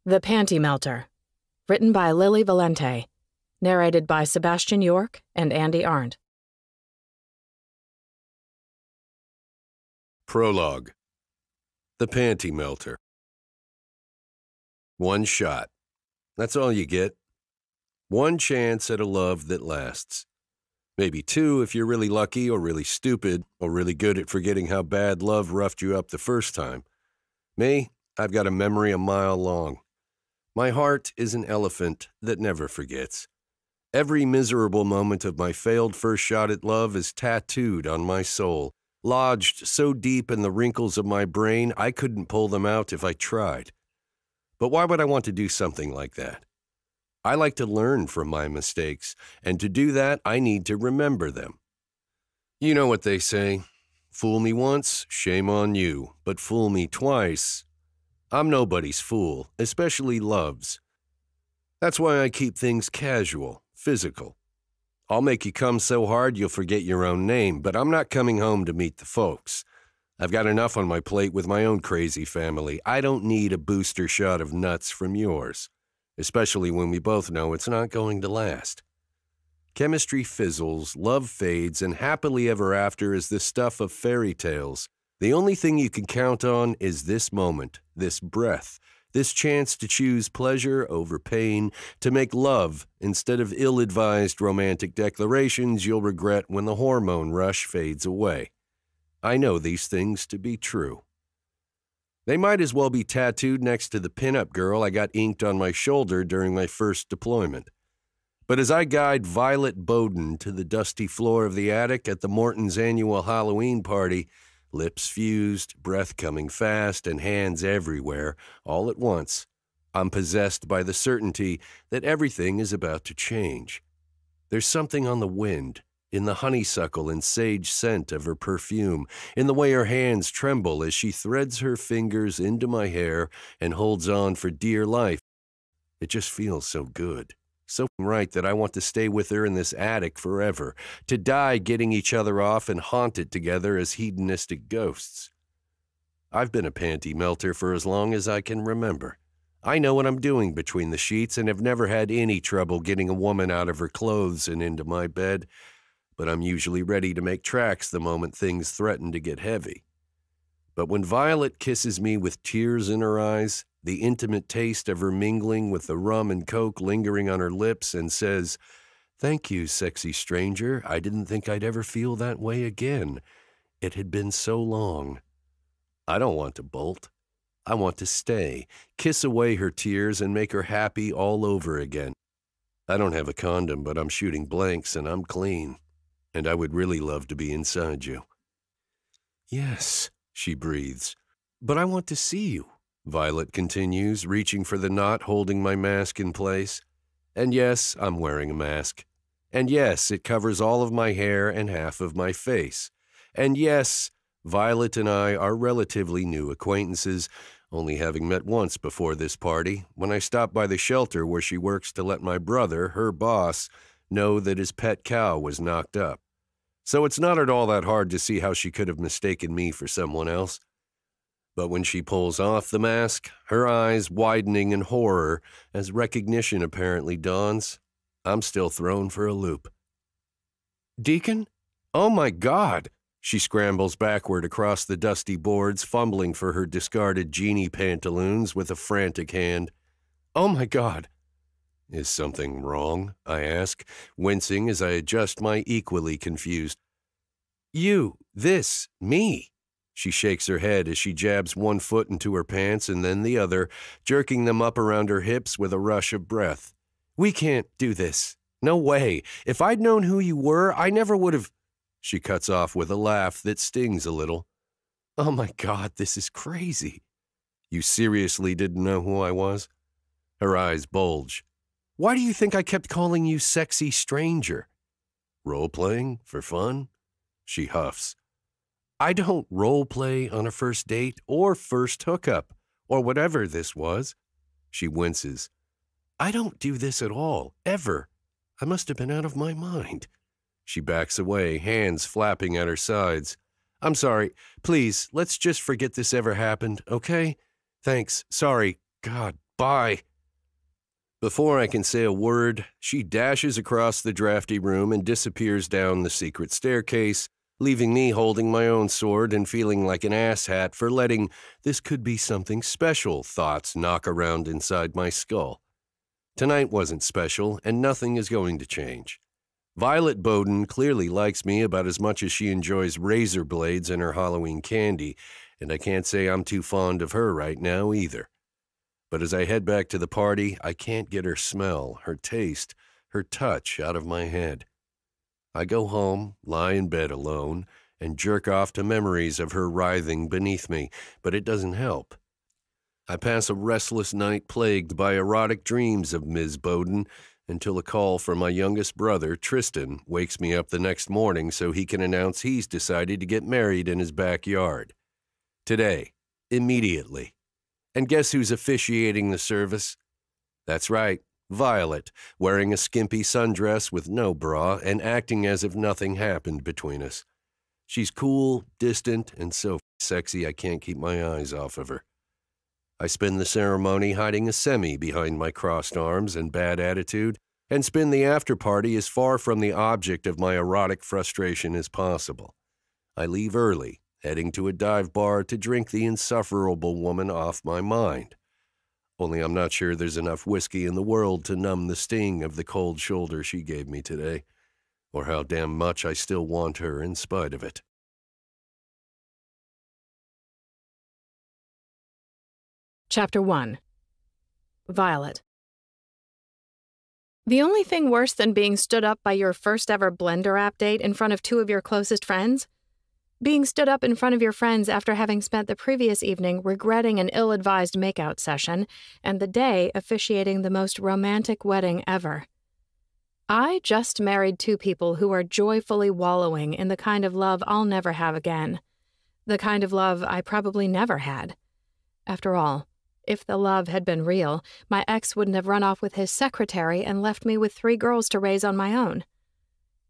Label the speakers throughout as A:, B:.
A: The Panty Melter, written by Lili Valente, narrated by Sebastian and Arndt.
B: Prologue. The Panty Melter. One shot. That's all you get. One chance at a love that lasts. Maybe two if you're really lucky or really stupid or really good at forgetting how bad love roughed you up the first time. Me, I've got a memory a mile long. My heart is an elephant that never forgets. Every miserable moment of my failed first shot at love is tattooed on my soul, lodged so deep in the wrinkles of my brain I couldn't pull them out if I tried. But why would I want to do something like that? I like to learn from my mistakes, and to do that, I need to remember them. You know what they say, fool me once, shame on you, but fool me twice. I'm nobody's fool, especially love's. That's why I keep things casual, physical. I'll make you come so hard you'll forget your own name, but I'm not coming home to meet the folks. I've got enough on my plate with my own crazy family. I don't need a booster shot of nuts from yours, especially when we both know it's not going to last. Chemistry fizzles, love fades, and happily ever after is the stuff of fairy tales. The only thing you can count on is this moment, this breath, this chance to choose pleasure over pain, to make love instead of ill-advised romantic declarations you'll regret when the hormone rush fades away. I know these things to be true. They might as well be tattooed next to the pinup girl I got inked on my shoulder during my first deployment. But as I guide Violet Boden to the dusty floor of the attic at the Morton's annual Halloween party, lips fused, breath coming fast, and hands everywhere, all at once, I'm possessed by the certainty that everything is about to change. There's something on the wind, in the honeysuckle and sage scent of her perfume, in the way her hands tremble as she threads her fingers into my hair and holds on for dear life. It just feels so good. So right that I want to stay with her in this attic forever, to die getting each other off and haunt it together as hedonistic ghosts. I've been a panty melter for as long as I can remember. I know what I'm doing between the sheets and have never had any trouble getting a woman out of her clothes and into my bed, but I'm usually ready to make tracks the moment things threaten to get heavy. But when Violet kisses me with tears in her eyes, the intimate taste of her mingling with the rum and coke lingering on her lips, and says, "Thank you, sexy stranger. I didn't think I'd ever feel that way again. It had been so long." I don't want to bolt. I want to stay, kiss away her tears, and make her happy all over again. I don't have a condom, but I'm shooting blanks and I'm clean. And I would really love to be inside you. "Yes," she breathes. "But I want to see you," Violet continues, reaching for the knot holding my mask in place. And yes, I'm wearing a mask. And yes, it covers all of my hair and half of my face. And yes, Violet and I are relatively new acquaintances, only having met once before this party, when I stopped by the shelter where she works to let my brother, her boss, know that his pet cow was knocked up. So it's not at all that hard to see how she could have mistaken me for someone else. But when she pulls off the mask, her eyes widening in horror as recognition apparently dawns, I'm still thrown for a loop. "Deacon? Oh my God!" She scrambles backward across the dusty boards, fumbling for her discarded genie pantaloons with a frantic hand. "Oh my God!" "Is something wrong?" I ask, wincing as I adjust my equally confused. Me." She shakes her head as she jabs one foot into her pants and then the other, jerking them up around her hips with a rush of breath. "We can't do this. No way. If I'd known who you were, I never would have—" She cuts off with a laugh that stings a little. "Oh my God, this is crazy." "You seriously didn't know who I was?" Her eyes bulge. "Why do you think I kept calling you sexy stranger?" "Role-playing? For fun?" She huffs. "I don't role-play on a first date or first hookup, or whatever this was." She winces. "I don't do this at all, ever. I must have been out of my mind." She backs away, hands flapping at her sides. "I'm sorry. Please, let's just forget this ever happened, okay? Thanks. Sorry. God, Bye. Before I can say a word, she dashes across the drafty room and disappears down the secret staircase, leaving me holding my own sword and feeling like an asshat for letting "this could be something special" thoughts knock around inside my skull. Tonight wasn't special, and nothing is going to change. Violet Boden clearly likes me about as much as she enjoys razor blades and her Halloween candy, and I can't say I'm too fond of her right now either. But as I head back to the party, I can't get her smell, her taste, her touch out of my head. I go home, lie in bed alone, and jerk off to memories of her writhing beneath me, but it doesn't help. I pass a restless night plagued by erotic dreams of Ms. Boden until a call from my youngest brother, Tristan, wakes me up the next morning so he can announce he's decided to get married in his backyard. Today, immediately. And guess who's officiating the service? That's right, Violet, wearing a skimpy sundress with no bra and acting as if nothing happened between us. She's cool, distant, and so sexy I can't keep my eyes off of her. I spend the ceremony hiding a semi behind my crossed arms and bad attitude, and spend the after-party as far from the object of my erotic frustration as possible. I leave early, heading to a dive bar to drink the insufferable woman off my mind. Only I'm not sure there's enough whiskey in the world to numb the sting of the cold shoulder she gave me today, or how damn much I still want her in spite of it.
A: Chapter 1. Violet. The only thing worse than being stood up by your first ever Blender app date in front of two of your closest friends? Being stood up in front of your friends after having spent the previous evening regretting an ill-advised makeout session and the day officiating the most romantic wedding ever. I just married two people who are joyfully wallowing in the kind of love I'll never have again. The kind of love I probably never had. After all, if the love had been real, my ex wouldn't have run off with his secretary and left me with 3 girls to raise on my own.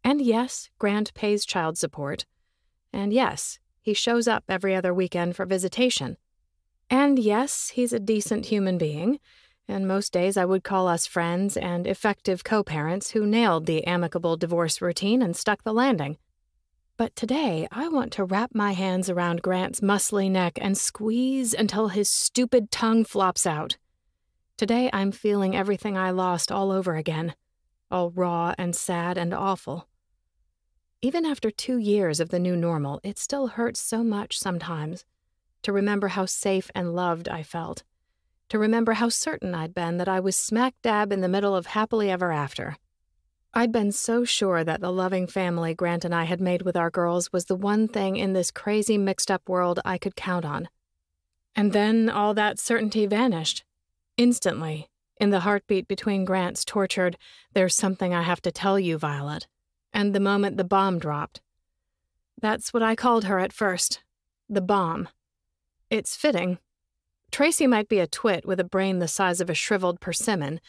A: And yes, Grant pays child support. And yes, he shows up every other weekend for visitation. And yes, he's a decent human being, and most days I would call us friends and effective co-parents who nailed the amicable divorce routine and stuck the landing. But today, I want to wrap my hands around Grant's muscly neck and squeeze until his stupid tongue flops out. Today, I'm feeling everything I lost all over again, all raw and sad and awful. Even after 2 years of the new normal, it still hurts so much sometimes to remember how safe and loved I felt, to remember how certain I'd been that I was smack dab in the middle of happily ever after. I'd been so sure that the loving family Grant and I had made with our girls was the one thing in this crazy mixed-up world I could count on. And then all that certainty vanished. Instantly, in the heartbeat between Grant's tortured, "There's something I have to tell you, Violet," and the moment the bomb dropped. That's what I called her at first. The bomb. It's fitting. Tracy might be a twit with a brain the size of a shriveled persimmon,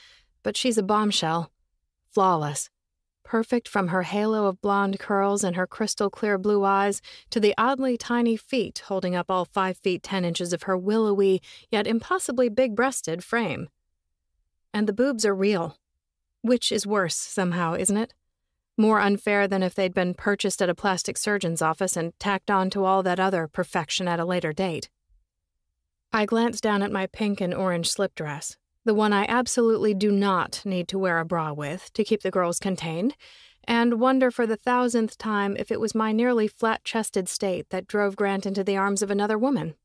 A: but she's a bombshell. Flawless. Perfect from her halo of blonde curls and her crystal-clear blue eyes to the oddly tiny feet holding up all 5 feet 10 inches of her willowy, yet impossibly big-breasted frame. And the boobs are real. Which is worse, somehow, isn't it? More unfair than if they'd been purchased at a plastic surgeon's office and tacked on to all that other perfection at a later date. I glanced down at my pink and orange slip dress. The one I absolutely do not need to wear a bra with to keep the girls contained, and wonder for the 1000th time if it was my nearly flat-chested state that drove Grant into the arms of another woman.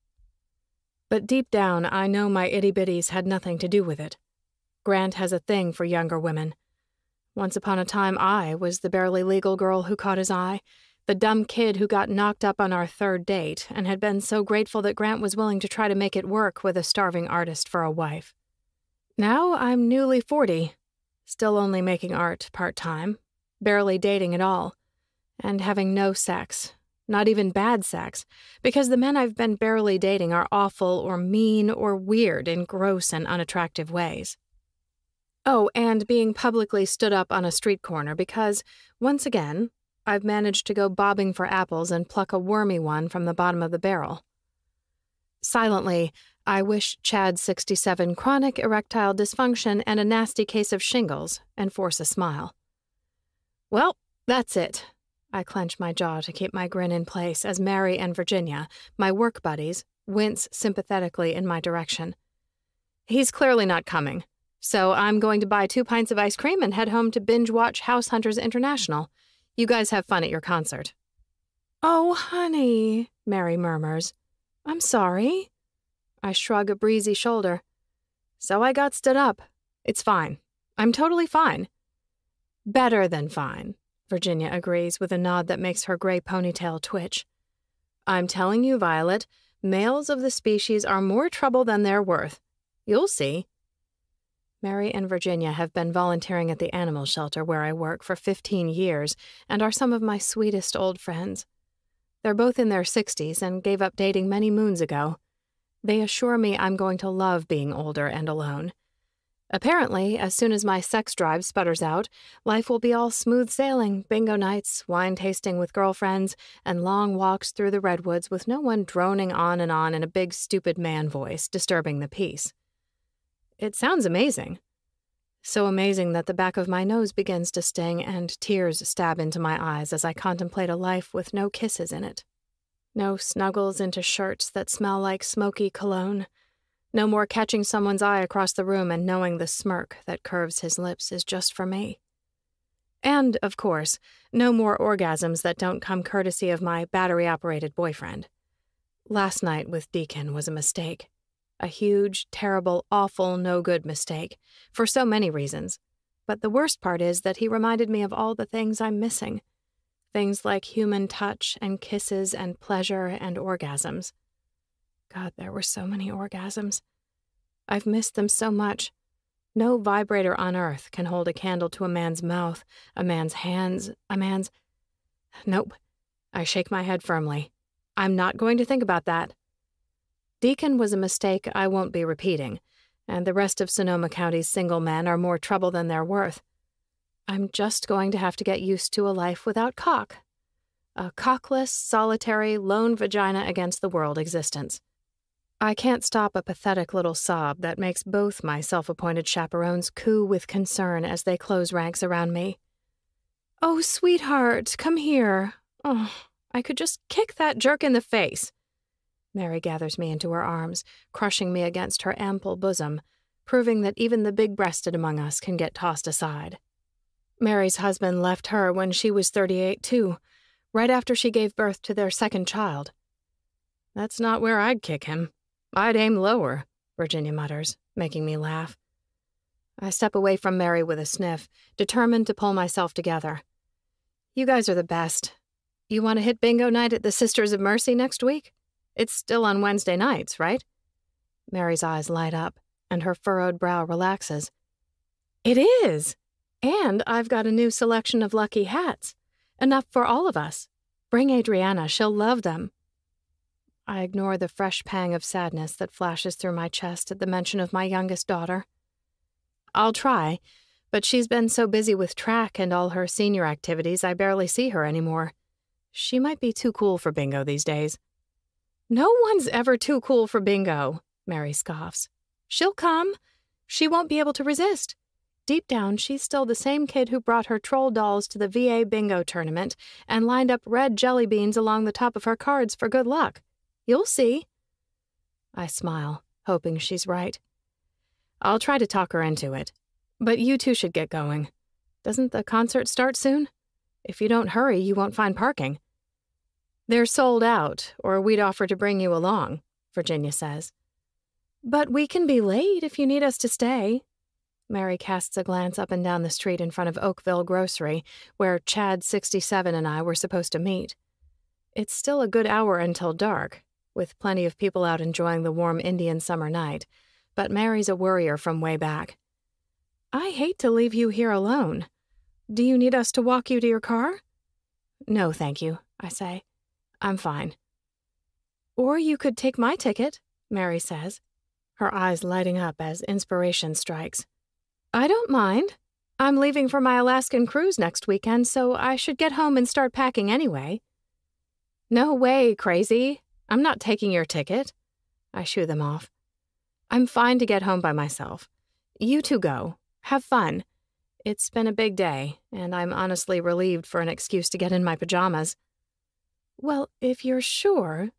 A: But deep down, I know my itty-bitties had nothing to do with it. Grant has a thing for younger women. Once upon a time, I was the barely legal girl who caught his eye, the dumb kid who got knocked up on our 3rd date and had been so grateful that Grant was willing to try to make it work with a starving artist for a wife. Now I'm newly 40, still only making art part-time, barely dating at all, and having no sex, not even bad sex, because the men I've been barely dating are awful or mean or weird in gross and unattractive ways. Oh, and being publicly stood up on a street corner because, once again, I've managed to go bobbing for apples and pluck a wormy one from the bottom of the barrel. Silently, I wish Chad 67 chronic erectile dysfunction and a nasty case of shingles, and force a smile. Well, that's it. I clench my jaw to keep my grin in place as Mary and Virginia, my work buddies, wince sympathetically in my direction. He's clearly not coming, so I'm going to buy 2 pints of ice cream and head home to binge-watch House Hunters International. You guys have fun at your concert. Oh, honey, Mary murmurs. I'm sorry. I shrug a breezy shoulder. So I got stood up. It's fine. I'm totally fine. Better than fine, Virginia agrees with a nod that makes her gray ponytail twitch. I'm telling you, Violet, males of the species are more trouble than they're worth. You'll see. Mary and Virginia have been volunteering at the animal shelter where I work for 15 years and are some of my sweetest old friends. They're both in their 60s and gave up dating many moons ago. They assure me I'm going to love being older and alone. Apparently, as soon as my sex drive sputters out, life will be all smooth sailing, bingo nights, wine tasting with girlfriends, and long walks through the redwoods with no one droning on in a big stupid man voice, disturbing the peace. It sounds amazing. So amazing that the back of my nose begins to sting and tears stab into my eyes as I contemplate a life with no kisses in it. No snuggles into shirts that smell like smoky cologne. No more catching someone's eye across the room and knowing the smirk that curves his lips is just for me. And, of course, no more orgasms that don't come courtesy of my battery-operated boyfriend. Last night with Deacon was a mistake. A huge, terrible, awful, no-good mistake, for so many reasons. But the worst part is that he reminded me of all the things I'm missing. Things like human touch and kisses and pleasure and orgasms. God, there were so many orgasms. I've missed them so much. No vibrator on earth can hold a candle to a man's mouth, a man's hands, a man's... Nope. I shake my head firmly. I'm not going to think about that. Deacon was a mistake I won't be repeating, and the rest of Sonoma County's single men are more trouble than they're worth. I'm just going to have to get used to a life without cock. A cockless, solitary, lone vagina against the world existence. I can't stop a pathetic little sob that makes both my self-appointed chaperones coo with concern as they close ranks around me. Oh, sweetheart, come here. Oh, I could just kick that jerk in the face. Mary gathers me into her arms, crushing me against her ample bosom, proving that even the big-breasted among us can get tossed aside. Mary's husband left her when she was 38, too, right after she gave birth to their second child. That's not where I'd kick him. I'd aim lower, Virginia mutters, making me laugh. I step away from Mary with a sniff, determined to pull myself together. You guys are the best. You want to hit bingo night at the Sisters of Mercy next week? It's still on Wednesday nights, right? Mary's eyes light up, and her furrowed brow relaxes. It is! And I've got a new selection of lucky hats. Enough for all of us. Bring Adriana, she'll love them. I ignore the fresh pang of sadness that flashes through my chest at the mention of my youngest daughter. I'll try, but she's been so busy with track and all her senior activities I barely see her anymore. She might be too cool for bingo these days. No one's ever too cool for bingo, Mary scoffs. She'll come. She won't be able to resist. Deep down, she's still the same kid who brought her troll dolls to the VA bingo tournament and lined up red jelly beans along the top of her cards for good luck. You'll see. I smile, hoping she's right. I'll try to talk her into it. But you two should get going. Doesn't the concert start soon? If you don't hurry, you won't find parking. They're sold out, or we'd offer to bring you along, Virginia says. But we can be late if you need us to stay. Mary casts a glance up and down the street in front of Oakville Grocery, where Chad 67 and I were supposed to meet. It's still a good hour until dark, with plenty of people out enjoying the warm Indian summer night, but Mary's a worrier from way back. I hate to leave you here alone. Do you need us to walk you to your car? No, thank you, I say. I'm fine. Or you could take my ticket, Mary says, her eyes lighting up as inspiration strikes. I don't mind. I'm leaving for my Alaskan cruise next weekend, so I should get home and start packing anyway. No way, crazy. I'm not taking your ticket. I shoo them off. I'm fine to get home by myself. You two go. Have fun. It's been a big day, and I'm honestly relieved for an excuse to get in my pajamas." "Well, if you're sure,"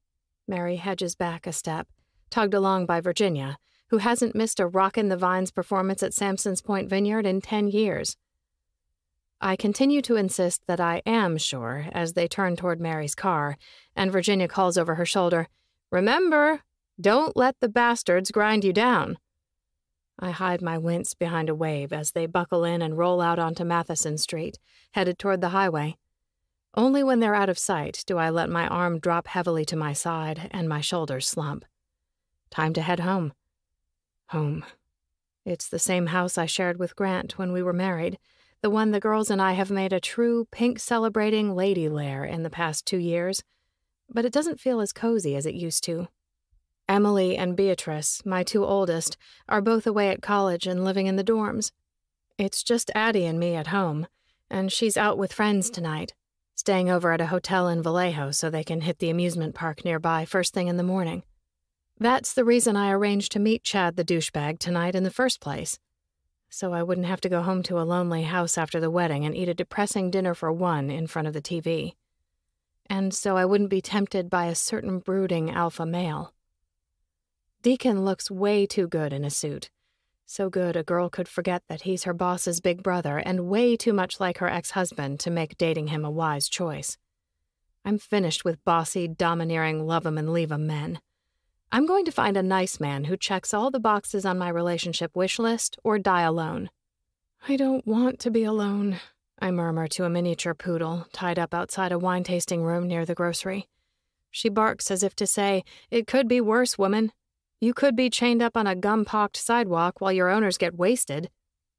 A: Mary hedges back a step, tugged along by Virginia, who hasn't missed a Rockin' the Vines performance at Sampson's Point Vineyard in 10 years. I continue to insist that I am sure as they turn toward Mary's car, and Virginia calls over her shoulder, "Remember, don't let the bastards grind you down." I hide my wince behind a wave as they buckle in and roll out onto Matheson Street, headed toward the highway. Only when they're out of sight do I let my arm drop heavily to my side and my shoulders slump. Time to head home. Home. It's the same house I shared with Grant when we were married, the one the girls and I have made a true pink-celebrating lady lair in the past 2 years, but it doesn't feel as cozy as it used to. Emily and Beatrice, my 2 oldest, are both away at college and living in the dorms. It's just Addie and me at home, and she's out with friends tonight, staying over at a hotel in Vallejo so they can hit the amusement park nearby first thing in the morning. That's the reason I arranged to meet Chad the douchebag tonight in the first place, so I wouldn't have to go home to a lonely house after the wedding and eat a depressing dinner for one in front of the TV. And so I wouldn't be tempted by a certain brooding alpha male. Deacon looks way too good in a suit. So good a girl could forget that he's her boss's big brother and way too much like her ex-husband to make dating him a wise choice. I'm finished with bossy, domineering, love-'em-and-leave-'em men. I'm going to find a nice man who checks all the boxes on my relationship wish list or die alone. "I don't want to be alone," I murmur to a miniature poodle tied up outside a wine-tasting room near the grocery. She barks as if to say, "It could be worse, woman. You could be chained up on a gum-pocked sidewalk while your owners get wasted.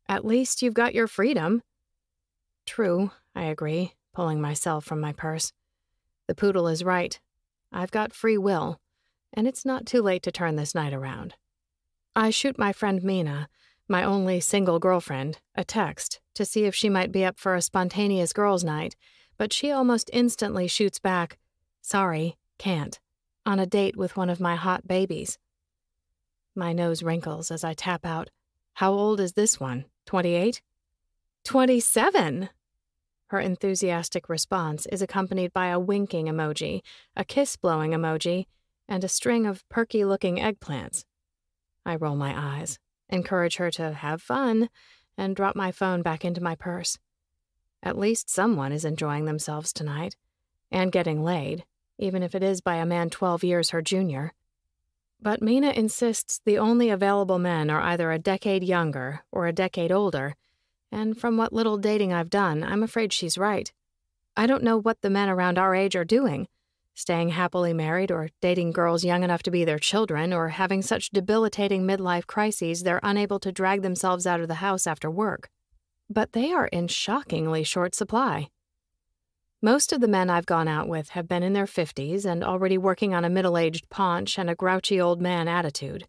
A: At least you've got your freedom." "True," I agree, pulling myself from my purse. The poodle is right. I've got free will, and it's not too late to turn this night around. I shoot my friend Mina, my only single girlfriend, a text to see if she might be up for a spontaneous girls' night, but she almost instantly shoots back, "Sorry, can't," on a date with one of my hot babies. My nose wrinkles as I tap out, "How old is this one? 28? 27! Her enthusiastic response is accompanied by a winking emoji, a kiss-blowing emoji, and a string of perky-looking eggplants. I roll my eyes, encourage her to have fun, and drop my phone back into my purse. At least someone is enjoying themselves tonight, and getting laid, even if it is by a man 12 years her junior. But Mina insists the only available men are either a decade younger or a decade older, and from what little dating I've done, I'm afraid she's right. I don't know what the men around our age are doing, staying happily married or dating girls young enough to be their children or having such debilitating midlife crises they're unable to drag themselves out of the house after work. But they are in shockingly short supply. Most of the men I've gone out with have been in their 50s and already working on a middle-aged paunch and a grouchy old man attitude.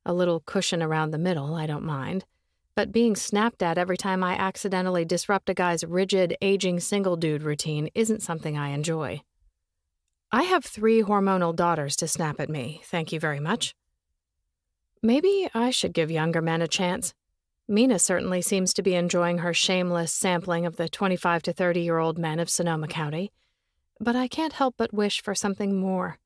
A: A little cushion around the middle, I don't mind, but being snapped at every time I accidentally disrupt a guy's rigid, aging single dude routine isn't something I enjoy. I have 3 hormonal daughters to snap at me, thank you very much. Maybe I should give younger men a chance. Mina certainly seems to be enjoying her shameless sampling of the 25 to 30-year-old men of Sonoma County, but I can't help but wish for something more.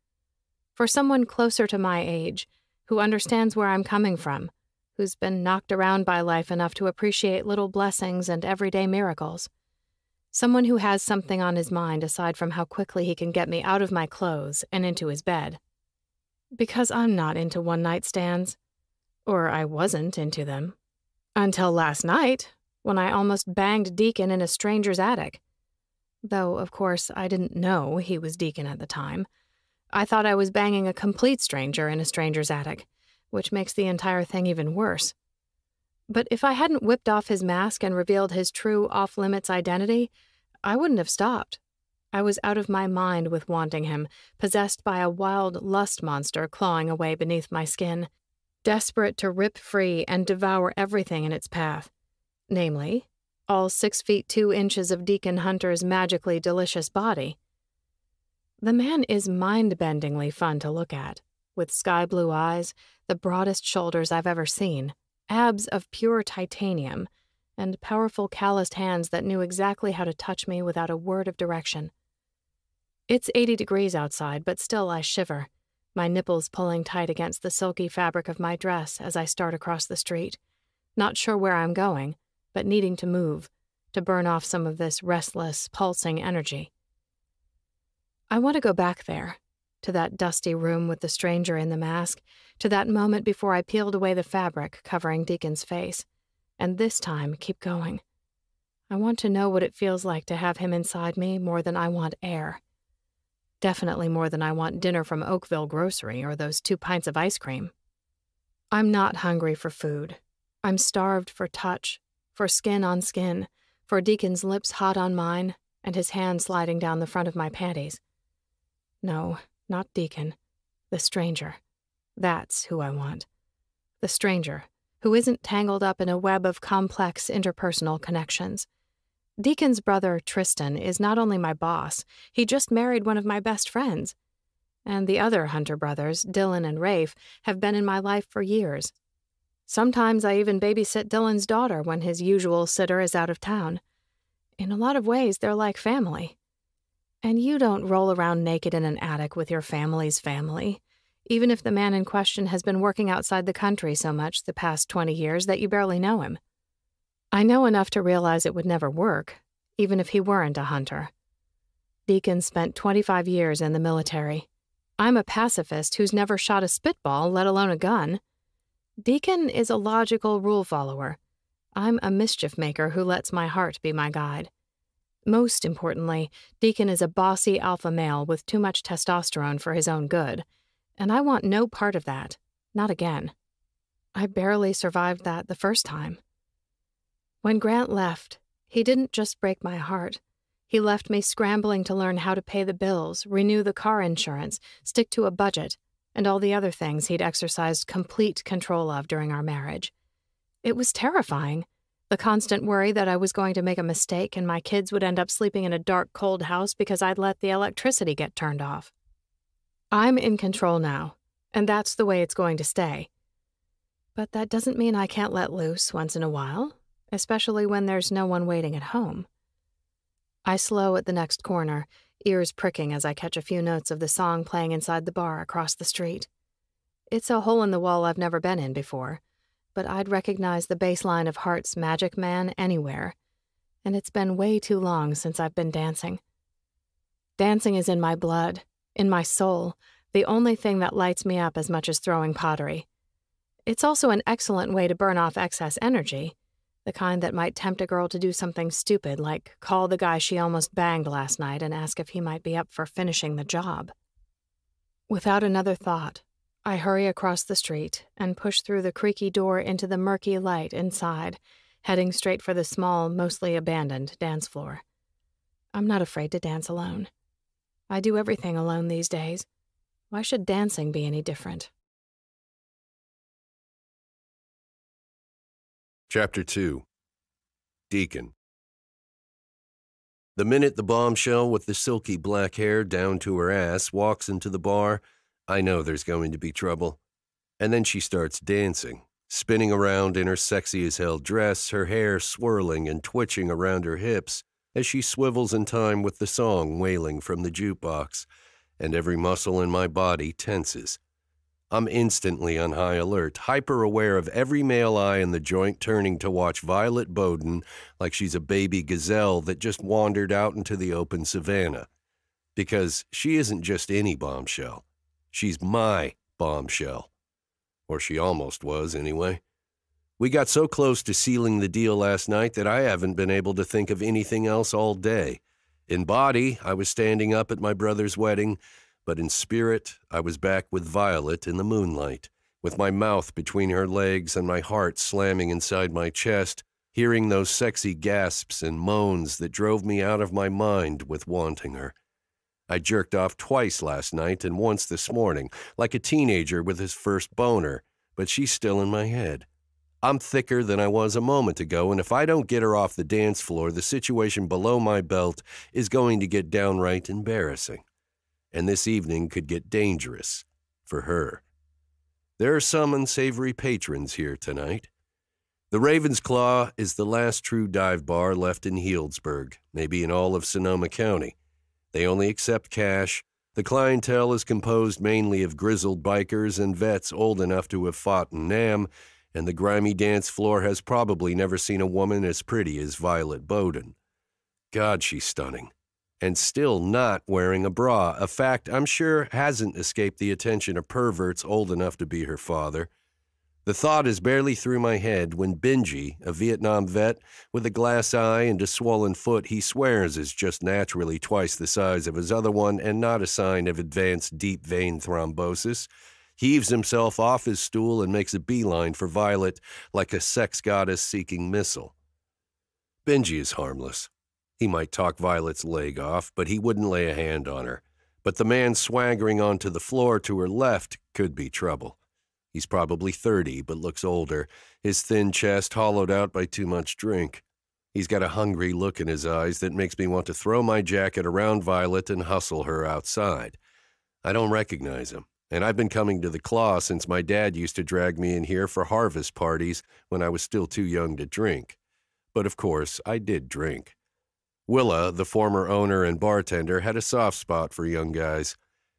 A: For someone closer to my age, who understands where I'm coming from, who's been knocked around by life enough to appreciate little blessings and everyday miracles. Someone who has something on his mind aside from how quickly he can get me out of my clothes and into his bed. Because I'm not into one-night stands. Or I wasn't into them. Until last night, when I almost banged Deacon in a stranger's attic. Though, of course, I didn't know he was Deacon at the time. I thought I was banging a complete stranger in a stranger's attic, which makes the entire thing even worse. But if I hadn't whipped off his mask and revealed his true off-limits identity, I wouldn't have stopped. I was out of my mind with wanting him, possessed by a wild lust monster clawing away beneath my skin, desperate to rip free and devour everything in its path. Namely, all 6 feet 2 inches of Deacon Hunter's magically delicious body. The man is mind-bendingly fun to look at, with sky-blue eyes, the broadest shoulders I've ever seen, abs of pure titanium, and powerful calloused hands that knew exactly how to touch me without a word of direction. It's 80 degrees outside, but still I shiver, my nipples pulling tight against the silky fabric of my dress as I start across the street, not sure where I'm going, but needing to move, to burn off some of this restless, pulsing energy. I want to go back there, to that dusty room with the stranger in the mask, to that moment before I peeled away the fabric covering Deacon's face, and this time keep going. I want to know what it feels like to have him inside me more than I want air. Definitely more than I want dinner from Oakville Grocery or those 2 pints of ice cream. I'm not hungry for food. I'm starved for touch, for skin on skin, for Deacon's lips hot on mine, and his hand sliding down the front of my panties. No, not Deacon. The stranger. That's who I want. The stranger, who isn't tangled up in a web of complex interpersonal connections. Deacon's brother, Tristan, is not only my boss, he just married one of my best friends. And the other Hunter brothers, Dylan and Rafe, have been in my life for years. Sometimes I even babysit Dylan's daughter when his usual sitter is out of town. In a lot of ways, they're like family. And you don't roll around naked in an attic with your family's family, even if the man in question has been working outside the country so much the past 20 years that you barely know him. I know enough to realize it would never work, even if he weren't a hunter. Deacon spent 25 years in the military. I'm a pacifist who's never shot a spitball, let alone a gun. Deacon is a logical rule follower. I'm a mischief maker who lets my heart be my guide. Most importantly, Deacon is a bossy alpha male with too much testosterone for his own good, and I want no part of that, not again. I barely survived that the first time. When Grant left, he didn't just break my heart. He left me scrambling to learn how to pay the bills, renew the car insurance, stick to a budget, and all the other things he'd exercised complete control of during our marriage. It was terrifying. The constant worry that I was going to make a mistake and my kids would end up sleeping in a dark, cold house because I'd let the electricity get turned off. I'm in control now, and that's the way it's going to stay. But that doesn't mean I can't let loose once in a while, especially when there's no one waiting at home. I slow at the next corner, ears pricking as I catch a few notes of the song playing inside the bar across the street. It's a hole-in-the-wall I've never been in before, but I'd recognize the bass line of Heart's Magic Man anywhere, and it's been way too long since I've been dancing. Dancing is in my blood, in my soul, the only thing that lights me up as much as throwing pottery. It's also an excellent way to burn off excess energy, the kind that might tempt a girl to do something stupid like call the guy she almost banged last night and ask if he might be up for finishing the job. Without another thought, I hurry across the street and push through the creaky door into the murky light inside, heading straight for the small, mostly abandoned dance floor. I'm not afraid to dance alone. I do everything alone these days. Why should dancing be any different?
B: Chapter 2. Deacon. The minute the bombshell with the silky black hair down to her ass walks into the bar, I know there's going to be trouble. And then she starts dancing, spinning around in her sexy-as-hell dress, her hair swirling and twitching around her hips as she swivels in time with the song wailing from the jukebox, and every muscle in my body tenses. I'm instantly on high alert, hyper-aware of every male eye in the joint turning to watch Violet Boden like she's a baby gazelle that just wandered out into the open savanna. Because she isn't just any bombshell. She's my bombshell. Or she almost was, anyway. We got so close to sealing the deal last night that I haven't been able to think of anything else all day. In body, I was standing up at my brother's wedding, but in spirit, I was back with Violet in the moonlight, with my mouth between her legs and my heart slamming inside my chest, hearing those sexy gasps and moans that drove me out of my mind with wanting her. I jerked off twice last night and once this morning, like a teenager with his first boner, but she's still in my head. I'm thicker than I was a moment ago, and if I don't get her off the dance floor, the situation below my belt is going to get downright embarrassing. And this evening could get dangerous for her. There are some unsavory patrons here tonight. The Raven's Claw is the last true dive bar left in Healdsburg, maybe in all of Sonoma County. They only accept cash. The clientele is composed mainly of grizzled bikers and vets old enough to have fought in Nam, and the grimy dance floor has probably never seen a woman as pretty as Violet Boden. God, she's stunning. And still not wearing a bra, a fact I'm sure hasn't escaped the attention of perverts old enough to be her father. The thought is barely through my head when Benji, a Vietnam vet with a glass eye and a swollen foot he swears is just naturally twice the size of his other one and not a sign of advanced deep vein thrombosis, heaves himself off his stool and makes a beeline for Violet like a sex goddess seeking missile. Benji is harmless. He might talk Violet's leg off, but he wouldn't lay a hand on her. But the man swaggering onto the floor to her left could be trouble. He's probably 30, but looks older, his thin chest hollowed out by too much drink. He's got a hungry look in his eyes that makes me want to throw my jacket around Violet and hustle her outside. I don't recognize him, and I've been coming to the Claw since my dad used to drag me in here for harvest parties when I was still too young to drink. But of course, I did drink. Willa, the former owner and bartender, had a soft spot for young guys.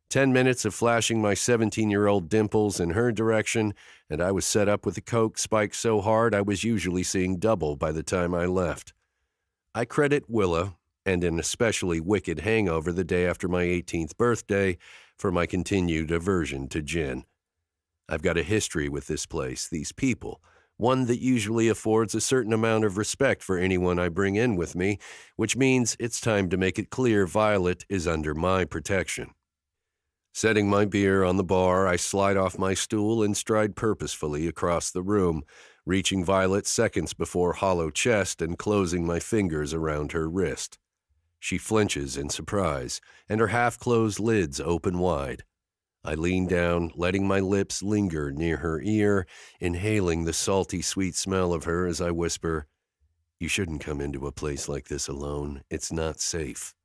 B: 10 minutes of flashing my 17-year-old dimples in her direction, and I was set up with a Coke spiked so hard I was usually seeing double by the time I left. I credit Willa, and an especially wicked hangover the day after my 18th birthday, for my continued aversion to gin. I've got a history with this place, these people, one that usually affords a certain amount of respect for anyone I bring in with me, which means it's time to make it clear Violet is under my protection. Setting my beer on the bar, I slide off my stool and stride purposefully across the room, reaching Violet seconds before hollow chest and closing my fingers around her wrist. She flinches in surprise, and her half-closed lids open wide. I lean down, letting my lips linger near her ear, inhaling the salty, sweet smell of her as I whisper, "You shouldn't come into a place like this alone. It's not safe."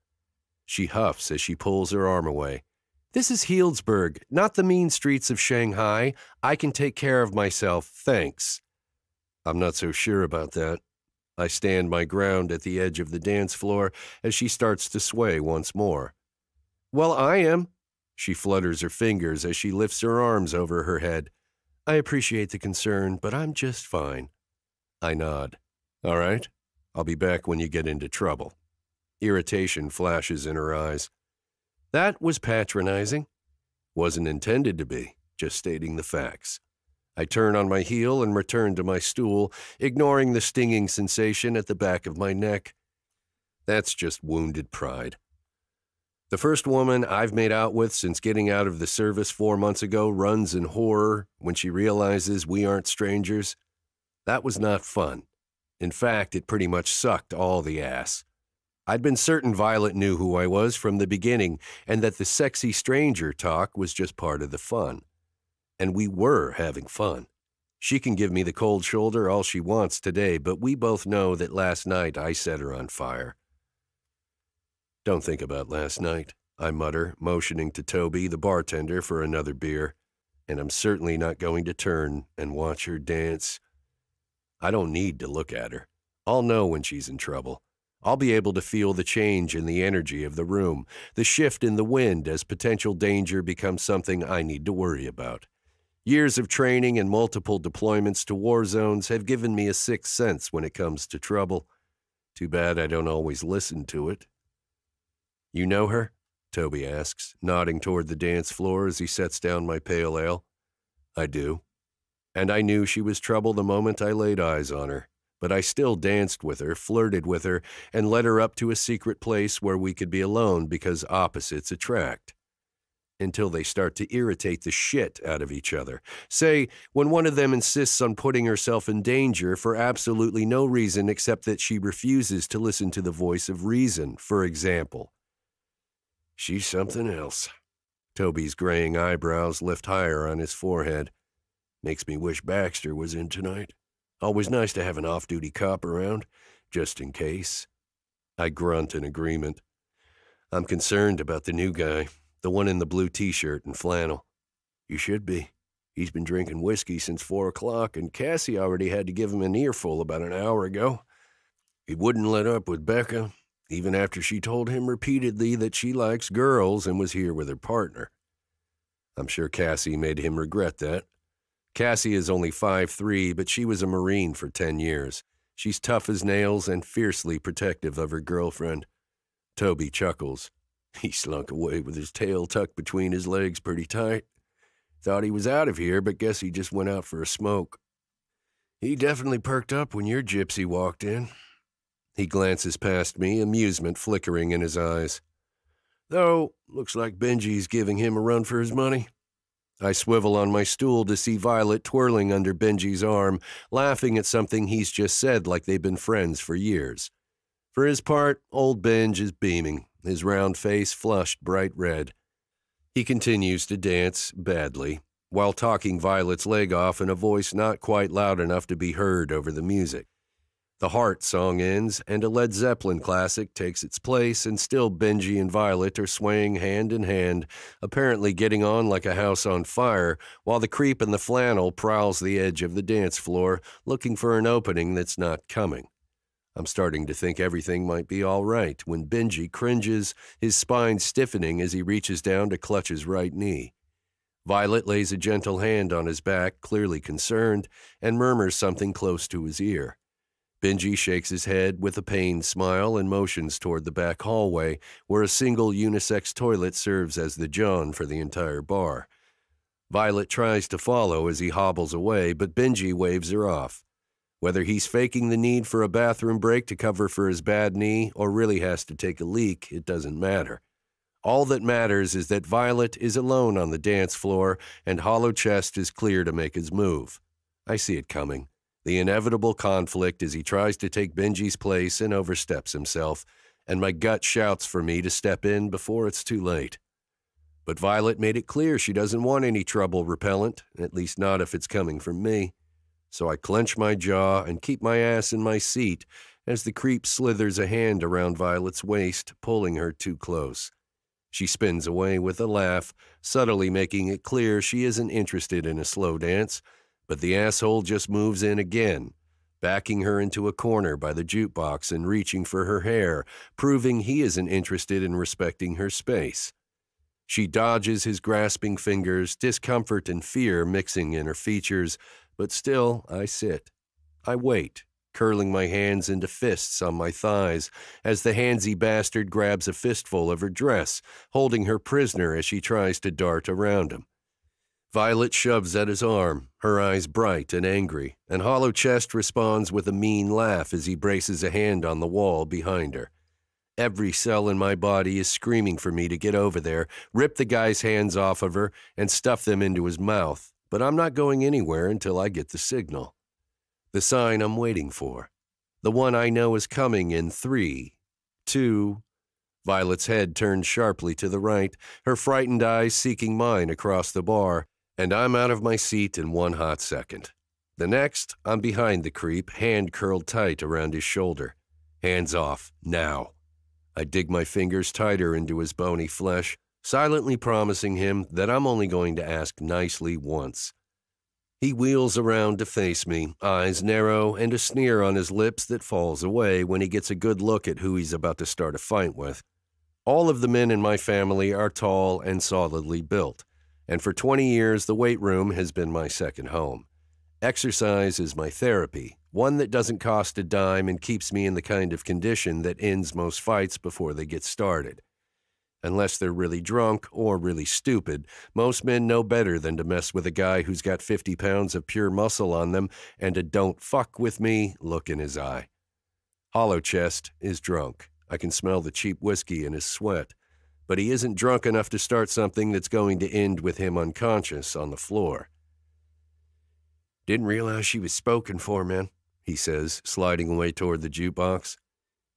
B: She huffs as she pulls her arm away. "This is Healdsburg, not the mean streets of Shanghai. I can take care of myself, thanks." I'm not so sure about that. I stand my ground at the edge of the dance floor as she starts to sway once more. "Well, I am." She flutters her fingers as she lifts her arms over her head. "I appreciate the concern, but I'm just fine." I nod. "All right, I'll be back when you get into trouble." Irritation flashes in her eyes. That was patronizing. Wasn't intended to be, just stating the facts. I turn on my heel and return to my stool, ignoring the stinging sensation at the back of my neck. That's just wounded pride. The first woman I've made out with since getting out of the service 4 months ago runs in horror when she realizes we aren't strangers. That was not fun. In fact, it pretty much sucked all the ass. I'd been certain Violet knew who I was from the beginning and that the sexy stranger talk was just part of the fun. And we were having fun. She can give me the cold shoulder all she wants today, but we both know that last night I set her on fire. "Don't think about last night," I mutter, motioning to Toby, the bartender, for another beer. "And I'm certainly not going to turn and watch her dance. I don't need to look at her. I'll know when she's in trouble. I'll be able to feel the change in the energy of the room, the shift in the wind as potential danger becomes something I need to worry about. Years of training and multiple deployments to war zones have given me a sixth sense when it comes to trouble. Too bad I don't always listen to it." "You know her?" Toby asks, nodding toward the dance floor as he sets down my pale ale. "I do. And I knew she was trouble the moment I laid eyes on her. But I still danced with her, flirted with her, and led her up to a secret place where we could be alone because opposites attract. Until they start to irritate the shit out of each other. Say, when one of them insists on putting herself in danger for absolutely no reason except that she refuses to listen to the voice of reason, for example. She's something else. Toby's graying eyebrows lift higher on his forehead. Makes me wish Baxter was in tonight. Always nice to have an off-duty cop around, just in case. I grunt in agreement. I'm concerned about the new guy, the one in the blue t-shirt and flannel. You should be. He's been drinking whiskey since 4 o'clock, and Cassie already had to give him an earful about an hour ago. He wouldn't let up with Becca, even after she told him repeatedly that she likes girls and was here with her partner. I'm sure Cassie made him regret that. Cassie is only 5'3", but she was a Marine for 10 years. She's tough as nails and fiercely protective of her girlfriend. Toby chuckles. He slunk away with his tail tucked between his legs pretty tight. Thought he was out of here, but guess he just went out for a smoke. He definitely perked up when your gypsy walked in. He glances past me, amusement flickering in his eyes. Though, looks like Benji's giving him a run for his money. I swivel on my stool to see Violet twirling under Benji's arm, laughing at something he's just said like they've been friends for years. For his part, old Benj is beaming, his round face flushed bright red. He continues to dance, badly, while talking Violet's leg off in a voice not quite loud enough to be heard over the music. The Heart song ends, and a Led Zeppelin classic takes its place, and still Benji and Violet are swaying hand in hand, apparently getting on like a house on fire, while the creep in the flannel prowls the edge of the dance floor, looking for an opening that's not coming. I'm starting to think everything might be all right when Benji cringes, his spine stiffening as he reaches down to clutch his right knee. Violet lays a gentle hand on his back, clearly concerned, and murmurs something close to his ear. Benji shakes his head with a pained smile and motions toward the back hallway, where a single unisex toilet serves as the john for the entire bar. Violet tries to follow as he hobbles away, but Benji waves her off. Whether he's faking the need for a bathroom break to cover for his bad knee or really has to take a leak, it doesn't matter. All that matters is that Violet is alone on the dance floor and Hollow Chest is clear to make his move. I see it coming. The inevitable conflict as he tries to take Benji's place and oversteps himself, and my gut shouts for me to step in before it's too late. But Violet made it clear she doesn't want any trouble repellent, at least not if it's coming from me. So I clench my jaw and keep my ass in my seat as the creep slithers a hand around Violet's waist, pulling her too close. She spins away with a laugh, subtly making it clear she isn't interested in a slow dance, but the asshole just moves in again, backing her into a corner by the jukebox and reaching for her hair, proving he isn't interested in respecting her space. She dodges his grasping fingers, discomfort and fear mixing in her features, but still I sit. I wait, curling my hands into fists on my thighs as the handsy bastard grabs a fistful of her dress, holding her prisoner as she tries to dart around him. Violet shoves at his arm, her eyes bright and angry, and Hollow Chest responds with a mean laugh as he braces a hand on the wall behind her. Every cell in my body is screaming for me to get over there, rip the guy's hands off of her, and stuff them into his mouth, but I'm not going anywhere until I get the signal. The sign I'm waiting for. The one I know is coming in 3, 2... Violet's head turns sharply to the right, her frightened eyes seeking mine across the bar, and I'm out of my seat in 1 hot second. The next, I'm behind the creep, hand curled tight around his shoulder. Hands off, now. I dig my fingers tighter into his bony flesh, silently promising him that I'm only going to ask nicely once. He wheels around to face me, eyes narrow and a sneer on his lips that falls away when he gets a good look at who he's about to start a fight with. All of the men in my family are tall and solidly built, and for 20 years the weight room has been my second home. Exercise is my therapy, one that doesn't cost a dime and keeps me in the kind of condition that ends most fights before they get started. Unless they're really drunk or really stupid, most men know better than to mess with a guy who's got 50 pounds of pure muscle on them and a "don't fuck with me" look in his eye. Hollow Chest is drunk. I can smell the cheap whiskey in his sweat. But he isn't drunk enough to start something that's going to end with him unconscious on the floor. "Didn't realize she was spoken for, man," he says, sliding away toward the jukebox.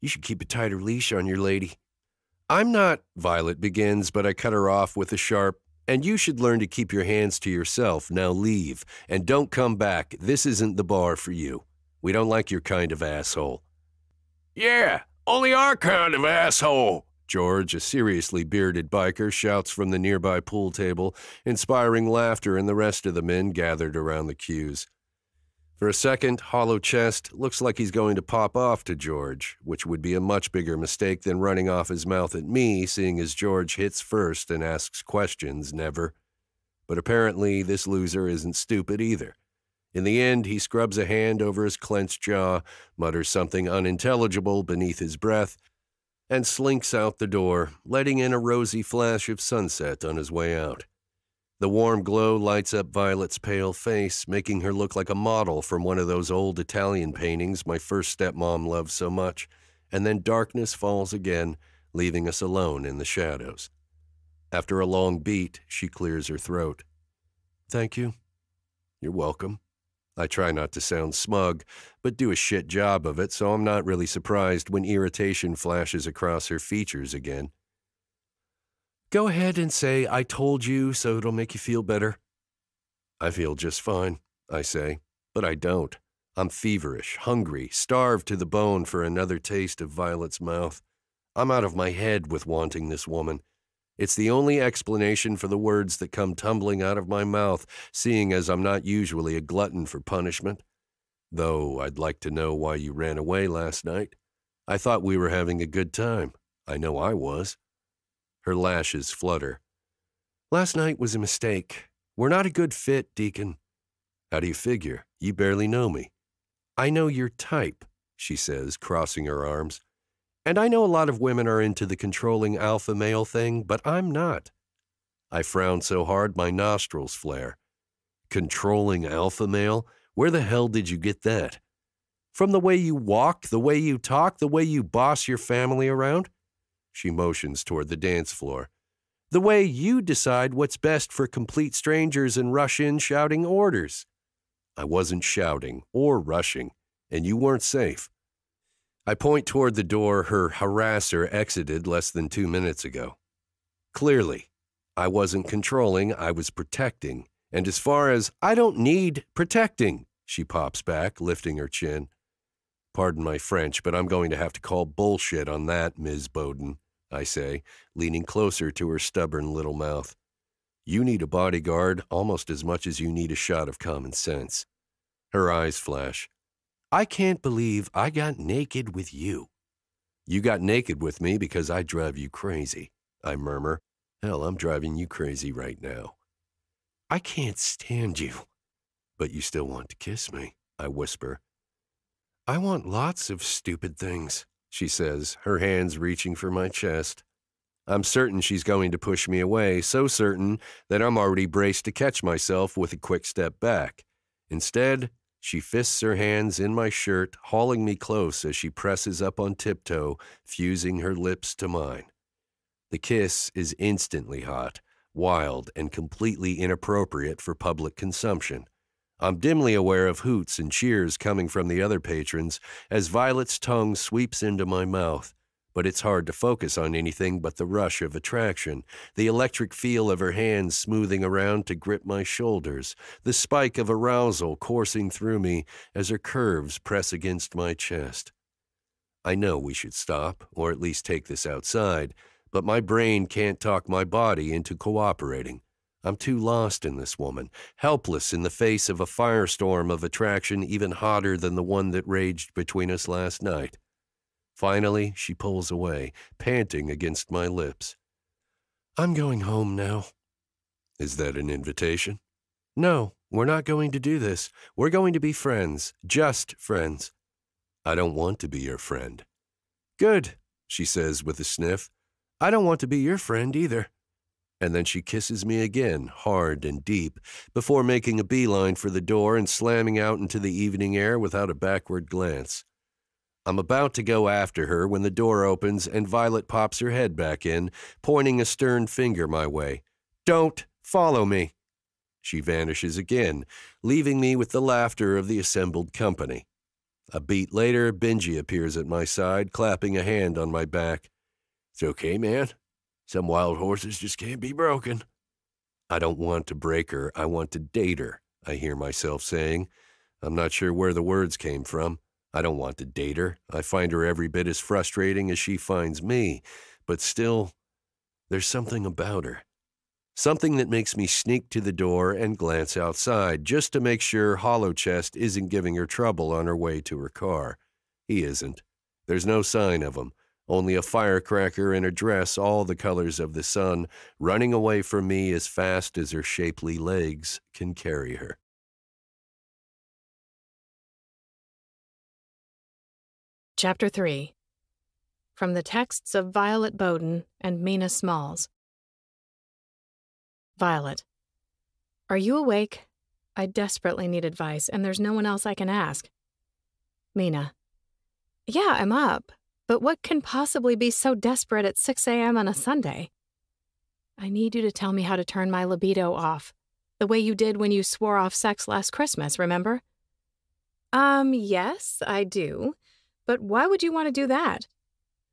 B: "You should keep a tighter leash on your lady." "I'm not," Violet begins, but I cut her off with a sharp, "And you should learn to keep your hands to yourself. Now leave, and don't come back. This isn't the bar for you. We don't like your kind of asshole." "Yeah, only our kind of asshole," George, a seriously bearded biker, shouts from the nearby pool table, inspiring laughter in the rest of the men gathered around the cues. For a second, hollow chest looks like he's going to pop off to George, which would be a much bigger mistake than running off his mouth at me, seeing as George hits first and asks questions never. But apparently this loser isn't stupid either. In the end, he scrubs a hand over his clenched jaw, mutters something unintelligible beneath his breath, and slinks out the door, letting in a rosy flash of sunset on his way out. The warm glow lights up Violet's pale face, making her look like a model from one of those old Italian paintings my first stepmom loved so much, and then darkness falls again, leaving us alone in the shadows. After a long beat, she clears her throat. "Thank you." "You're welcome." I try not to sound smug, but do a shit job of it, so I'm not really surprised when irritation flashes across her features again. "Go ahead and say I told you so it'll make you feel better." "I feel just fine," I say, but I don't. I'm feverish, hungry, starved to the bone for another taste of Violet's mouth. I'm out of my head with wanting this woman. It's the only explanation for the words that come tumbling out of my mouth, seeing as I'm not usually a glutton for punishment. Though I'd like to know why you ran away last night. I thought we were having a good time. I know I was. Her lashes flutter. "Last night was a mistake. We're not a good fit, Deacon." "How do you figure? You barely know me." "I know your type," she says, crossing her arms. "And I know a lot of women are into the controlling alpha male thing, but I'm not." I frown so hard my nostrils flare. "Controlling alpha male? Where the hell did you get that?" "From the way you walk, the way you talk, the way you boss your family around." She motions toward the dance floor. "The way you decide what's best for complete strangers and rush in shouting orders." I wasn't shouting or rushing, and you weren't safe. I point toward the door her harasser exited less than 2 minutes ago. Clearly, I wasn't controlling, I was protecting. And as far as, I don't need protecting, she pops back, lifting her chin. "Pardon my French, but I'm going to have to call bullshit on that, Ms. Boden," I say, leaning closer to her stubborn little mouth. "You need a bodyguard almost as much as you need a shot of common sense." Her eyes flash. "I can't believe I got naked with you." "You got naked with me because I drive you crazy," I murmur. "Hell, I'm driving you crazy right now." "I can't stand you." "But you still want to kiss me," I whisper. "I want lots of stupid things," she says, her hands reaching for my chest. I'm certain she's going to push me away, so certain that I'm already braced to catch myself with a quick step back. Instead, she fists her hands in my shirt, hauling me close as she presses up on tiptoe, fusing her lips to mine. The kiss is instantly hot, wild, and completely inappropriate for public consumption. I'm dimly aware of hoots and cheers coming from the other patrons as Violet's tongue sweeps into my mouth, but it's hard to focus on anything but the rush of attraction, the electric feel of her hands smoothing around to grip my shoulders, the spike of arousal coursing through me as her curves press against my chest. I know we should stop, or at least take this outside, but my brain can't talk my body into cooperating. I'm too lost in this woman, helpless in the face of a firestorm of attraction even hotter than the one that raged between us last night. Finally, she pulls away, panting against my lips. "I'm going home now." Is that an invitation? "No, we're not going to do this. We're going to be friends, just friends." "I don't want to be your friend." "Good," she says with a sniff. "I don't want to be your friend either." And then she kisses me again, hard and deep, before making a beeline for the door and slamming out into the evening air without a backward glance. I'm about to go after her when the door opens and Violet pops her head back in, pointing a stern finger my way. "Don't follow me." She vanishes again, leaving me with the laughter of the assembled company. A beat later, Benji appears at my side, clapping a hand on my back. "It's okay, man. Some wild horses just can't be broken." "I don't want to break her. I want to date her," I hear myself saying. I'm not sure where the words came from. I don't want to date her. I find her every bit as frustrating as she finds me. but still, there's something about her. Something that makes me sneak to the door and glance outside, just to make sure Hollow Chest isn't giving her trouble on her way to her car. He isn't. There's no sign of him, only a firecracker in a dress all the colors of the sun, running away from me as fast as her shapely legs can carry her.
A: Chapter 3. From the texts of Violet Boden and Mina Smalls. Violet. Are you awake? I desperately need advice, and there's no one else I can ask. Mina. Yeah, I'm up, but what can possibly be so desperate at 6 a.m. on a Sunday? I need you to tell me how to turn my libido off, the way you did when you swore off sex last Christmas, remember? Yes, I do, but why would you want to do that?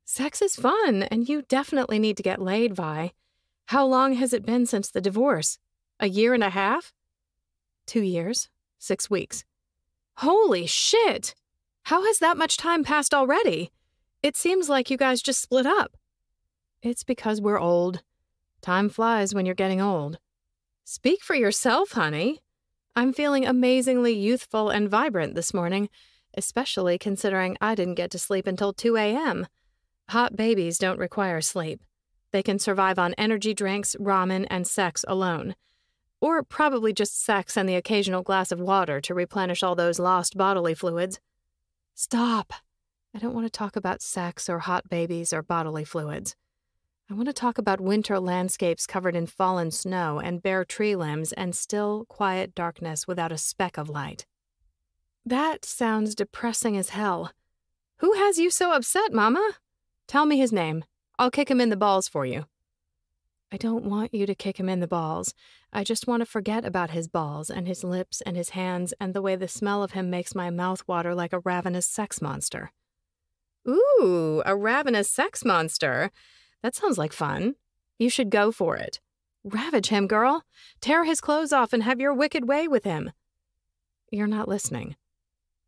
A: Sex is fun, and you definitely need to get laid, Vi. How long has it been since the divorce? A year and a half? 2 years. 6 weeks. Holy shit! How has that much time passed already? It seems like you guys just split up. It's because we're old. Time flies when you're getting old. Speak for yourself, honey. I'm feeling amazingly youthful and vibrant this morning, especially considering I didn't get to sleep until 2 a.m. Hot babies don't require sleep. They can survive on energy drinks, ramen, and sex alone. Or probably just sex and the occasional glass of water to replenish all those lost bodily fluids. Stop. I don't want to talk about sex or hot babies or bodily fluids. I want to talk about winter landscapes covered in fallen snow and bare tree limbs and still, quiet darkness without a speck of light. That sounds depressing as hell. Who has you so upset, Mama? Tell me his name. I'll kick him in the balls for you. I don't want you to kick him in the balls. I just want to forget about his balls and his lips and his hands and the way the smell of him makes my mouth water like a ravenous sex monster. Ooh, a ravenous sex monster. That sounds like fun. You should go for it. Ravage him, girl. Tear his clothes off and have your wicked way with him. You're not listening.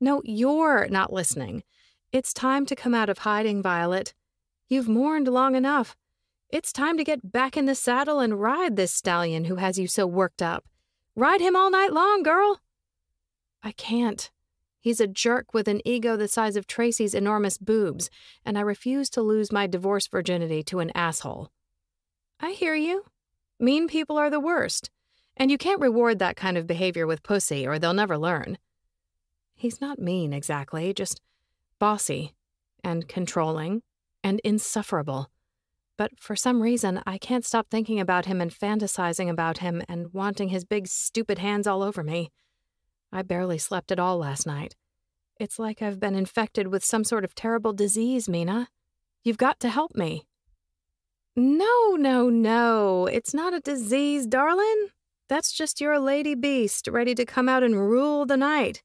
A: No, you're not listening. It's time to come out of hiding, Violet. You've mourned long enough. It's time to get back in the saddle and ride this stallion who has you so worked up. Ride him all night long, girl. I can't. He's a jerk with an ego the size of Tracy's enormous boobs, and I refuse to lose my divorce virginity to an asshole. I hear you. Mean people are the worst, and you can't reward that kind of behavior with pussy or they'll never learn. He's not mean exactly, just bossy and controlling and insufferable. But for some reason, I can't stop thinking about him and fantasizing about him and wanting his big, stupid hands all over me. I barely slept at all last night. It's like I've been infected with some sort of terrible disease, Mina. You've got to help me. No. It's not a disease, darling. That's just your lady beast ready to come out and rule the night.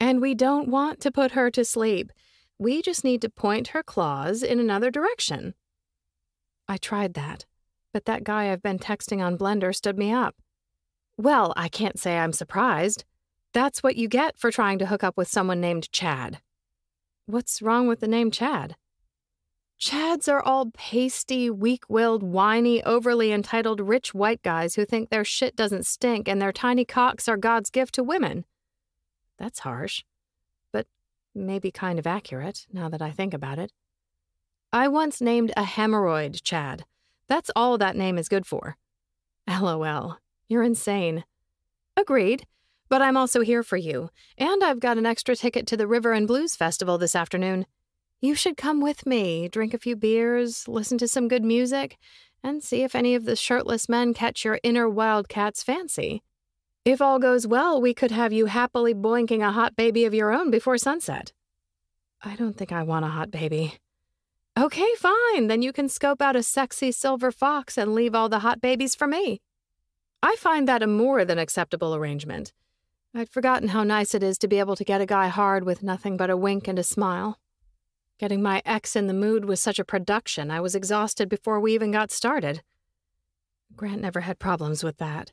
A: And we don't want to put her to sleep. We just need to point her claws in another direction. I tried that, but that guy I've been texting on Blender stood me up. Well, I can't say I'm surprised. That's what you get for trying to hook up with someone named Chad. What's wrong with the name Chad? Chads are all pasty, weak-willed, whiny, overly entitled rich white guys who think their shit doesn't stink and their tiny cocks are God's gift to women. That's harsh, but maybe kind of accurate now that I think about it. I once named a hemorrhoid Chad. That's all that name is good for. LOL. You're insane. Agreed, but I'm also here for you, and I've got an extra ticket to the River and Blues Festival this afternoon. You should come with me, drink a few beers, listen to some good music, and see if any of the shirtless men catch your inner wildcat's fancy. If all goes well, we could have you happily boinking a hot baby of your own before sunset. I don't think I want a hot baby. Okay, fine, then you can scope out a sexy silver fox and leave all the hot babies for me. I find that a more than acceptable arrangement. I'd forgotten how nice it is to be able to get a guy hard with nothing but a wink and a smile. Getting my ex in the mood was such a production, I was exhausted before we even got started. Grant never had problems with that.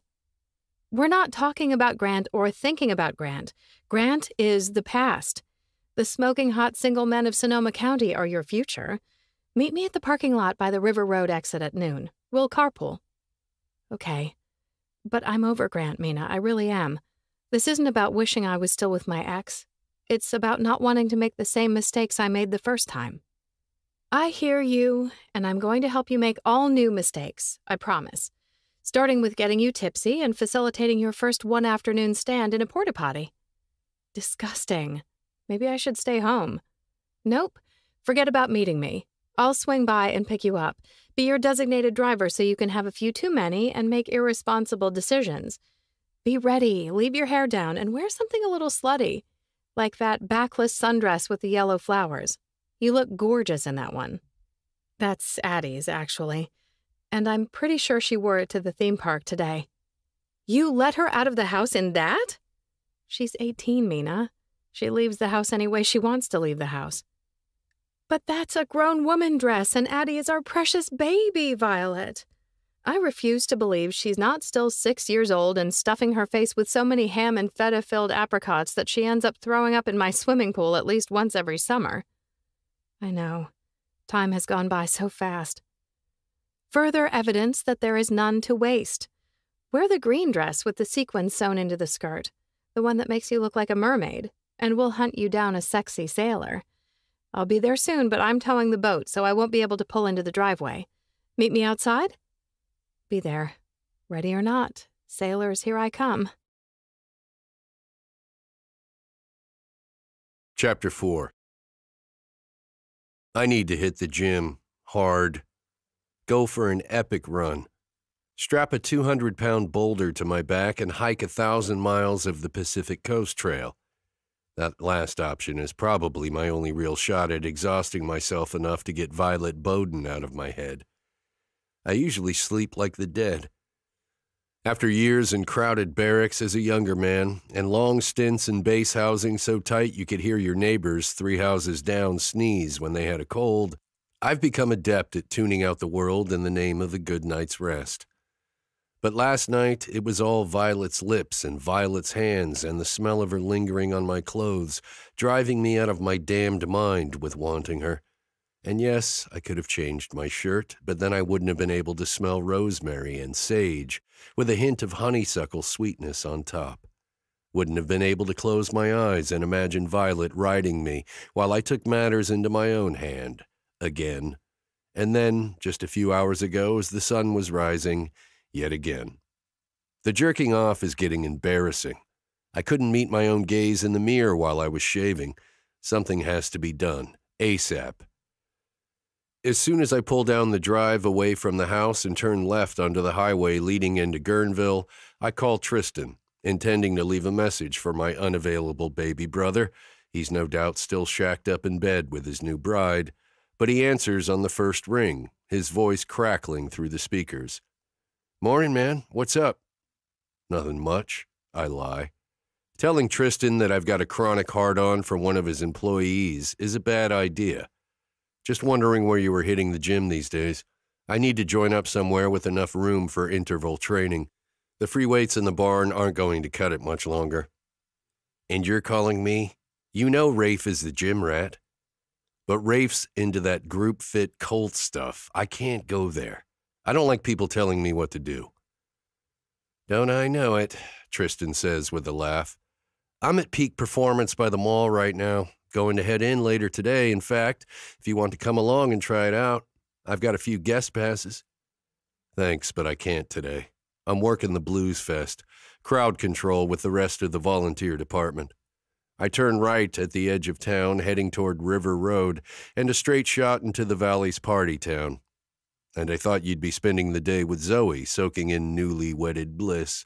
A: We're not talking about Grant or thinking about Grant. Grant is the past. The smoking hot single men of Sonoma County are your future. Meet me at the parking lot by the River Road exit at noon. We'll carpool. Okay. But I'm over Grant, Mina. I really am. This isn't about wishing I was still with my ex. It's about not wanting to make the same mistakes I made the first time. I hear you, and I'm going to help you make all new mistakes, I promise. Starting with getting you tipsy and facilitating your first one-afternoon stand in a porta-potty. Disgusting. Maybe I should stay home. Nope. Forget about meeting me. I'll swing by and pick you up. Be your designated driver so you can have a few too many and make irresponsible decisions. Be ready, leave your hair down, and wear something a little slutty. Like that backless sundress with the yellow flowers. You look gorgeous in that one. That's Addie's, actually. And I'm pretty sure she wore it to the theme park today. You let her out of the house in that? She's 18, Mina. She leaves the house any way she wants to leave the house. But that's a grown woman dress, and Addie is our precious baby, Violet. I refuse to believe she's not still 6 years old and stuffing her face with so many ham and feta-filled apricots that she ends up throwing up in my swimming pool at least once every summer. I know. Time has gone by so fast. Further evidence that there is none to waste. Wear the green dress with the sequins sewn into the skirt, the one that makes you look like a mermaid, and we'll hunt you down a sexy sailor. I'll be there soon, but I'm towing the boat, so I won't be able to pull into the driveway. Meet me outside? Be there. Ready or not, sailors, here I come.
B: Chapter 4. I need to hit the gym, hard. Go for an epic run. Strap a 200-pound boulder to my back and hike 1,000 miles of the Pacific Coast Trail. That last option is probably my only real shot at exhausting myself enough to get Violet Boden out of my head. I usually sleep like the dead. After years in crowded barracks as a younger man, and long stints in base housing so tight you could hear your neighbors 3 houses down sneeze when they had a cold, I've become adept at tuning out the world in the name of a good night's rest. But last night, it was all Violet's lips and Violet's hands and the smell of her lingering on my clothes, driving me out of my damned mind with wanting her. And yes, I could have changed my shirt, but then I wouldn't have been able to smell rosemary and sage, with a hint of honeysuckle sweetness on top. Wouldn't have been able to close my eyes and imagine Violet riding me while I took matters into my own hand, again. And then, just a few hours ago, as the sun was rising, yet again. The jerking off is getting embarrassing. I couldn't meet my own gaze in the mirror while I was shaving. Something has to be done, ASAP. As soon as I pull down the drive away from the house and turn left onto the highway leading into Guerneville, I call Tristan, intending to leave a message for my unavailable baby brother. He's no doubt still shacked up in bed with his new bride, but he answers on the first ring, his voice crackling through the speakers. "Morning, man. What's up?" "Nothing much," I lie. Telling Tristan that I've got a chronic hard-on for one of his employees is a bad idea. Just wondering where you were hitting the gym these days. I need to join up somewhere with enough room for interval training. The free weights in the barn aren't going to cut it much longer. And you're calling me? You know Rafe is the gym rat. But Rafe's into that group fit cult stuff. I can't go there. I don't like people telling me what to do. Don't I know it, Tristan says with a laugh. I'm at peak performance by the mall right now. Going to head in later today, in fact, if you want to come along and try it out. I've got a few guest passes. Thanks, but I can't today. I'm working the Blues Fest, crowd control with the rest of the volunteer department. I turn right at the edge of town, heading toward River Road, and a straight shot into the valley's party town. And I thought you'd be spending the day with Zoe, soaking in newly wedded bliss.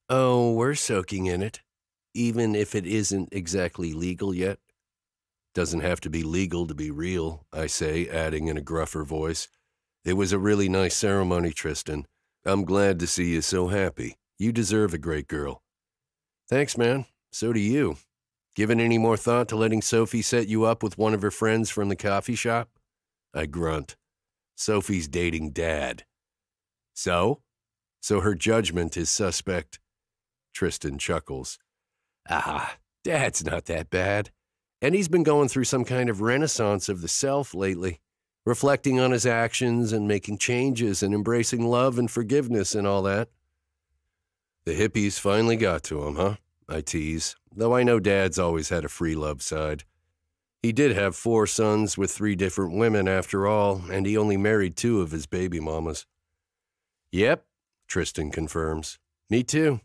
B: Oh, we're soaking in it, even if it isn't exactly legal yet. Doesn't have to be legal to be real, I say, adding in a gruffer voice. It was a really nice ceremony, Tristan. I'm glad to see you so happy. You deserve a great girl. Thanks, man. So do you. Given any more thought to letting Sophie set you up with one of her friends from the coffee shop? I grunt. Sophie's dating Dad. So? So her judgment is suspect. Tristan chuckles. Dad's not that bad. And he's been going through some kind of renaissance of the self lately. reflecting on his actions and making changes and embracing love and forgiveness and all that. The hippies finally got to him, huh? I tease, though I know Dad's always had a free love side. He did have 4 sons with 3 different women after all, and he only married 2 of his baby mamas. Yep, Tristan confirms. Me too.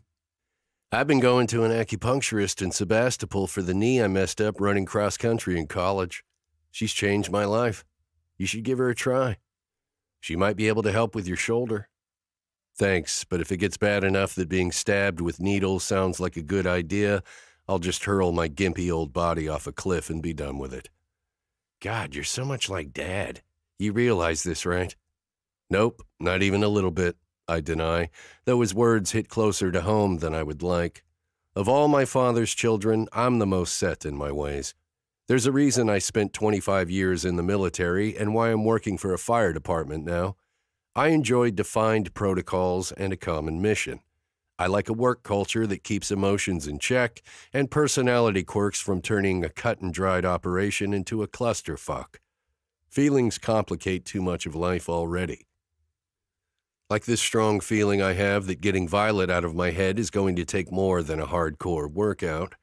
B: I've been going to an acupuncturist in Sebastopol for the knee I messed up running cross-country in college. She's changed my life. You should give her a try. She might be able to help with your shoulder. Thanks, but if it gets bad enough that being stabbed with needles sounds like a good idea, I'll just hurl my gimpy old body off a cliff and be done with it. God, you're so much like Dad. You realize this, right? Nope, not even a little bit, I deny, though his words hit closer to home than I would like. Of all my father's children, I'm the most set in my ways. There's a reason I spent 25 years in the military and why I'm working for a fire department now. I enjoy defined protocols and a common mission. I like a work culture that keeps emotions in check and personality quirks from turning a cut-and-dried operation into a clusterfuck. Feelings complicate too much of life already. Like this strong feeling I have that getting Violet out of my head is going to take more than a hardcore workout.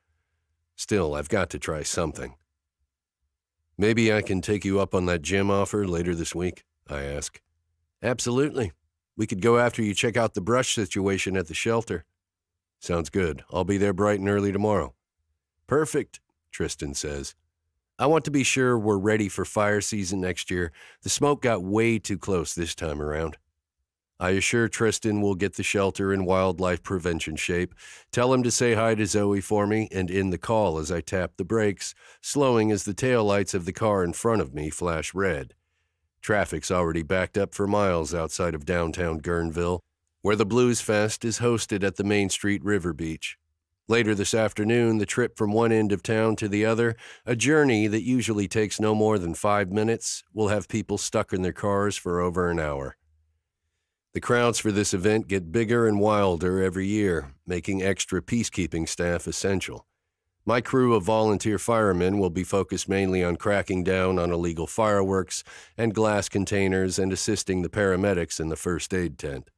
B: Still, I've got to try something. Maybe I can take you up on that gym offer later this week, I ask. Absolutely. We could go after you check out the brush situation at the shelter. Sounds good. I'll be there bright and early tomorrow. Perfect, Tristan says. I want to be sure we're ready for fire season next year. The smoke got way too close this time around. I assure Tristan we'll get the shelter in wildlife prevention shape, tell him to say hi to Zoe for me, and end the call as I tap the brakes, slowing as the taillights of the car in front of me flash red. Traffic's already backed up for miles outside of downtown Guerneville, where the Blues Fest is hosted at the Main Street River Beach. Later this afternoon, the trip from one end of town to the other, a journey that usually takes no more than 5 minutes, will have people stuck in their cars for over an hour. The crowds for this event get bigger and wilder every year, making extra peacekeeping staff essential. My crew of volunteer firemen will be focused mainly on cracking down on illegal fireworks and glass containers and assisting the paramedics in the first aid tent.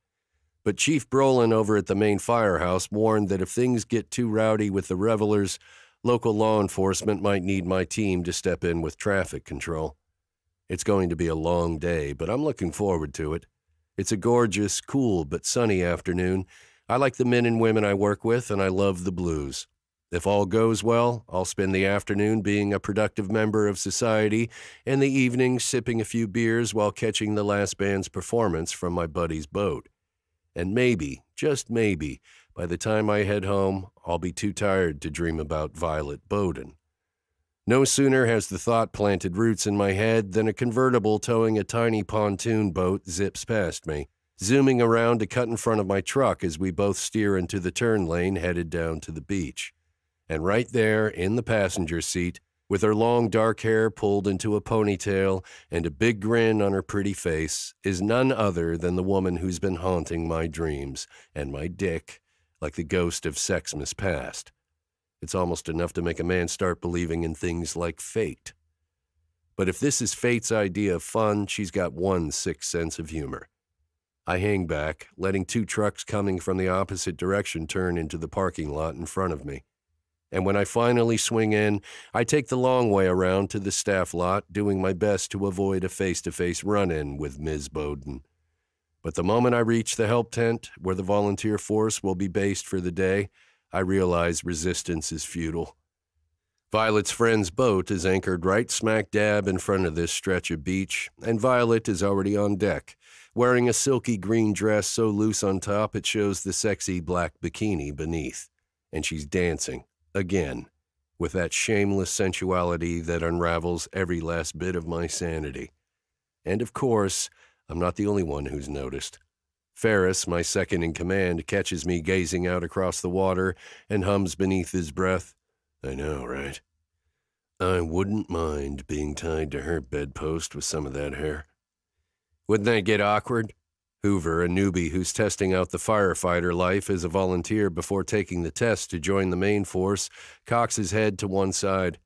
B: But Chief Brolin over at the main firehouse warned that if things get too rowdy with the revelers, local law enforcement might need my team to step in with traffic control. It's going to be a long day, but I'm looking forward to it. It's a gorgeous, cool, but sunny afternoon. I like the men and women I work with, and I love the blues. If all goes well, I'll spend the afternoon being a productive member of society and the evening sipping a few beers while catching the last band's performance from my buddy's boat. And maybe, just maybe, by the time I head home, I'll be too tired to dream about Violet Boden. No sooner has the thought planted roots in my head than a convertible towing a tiny pontoon boat zips past me, zooming around to cut in front of my truck as we both steer into the turn lane headed down to the beach. And right there, in the passenger seat, with her long dark hair pulled into a ponytail and a big grin on her pretty face, is none other than the woman who's been haunting my dreams and my dick like the ghost of Sexmas past. It's almost enough to make a man start believing in things like fate. But if this is fate's idea of fun, she's got one sick sense of humor. I hang back, letting 2 trucks coming from the opposite direction turn into the parking lot in front of me. And when I finally swing in, I take the long way around to the staff lot, doing my best to avoid a face-to-face run-in with Ms. Boden. But the moment I reach the help tent, where the volunteer force will be based for the day, I realize resistance is futile. Violet's friend's boat is anchored right smack dab in front of this stretch of beach, and Violet is already on deck, wearing a silky green dress so loose on top it shows the sexy black bikini beneath. And she's dancing. Again, with that shameless sensuality that unravels every last bit of my sanity. And of course, I'm not the only one who's noticed. Ferris, my second in command, catches me gazing out across the water and hums beneath his breath, I know, right? I wouldn't mind being tied to her bedpost with some of that hair. Wouldn't that get awkward? Hoover, a newbie who's testing out the firefighter life as a volunteer before taking the test to join the main force, cocks his head to one side.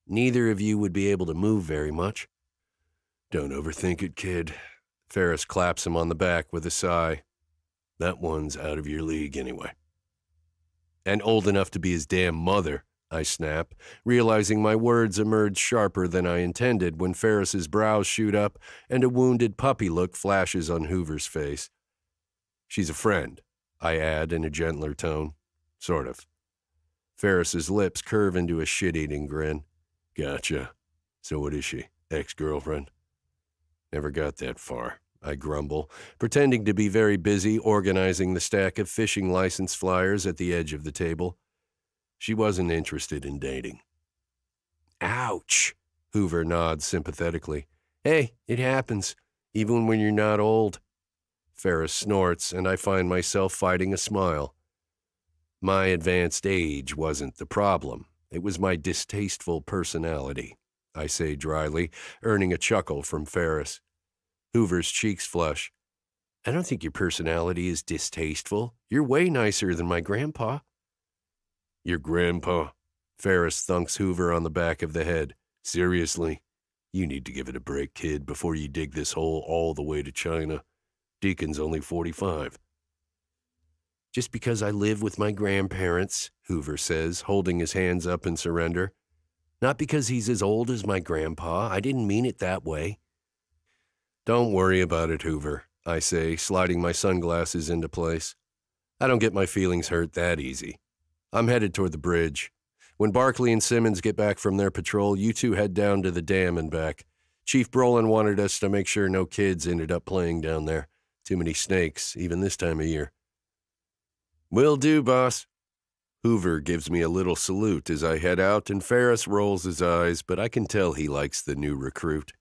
B: Neither of you would be able to move very much. Don't overthink it, kid. Ferris claps him on the back with a sigh. That one's out of your league anyway. And old enough to be his damn mother, I snap, realizing my words emerge sharper than I intended when Ferris's brows shoot up and a wounded puppy look flashes on Hoover's face. She's a friend, I add in a gentler tone. Sort of. Ferris's lips curve into a shit-eating grin. Gotcha. So what is she? Ex-girlfriend? Never got that far, I grumble, pretending to be very busy organizing the stack of fishing license flyers at the edge of the table. She wasn't interested in dating. Ouch, Hoover nods sympathetically. Hey, it happens, even when you're not old. Ferris snorts, and I find myself fighting a smile. My advanced age wasn't the problem. It was my distasteful personality, I say dryly, earning a chuckle from Ferris. Hoover's cheeks flush. I don't think your personality is distasteful. You're way nicer than my grandpa. Your grandpa? Ferris thunks Hoover on the back of the head. Seriously? You need to give it a break, kid, before you dig this hole all the way to China. Deacon's only 45. Just because I live with my grandparents, Hoover says, holding his hands up in surrender. Not because he's as old as my grandpa. I didn't mean it that way. Don't worry about it, Hoover, I say, sliding my sunglasses into place. I don't get my feelings hurt that easy. I'm headed toward the bridge. When Barkley and Simmons get back from their patrol, you two head down to the dam and back. Chief Brolin wanted us to make sure no kids ended up playing down there. Too many snakes, even this time of year. Will do, boss. Hoover gives me a little salute as I head out, and Ferris rolls his eyes, but I can tell he likes the new recruit.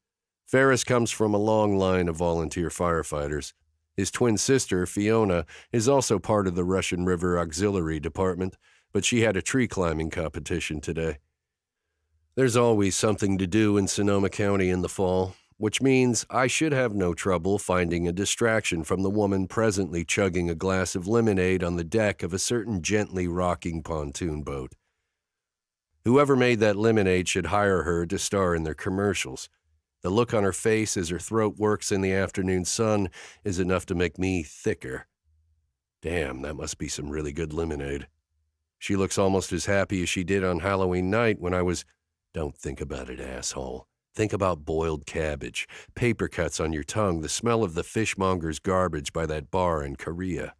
B: Ferris comes from a long line of volunteer firefighters. His twin sister, Fiona, is also part of the Russian River Auxiliary Department, but she had a tree climbing competition today. There's always something to do in Sonoma County in the fall, which means I should have no trouble finding a distraction from the woman presently chugging a glass of lemonade on the deck of a certain gently rocking pontoon boat. Whoever made that lemonade should hire her to star in their commercials. The look on her face as her throat works in the afternoon sun is enough to make me thicker. Damn, that must be some really good lemonade. She looks almost as happy as she did on Halloween night when I was... Don't think about it, asshole. Think about boiled cabbage, paper cuts on your tongue, the smell of the fishmonger's garbage by that bar in Korea.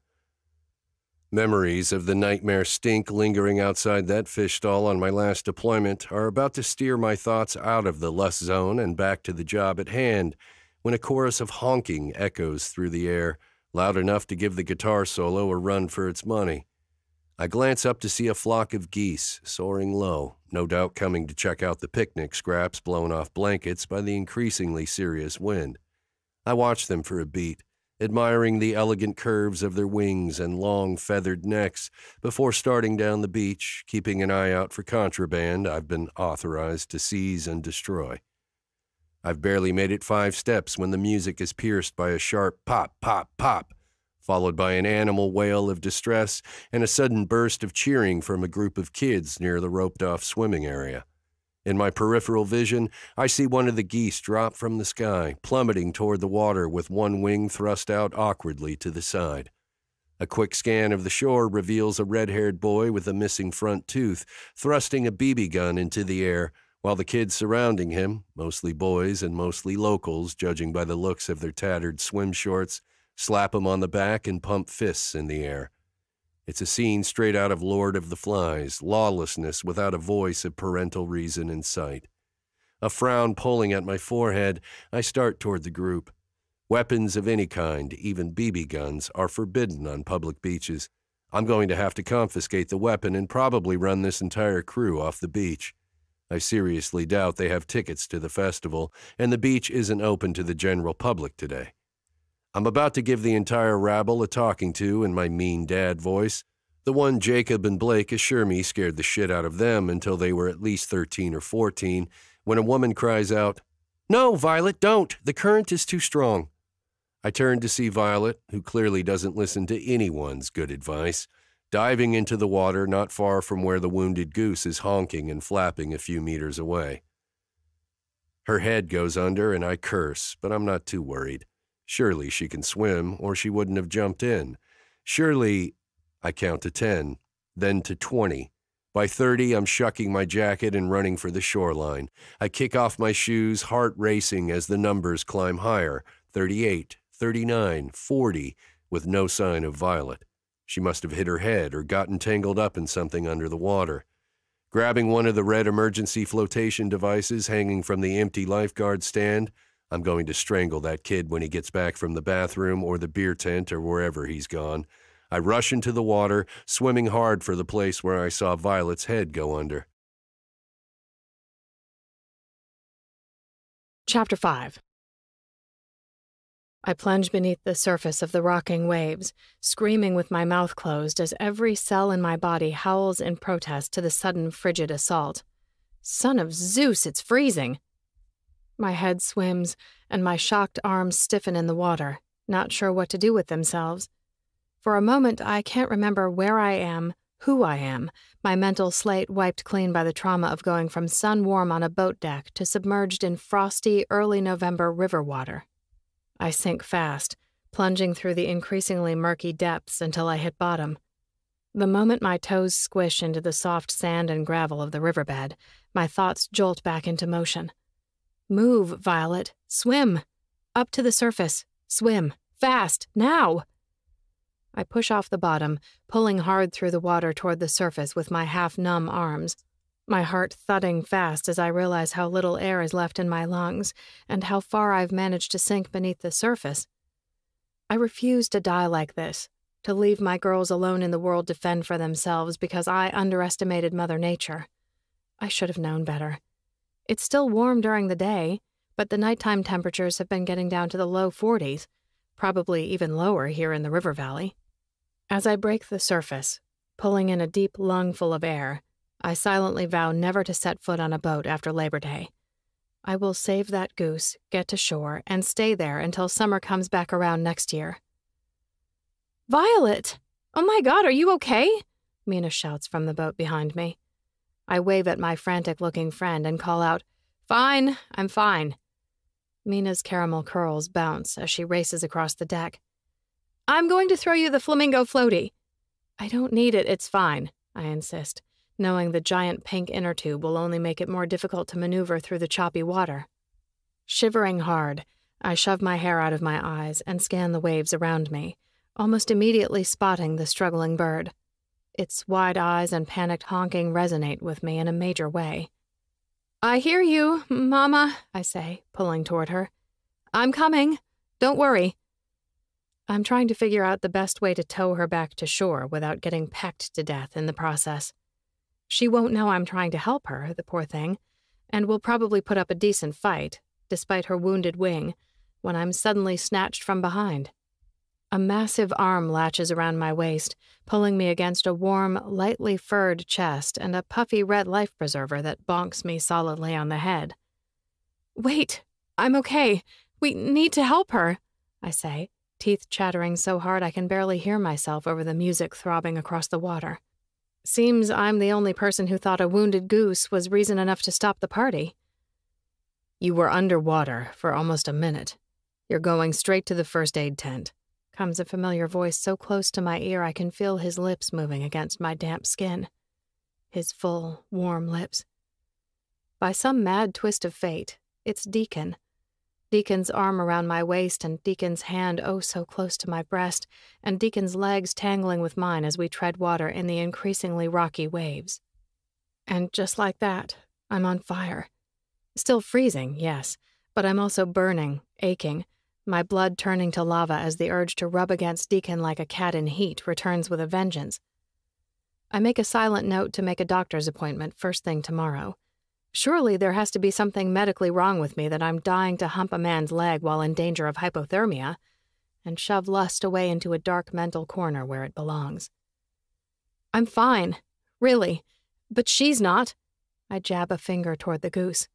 B: Memories of the nightmare stink lingering outside that fish stall on my last deployment are about to steer my thoughts out of the lust zone and back to the job at hand when a chorus of honking echoes through the air, loud enough to give the guitar solo a run for its money. I glance up to see a flock of geese soaring low, no doubt coming to check out the picnic scraps blown off blankets by the increasingly serious wind. I watch them for a beat, admiring the elegant curves of their wings and long feathered necks before starting down the beach, keeping an eye out for contraband I've been authorized to seize and destroy. I've barely made it 5 steps when the music is pierced by a sharp pop, pop, pop, followed by an animal wail of distress and a sudden burst of cheering from a group of kids near the roped-off swimming area. In my peripheral vision, I see one of the geese drop from the sky, plummeting toward the water with one wing thrust out awkwardly to the side. A quick scan of the shore reveals a red-haired boy with a missing front tooth, thrusting a BB gun into the air, while the kids surrounding him, mostly boys and mostly locals, judging by the looks of their tattered swim shorts, slap him on the back and pump fists in the air. It's a scene straight out of Lord of the Flies, lawlessness without a voice of parental reason in sight. A frown pulling at my forehead, I start toward the group. Weapons of any kind, even BB guns, are forbidden on public beaches. I'm going to have to confiscate the weapon and probably run this entire crew off the beach. I seriously doubt they have tickets to the festival, and the beach isn't open to the general public today. I'm about to give the entire rabble a talking to in my mean dad voice. The one Jacob and Blake assure me scared the shit out of them until they were at least 13 or 14, when a woman cries out, "No, Violet, don't! The current is too strong." I turn to see Violet, who clearly doesn't listen to anyone's good advice, diving into the water not far from where the wounded goose is honking and flapping a few meters away. Her head goes under and I curse, but I'm not too worried. Surely she can swim or she wouldn't have jumped in. Surely, I count to 10, then to 20. By 30, I'm shucking my jacket and running for the shoreline. I kick off my shoes, heart racing as the numbers climb higher. 38, 39, 40, with no sign of Violet. She must have hit her head or gotten tangled up in something under the water. Grabbing one of the red emergency flotation devices hanging from the empty lifeguard stand, I'm going to strangle that kid when he gets back from the bathroom or the beer tent or wherever he's gone. I rush into the water, swimming hard for the place where I saw Violet's head go under.
A: Chapter 5. I plunge beneath the surface of the rocking waves, screaming with my mouth closed as every cell in my body howls in protest to the sudden frigid assault. Son of Zeus, it's freezing! My head swims, and my shocked arms stiffen in the water, not sure what to do with themselves. For a moment, I can't remember where I am, who I am, my mental slate wiped clean by the trauma of going from sun-warm on a boat deck to submerged in frosty, early November river water. I sink fast, plunging through the increasingly murky depths until I hit bottom. The moment my toes squish into the soft sand and gravel of the riverbed, my thoughts jolt back into motion. Move, Violet. Swim. Up to the surface. Swim. Fast. Now! I push off the bottom, pulling hard through the water toward the surface with my half-numb arms, my heart thudding fast as I realize how little air is left in my lungs and how far I've managed to sink beneath the surface. I refuse to die like this, to leave my girls alone in the world to fend for themselves because I underestimated Mother Nature. I should have known better. It's still warm during the day, but the nighttime temperatures have been getting down to the low 40s, probably even lower here in the river valley. As I break the surface, pulling in a deep lungful of air, I silently vow never to set foot on a boat after Labor Day. I will save that goose, get to shore, and stay there until summer comes back around next year. Violet! Oh my God, are you okay? Mina shouts from the boat behind me. I wave at my frantic-looking friend and call out, Fine, I'm fine. Mina's caramel curls bounce as she races across the deck. I'm going to throw you the flamingo floaty. I don't need it, it's fine, I insist, knowing the giant pink inner tube will only make it more difficult to maneuver through the choppy water. Shivering hard, I shove my hair out of my eyes and scan the waves around me, almost immediately spotting the struggling bird. Its wide eyes and panicked honking resonate with me in a major way. I hear you, Mama, I say, pulling toward her. I'm coming. Don't worry. I'm trying to figure out the best way to tow her back to shore without getting pecked to death in the process. She won't know I'm trying to help her, the poor thing, and will probably put up a decent fight, despite her wounded wing, when I'm suddenly snatched from behind. A massive arm latches around my waist, pulling me against a warm, lightly furred chest and a puffy red life preserver that bonks me solidly on the head. Wait, I'm okay. We need to help her, I say, teeth chattering so hard I can barely hear myself over the music throbbing across the water. Seems I'm the only person who thought a wounded goose was reason enough to stop the party. You were underwater for almost a minute. You're going straight to the first aid tent. Comes a familiar voice so close to my ear I can feel his lips moving against my damp skin. His full, warm lips. By some mad twist of fate, it's Deacon. Deacon's arm around my waist and Deacon's hand oh so close to my breast, and Deacon's legs tangling with mine as we tread water in the increasingly rocky waves. And just like that, I'm on fire. Still freezing, yes, but I'm also burning, aching, my blood turning to lava as the urge to rub against Deacon like a cat in heat returns with a vengeance. I make a silent note to make a doctor's appointment first thing tomorrow. Surely there has to be something medically wrong with me that I'm dying to hump a man's leg while in danger of hypothermia, and shove lust away into a dark mental corner where it belongs. I'm fine, really, but she's not. I jab a finger toward the goose.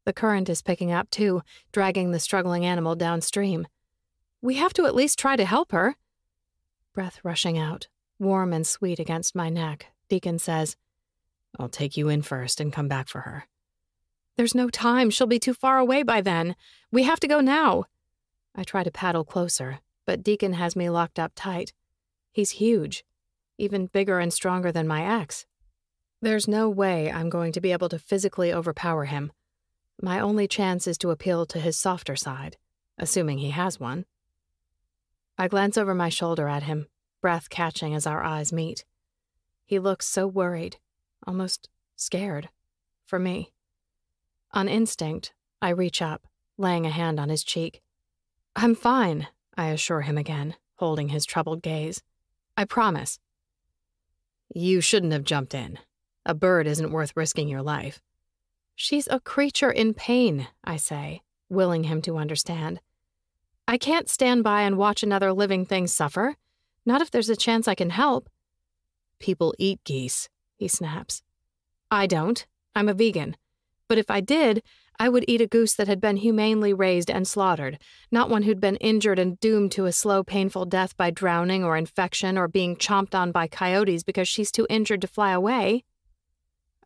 A: The current is picking up too, dragging the struggling animal downstream. We have to at least try to help her. Breath rushing out, warm and sweet against my neck, Deacon says, I'll take you in first and come back for her. There's no time. She'll be too far away by then. We have to go now. I try to paddle closer, but Deacon has me locked up tight. He's huge, even bigger and stronger than my ex. There's no way I'm going to be able to physically overpower him. My only chance is to appeal to his softer side, assuming he has one. I glance over my shoulder at him, breath catching as our eyes meet. He looks so worried, almost scared, for me. On instinct, I reach up, laying a hand on his cheek. I'm fine, I assure him again, holding his troubled gaze. I promise. You shouldn't have jumped in. A bird isn't worth risking your life. She's a creature in pain, I say, willing him to understand. I can't stand by and watch another living thing suffer, not if there's a chance I can help. People eat geese, he snaps. I don't. I'm a vegan. But if I did, I would eat a goose that had been humanely raised and slaughtered, not one who'd been injured and doomed to a slow, painful death by drowning or infection or being chomped on by coyotes because she's too injured to fly away.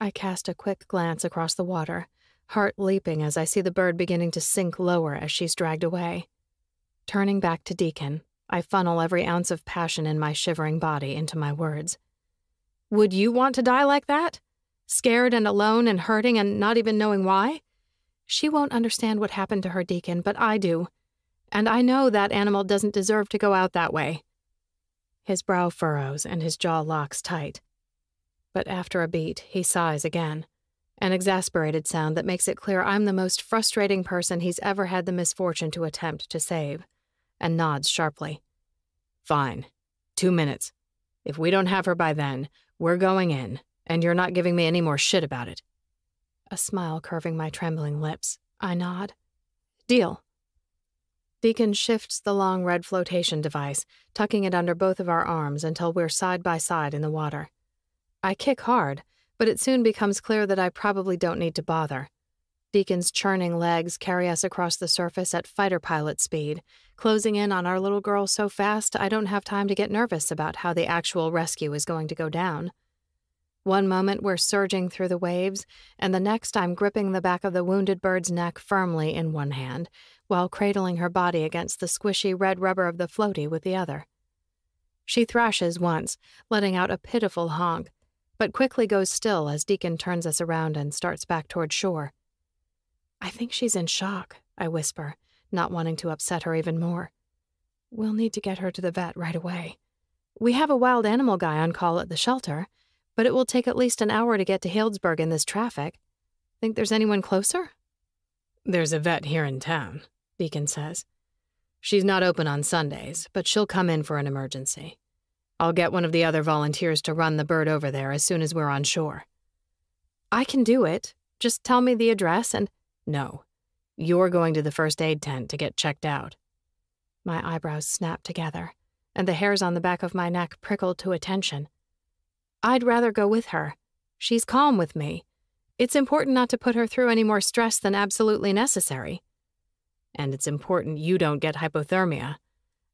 A: I cast a quick glance across the water, heart leaping as I see the bird beginning to sink lower as she's dragged away. Turning back to Deacon, I funnel every ounce of passion in my shivering body into my words. Would you want to die like that? Scared and alone and hurting and not even knowing why? She won't understand what happened to her, Deacon, but I do. And I know that animal doesn't deserve to go out that way. His brow furrows and his jaw locks tight. But after a beat, he sighs again, an exasperated sound that makes it clear I'm the most frustrating person he's ever had the misfortune to attempt to save, and nods sharply. Fine. 2 minutes. If we don't have her by then, we're going in, and you're not giving me any more shit about it. A smile curving my trembling lips, I nod. Deal. Deacon shifts the long red flotation device, tucking it under both of our arms until we're side by side in the water. I kick hard, but it soon becomes clear that I probably don't need to bother. Deacon's churning legs carry us across the surface at fighter pilot speed, closing in on our little girl so fast I don't have time to get nervous about how the actual rescue is going to go down. One moment we're surging through the waves, and the next I'm gripping the back of the wounded bird's neck firmly in one hand, while cradling her body against the squishy red rubber of the floaty with the other. She thrashes once, letting out a pitiful honk, but quickly goes still as Deacon turns us around and starts back toward shore. I think she's in shock, I whisper, not wanting to upset her even more. We'll need to get her to the vet right away. We have a wild animal guy on call at the shelter, but it will take at least an hour to get to Healdsburg in this traffic. Think there's anyone closer? There's a vet here in town, Deacon says. She's not open on Sundays, but she'll come in for an emergency. I'll get one of the other volunteers to run the bird over there as soon as we're on shore. I can do it. Just tell me the address and... No. You're going to the first aid tent to get checked out. My eyebrows snap together, and the hairs on the back of my neck prickle to attention. I'd rather go with her. She's calm with me. It's important not to put her through any more stress than absolutely necessary. And it's important you don't get hypothermia.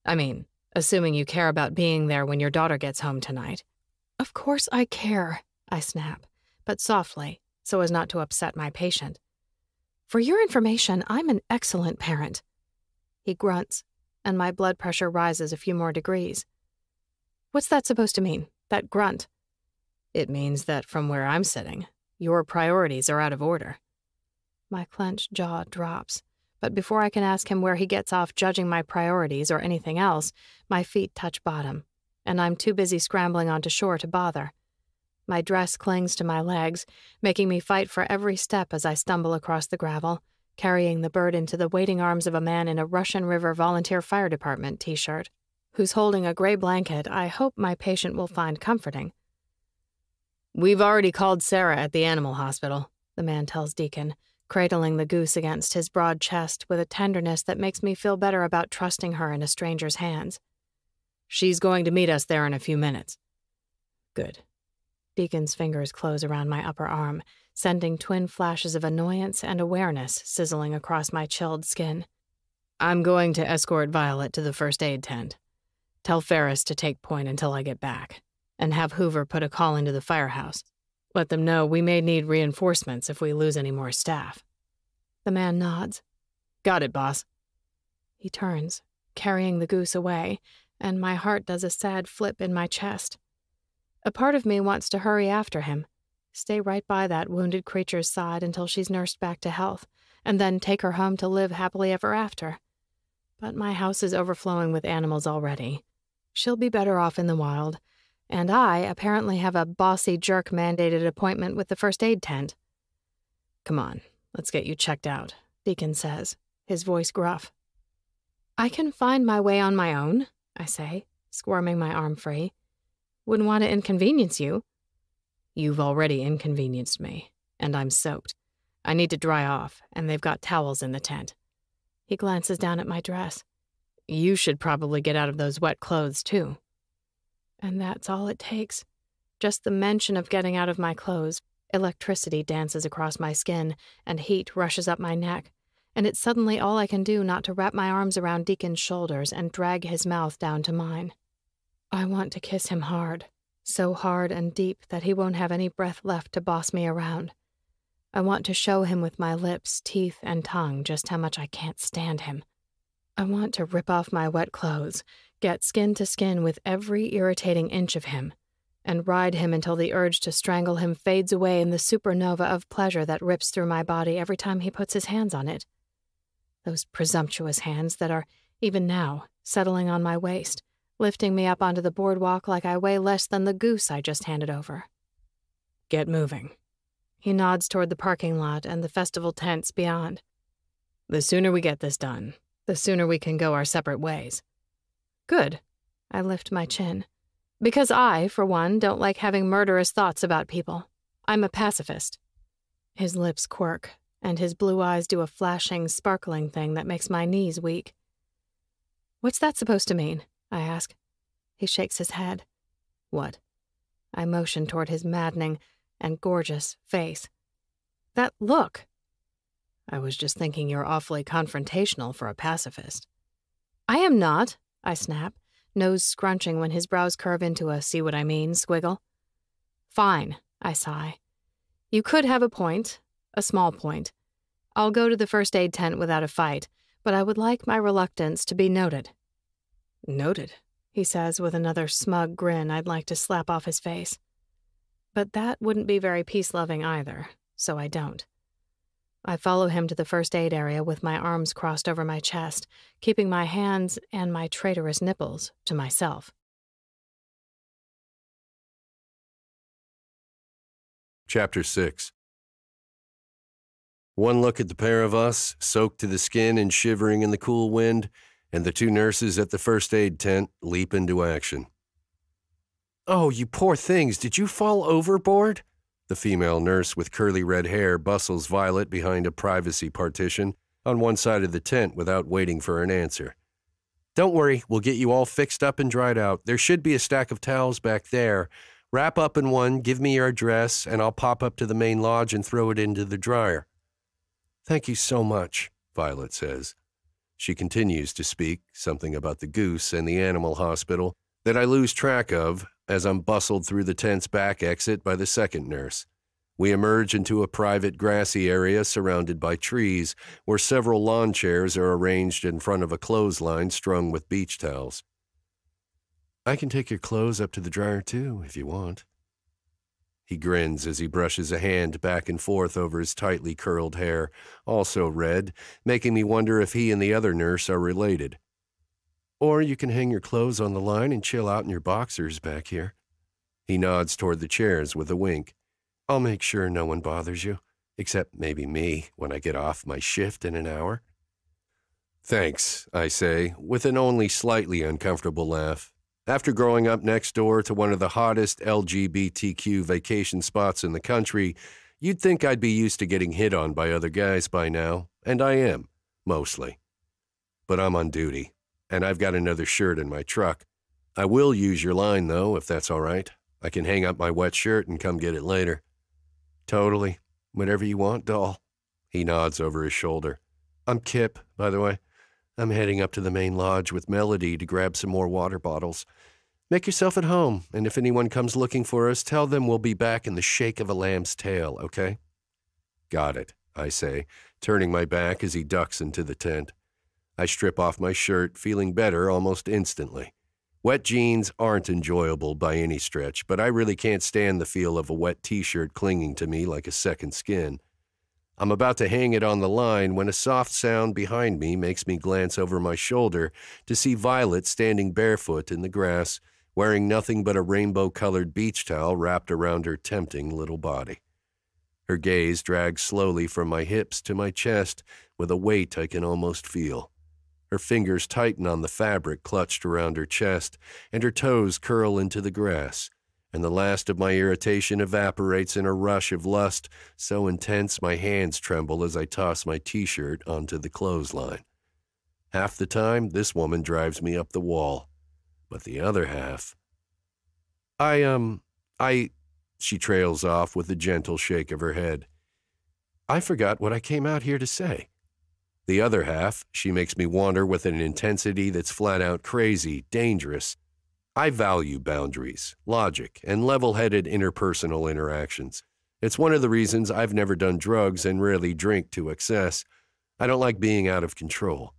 A: I mean, assuming you care about being there when your daughter gets home tonight. Of course I care, I snap, but softly, so as not to upset my patient. For your information, I'm an excellent parent. He grunts, and my blood pressure rises a few more degrees. What's that supposed to mean, that grunt? It means that from where I'm sitting, your priorities are out of order. My clenched jaw drops, but before I can ask him where he gets off judging my priorities or anything else, my feet touch bottom, and I'm too busy scrambling onto shore to bother. My dress clings to my legs, making me fight for every step as I stumble across the gravel, carrying the bird into the waiting arms of a man in a Russian River Volunteer Fire Department t-shirt, who's holding a gray blanket I hope my patient will find comforting. We've already called Sarah at the animal hospital, the man tells Deacon, cradling the goose against his broad chest with a tenderness that makes me feel better about trusting her in a stranger's hands. She's going to meet us there in a few minutes. Good. Deacon's fingers close around my upper arm, sending twin flashes of annoyance and awareness sizzling across my chilled skin. I'm going to escort Violet to the first aid tent. Tell Ferris to take point until I get back, and have Hoover put a call into the firehouse. Let them know we may need reinforcements if we lose any more staff. The man nods. Got it, boss. He turns, carrying the goose away, and my heart does a sad flip in my chest. A part of me wants to hurry after him, stay right by that wounded creature's side until she's nursed back to health, and then take her home to live happily ever after. But my house is overflowing with animals already. She'll be better off in the wild, and I apparently have a bossy jerk-mandated appointment with the first aid tent. Come on, let's get you checked out, Deacon says, his voice gruff. I can find my way on my own, I say, squirming my arm free. Wouldn't want to inconvenience you. You've already inconvenienced me, and I'm soaked. I need to dry off, and they've got towels in the tent. He glances down at my dress. You should probably get out of those wet clothes, too. And that's all it takes. Just the mention of getting out of my clothes. Electricity dances across my skin, and heat rushes up my neck, and it's suddenly all I can do not to wrap my arms around Deacon's shoulders and drag his mouth down to mine. I want to kiss him hard, so hard and deep that he won't have any breath left to boss me around. I want to show him with my lips, teeth, and tongue just how much I can't stand him. I want to rip off my wet clothes, get skin to skin with every irritating inch of him, and ride him until the urge to strangle him fades away in the supernova of pleasure that rips through my body every time he puts his hands on it. Those presumptuous hands that are, even now, settling on my waist, lifting me up onto the boardwalk like I weigh less than the goose I just handed over. Get moving. He nods toward the parking lot and the festival tents beyond. The sooner we get this done, the sooner we can go our separate ways. Good. I lift my chin. Because I, for one, don't like having murderous thoughts about people. I'm a pacifist. His lips quirk, and his blue eyes do a flashing, sparkling thing that makes my knees weak. What's that supposed to mean? I ask. He shakes his head. What? I motion toward his maddening and gorgeous face. That look. I was just thinking you're awfully confrontational for a pacifist. I am not, I snap, nose scrunching when his brows curve into a see what I mean squiggle. Fine, I sigh. You could have a point, a small point. I'll go to the first aid tent without a fight, but I would like my reluctance to be noted. Noted, he says with another smug grin I'd like to slap off his face. But that wouldn't be very peace-loving either, so I don't. I follow him to the first aid area with my arms crossed over my chest, keeping my hands and my traitorous nipples to myself.
B: Chapter 6. One look at the pair of us, soaked to the skin and shivering in the cool wind, and the two nurses at the first aid tent leap into action. Oh, you poor things, did you fall overboard? The female nurse with curly red hair bustles Violet behind a privacy partition on one side of the tent without waiting for an answer. Don't worry, we'll get you all fixed up and dried out. There should be a stack of towels back there. Wrap up in one, give me your address, and I'll pop up to the main lodge and throw it into the dryer. Thank you so much, Violet says. She continues to speak, something about the goose and the animal hospital, that I lose track of as I'm bustled through the tent's back exit by the second nurse. We emerge into a private grassy area surrounded by trees where several lawn chairs are arranged in front of a clothesline strung with beach towels. I can take your clothes up to the dryer too, if you want. He grins as he brushes a hand back and forth over his tightly curled hair, also red, making me wonder if he and the other nurse are related. Or you can hang your clothes on the line and chill out in your boxers back here. He nods toward the chairs with a wink. I'll make sure no one bothers you, except maybe me when I get off my shift in an hour. Thanks, I say, with an only slightly uncomfortable laugh. After growing up next door to one of the hottest LGBTQ vacation spots in the country, you'd think I'd be used to getting hit on by other guys by now, and I am, mostly. But I'm on duty, and I've got another shirt in my truck. I will use your line, though, if that's all right. I can hang up my wet shirt and come get it later. Totally. Whatever you want, doll. He nods over his shoulder. I'm Kip, by the way. I'm heading up to the main lodge with Melody to grab some more water bottles. Make yourself at home, and if anyone comes looking for us, tell them we'll be back in the shake of a lamb's tail, okay? Got it, I say, turning my back as he ducks into the tent. I strip off my shirt, feeling better almost instantly. Wet jeans aren't enjoyable by any stretch, but I really can't stand the feel of a wet t-shirt clinging to me like a second skin. I'm about to hang it on the line when a soft sound behind me makes me glance over my shoulder to see Violet standing barefoot in the grass, wearing nothing but a rainbow-colored beach towel wrapped around her tempting little body. Her gaze drags slowly from my hips to my chest with a weight I can almost feel. Her fingers tighten on the fabric clutched around her chest, and her toes curl into the grass, and the last of my irritation evaporates in a rush of lust so intense my hands tremble as I toss my t-shirt onto the clothesline. Half the time, this woman drives me up the wall. But the other half... She trails off with a gentle shake of her head. I forgot what I came out here to say. The other half, she makes me wander with an intensity that's flat out crazy, dangerous. I value boundaries, logic, and level-headed interpersonal interactions. It's one of the reasons I've never done drugs and rarely drink to excess. I don't like being out of control.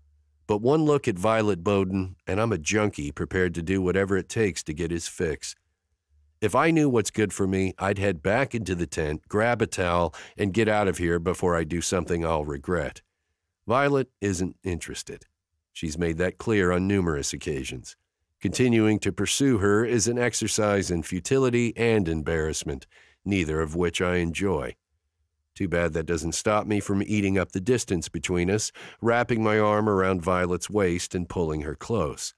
B: But one look at Violet Boden, and I'm a junkie prepared to do whatever it takes to get his fix. If I knew what's good for me, I'd head back into the tent, grab a towel, and get out of here before I do something I'll regret. Violet isn't interested. She's made that clear on numerous occasions. Continuing to pursue her is an exercise in futility and embarrassment, neither of which I enjoy. Too bad that doesn't stop me from eating up the distance between us, wrapping my arm around Violet's waist and pulling her close.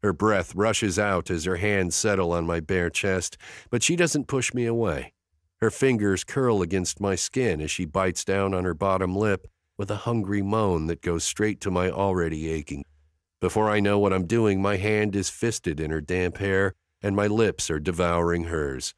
B: Her breath rushes out as her hands settle on my bare chest, but she doesn't push me away. Her fingers curl against my skin as she bites down on her bottom lip with a hungry moan that goes straight to my already aching. Before I know what I'm doing, my hand is fisted in her damp hair, and my lips are devouring hers.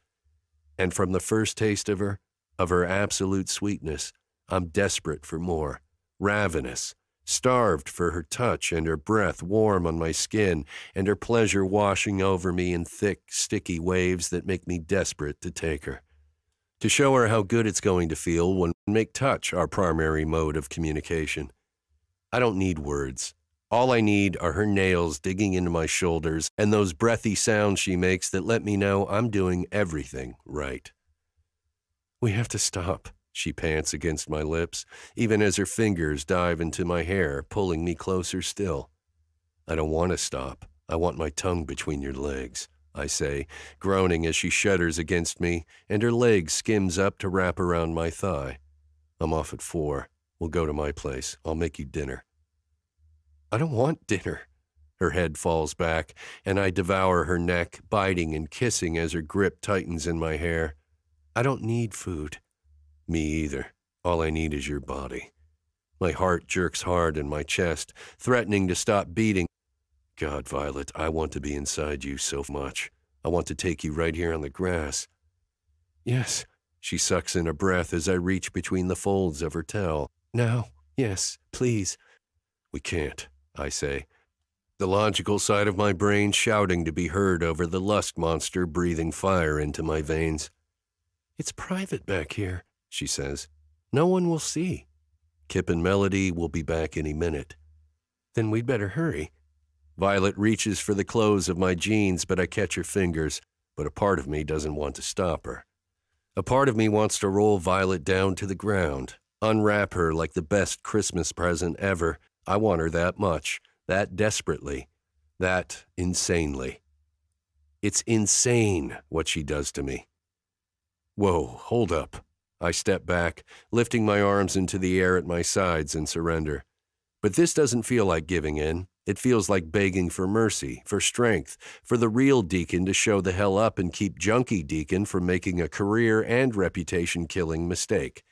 B: And from the first taste of her absolute sweetness, I'm desperate for more, ravenous, starved for her touch and her breath warm on my skin and her pleasure washing over me in thick, sticky waves that make me desperate to take her. To show her how good it's going to feel when we make touch our primary mode of communication. I don't need words. All I need are her nails digging into my shoulders and those breathy sounds she makes that let me know I'm doing everything right. We have to stop, she pants against my lips, even as her fingers dive into my hair, pulling me closer still. I don't want to stop. I want my tongue between your legs, I say, groaning as she shudders against me, and her leg skims up to wrap around my thigh. I'm off at 4. We'll go to my place. I'll make you dinner. I don't want dinner. Her head falls back, and I devour her neck, biting and kissing as her grip tightens in my hair. I don't need food. Me either. All I need is your body. My heart jerks hard in my chest, threatening to stop beating. God, Violet, I want to be inside you so much. I want to take you right here on the grass. Yes, she sucks in a breath as I reach between the folds of her towel. Now, yes, please. We can't, I say, the logical side of my brain shouting to be heard over the lust monster breathing fire into my veins. It's private back here, she says. No one will see. Kip and Melody will be back any minute. Then we'd better hurry. Violet reaches for the clothes of my jeans, but I catch her fingers, but a part of me doesn't want to stop her. A part of me wants to roll Violet down to the ground, unwrap her like the best Christmas present ever. I want her that much, that desperately, that insanely. It's insane what she does to me. Whoa, hold up. I step back, lifting my arms into the air at my sides in surrender. But this doesn't feel like giving in. It feels like begging for mercy, for strength, for the real Deacon to show the hell up and keep junkie Deacon from making a career and reputation-killing mistake.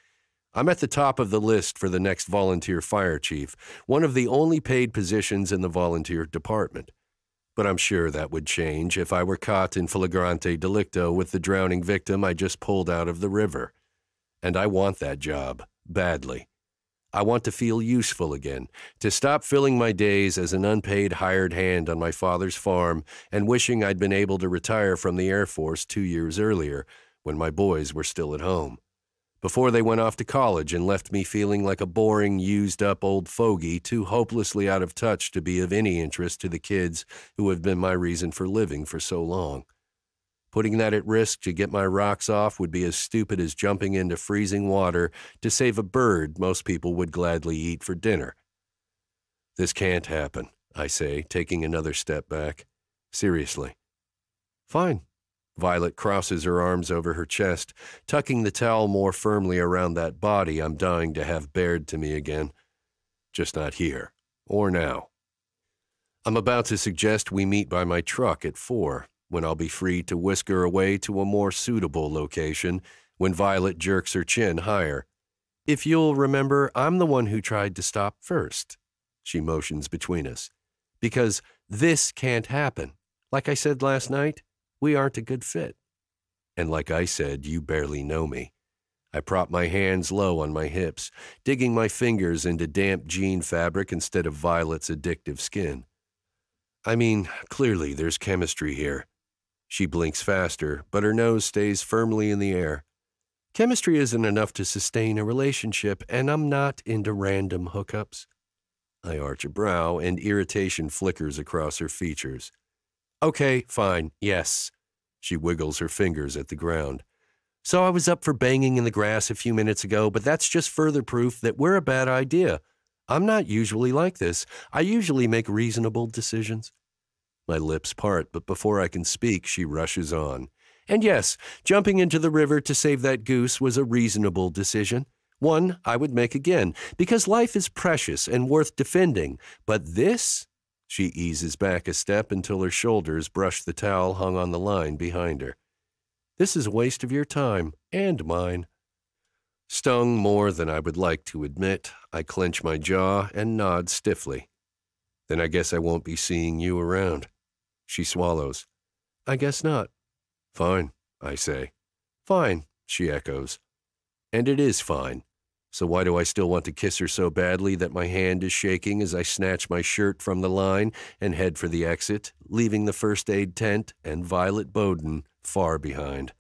B: I'm at the top of the list for the next volunteer fire chief, one of the only paid positions in the volunteer department. But I'm sure that would change if I were caught in flagrante delicto with the drowning victim I just pulled out of the river. And I want that job, badly. I want to feel useful again, to stop filling my days as an unpaid hired hand on my father's farm and wishing I'd been able to retire from the Air Force 2 years earlier when my boys were still at home. Before they went off to college and left me feeling like a boring, used-up old fogey too hopelessly out of touch to be of any interest to the kids who have been my reason for living for so long. Putting that at risk to get my rocks off would be as stupid as jumping into freezing water to save a bird most people would gladly eat for dinner. This can't happen, I say, taking another step back. Seriously. Fine. Violet crosses her arms over her chest, tucking the towel more firmly around that body I'm dying to have bared to me again. Just not here, or now. I'm about to suggest we meet by my truck at 4, when I'll be free to whisk her away to a more suitable location, when Violet jerks her chin higher. If you'll remember, I'm the one who tried to stop first. She motions between us. Because this can't happen. Like I said last night, we aren't a good fit. And like I said, you barely know me. I prop my hands low on my hips, digging my fingers into damp jean fabric instead of Violet's addictive skin. I mean, clearly there's chemistry here. She blinks faster, but her nose stays firmly in the air. Chemistry isn't enough to sustain a relationship, and I'm not into random hookups. I arch a brow, and irritation flickers across her features. Okay, fine, yes. She wiggles her fingers at the ground. So I was up for banging in the grass a few minutes ago, but that's just further proof that we're a bad idea. I'm not usually like this. I usually make reasonable decisions. My lips part, but before I can speak, she rushes on. And yes, jumping into the river to save that goose was a reasonable decision. One I would make again, because life is precious and worth defending. But this? She eases back a step until her shoulders brush the towel hung on the line behind her. This is a waste of your time, and mine. Stung more than I would like to admit, I clench my jaw and nod stiffly. Then I guess I won't be seeing you around. She swallows. I guess not. Fine, I say. Fine, she echoes. And it is fine. So why do I still want to kiss her so badly that my hand is shaking as I snatch my shirt from the line and head for the exit, leaving the first aid tent and Violet Boden far behind?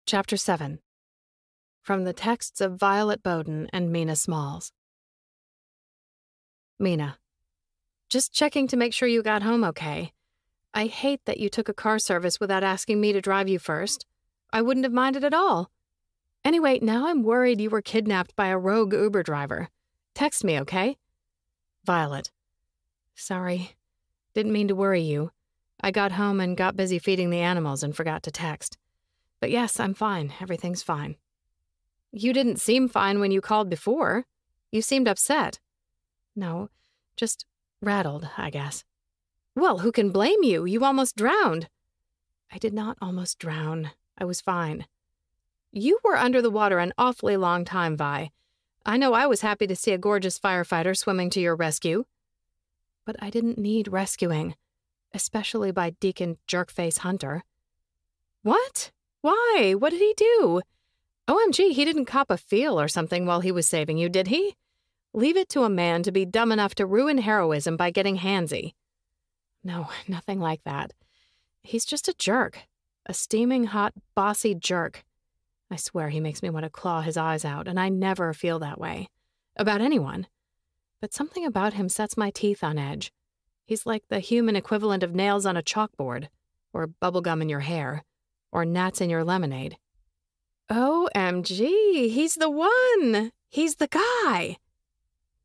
A: Chapter 7. From the texts of Violet Boden and Mina Smalls. Mina. Just checking to make sure you got home okay. I hate that you took a car service without asking me to drive you first. I wouldn't have minded at all. Anyway, now I'm worried you were kidnapped by a rogue Uber driver. Text me, okay? Violet. Sorry. Didn't mean to worry you. I got home and got busy feeding the animals and forgot to text. But yes, I'm fine. Everything's fine. You didn't seem fine when you called before. You seemed upset. No, just rattled, I guess. Well, who can blame you? You almost drowned. I did not almost drown. I was fine. You were under the water an awfully long time, Vi. I know I was happy to see a gorgeous firefighter swimming to your rescue. But I didn't need rescuing, especially by Deacon Jerkface Hunter. What? Why? What did he do? OMG, he didn't cop a feel or something while he was saving you, did he? Leave it to a man to be dumb enough to ruin heroism by getting handsy. No, nothing like that. He's just a jerk. A steaming hot, bossy jerk. I swear he makes me want to claw his eyes out, and I never feel that way. About anyone. But something about him sets my teeth on edge. He's like the human equivalent of nails on a chalkboard, or bubblegum in your hair, or gnats in your lemonade. OMG, he's the one! He's the guy!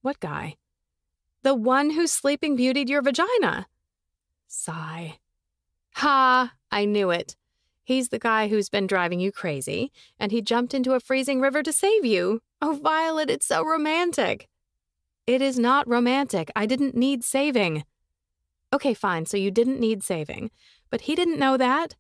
A: What guy? The one who sleeping beautied your vagina. Sigh. Ha! I knew it. He's the guy who's been driving you crazy, and he jumped into a freezing river to save you. Oh, Violet, it's so romantic. It is not romantic. I didn't need saving. Okay, fine, so you didn't need saving. But he didn't know that.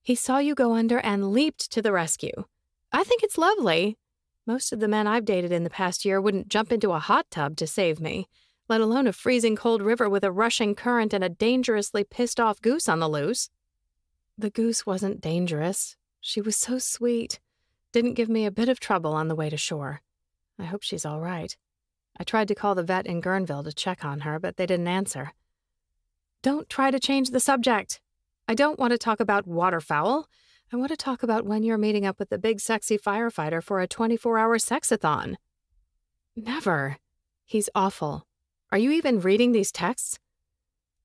A: He saw you go under and leaped to the rescue. I think it's lovely. Most of the men I've dated in the past year wouldn't jump into a hot tub to save me, let alone a freezing cold river with a rushing current and a dangerously pissed-off goose on the loose. The goose wasn't dangerous. She was so sweet. Didn't give me a bit of trouble on the way to shore. I hope she's all right. I tried to call the vet in Guerneville to check on her, but they didn't answer. Don't try to change the subject. I don't want to talk about waterfowl. I want to talk about when you're meeting up with the big sexy firefighter for a 24-hour sexathon. Never. He's awful. Are you even reading these texts?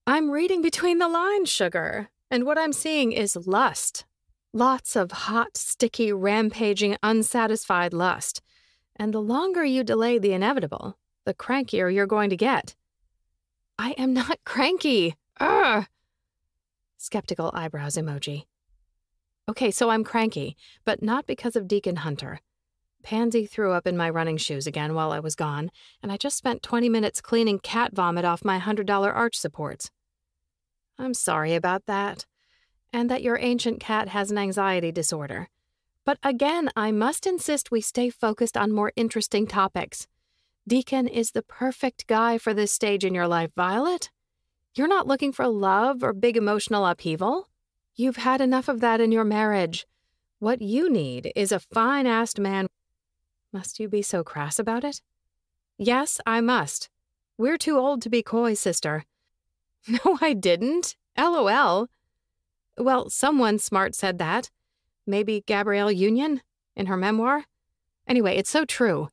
A: I'm reading between the lines, sugar, and what I'm seeing is lust. Lots of hot, sticky, rampaging, unsatisfied lust. And the longer you delay the inevitable, the crankier you're going to get. I am not cranky. Ugh. Skeptical eyebrows emoji. Okay, so I'm cranky, but not because of Deacon Hunter. Pansy threw up in my running shoes again while I was gone, and I just spent 20 minutes cleaning cat vomit off my $100 arch supports. I'm sorry about that, and that your ancient cat has an anxiety disorder. But again, I must insist we stay focused on more interesting topics. Deacon is the perfect guy for this stage in your life, Violet. You're not looking for love or big emotional upheaval. You've had enough of that in your marriage. What you need is a fine-assed man. Must you be so crass about it? Yes, I must. We're too old to be coy, sister. No, I didn't. LOL. Well, someone smart said that. Maybe Gabrielle Union in her memoir. Anyway, it's so true.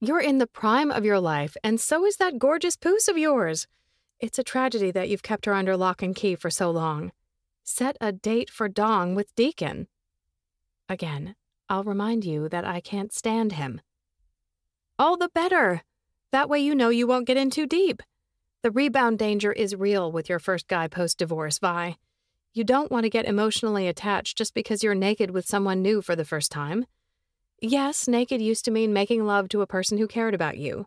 A: You're in the prime of your life, and so is that gorgeous poos of yours. It's a tragedy that you've kept her under lock and key for so long. Set a date for Dong with Deacon. Again, I'll remind you that I can't stand him. All the better. That way you know you won't get in too deep. The rebound danger is real with your first guy post-divorce, Vi. You don't want to get emotionally attached just because you're naked with someone new for the first time. Yes, naked used to mean making love to a person who cared about you.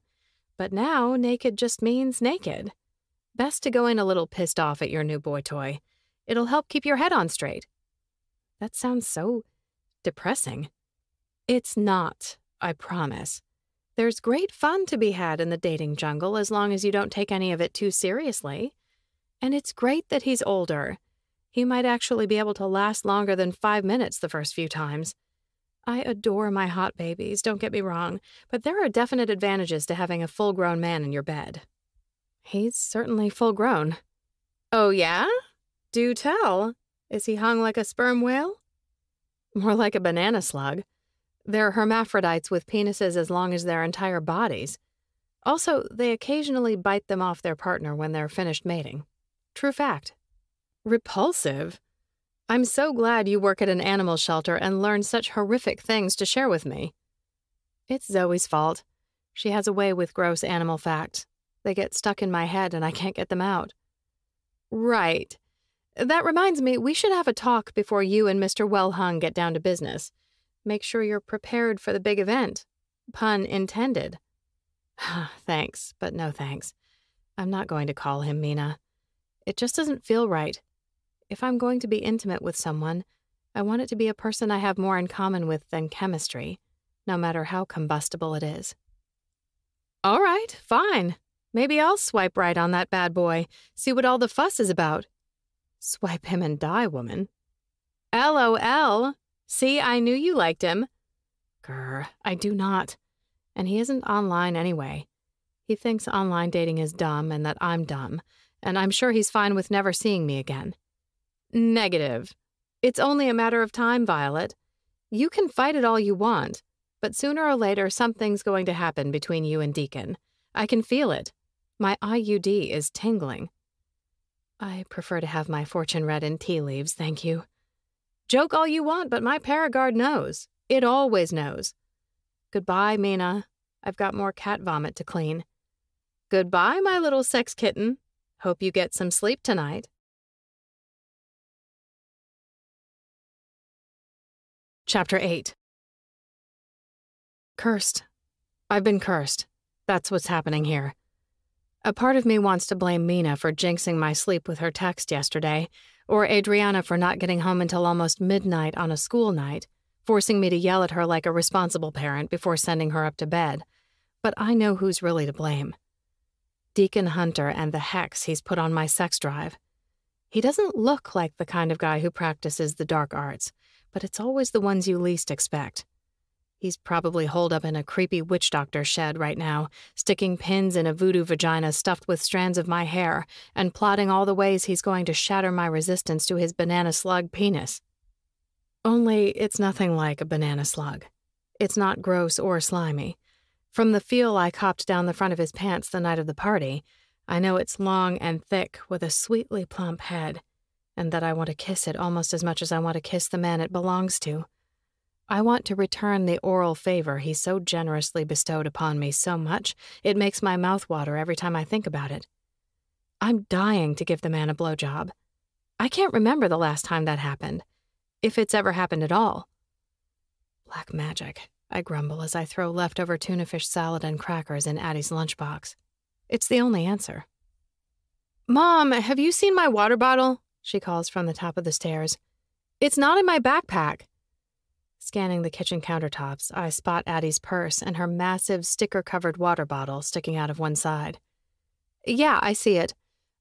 A: But now, naked just means naked. Best to go in a little pissed off at your new boy toy. It'll help keep your head on straight. That sounds so depressing. It's not, I promise. There's great fun to be had in the dating jungle as long as you don't take any of it too seriously. And it's great that he's older. He might actually be able to last longer than 5 minutes the first few times. I adore my hot babies, don't get me wrong, but there are definite advantages to having a full-grown man in your bed. He's certainly full-grown. Oh, yeah? Do tell. Is he hung like a sperm whale? More like a banana slug. They're hermaphrodites with penises as long as their entire bodies. Also, they occasionally bite them off their partner when they're finished mating. True fact. Repulsive? I'm so glad you work at an animal shelter and learn such horrific things to share with me. It's Zoe's fault. She has a way with gross animal facts. They get stuck in my head and I can't get them out. Right. That reminds me, we should have a talk before you and Mr. Wellhung get down to business. Make sure you're prepared for the big event. Pun intended. Thanks, but no thanks. I'm not going to call him Mina. It just doesn't feel right. If I'm going to be intimate with someone, I want it to be a person I have more in common with than chemistry, no matter how combustible it is. All right, fine. Maybe I'll swipe right on that bad boy, see what all the fuss is about. Swipe him and die, woman. LOL. See, I knew you liked him. Grr, I do not. And he isn't online anyway. He thinks online dating is dumb and that I'm dumb, and I'm sure he's fine with never seeing me again. Negative. It's only a matter of time, Violet. You can fight it all you want, but sooner or later something's going to happen between you and Deacon. I can feel it. My IUD is tingling. I prefer to have my fortune read in tea leaves, thank you. Joke all you want, but my Paragard knows. It always knows. Goodbye, Mina. I've got more cat vomit to clean. Goodbye, my little sex kitten. Hope you get some sleep tonight. Chapter 8. Cursed. I've been cursed. That's what's happening here. A part of me wants to blame Mina for jinxing my sleep with her text yesterday, or Adriana for not getting home until almost midnight on a school night, forcing me to yell at her like a responsible parent before sending her up to bed. But I know who's really to blame. Deacon Hunter and the hex he's put on my sex drive. He doesn't look like the kind of guy who practices the dark arts, but it's always the ones you least expect. He's probably holed up in a creepy witch doctor shed right now, sticking pins in a voodoo vagina stuffed with strands of my hair and plotting all the ways he's going to shatter my resistance to his banana slug penis. Only it's nothing like a banana slug. It's not gross or slimy. From the feel I copped down the front of his pants the night of the party, I know it's long and thick with a sweetly plump head, and that I want to kiss it almost as much as I want to kiss the man it belongs to. I want to return the oral favor he so generously bestowed upon me so much it makes my mouth water every time I think about it. I'm dying to give the man a blowjob. I can't remember the last time that happened, if it's ever happened at all. Black magic, I grumble as I throw leftover tuna fish salad and crackers in Addie's lunchbox. It's the only answer. "Mom, have you seen my water bottle?" she calls from the top of the stairs. "It's not in my backpack." Scanning the kitchen countertops, I spot Addie's purse and her massive sticker-covered water bottle sticking out of one side. "Yeah, I see it.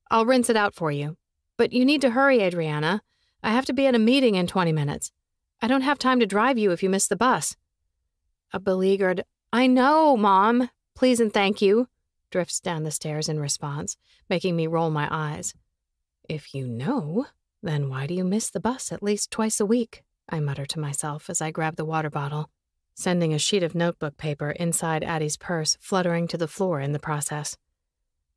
A: I'll rinse it out for you. But you need to hurry, Adriana. I have to be at a meeting in 20 minutes. I don't have time to drive you if you miss the bus." A beleaguered, "I know, Mom, please and thank you," drifts down the stairs in response, making me roll my eyes. "If you know, then why do you miss the bus at least twice a week?" I mutter to myself as I grab the water bottle, sending a sheet of notebook paper inside Addie's purse fluttering to the floor in the process.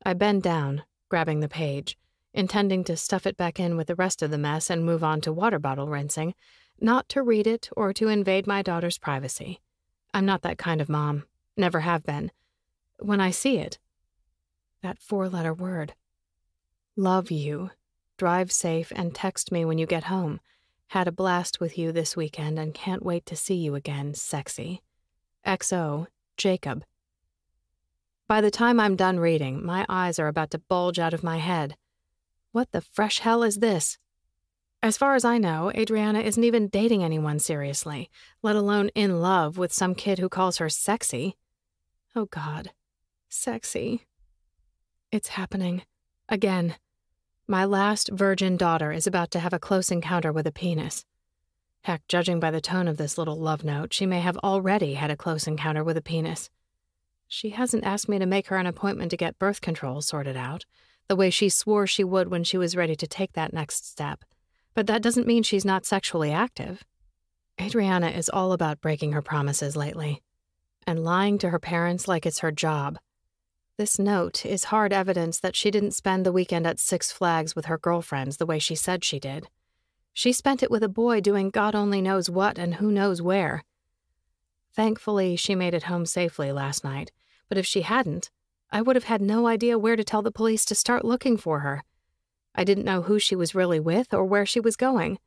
A: I bend down, grabbing the page, intending to stuff it back in with the rest of the mess and move on to water bottle rinsing, not to read it or to invade my daughter's privacy. I'm not that kind of mom, never have been. When I see it, that 4-letter word, love you, drive safe and text me when you get home. Had a blast with you this weekend and can't wait to see you again, sexy. XO, Jacob. By the time I'm done reading, my eyes are about to bulge out of my head. What the fresh hell is this? As far as I know, Adriana isn't even dating anyone seriously, let alone in love with some kid who calls her sexy. Oh God, sexy. It's happening. Again. My last virgin daughter is about to have a close encounter with a penis. Heck, judging by the tone of this little love note, she may have already had a close encounter with a penis. She hasn't asked me to make her an appointment to get birth control sorted out, the way she swore she would when she was ready to take that next step. But that doesn't mean she's not sexually active. Adriana is all about breaking her promises lately, and lying to her parents like it's her job. This note is hard evidence that she didn't spend the weekend at Six Flags with her girlfriends the way she said she did. She spent it with a boy doing God only knows what and who knows where. Thankfully, she made it home safely last night, but if she hadn't, I would have had no idea where to tell the police to start looking for her. I didn't know who she was really with or where she was going.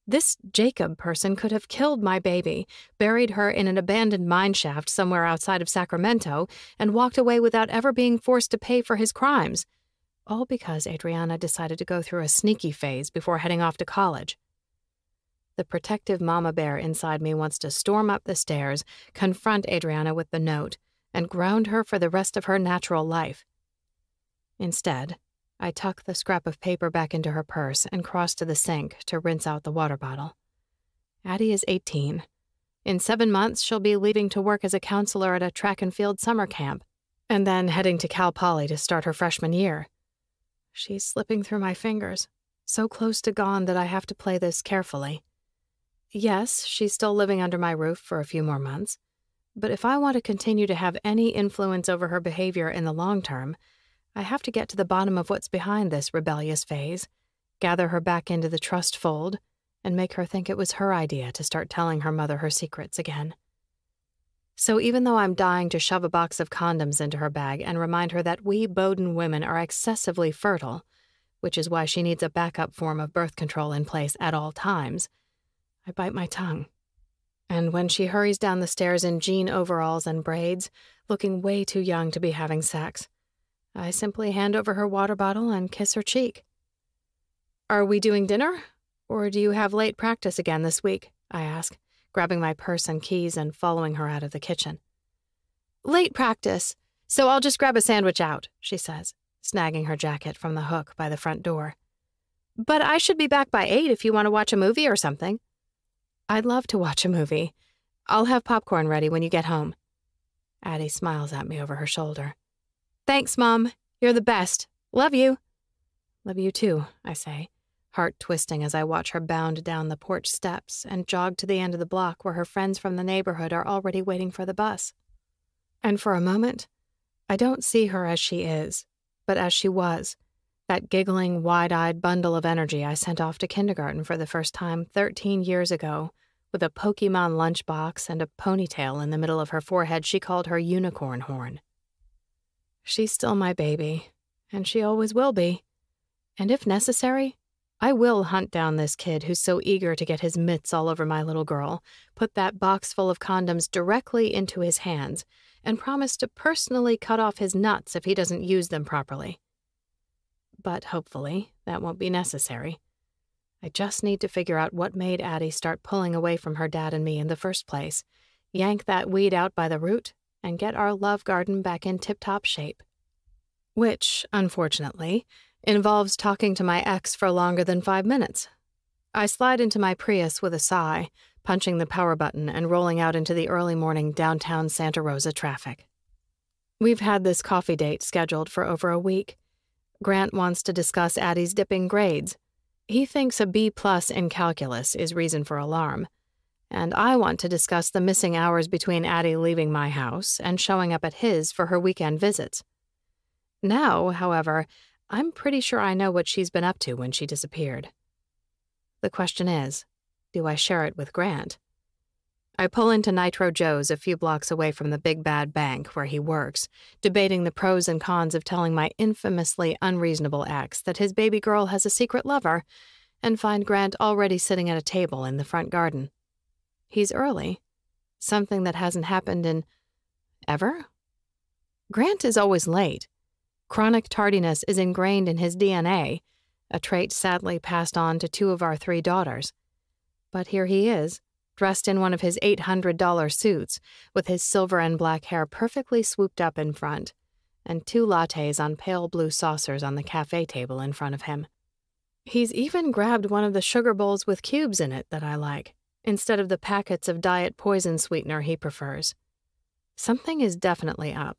A: This Jacob person could have killed my baby, buried her in an abandoned mine shaft somewhere outside of Sacramento, and walked away without ever being forced to pay for his crimes. All because Adriana decided to go through a sneaky phase before heading off to college. The protective mama bear inside me wants to storm up the stairs, confront Adriana with the note, and ground her for the rest of her natural life. Instead, I tuck the scrap of paper back into her purse and cross to the sink to rinse out the water bottle. Addie is 18. In 7 months, she'll be leaving to work as a counselor at a track and field summer camp, and then heading to Cal Poly to start her freshman year. She's slipping through my fingers, so close to gone that I have to play this carefully. Yes, she's still living under my roof for a few more months, but if I want to continue to have any influence over her behavior in the long term, I have to get to the bottom of what's behind this rebellious phase, gather her back into the trust fold, and make her think it was her idea to start telling her mother her secrets again. So even though I'm dying to shove a box of condoms into her bag and remind her that we Boden women are excessively fertile, which is why she needs a backup form of birth control in place at all times, I bite my tongue. And when she hurries down the stairs in jean overalls and braids, looking way too young to be having sex, I simply hand over her water bottle and kiss her cheek. "Are we doing dinner? Or do you have late practice again this week?" I ask, grabbing my purse and keys and following her out of the kitchen. "Late practice, so I'll just grab a sandwich out," she says, snagging her jacket from the hook by the front door. "But I should be back by 8 if you want to watch a movie or something." "I'd love to watch a movie. I'll have popcorn ready when you get home. Addie smiles at me over her shoulder. Thanks, Mom. You're the best. Love you. Love you too, I say, heart twisting as I watch her bound down the porch steps and jog to the end of the block where her friends from the neighborhood are already waiting for the bus. And for a moment, I don't see her as she is, but as she was, that giggling, wide-eyed bundle of energy I sent off to kindergarten for the first time 13 years ago, with a Pokemon lunchbox and a ponytail in the middle of her forehead she called her unicorn horn. She's still my baby, and she always will be. And if necessary, I will hunt down this kid who's so eager to get his mitts all over my little girl, put that box full of condoms directly into his hands, and promise to personally cut off his nuts if he doesn't use them properly. But hopefully, that won't be necessary. I just need to figure out what made Addie start pulling away from her dad and me in the first place, yank that weed out by the root, and get our love garden back in tip-top shape. Which, unfortunately, involves talking to my ex for longer than 5 minutes. I slide into my Prius with a sigh, punching the power button and rolling out into the early morning downtown Santa Rosa traffic. We've had this coffee date scheduled for over a week. Grant wants to discuss Addie's dipping grades. He thinks a B+ in calculus is reason for alarm. And I want to discuss the missing hours between Addie leaving my house and showing up at his for her weekend visits. Now, however, I'm pretty sure I know what she's been up to when she disappeared. The question is, do I share it with Grant? I pull into Nitro Joe's a few blocks away from the big bad bank where he works, debating the pros and cons of telling my infamously unreasonable ex that his baby girl has a secret lover, and find Grant already sitting at a table in the front garden. He's early, something that hasn't happened in ever? Grant is always late. Chronic tardiness is ingrained in his DNA, a trait sadly passed on to 2 of our 3 daughters. But here he is, dressed in one of his $800 suits, with his silver and black hair perfectly swooped up in front, and 2 lattes on pale blue saucers on the cafe table in front of him. He's even grabbed one of the sugar bowls with cubes in it that I like, instead of the packets of diet poison sweetener he prefers. Something is definitely up.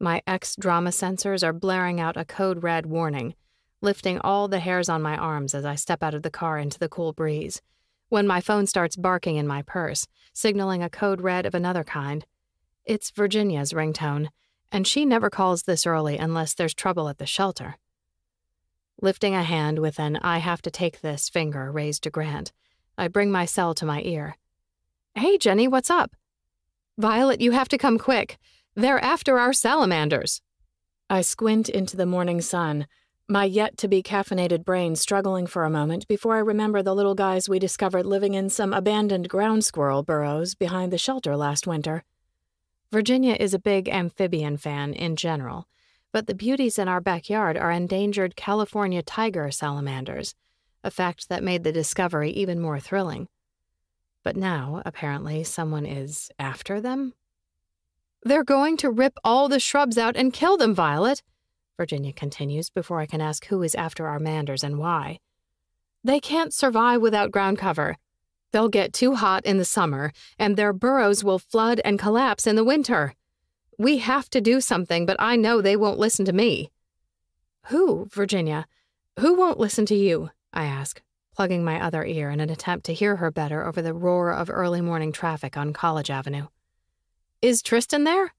A: My ex-drama sensors are blaring out a code red warning, lifting all the hairs on my arms as I step out of the car into the cool breeze, when my phone starts barking in my purse, signaling a code red of another kind. It's Virginia's ringtone, and she never calls this early unless there's trouble at the shelter. Lifting a hand with an "I have to take this" finger raised to Grant, I bring my cell to my ear. "Hey, Jenny, what's up?" "Violet, you have to come quick. They're after our salamanders." I squint into the morning sun, my yet-to-be-caffeinated brain struggling for a moment before I remember the little guys we discovered living in some abandoned ground squirrel burrows behind the shelter last winter. Virginia is a big amphibian fan in general, but the beauties in our backyard are endangered California tiger salamanders, a fact that made the discovery even more thrilling. But now, apparently, someone is after them? "They're going to rip all the shrubs out and kill them, Violet," Virginia continues before I can ask who is after our manders and why. "They can't survive without ground cover. They'll get too hot in the summer, and their burrows will flood and collapse in the winter. We have to do something, but I know they won't listen to me." "Who, Virginia? Who won't listen to you?" I ask, plugging my other ear in an attempt to hear her better over the roar of early morning traffic on College Avenue. "Is Tristan there?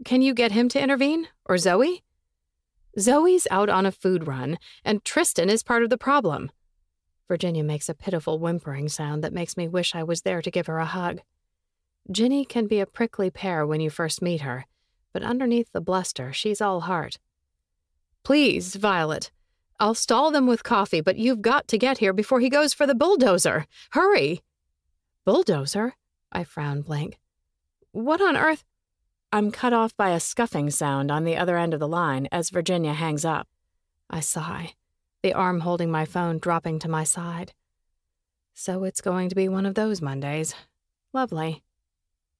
A: Can you get him to intervene? Or Zoe?" "Zoe's out on a food run, and Tristan is part of the problem." Virginia makes a pitiful whimpering sound that makes me wish I was there to give her a hug. Ginny can be a prickly pear when you first meet her, but underneath the bluster, she's all heart. "Please, Violet. I'll stall them with coffee, but you've got to get here before he goes for the bulldozer. Hurry!" "Bulldozer?" I frown blank. "What on earth?" I'm cut off by a scuffing sound on the other end of the line as Virginia hangs up. I sigh, the arm holding my phone dropping to my side. So it's going to be one of those Mondays. Lovely.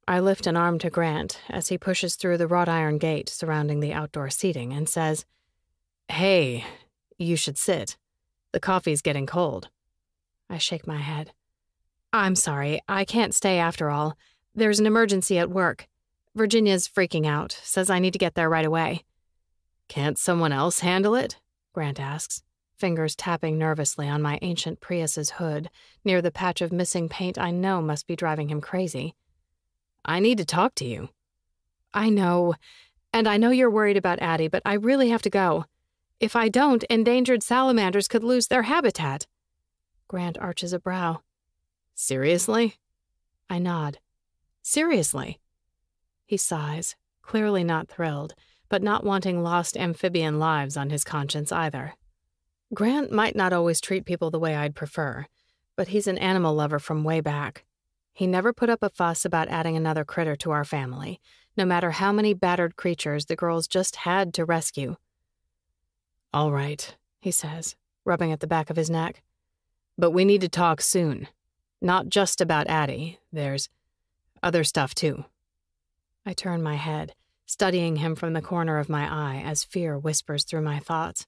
A: I lift an arm to Grant as he pushes through the wrought iron gate surrounding the outdoor seating and says, "Hey, you should sit. The coffee's getting cold." I shake my head. "I'm sorry, I can't stay after all. There's an emergency at work. Virginia's freaking out, says I need to get there right away.
C: Can't someone else handle it?
A: Grant asks, fingers tapping nervously on my ancient Prius's hood, near the patch of missing paint I know must be driving him crazy.
C: I need to talk to you.
A: I know, and I know you're worried about Addie, but I really have to go. If I don't, endangered salamanders could lose their habitat. Grant arches a brow.
C: Seriously?
A: I nod. Seriously? He sighs, clearly not thrilled, but not wanting lost amphibian lives on his conscience either. Grant might not always treat people the way I'd prefer, but he's an animal lover from way back. He never put up a fuss about adding another critter to our family, no matter how many battered creatures the girls just had to rescue.
C: All right,
A: he says, rubbing at the back of his neck.
C: But we need to talk soon. Not just about Addie. There's other stuff, too.
A: I turn my head, studying him from the corner of my eye as fear whispers through my thoughts.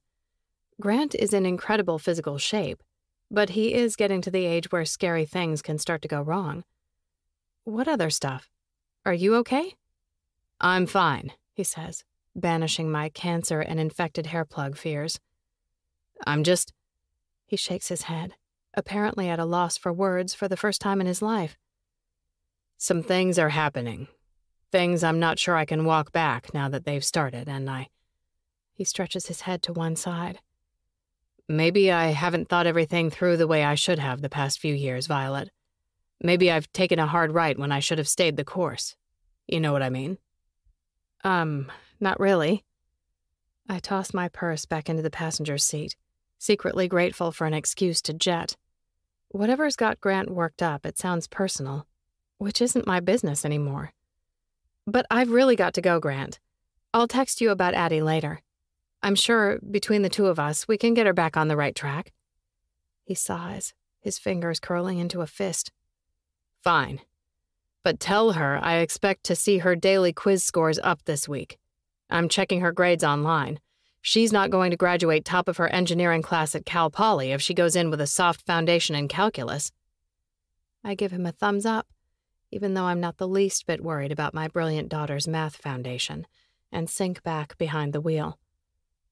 A: Grant is in incredible physical shape, but he is getting to the age where scary things can start to go wrong. What other stuff? Are you okay?
C: I'm fine,
A: he says, banishing my cancer and infected hair plug fears.
C: I'm just...
A: He shakes his head, apparently at a loss for words for the first time in his life.
C: Some things are happening. Things I'm not sure I can walk back now that they've started, and
A: He stretches his head to one side.
C: Maybe I haven't thought everything through the way I should have the past few years, Violet. Maybe I've taken a hard right when I should have stayed the course. You know what I mean?
A: Not really. I toss my purse back into the passenger seat, secretly grateful for an excuse to jet. Whatever's got Grant worked up, it sounds personal, which isn't my business anymore. But I've really got to go, Grant. I'll text you about Addie later. I'm sure, between the two of us, we can get her back on the right track. He sighs, his fingers curling into a fist.
C: Fine. But tell her I expect to see her daily quiz scores up this week. I'm checking her grades online. She's not going to graduate top of her engineering class at Cal Poly if she goes in with a soft foundation in calculus.
A: I give him a thumbs up, even though I'm not the least bit worried about my brilliant daughter's math foundation, and sink back behind the wheel.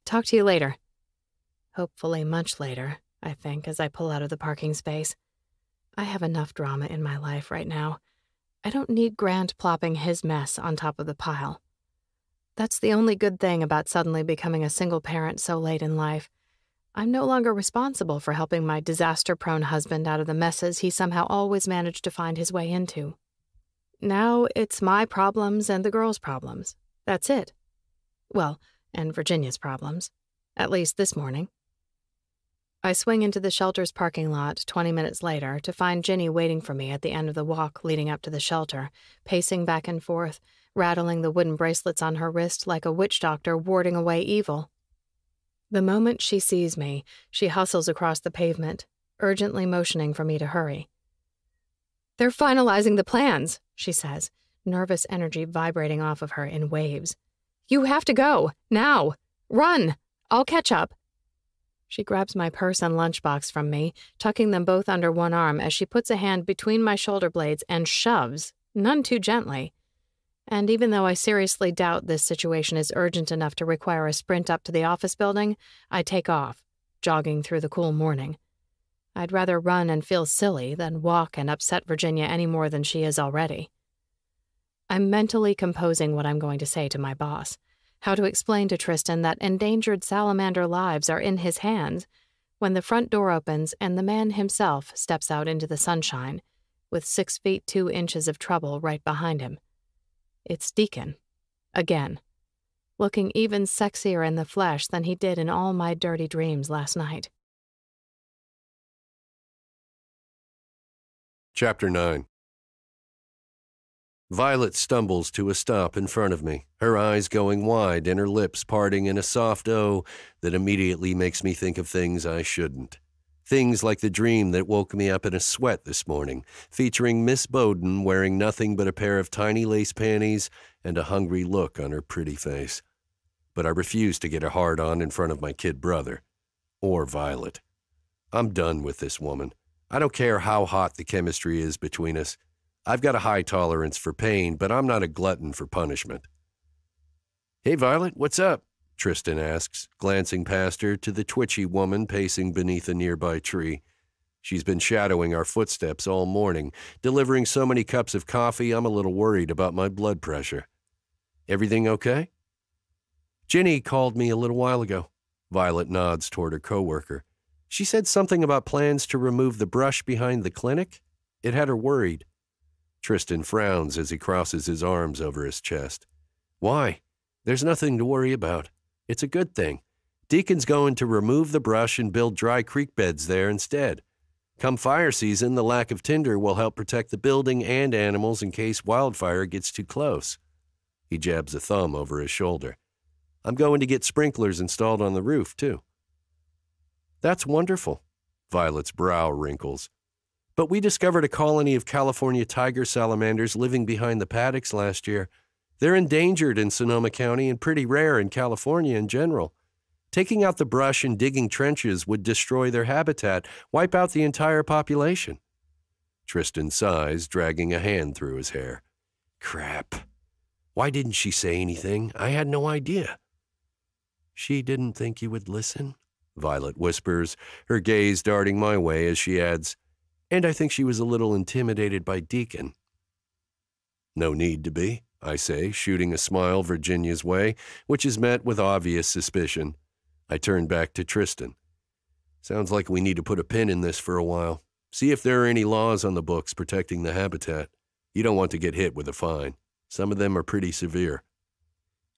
A: Talk to you later. Hopefully much later, I think, as I pull out of the parking space. I have enough drama in my life right now. I don't need Grant plopping his mess on top of the pile. That's the only good thing about suddenly becoming a single parent so late in life. I'm no longer responsible for helping my disaster-prone husband out of the messes he somehow always managed to find his way into. Now it's my problems and the girls' problems. That's it. Well, and Virginia's problems. At least this morning. I swing into the shelter's parking lot 20 minutes later to find Ginny waiting for me at the end of the walk leading up to the shelter, pacing back and forth, rattling the wooden bracelets on her wrist like a witch doctor warding away evil. The moment she sees me, she hustles across the pavement, urgently motioning for me to hurry. "They're finalizing the plans," she says, nervous energy vibrating off of her in waves. "You have to go, now! Run! I'll catch up." She grabs my purse and lunchbox from me, tucking them both under one arm as she puts a hand between my shoulder blades and shoves, none too gently. And even though I seriously doubt this situation is urgent enough to require a sprint up to the office building, I take off, jogging through the cool morning. I'd rather run and feel silly than walk and upset Virginia any more than she is already. I'm mentally composing what I'm going to say to my boss, how to explain to Tristan that endangered salamander lives are in his hands, when the front door opens and the man himself steps out into the sunshine, with 6 feet 2 inches of trouble right behind him. It's Deacon, again, looking even sexier in the flesh than he did in all my dirty dreams last night.
B: Chapter 9. Violet stumbles to a stop in front of me, her eyes going wide and her lips parting in a soft O that immediately makes me think of things I shouldn't. Things like the dream that woke me up in a sweat this morning, featuring Miss Boden wearing nothing but a pair of tiny lace panties and a hungry look on her pretty face. But I refuse to get a hard-on in front of my kid brother. Or Violet. I'm done with this woman. I don't care how hot the chemistry is between us. I've got a high tolerance for pain, but I'm not a glutton for punishment. "Hey, Violet, what's up?" Tristan asks, glancing past her to the twitchy woman pacing beneath a nearby tree. She's been shadowing our footsteps all morning, delivering so many cups of coffee I'm a little worried about my blood pressure. "Everything okay?" "Ginny called me a little while ago." Violet nods toward her coworker. "She said something about plans to remove the brush behind the clinic. It had her worried." Tristan frowns as he crosses his arms over his chest. "Why? There's nothing to worry about. It's a good thing. Deacon's going to remove the brush and build dry creek beds there instead. Come fire season, the lack of tinder will help protect the building and animals in case wildfire gets too close." He jabs a thumb over his shoulder. "I'm going to get sprinklers installed on the roof, too." "That's wonderful." Violet's brow wrinkles. "But we discovered a colony of California tiger salamanders living behind the paddocks last year. They're endangered in Sonoma County and pretty rare in California in general. Taking out the brush and digging trenches would destroy their habitat, wipe out the entire population." Tristan sighs, dragging a hand through his hair. "Crap. Why didn't she say anything? I had no idea." "She didn't think you would listen," Violet whispers, her gaze darting my way as she adds, "and I think she was a little intimidated by Deacon." "No need to be," I say, shooting a smile Virginia's way, which is met with obvious suspicion. I turn back to Tristan. "Sounds like we need to put a pin in this for a while. See if there are any laws on the books protecting the habitat. You don't want to get hit with a fine. Some of them are pretty severe."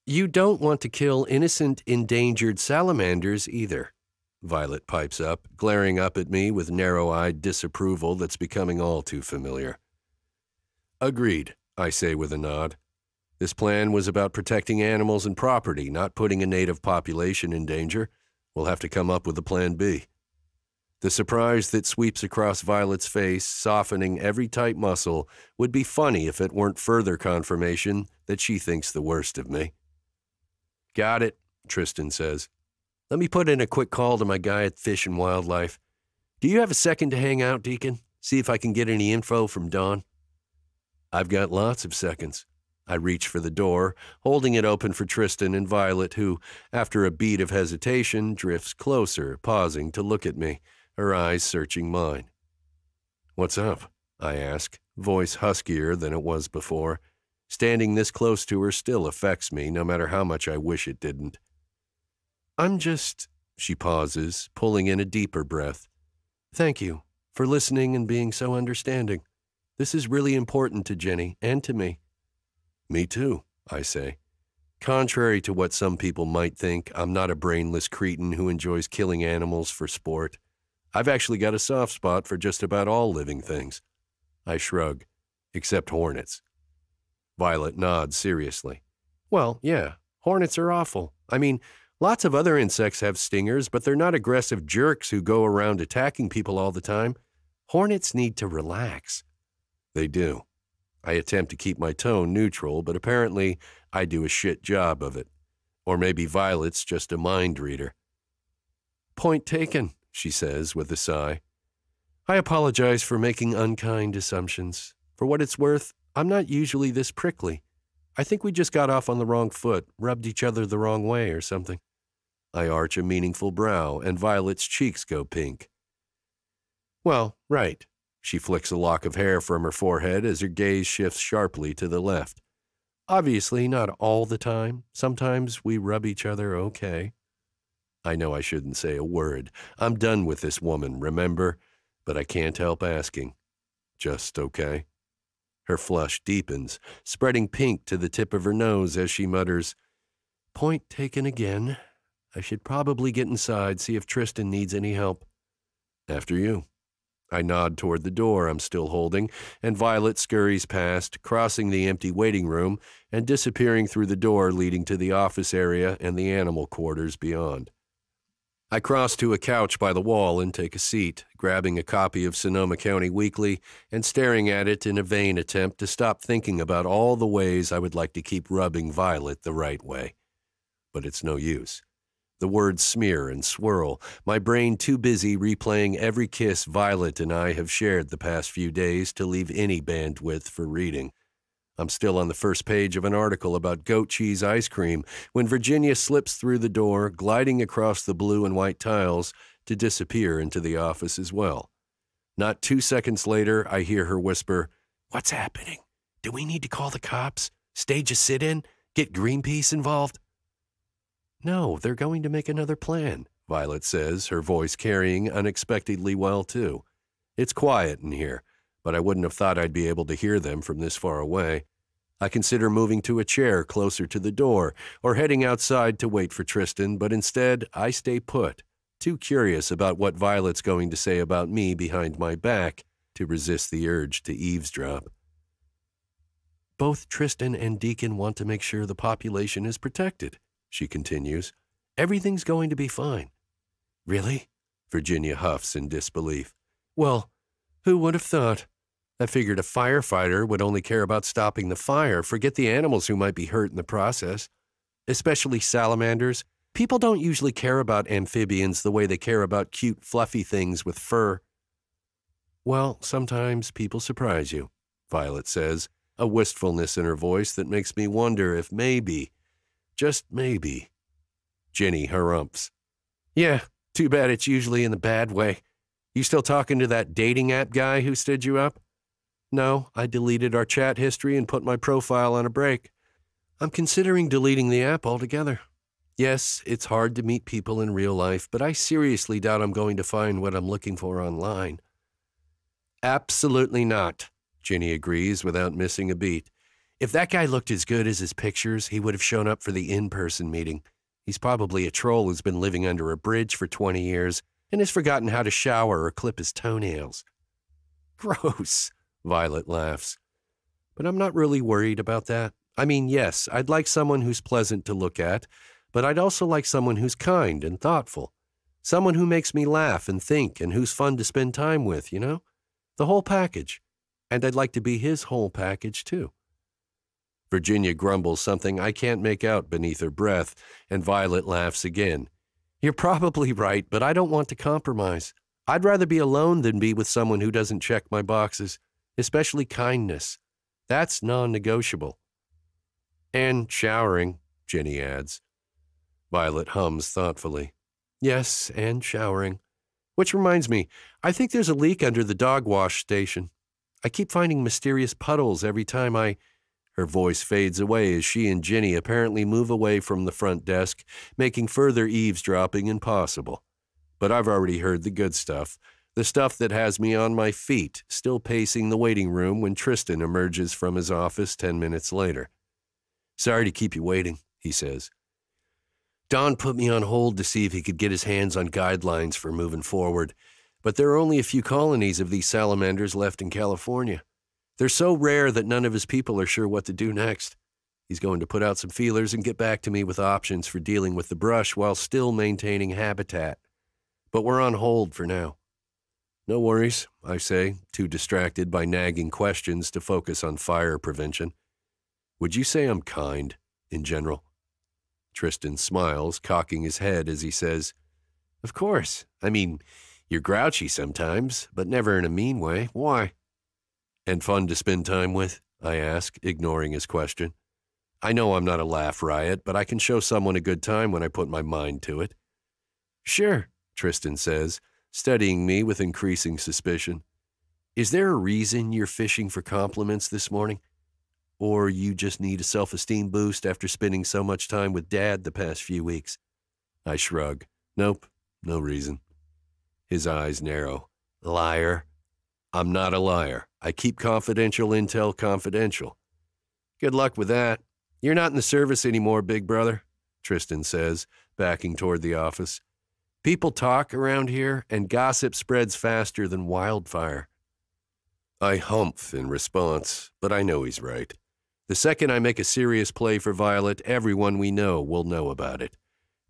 B: "You don't want to kill innocent, endangered salamanders either," Violet pipes up, glaring up at me with narrow-eyed disapproval that's becoming all too familiar. "Agreed," I say with a nod. This plan was about protecting animals and property, not putting a native population in danger. We'll have to come up with a plan B. The surprise that sweeps across Violet's face, softening every tight muscle, would be funny if it weren't further confirmation that she thinks the worst of me. "Got it," Tristan says. "Let me put in a quick call to my guy at Fish and Wildlife. Do you have a second to hang out, Deacon? See if I can get any info from Dawn?" I've got lots of seconds. I reach for the door, holding it open for Tristan and Violet, who, after a beat of hesitation, drifts closer, pausing to look at me, her eyes searching mine. "What's up?" I ask, voice huskier than it was before. Standing this close to her still affects me, no matter how much I wish it didn't. "I'm just—" She pauses, pulling in a deeper breath. "Thank you for listening and being so understanding. This is really important to Jenny and to me." "Me too," I say. Contrary to what some people might think, I'm not a brainless cretin who enjoys killing animals for sport. I've actually got a soft spot for just about all living things. I shrug, except hornets. Violet nods seriously. "Well, yeah, hornets are awful. I mean, lots of other insects have stingers, but they're not aggressive jerks who go around attacking people all the time. Hornets need to relax." They do. I attempt to keep my tone neutral, but apparently I do a shit job of it. Or maybe Violet's just a mind reader. "Point taken," she says with a sigh. "I apologize for making unkind assumptions. For what it's worth, I'm not usually this prickly. I think we just got off on the wrong foot, rubbed each other the wrong way or something." I arch a meaningful brow, and Violet's cheeks go pink. "Well, right." She flicks a lock of hair from her forehead as her gaze shifts sharply to the left. "Obviously, not all the time. Sometimes we rub each other okay." I know I shouldn't say a word. I'm done with this woman, remember? But I can't help asking. "Just okay?" Her flush deepens, spreading pink to the tip of her nose as she mutters, "Point taken again. I should probably get inside, see if Tristan needs any help." "After you." I nod toward the door I'm still holding, and Violet scurries past, crossing the empty waiting room and disappearing through the door leading to the office area and the animal quarters beyond. I cross to a couch by the wall and take a seat, grabbing a copy of Sonoma County Weekly and staring at it in a vain attempt to stop thinking about all the ways I would like to keep rubbing Violet the right way. But it's no use. The words smear and swirl, my brain too busy replaying every kiss Violet and I have shared the past few days to leave any bandwidth for reading. I'm still on the first page of an article about goat cheese ice cream when Virginia slips through the door, gliding across the blue and white tiles to disappear into the office as well. Not 2 seconds later, I hear her whisper, "What's happening? Do we need to call the cops? Stage a sit-in? Get Greenpeace involved?" "No, they're going to make another plan," Violet says, her voice carrying unexpectedly well, too. It's quiet in here, but I wouldn't have thought I'd be able to hear them from this far away. I consider moving to a chair closer to the door or heading outside to wait for Tristan, but instead I stay put, too curious about what Violet's going to say about me behind my back to resist the urge to eavesdrop. "Both Tristan and Deacon want to make sure the population is protected," she continues. "Everything's going to be fine." "Really?" Virginia huffs in disbelief. "Well, who would have thought? I figured a firefighter would only care about stopping the fire, forget the animals who might be hurt in the process. Especially salamanders. People don't usually care about amphibians the way they care about cute, fluffy things with fur." "Well, sometimes people surprise you," Violet says, a wistfulness in her voice that makes me wonder if maybe, just maybe. Jenny harumphs. "Yeah, too bad it's usually in the bad way. You still talking to that dating app guy who stood you up?" "No, I deleted our chat history and put my profile on a break. I'm considering deleting the app altogether. Yes, it's hard to meet people in real life, but I seriously doubt I'm going to find what I'm looking for online." "Absolutely not," Jenny agrees without missing a beat. "If that guy looked as good as his pictures, he would have shown up for the in-person meeting. He's probably a troll who's been living under a bridge for 20 years and has forgotten how to shower or clip his toenails." "Gross," Violet laughs. "But I'm not really worried about that. I mean, yes, I'd like someone who's pleasant to look at, but I'd also like someone who's kind and thoughtful. Someone who makes me laugh and think and who's fun to spend time with, you know? The whole package. And I'd like to be his whole package, too." Virginia grumbles something I can't make out beneath her breath, and Violet laughs again. "You're probably right, but I don't want to compromise. I'd rather be alone than be with someone who doesn't check my boxes, especially kindness. That's non-negotiable." "And showering," Jenny adds. Violet hums thoughtfully. "Yes, and showering. Which reminds me, I think there's a leak under the dog wash station. I keep finding mysterious puddles every time I—" Her voice fades away as she and Jenny apparently move away from the front desk, making further eavesdropping impossible. But I've already heard the good stuff, the stuff that has me on my feet, still pacing the waiting room when Tristan emerges from his office 10 minutes later. "Sorry to keep you waiting," he says. "Don put me on hold to see if he could get his hands on guidelines for moving forward, but there are only a few colonies of these salamanders left in California. They're so rare that none of his people are sure what to do next. He's going to put out some feelers and get back to me with options for dealing with the brush while still maintaining habitat. But we're on hold for now." "No worries," I say, too distracted by nagging questions to focus on fire prevention. "Would you say I'm kind, in general?" Tristan smiles, cocking his head as he says, "Of course. I mean, you're grouchy sometimes, but never in a mean way. Why?" "And fun to spend time with?" I ask, ignoring his question. I know I'm not a laugh riot, but I can show someone a good time when I put my mind to it. "Sure," Tristan says, studying me with increasing suspicion. "Is there a reason you're fishing for compliments this morning? Or you just need a self-esteem boost after spending so much time with Dad the past few weeks?" I shrug. "Nope, no reason." His eyes narrow. "Liar." "I'm not a liar. I keep confidential intel confidential." "Good luck with that. You're not in the service anymore, big brother," Tristan says, backing toward the office. "People talk around here, and gossip spreads faster than wildfire." I humph in response, but I know he's right. The second I make a serious play for Violet, everyone we know will know about it.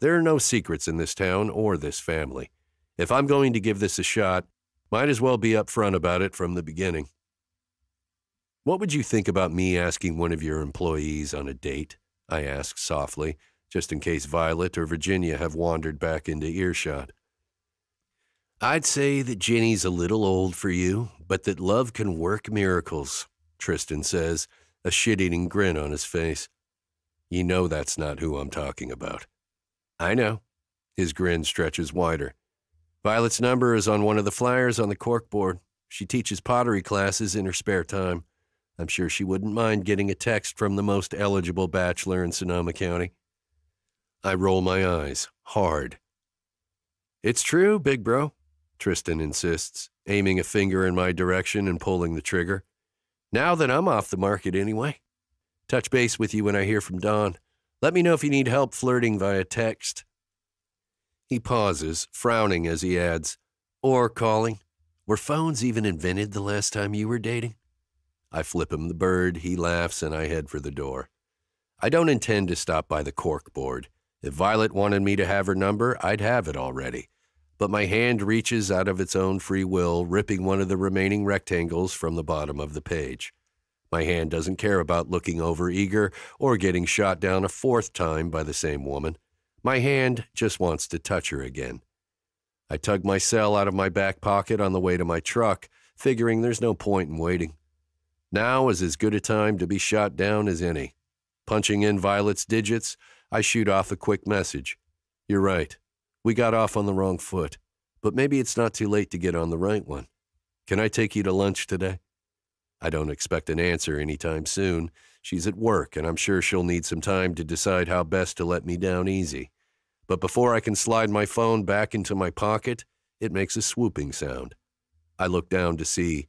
B: There are no secrets in this town or this family. If I'm going to give this a shot, might as well be upfront about it from the beginning. "What would you think about me asking one of your employees on a date?" I ask softly, just in case Violet or Virginia have wandered back into earshot. I'd say that Ginny's a little old for you, but that love can work miracles, Tristan says, a shit-eating grin on his face. You know that's not who I'm talking about. I know. His grin stretches wider. Violet's number is on one of the flyers on the corkboard. She teaches pottery classes in her spare time. I'm sure she wouldn't mind getting a text from the most eligible bachelor in Sonoma County. I roll my eyes, hard. It's true, big bro, Tristan insists, aiming a finger in my direction and pulling the trigger. Now that I'm off the market anyway. Touch base with you when I hear from Dawn. Let me know if you need help flirting via text. He pauses, frowning as he adds, or calling. Were phones even invented the last time you were dating? I flip him the bird, he laughs, and I head for the door. I don't intend to stop by the corkboard. If Violet wanted me to have her number, I'd have it already. But my hand reaches out of its own free will, ripping one of the remaining rectangles from the bottom of the page. My hand doesn't care about looking over-eager or getting shot down a fourth time by the same woman. My hand just wants to touch her again. I tug my cell out of my back pocket on the way to my truck, figuring there's no point in waiting. Now is as good a time to be shot down as any. Punching in Violet's digits, I shoot off a quick message. You're right. We got off on the wrong foot, but maybe it's not too late to get on the right one. Can I take you to lunch today? I don't expect an answer anytime soon. She's at work, and I'm sure she'll need some time to decide how best to let me down easy. But before I can slide my phone back into my pocket, it makes a swooping sound. I look down to see.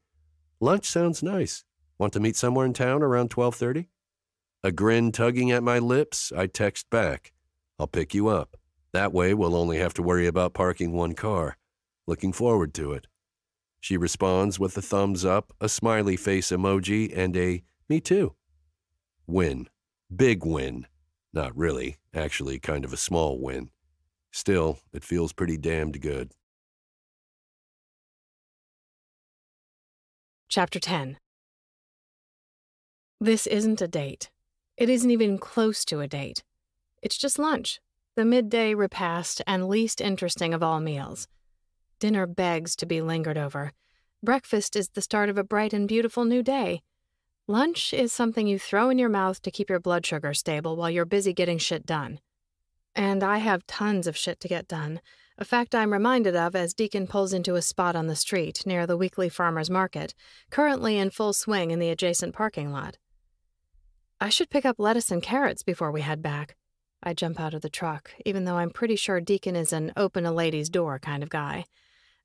B: Lunch sounds nice. Want to meet somewhere in town around 12:30? A grin tugging at my lips, I text back. I'll pick you up. That way we'll only have to worry about parking one car. Looking forward to it. She responds with a thumbs up, a smiley face emoji, and a me too. Win. Big win. Not really. Actually, kind of a small win. Still, it feels pretty damned good.
C: Chapter 10. This isn't a date. It isn't even close to a date. It's just lunch, the midday repast and least interesting of all meals. Dinner begs to be lingered over. Breakfast is the start of a bright and beautiful new day. Lunch is something you throw in your mouth to keep your blood sugar stable while you're busy getting shit done. And I have tons of shit to get done, a fact I'm reminded of as Deacon pulls into a spot on the street near the weekly farmer's market, currently in full swing in the adjacent parking lot. I should pick up lettuce and carrots before we head back. I jump out of the truck, even though I'm pretty sure Deacon is an open-a-lady's-door kind of guy.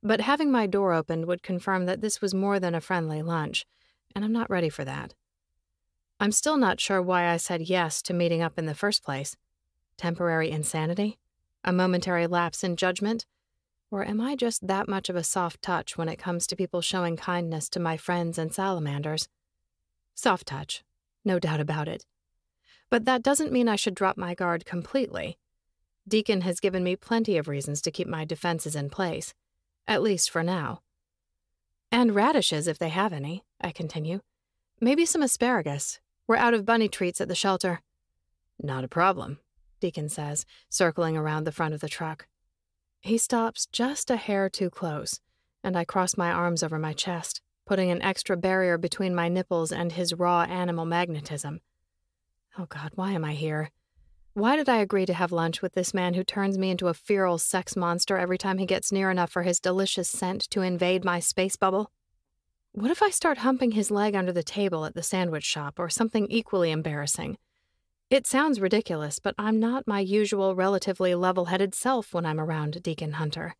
C: But having my door opened would confirm that this was more than a friendly lunch, and I'm not ready for that. I'm still not sure why I said yes to meeting up in the first place. Temporary insanity? A momentary lapse in judgment? Or am I just that much of a soft touch when it comes to people showing kindness to my friends and salamanders? Soft touch, no doubt about it. But that doesn't mean I should drop my guard completely. Deacon has given me plenty of reasons to keep my defenses in place, at least for now. And radishes, if they have any, I continue. Maybe some asparagus. We're out of bunny treats at the shelter. Not a problem, Deacon says, circling around the front of the truck. He stops just a hair too close, and I cross my arms over my chest, putting an extra barrier between my nipples and his raw animal magnetism. Oh God, why am I here? Why did I agree to have lunch with this man who turns me into a feral sex monster every time he gets near enough for his delicious scent to invade my space bubble? What if I start humping his leg under the table at the sandwich shop or something equally embarrassing? It sounds ridiculous, but I'm not my usual relatively level-headed self when I'm around Deacon Hunter.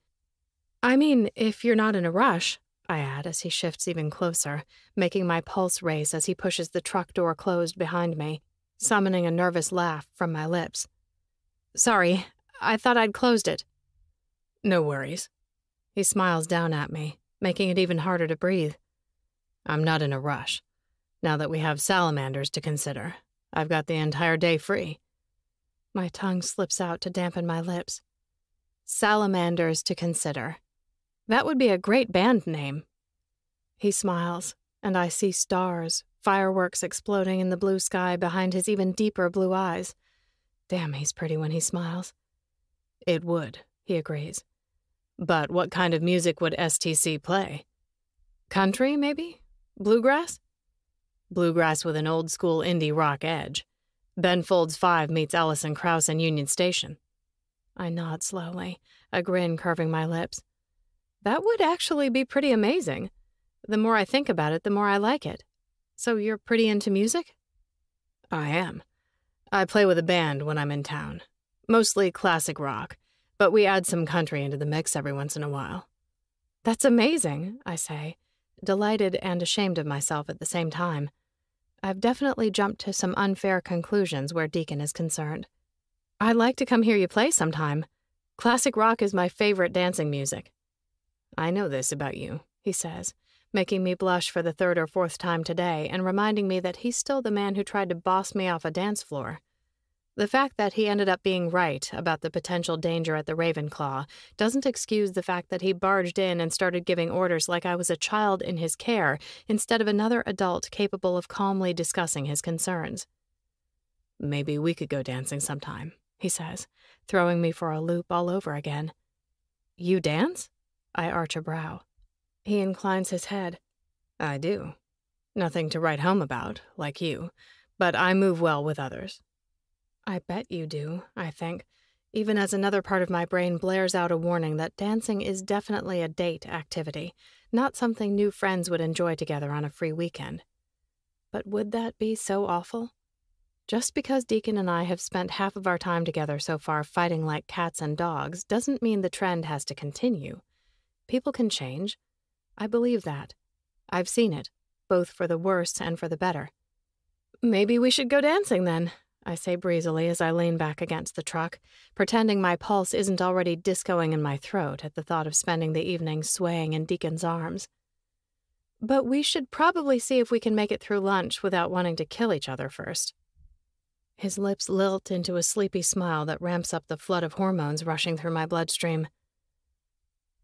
C: I mean, if you're not in a rush, I add as he shifts even closer, making my pulse race as he pushes the truck door closed behind me, summoning a nervous laugh from my lips. Sorry, I thought I'd closed it. No worries. He smiles down at me, making it even harder to breathe. I'm not in a rush. Now that we have salamanders to consider, I've got the entire day free. My tongue slips out to dampen my lips. Salamanders to consider. That would be a great band name. He smiles, and I see stars, fireworks exploding in the blue sky behind his even deeper blue eyes. Damn, he's pretty when he smiles. It would, he agrees. But what kind of music would STC play? Country, maybe? Bluegrass? Bluegrass with an old-school indie rock edge. Ben Folds 5 meets Alison Krauss in Union Station. I nod slowly, a grin curving my lips. That would actually be pretty amazing. The more I think about it, the more I like it. So you're pretty into music? I am. I play with a band when I'm in town. Mostly classic rock, but we add some country into the mix every once in a while. That's amazing, I say, delighted and ashamed of myself at the same time. I've definitely jumped to some unfair conclusions where Deacon is concerned. I'd like to come hear you play sometime. Classic rock is my favorite dancing music. I know this about you, he says, making me blush for the third or fourth time today and reminding me that he's still the man who tried to boss me off a dance floor. The fact that he ended up being right about the potential danger at the Ravenclaw doesn't excuse the fact that he barged in and started giving orders like I was a child in his care instead of another adult capable of calmly discussing his concerns. Maybe we could go dancing sometime, he says, throwing me for a loop all over again. You dance? I arch a brow. He inclines his head. I do. Nothing to write home about, like you, but I move well with others. I bet you do, I think, even as another part of my brain blares out a warning that dancing is definitely a date activity, not something new friends would enjoy together on a free weekend. But would that be so awful? Just because Deacon and I have spent half of our time together so far fighting like cats and dogs doesn't mean the trend has to continue. People can change. I believe that. I've seen it, both for the worse and for the better. Maybe we should go dancing then, I say breezily as I lean back against the truck, pretending my pulse isn't already discoing in my throat at the thought of spending the evening swaying in Deacon's arms. But we should probably see if we can make it through lunch without wanting to kill each other first. His lips lilt into a sleepy smile that ramps up the flood of hormones rushing through my bloodstream.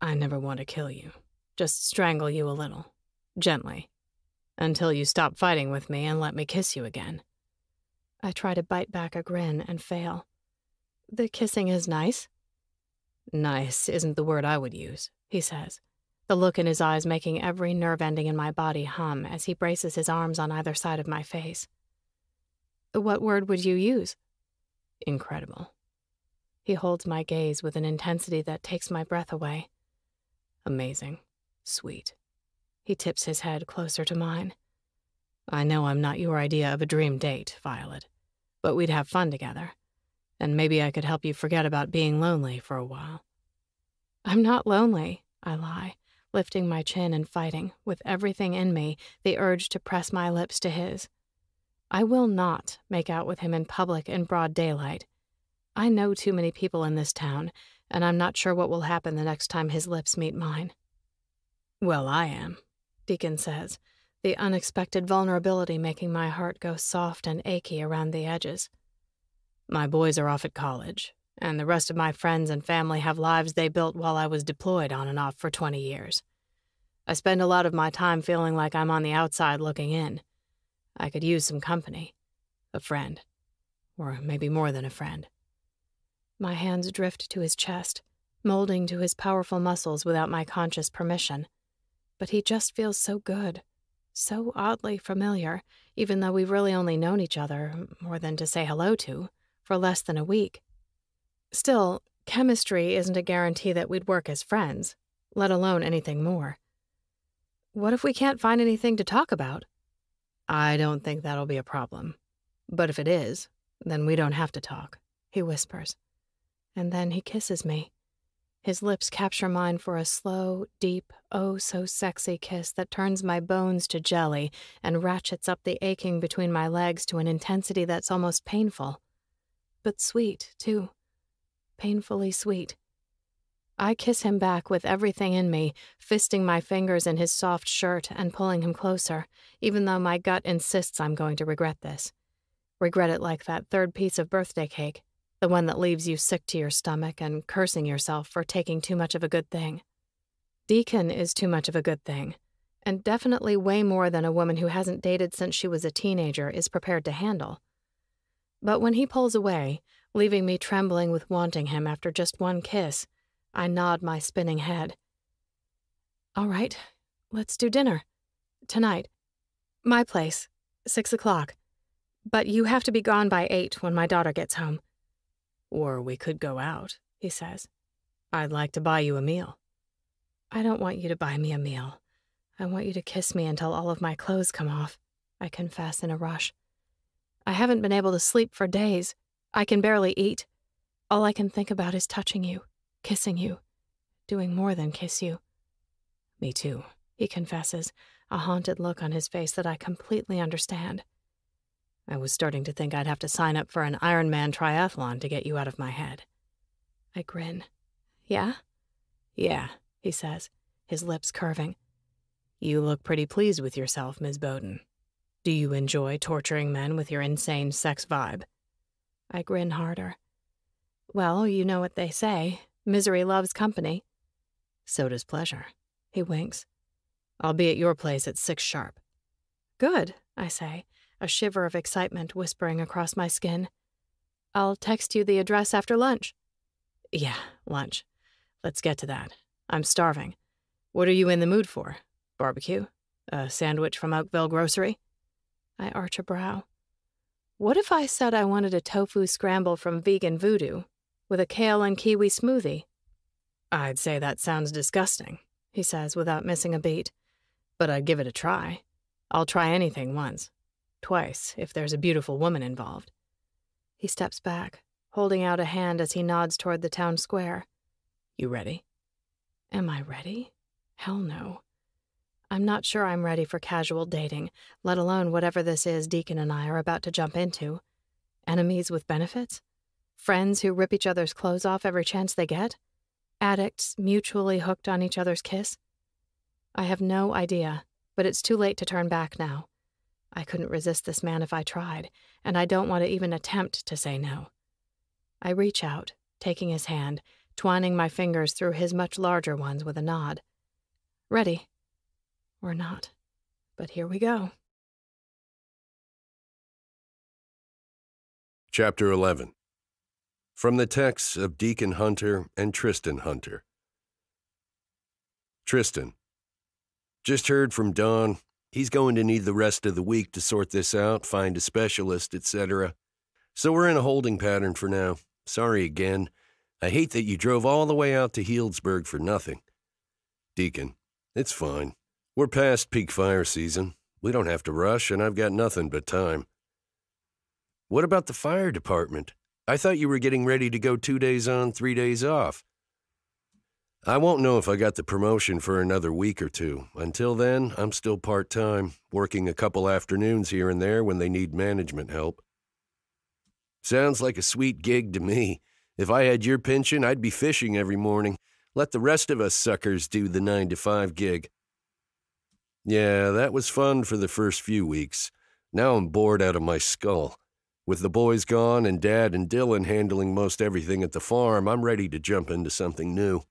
C: I never want to kill you, just strangle you a little, gently, until you stop fighting with me and let me kiss you again. I try to bite back a grin and fail. The kissing is nice. Nice isn't the word I would use, he says, the look in his eyes making every nerve ending in my body hum as he braces his arms on either side of my face. What word would you use? Incredible. He holds my gaze with an intensity that takes my breath away. Amazing. Sweet. He tips his head closer to mine. I know I'm not your idea of a dream date, Violet, but we'd have fun together, and maybe I could help you forget about being lonely for a while. I'm not lonely, I lie, lifting my chin and fighting, with everything in me, the urge to press my lips to his. I will not make out with him in public in broad daylight. I know too many people in this town, and I'm not sure what will happen the next time his lips meet mine. Well, I am, Deacon says, the unexpected vulnerability making my heart go soft and achy around the edges. My boys are off at college, and the rest of my friends and family have lives they built while I was deployed on and off for 20 years. I spend a lot of my time feeling like I'm on the outside looking in. I could use some company. A friend. Or maybe more than a friend. My hands drift to his chest, molding to his powerful muscles without my conscious permission. But he just feels so good. So oddly familiar, even though we've really only known each other, more than to say hello to, for less than a week. Still, chemistry isn't a guarantee that we'd work as friends, let alone anything more. What if we can't find anything to talk about? I don't think that'll be a problem. But if it is, then we don't have to talk, he whispers. And then he kisses me. His lips capture mine for a slow, deep, oh-so-sexy kiss that turns my bones to jelly and ratchets up the aching between my legs to an intensity that's almost painful. But sweet, too. Painfully sweet. I kiss him back with everything in me, fisting my fingers in his soft shirt and pulling him closer, even though my gut insists I'm going to regret this. Regret it like that third piece of birthday cake. The one that leaves you sick to your stomach and cursing yourself for taking too much of a good thing. Deacon is too much of a good thing, and definitely way more than a woman who hasn't dated since she was a teenager is prepared to handle. But when he pulls away, leaving me trembling with wanting him after just one kiss, I nod my spinning head. All right, let's do dinner. Tonight. My place. 6 o'clock. But you have to be gone by 8 when my daughter gets home. Or we could go out, he says. I'd like to buy you a meal. I don't want you to buy me a meal. I want you to kiss me until all of my clothes come off, I confess in a rush. I haven't been able to sleep for days. I can barely eat. All I can think about is touching you, kissing you, doing more than kiss you. Me too, he confesses, a haunted look on his face that I completely understand. I was starting to think I'd have to sign up for an Ironman triathlon to get you out of my head. I grin. Yeah? Yeah, he says, his lips curving. You look pretty pleased with yourself, Ms. Boden. Do you enjoy torturing men with your insane sex vibe? I grin harder. Well, you know what they say. Misery loves company. So does pleasure. He winks. I'll be at your place at 6 sharp. Good, I say, a shiver of excitement whispering across my skin. I'll text you the address after lunch. Yeah, lunch. Let's get to that. I'm starving. What are you in the mood for? Barbecue? A sandwich from Oakville Grocery? I arch a brow. What if I said I wanted a tofu scramble from Vegan Voodoo with a kale and kiwi smoothie? I'd say that sounds disgusting, he says without missing a beat. But I'd give it a try. I'll try anything once. Twice, if there's a beautiful woman involved. He steps back, holding out a hand as he nods toward the town square. You ready? Am I ready? Hell no. I'm not sure I'm ready for casual dating, let alone whatever this is Deacon and I are about to jump into. Enemies with benefits? Friends who rip each other's clothes off every chance they get? Addicts mutually hooked on each other's kiss? I have no idea, but it's too late to turn back now. I couldn't resist this man if I tried, and I don't want to even attempt to say no. I reach out, taking his hand, twining my fingers through his much larger ones with a nod. Ready. Or not. But here we go.
B: Chapter 11. From the texts of Deacon Hunter and Tristan Hunter. Tristan. Just heard from Don. He's going to need the rest of the week to sort this out, find a specialist, etc. So we're in a holding pattern for now. Sorry again. I hate that you drove all the way out to Healdsburg for nothing. Deacon. It's fine. We're past peak fire season. We don't have to rush, and I've got nothing but time. What about the fire department? I thought you were getting ready to go 2 days on, 3 days off. I won't know if I got the promotion for another week or two. Until then, I'm still part-time, working a couple afternoons here and there when they need management help. Sounds like a sweet gig to me. If I had your pension, I'd be fishing every morning. Let the rest of us suckers do the 9-to-5 gig. Yeah, that was fun for the first few weeks. Now I'm bored out of my skull. With the boys gone and Dad and Dylan handling most everything at the farm, I'm ready to jump into something new.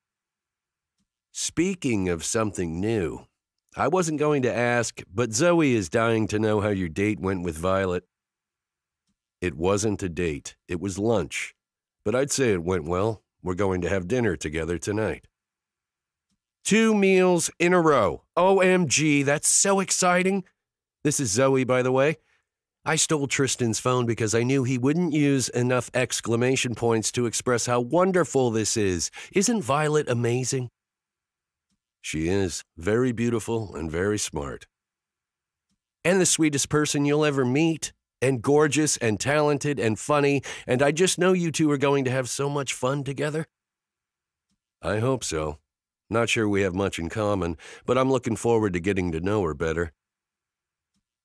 B: Speaking of something new, I wasn't going to ask, but Zoe is dying to know how your date went with Violet. It wasn't a date. It was lunch. But I'd say it went well. We're going to have dinner together tonight. 2 meals in a row. OMG, that's so exciting. This is Zoe, by the way. I stole Tristan's phone because I knew he wouldn't use enough exclamation points to express how wonderful this is. Isn't Violet amazing? She is. Very beautiful and very smart. And the sweetest person you'll ever meet. And gorgeous and talented and funny. And I just know you two are going to have so much fun together. I hope so. Not sure we have much in common, but I'm looking forward to getting to know her better.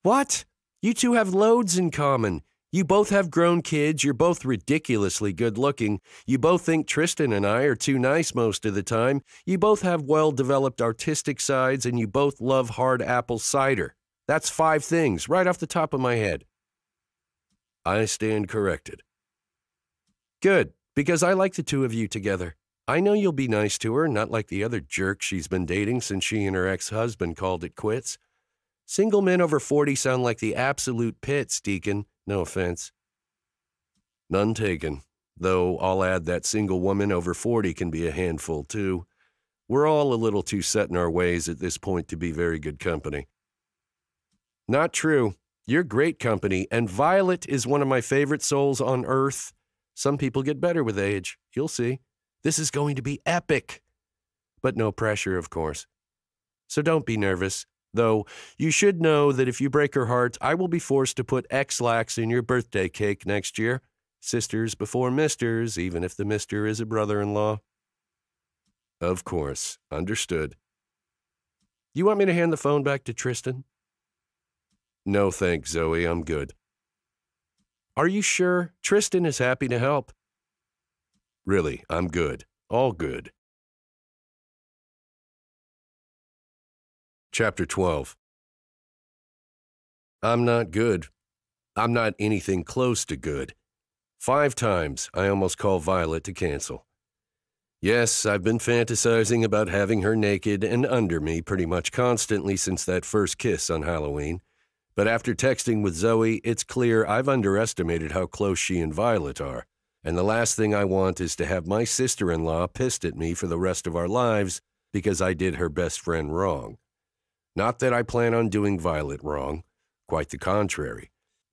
B: What? You two have loads in common. You both have grown kids, you're both ridiculously good-looking, you both think Tristan and I are too nice most of the time, you both have well-developed artistic sides, and you both love hard apple cider. That's 5 things, right off the top of my head. I stand corrected. Good, because I like the two of you together. I know you'll be nice to her, not like the other jerk she's been dating since she and her ex-husband called it quits. Single men over 40 sound like the absolute pits, Deacon. No offense. None taken, though I'll add that single woman over 40 can be a handful, too. We're all a little too set in our ways at this point to be very good company. Not true. You're great company, and Violet is one of my favorite souls on Earth. Some people get better with age. You'll see. This is going to be epic. But no pressure, of course. So don't be nervous. Though, you should know that if you break her heart, I will be forced to put X-Lax in your birthday cake next year. Sisters before misters, even if the mister is a brother-in-law. Of course. Understood. You want me to hand the phone back to Tristan? No thanks, Zoe. I'm good. Are you sure? Tristan is happy to help. Really, I'm good. All good. Chapter 12. I'm not good. I'm not anything close to good. 5 times I almost called Violet to cancel. Yes, I've been fantasizing about having her naked and under me pretty much constantly since that first kiss on Halloween. But after texting with Zoe, it's clear I've underestimated how close she and Violet are. And the last thing I want is to have my sister-in-law pissed at me for the rest of our lives because I did her best friend wrong. Not that I plan on doing Violet wrong, quite the contrary.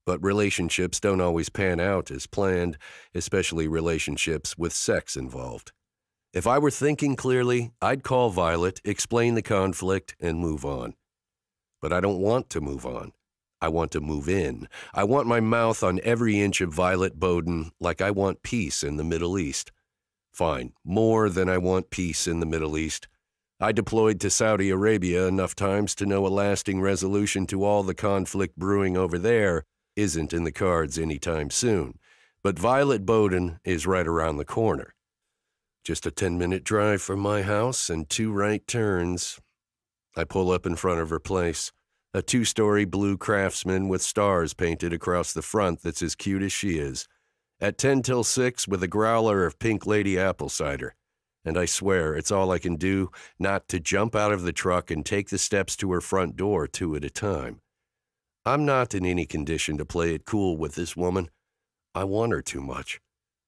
B: But relationships don't always pan out as planned, especially relationships with sex involved. If I were thinking clearly, I'd call Violet, explain the conflict, and move on. But I don't want to move on. I want to move in. I want my mouth on every inch of Violet Boden like I want peace in the Middle East. Fine, more than I want peace in the Middle East. I deployed to Saudi Arabia enough times to know a lasting resolution to all the conflict brewing over there isn't in the cards anytime soon. But Violet Boden is right around the corner. Just a 10-minute drive from my house and 2 right turns. I pull up in front of her place. A 2-story blue Craftsman with stars painted across the front that's as cute as she is. At 10 till 6 with a growler of Pink Lady apple cider. And I swear it's all I can do not to jump out of the truck and take the steps to her front door 2 at a time. I'm not in any condition to play it cool with this woman. I want her too much.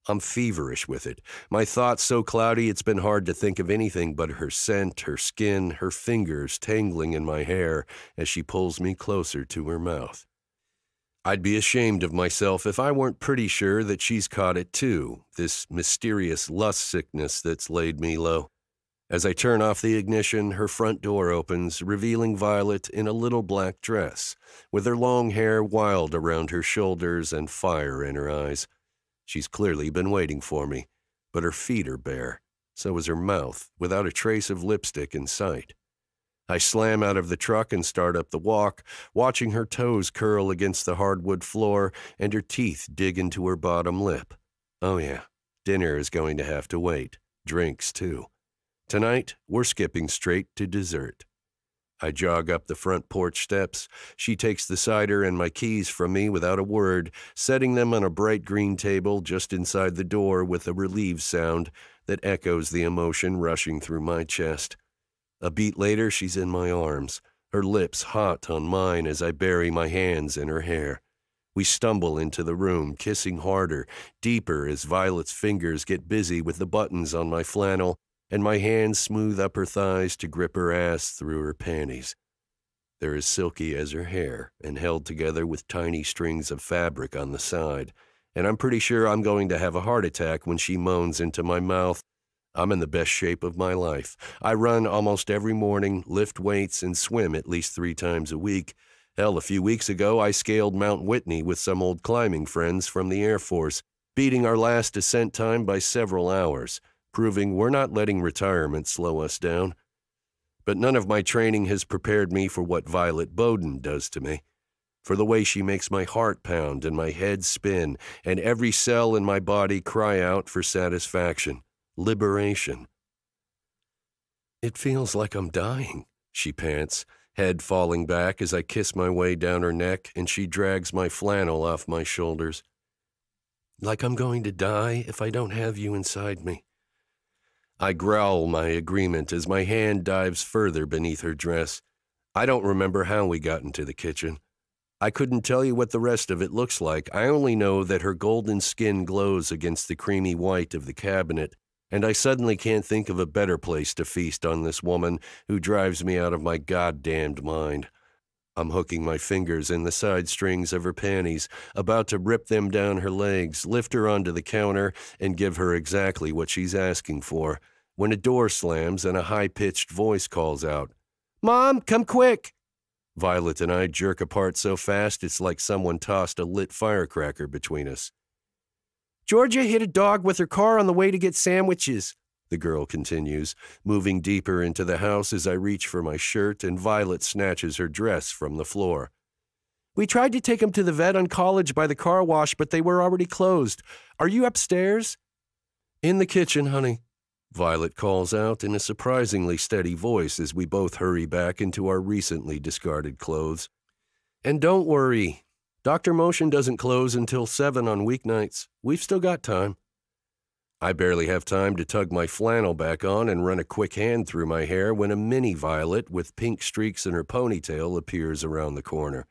B: I'm feverish with it. My thoughts so cloudy it's been hard to think of anything but her scent, her skin, her fingers tangling in my hair as she pulls me closer to her mouth. I'd be ashamed of myself if I weren't pretty sure that she's caught it too, this mysterious lust sickness that's laid me low. As I turn off the ignition, her front door opens, revealing Violet in a little black dress, with her long hair wild around her shoulders and fire in her eyes. She's clearly been waiting for me, but her feet are bare. So is her mouth, without a trace of lipstick in sight. I slam out of the truck and start up the walk, watching her toes curl against the hardwood floor and her teeth dig into her bottom lip. Oh yeah, dinner is going to have to wait. Drinks, too. Tonight, we're skipping straight to dessert. I jog up the front porch steps. She takes the cider and my keys from me without a word, setting them on a bright green table just inside the door with a relieved sound that echoes the emotion rushing through my chest. A beat later, she's in my arms, her lips hot on mine as I bury my hands in her hair. We stumble into the room, kissing harder, deeper as Violet's fingers get busy with the buttons on my flannel, and my hands smooth up her thighs to grip her ass through her panties. They're as silky as her hair and held together with tiny strings of fabric on the side, and I'm pretty sure I'm going to have a heart attack when she moans into my mouth. I'm in the best shape of my life. I run almost every morning, lift weights, and swim at least 3 times a week. Hell, a few weeks ago, I scaled Mount Whitney with some old climbing friends from the Air Force, beating our last descent time by several hours, proving we're not letting retirement slow us down. But none of my training has prepared me for what Violet Boden does to me, for the way she makes my heart pound and my head spin, and every cell in my body cry out for satisfaction. Liberation. It feels like I'm dying, she pants, head falling back as I kiss my way down her neck and she drags my flannel off my shoulders. Like I'm going to die if I don't have you inside me. I growl my agreement as my hand dives further beneath her dress. I don't remember how we got into the kitchen. I couldn't tell you what the rest of it looks like. I only know that her golden skin glows against the creamy white of the cabinet, and I suddenly can't think of a better place to feast on this woman who drives me out of my goddamned mind. I'm hooking my fingers in the side strings of her panties, about to rip them down her legs, lift her onto the counter, and give her exactly what she's asking for, when a door slams and a high-pitched voice calls out, "Mom, come quick!" Violet and I jerk apart so fast it's like someone tossed a lit firecracker between us. "Georgia hit a dog with her car on the way to get sandwiches," the girl continues, moving deeper into the house as I reach for my shirt and Violet snatches her dress from the floor. "We tried to take him to the vet on College by the car wash, but they were already closed. Are you upstairs?" "In the kitchen, honey," Violet calls out in a surprisingly steady voice as we both hurry back into our recently discarded clothes. "And don't worry, Dr. Motion doesn't close until 7 on weeknights. We've still got time." I barely have time to tug my flannel back on and run a quick hand through my hair when a mini Violet with pink streaks in her ponytail appears around the corner.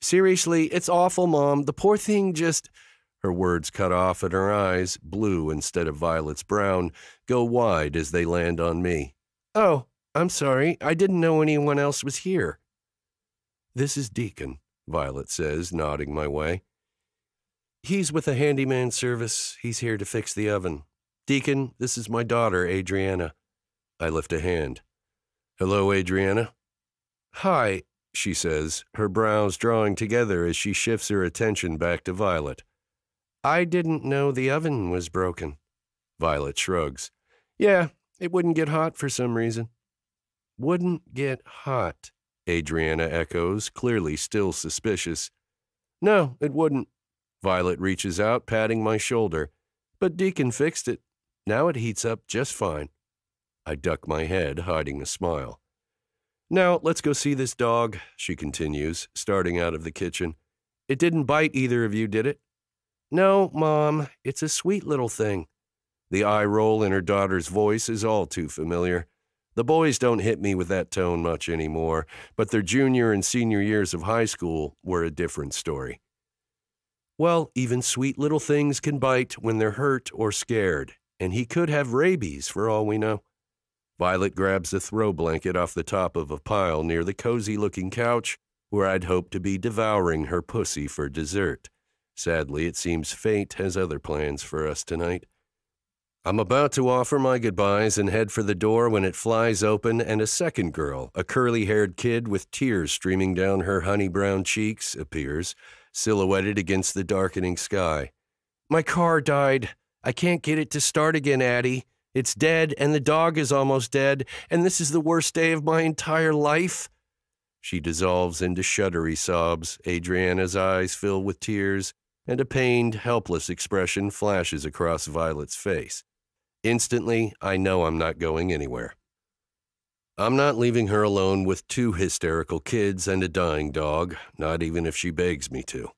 B: "Seriously, it's awful, Mom. The poor thing just—" Her words cut off and her eyes, blue instead of Violet's brown, go wide as they land on me. "Oh, I'm sorry. I didn't know anyone else was here." "This is Deacon," Violet says, nodding my way. "He's with the handyman service. He's here to fix the oven. Deacon, this is my daughter, Adriana." I lift a hand. "Hello, Adriana." "Hi," she says, her brows drawing together as she shifts her attention back to Violet. "I didn't know the oven was broken." Violet shrugs. "Yeah, it wouldn't get hot for some reason." "Wouldn't get hot," Adriana echoes, clearly still suspicious. "No, it wouldn't." Violet reaches out, patting my shoulder. "But Deacon fixed it. Now it heats up just fine." I duck my head, hiding a smile. "Now, let's go see this dog," she continues, starting out of the kitchen. "It didn't bite either of you, did it?" "No, Mom, it's a sweet little thing." The eye roll in her daughter's voice is all too familiar. The boys don't hit me with that tone much anymore, but their junior and senior years of high school were a different story. Well, even sweet little things can bite when they're hurt or scared, and he could have rabies for all we know. Violet grabs the throw blanket off the top of a pile near the cozy-looking couch where I'd hoped to be devouring her pussy for dessert. Sadly, it seems fate has other plans for us tonight. I'm about to offer my goodbyes and head for the door when it flies open and a second girl, a curly-haired kid with tears streaming down her honey-brown cheeks, appears, silhouetted against the darkening sky. "My car died. I can't get it to start again, Addie. It's dead, and the dog is almost dead, and this is the worst day of my entire life." She dissolves into shuddery sobs. Adriana's eyes fill with tears, and a pained, helpless expression flashes across Violet's face. Instantly, I know I'm not going anywhere. I'm not leaving her alone with 2 hysterical kids and a dying dog, not even if she begs me to.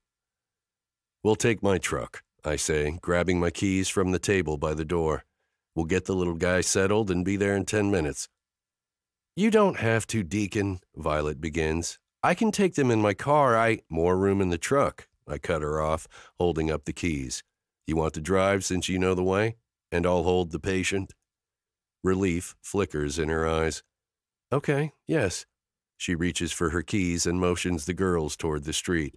B: "We'll take my truck," I say, grabbing my keys from the table by the door. "We'll get the little guy settled and be there in 10 minutes. "You don't have to, Deacon," Violet begins. "I can take them in my car. More room in the truck." I cut her off, holding up the keys. "You want to drive since you know the way? And I'll hold the patient?" Relief flickers in her eyes. "Okay, yes." She reaches for her keys and motions the girls toward the street.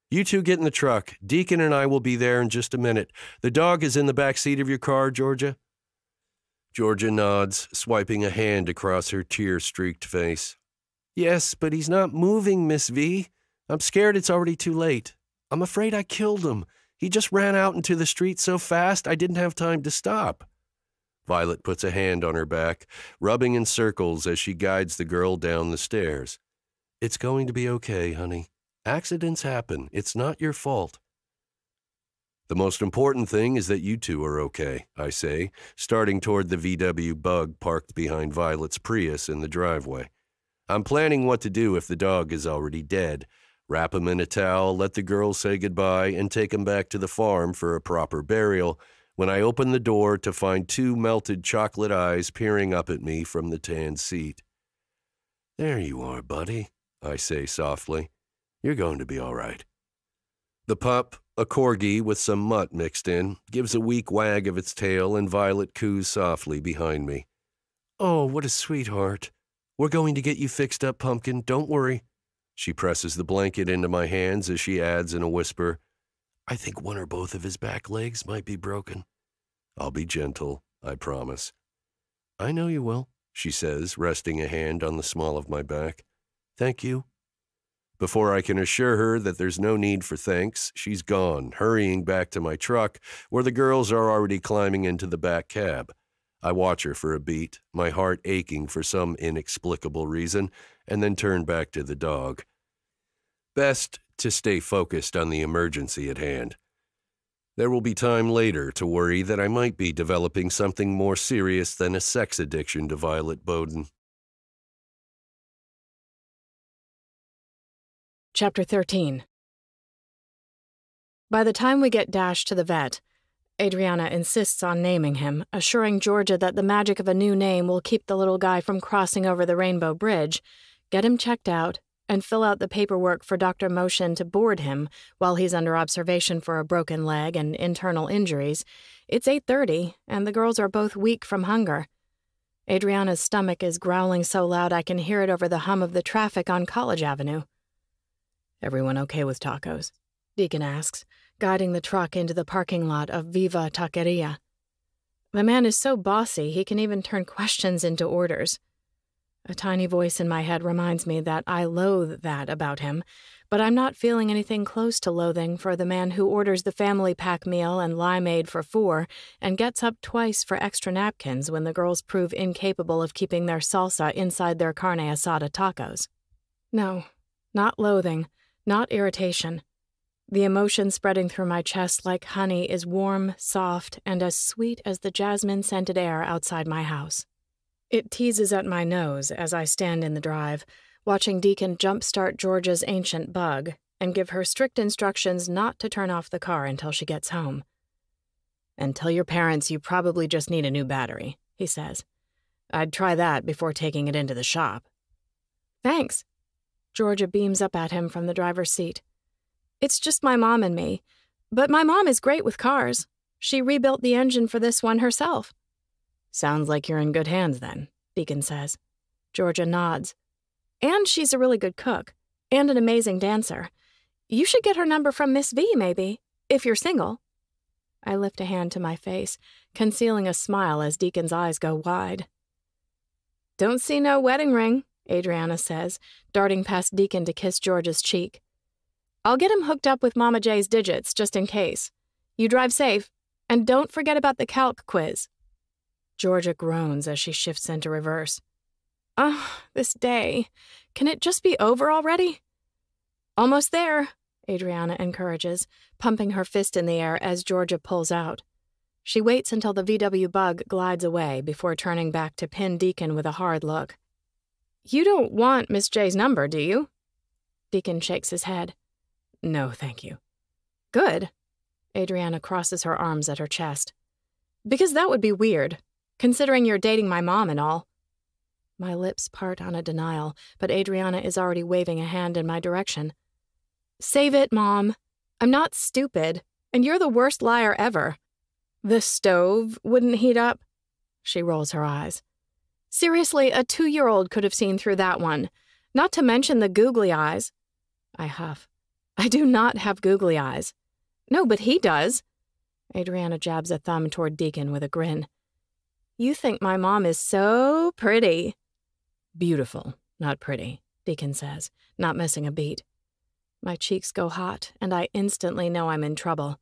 B: "You 2 get in the truck. Deacon and I will be there in just a minute. The dog is in the back seat of your car, Georgia?" Georgia nods, swiping a hand across her tear-streaked face. "Yes, but he's not moving, Miss V. I'm scared it's already too late. I'm afraid I killed him. He just ran out into the street so fast I didn't have time to stop." Violet puts a hand on her back, rubbing in circles as she guides the girl down the stairs. "It's going to be okay, honey. Accidents happen. It's not your fault." "The most important thing is that you 2 are okay," I say, starting toward the VW Bug parked behind Violet's Prius in the driveway. "I'm planning what to do if the dog is already dead. Wrap him in a towel, let the girls say goodbye, and take him back to the farm for a proper burial, when I open the door to find 2 melted chocolate eyes peering up at me from the tan seat. "There you are, buddy," I say softly. You're going to be all right. The pup, a corgi with some mutt mixed in, gives a weak wag of its tail, and Violet coos softly behind me. Oh, what a sweetheart. We're going to get you fixed up, Pumpkin. Don't worry. She presses the blanket into my hands as she adds in a whisper, I think one or both of his back legs might be broken. I'll be gentle, I promise. I know you will, she says, resting a hand on the small of my back. Thank you. Before I can assure her that there's no need for thanks, she's gone, hurrying back to my truck, where the girls are already climbing into the back cab. I watch her for a beat, my heart aching for some inexplicable reason, and then turn back to the dog. Best to stay focused on the emergency at hand. There will be time later to worry that I might be developing something more serious than a sex addiction to Violet Boden.
C: Chapter 13. By the time we get Dash to the vet, Adriana insists on naming him, assuring Georgia that the magic of a new name will keep the little guy from crossing over the Rainbow Bridge, get him checked out, and fill out the paperwork for Dr. Motion to board him while he's under observation for a broken leg and internal injuries. It's 8:30, and the girls are both weak from hunger. Adriana's stomach is growling so loud I can hear it over the hum of the traffic on College Avenue. Everyone okay with tacos? Deacon asks, guiding the truck into the parking lot of Viva Taqueria. The man is so bossy he can even turn questions into orders. A tiny voice in my head reminds me that I loathe that about him, but I'm not feeling anything close to loathing for the man who orders the family pack meal and limeade for 4 and gets up twice for extra napkins when the girls prove incapable of keeping their salsa inside their carne asada tacos. No, not loathing, not irritation. The emotion spreading through my chest like honey is warm, soft, and as sweet as the jasmine-scented air outside my house. It teases at my nose as I stand in the drive, watching Deacon jumpstart Georgia's ancient bug and give her strict instructions not to turn off the car until she gets home. And tell your parents you probably just need a new battery, he says. I'd try that before taking it into the shop. Thanks. Georgia beams up at him from the driver's seat. It's just my mom and me. But my mom is great with cars. She rebuilt the engine for this one herself. Sounds like you're in good hands then, Deacon says. Georgia nods. And she's a really good cook. And an amazing dancer. You should get her number from Miss V, maybe, if you're single. I lift a hand to my face, concealing a smile as Deacon's eyes go wide. Don't see no wedding ring, Adriana says, darting past Deacon to kiss Georgia's cheek. I'll get him hooked up with Mama J's digits, just in case. You drive safe, and don't forget about the calc quiz. Georgia groans as she shifts into reverse. This day. Can it just be over already? Almost there, Adriana encourages, pumping her fist in the air as Georgia pulls out. She waits until the VW bug glides away before turning back to pin Deacon with a hard look. You don't want Miss J's number, do you? Deacon shakes his head. No, thank you. Good. Adriana crosses her arms at her chest. Because that would be weird, considering you're dating my mom and all. My lips part on a denial, but Adriana is already waving a hand in my direction. Save it, Mom. I'm not stupid, and you're the worst liar ever. The stove wouldn't heat up? She rolls her eyes. Seriously, a 2-year-old could have seen through that one. Not to mention the googly eyes. I huff. I do not have googly eyes. No, but he does. Adriana jabs a thumb toward Deacon with a grin. You think my mom is so pretty. Beautiful, not pretty, Deacon says, not missing a beat. My cheeks go hot, and I instantly know I'm in trouble.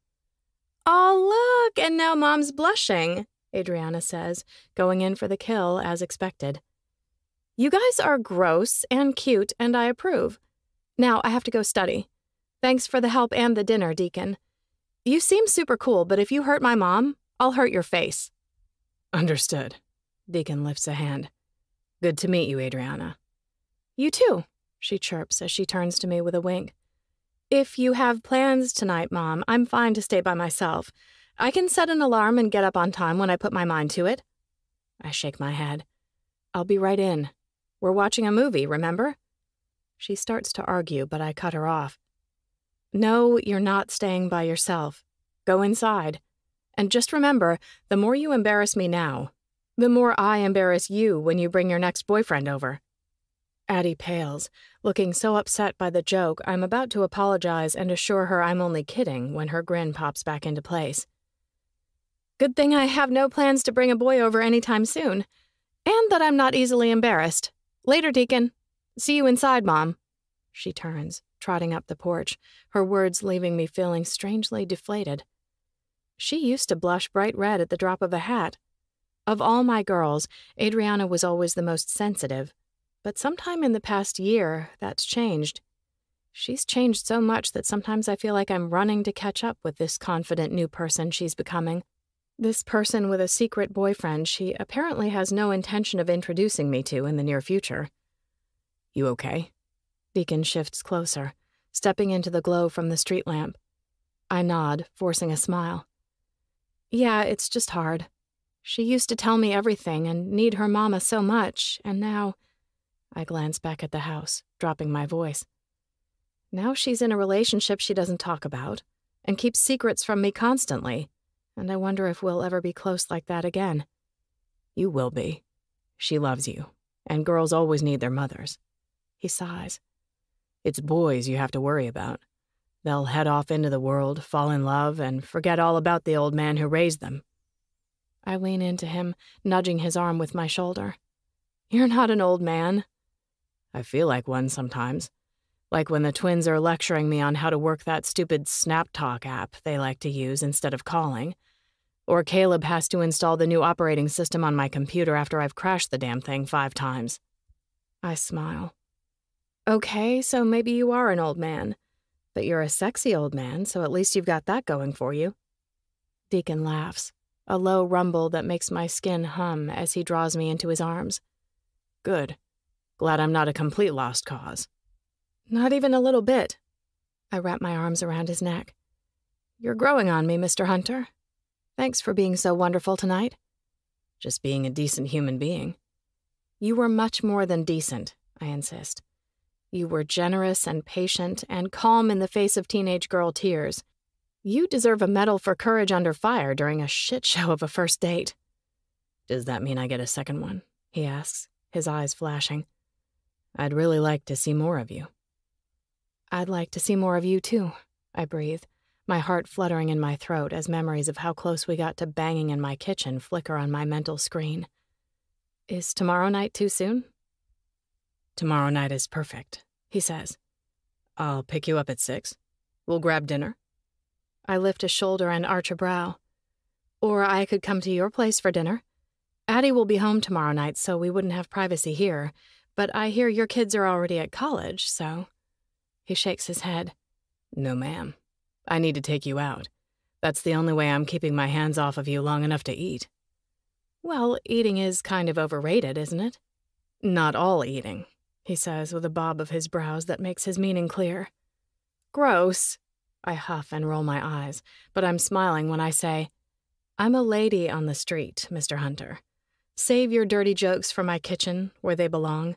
C: Oh, look, and now Mom's blushing, Adriana says, going in for the kill as expected. You guys are gross and cute, and I approve. Now I have to go study. Thanks for the help and the dinner, Deacon. You seem super cool, but if you hurt my mom, I'll hurt your face. Understood. Deacon lifts a hand. Good to meet you, Adriana. You too, she chirps as she turns to me with a wink. If you have plans tonight, Mom, I'm fine to stay by myself. I can set an alarm and get up on time when I put my mind to it. I shake my head. I'll be right in. We're watching a movie, remember? She starts to argue, but I cut her off. No, you're not staying by yourself. Go inside. And just remember, the more you embarrass me now, the more I embarrass you when you bring your next boyfriend over. Addie pales, looking so upset by the joke I'm about to apologize and assure her I'm only kidding when her grin pops back into place. Good thing I have no plans to bring a boy over anytime soon, and that I'm not easily embarrassed. Later, Deacon. See you inside, Mom. She turns, trotting up the porch, her words leaving me feeling strangely deflated. She used to blush bright red at the drop of a hat. Of all my girls, Adriana was always the most sensitive, but sometime in the past year, that's changed. She's changed so much that sometimes I feel like I'm running to catch up with this confident new person she's becoming. This person with a secret boyfriend she apparently has no intention of introducing me to in the near future. You okay? Deacon shifts closer, stepping into the glow from the street lamp. I nod, forcing a smile. Yeah, it's just hard. She used to tell me everything and need her mama so much, and now... I glance back at the house, dropping my voice. Now she's in a relationship she doesn't talk about, and keeps secrets from me constantly, and I wonder if we'll ever be close like that again. You will be. She loves you, and girls always need their mothers. He sighs. It's boys you have to worry about. They'll head off into the world, fall in love, and forget all about the old man who raised them. I lean into him, nudging his arm with my shoulder. You're not an old man. I feel like one sometimes. Like when the twins are lecturing me on how to work that stupid SnapTalk app they like to use instead of calling. Or Caleb has to install the new operating system on my computer after I've crashed the damn thing 5 times. I smile. Okay, so maybe you are an old man. But you're a sexy old man, so at least you've got that going for you. Deacon laughs, a low rumble that makes my skin hum as he draws me into his arms. Good. Glad I'm not a complete lost cause. Not even a little bit. I wrap my arms around his neck. You're growing on me, Mr. Hunter. Thanks for being so wonderful tonight. Just being a decent human being. You were much more than decent, I insist. You were generous and patient and calm in the face of teenage girl tears. You deserve a medal for courage under fire during a shit show of a first date. Does that mean I get a second one? He asks, his eyes flashing. I'd really like to see more of you. I'd like to see more of you too, I breathe, my heart fluttering in my throat as memories of how close we got to banging in my kitchen flicker on my mental screen. Is tomorrow night too soon? Tomorrow night is perfect, he says. I'll pick you up at 6. We'll grab dinner. I lift a shoulder and arch a brow. Or I could come to your place for dinner. Addie will be home tomorrow night, so we wouldn't have privacy here, but I hear your kids are already at college, so... He shakes his head. No, ma'am. I need to take you out. That's the only way I'm keeping my hands off of you long enough to eat. Well, eating is kind of overrated, isn't it? Not all eating, he says with a bob of his brows that makes his meaning clear. Gross. I huff and roll my eyes, but I'm smiling when I say, I'm a lady on the street, Mr. Hunter. Save your dirty jokes for my kitchen, where they belong.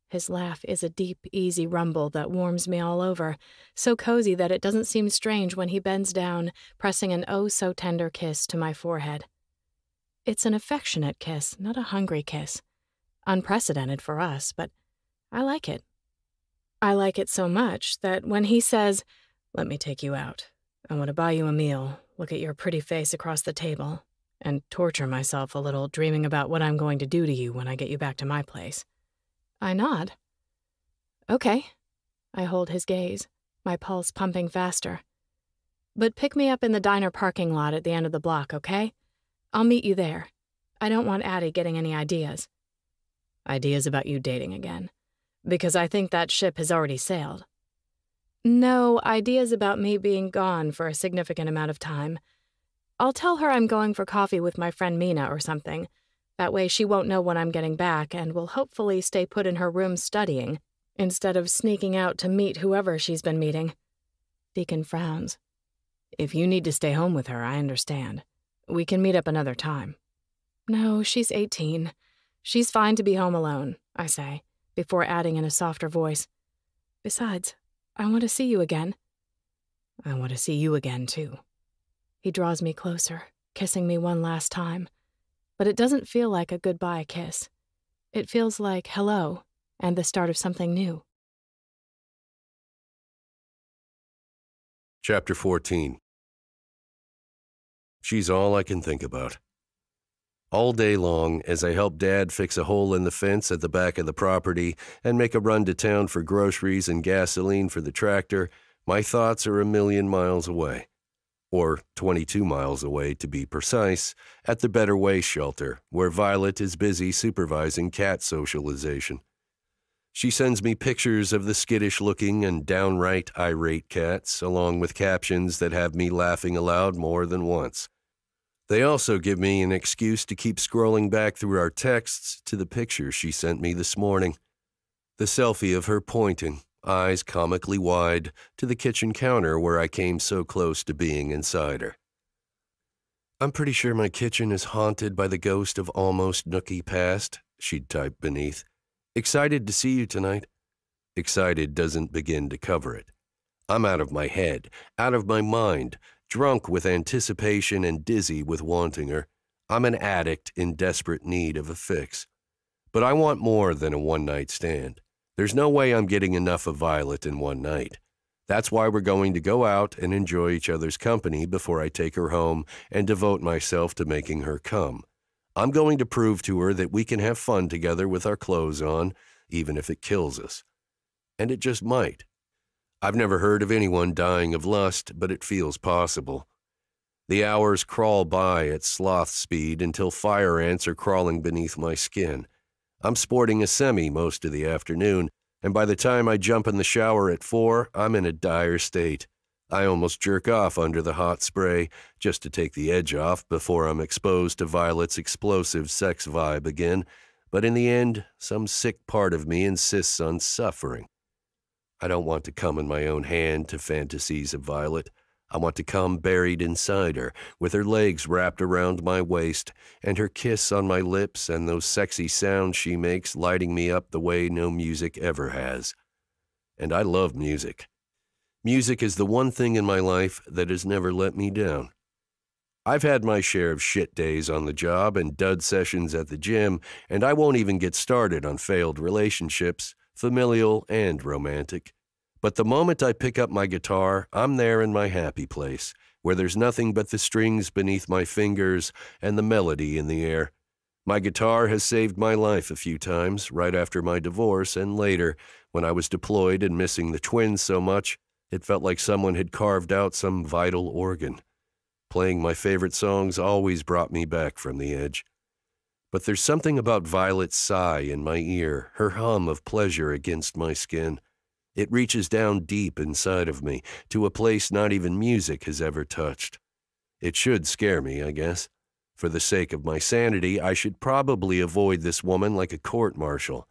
C: His laugh is a deep, easy rumble that warms me all over, so cozy that it doesn't seem strange when he bends down, pressing an oh-so-tender kiss to my forehead. It's an affectionate kiss, not a hungry kiss. Unprecedented for us, but I like it. I like it so much that when he says, let me take you out, I want to buy you a meal, look at your pretty face across the table, and torture myself a little dreaming about what I'm going to do to you when I get you back to my place. I nod. Okay. I hold his gaze, my pulse pumping faster. But pick me up in the diner parking lot at the end of the block, okay? I'll meet you there. I don't want Addie getting any ideas. Ideas about you dating again. Because I think that ship has already sailed. No, ideas about me being gone for a significant amount of time. I'll tell her I'm going for coffee with my friend Mina or something. That way she won't know when I'm getting back and will hopefully stay put in her room studying, instead of sneaking out to meet whoever she's been meeting. Deacon frowns. If you need to stay home with her, I understand. We can meet up another time. No, she's 18. She's fine to be home alone, I say, before adding in a softer voice.
A: Besides, I want to see you again.
C: I want to see you again, too.
A: He draws me closer, kissing me one last time. But it doesn't feel like a goodbye kiss. It feels like hello and the start of something new.
B: Chapter 14. She's all I can think about. All day long, as I help Dad fix a hole in the fence at the back of the property and make a run to town for groceries and gasoline for the tractor, my thoughts are 1,000,000 miles away. Or 22 miles away to be precise, at the Better Way shelter, where Violet is busy supervising cat socialization. She sends me pictures of the skittish-looking and downright irate cats, along with captions that have me laughing aloud more than once. They also give me an excuse to keep scrolling back through our texts to the picture she sent me this morning. The selfie of her pointing, eyes comically wide, to the kitchen counter where I came so close to being inside her. "I'm pretty sure my kitchen is haunted by the ghost of almost nookie past," she'd type beneath. "Excited to see you tonight." Excited doesn't begin to cover it. I'm out of my head, out of my mind, drunk with anticipation and dizzy with wanting her. I'm an addict in desperate need of a fix. But I want more than a one-night stand. There's no way I'm getting enough of Violet in one night. That's why we're going to go out and enjoy each other's company before I take her home and devote myself to making her come. I'm going to prove to her that we can have fun together with our clothes on, even if it kills us. And it just might. I've never heard of anyone dying of lust, but it feels possible. The hours crawl by at sloth speed until fire ants are crawling beneath my skin. I'm sporting a semi most of the afternoon, and by the time I jump in the shower at 4, I'm in a dire state. I almost jerk off under the hot spray just to take the edge off before I'm exposed to Violet's explosive sex vibe again, but in the end, some sick part of me insists on suffering. I don't want to come in my own hand to fantasies of Violet. I want to come buried inside her, with her legs wrapped around my waist, and her kiss on my lips and those sexy sounds she makes lighting me up the way no music ever has. And I love music. Music is the one thing in my life that has never let me down. I've had my share of shit days on the job and dud sessions at the gym, and I won't even get started on failed relationships, familial and romantic. But the moment I pick up my guitar, I'm there in my happy place, where there's nothing but the strings beneath my fingers and the melody in the air. My guitar has saved my life a few times, right after my divorce and later, when I was deployed and missing the twins so much, it felt like someone had carved out some vital organ. Playing my favorite songs always brought me back from the edge. But there's something about Violet's sigh in my ear, her hum of pleasure against my skin. It reaches down deep inside of me, to a place not even music has ever touched. It should scare me, I guess. For the sake of my sanity, I should probably avoid this woman like a court-martial.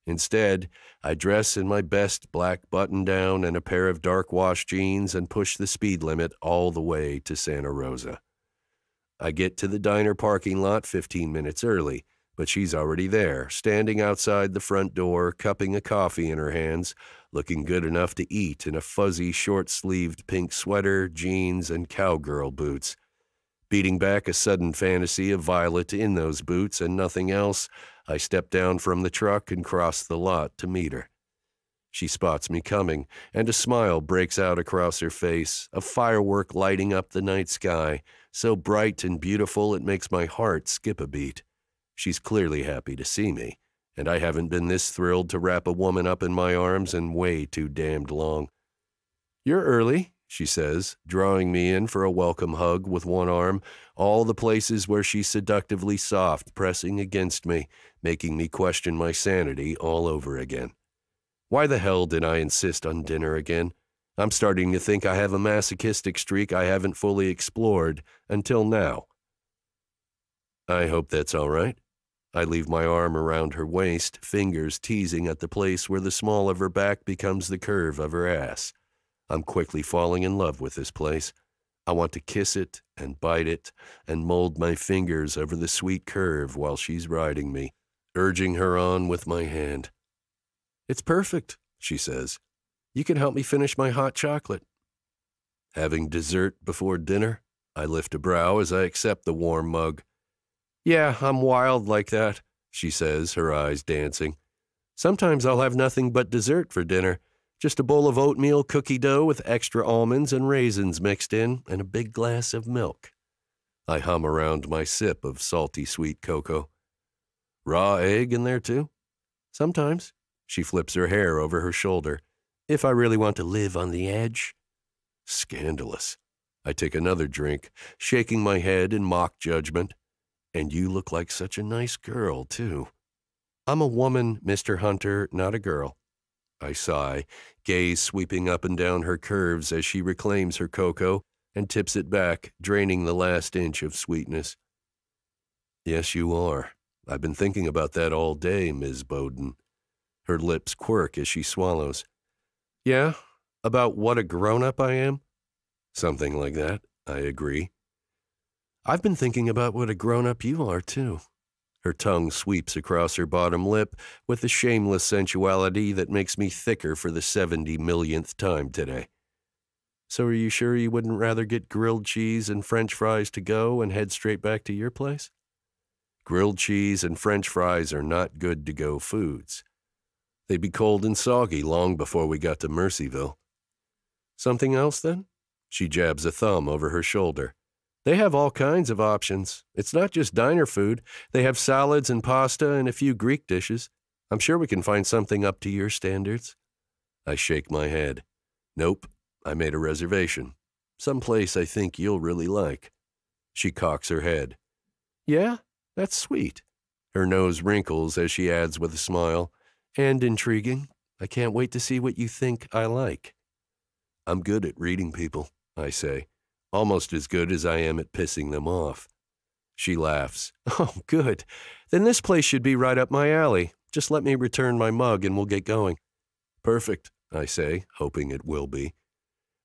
B: Instead, I dress in my best black button-down and a pair of dark wash jeans and push the speed limit all the way to Santa Rosa. I get to the diner parking lot 15 minutes early, but she's already there, standing outside the front door, cupping a coffee in her hands, looking good enough to eat in a fuzzy, short-sleeved pink sweater, jeans, and cowgirl boots. Beating back a sudden fantasy of Violet in those boots and nothing else, I step down from the truck and cross the lot to meet her. She spots me coming, and a smile breaks out across her face, a firework lighting up the night sky, so bright and beautiful it makes my heart skip a beat. She's clearly happy to see me, and I haven't been this thrilled to wrap a woman up in my arms in way too damned long. "You're early," she says, drawing me in for a welcome hug with one arm, all the places where she's seductively soft pressing against me, making me question my sanity all over again. Why the hell did I insist on dinner again? I'm starting to think I have a masochistic streak I haven't fully explored until now. "I hope that's all right." I leave my arm around her waist, fingers teasing at the place where the small of her back becomes the curve of her ass. I'm quickly falling in love with this place. I want to kiss it and bite it and mold my fingers over the sweet curve while she's riding me, urging her on with my hand. "It's perfect," she says. You can help me finish my hot chocolate. Having dessert before dinner? I lift a brow as I accept the warm mug. Yeah, I'm wild like that, she says, her eyes dancing. Sometimes I'll have nothing but dessert for dinner. Just a bowl of oatmeal cookie dough with extra almonds and raisins mixed in, and a big glass of milk. I hum around my sip of salty sweet cocoa. Raw egg in there too? Sometimes. She flips her hair over her shoulder. If I really want to live on the edge. Scandalous. I take another drink, shaking my head in mock judgment. And you look like such a nice girl, too. I'm a woman, Mr. Hunter, not a girl. I sigh, gaze sweeping up and down her curves as she reclaims her cocoa and tips it back, draining the last inch of sweetness. Yes, you are. I've been thinking about that all day, Ms. Boden. Her lips quirk as she swallows. Yeah? About what a grown-up I am? Something like that, I agree. I've been thinking about what a grown-up you are, too. Her tongue sweeps across her bottom lip with a shameless sensuality that makes me thicker for the 70 millionth time today. So are you sure you wouldn't rather get grilled cheese and French fries to go and head straight back to your place? Grilled cheese and French fries are not good-to-go foods. They'd be cold and soggy long before we got to Mercyville. Something else, then? She jabs a thumb over her shoulder. They have all kinds of options. It's not just diner food. They have salads and pasta and a few Greek dishes. I'm sure we can find something up to your standards. I shake my head. Nope, I made a reservation. Someplace I think you'll really like. She cocks her head. Yeah, that's sweet. Her nose wrinkles as she adds with a smile. And intriguing. I can't wait to see what you think I like. I'm good at reading people, I say. Almost as good as I am at pissing them off. She laughs. Oh, good. Then this place should be right up my alley. Just let me return my mug and we'll get going. Perfect, I say, hoping it will be.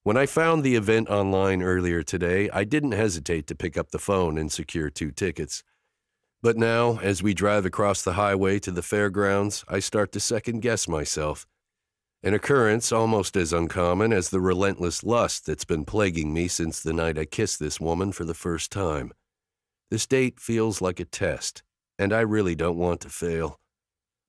B: When I found the event online earlier today, I didn't hesitate to pick up the phone and secure 2 tickets. But now, as we drive across the highway to the fairgrounds, I start to second-guess myself. An occurrence almost as uncommon as the relentless lust that's been plaguing me since the night I kissed this woman for the first time. This date feels like a test, and I really don't want to fail.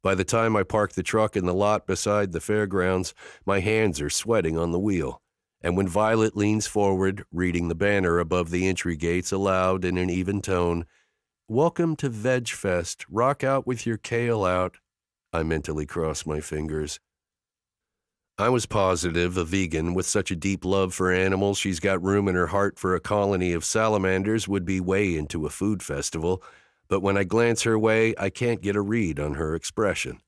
B: By the time I park the truck in the lot beside the fairgrounds, my hands are sweating on the wheel, and when Violet leans forward, reading the banner above the entry gates aloud in an even tone, "Welcome to Veg Fest, rock out with your kale out," I mentally cross my fingers. I was positive a vegan with such a deep love for animals she's got room in her heart for a colony of salamanders would be way into a food festival, but when I glance her way, I can't get a read on her expression.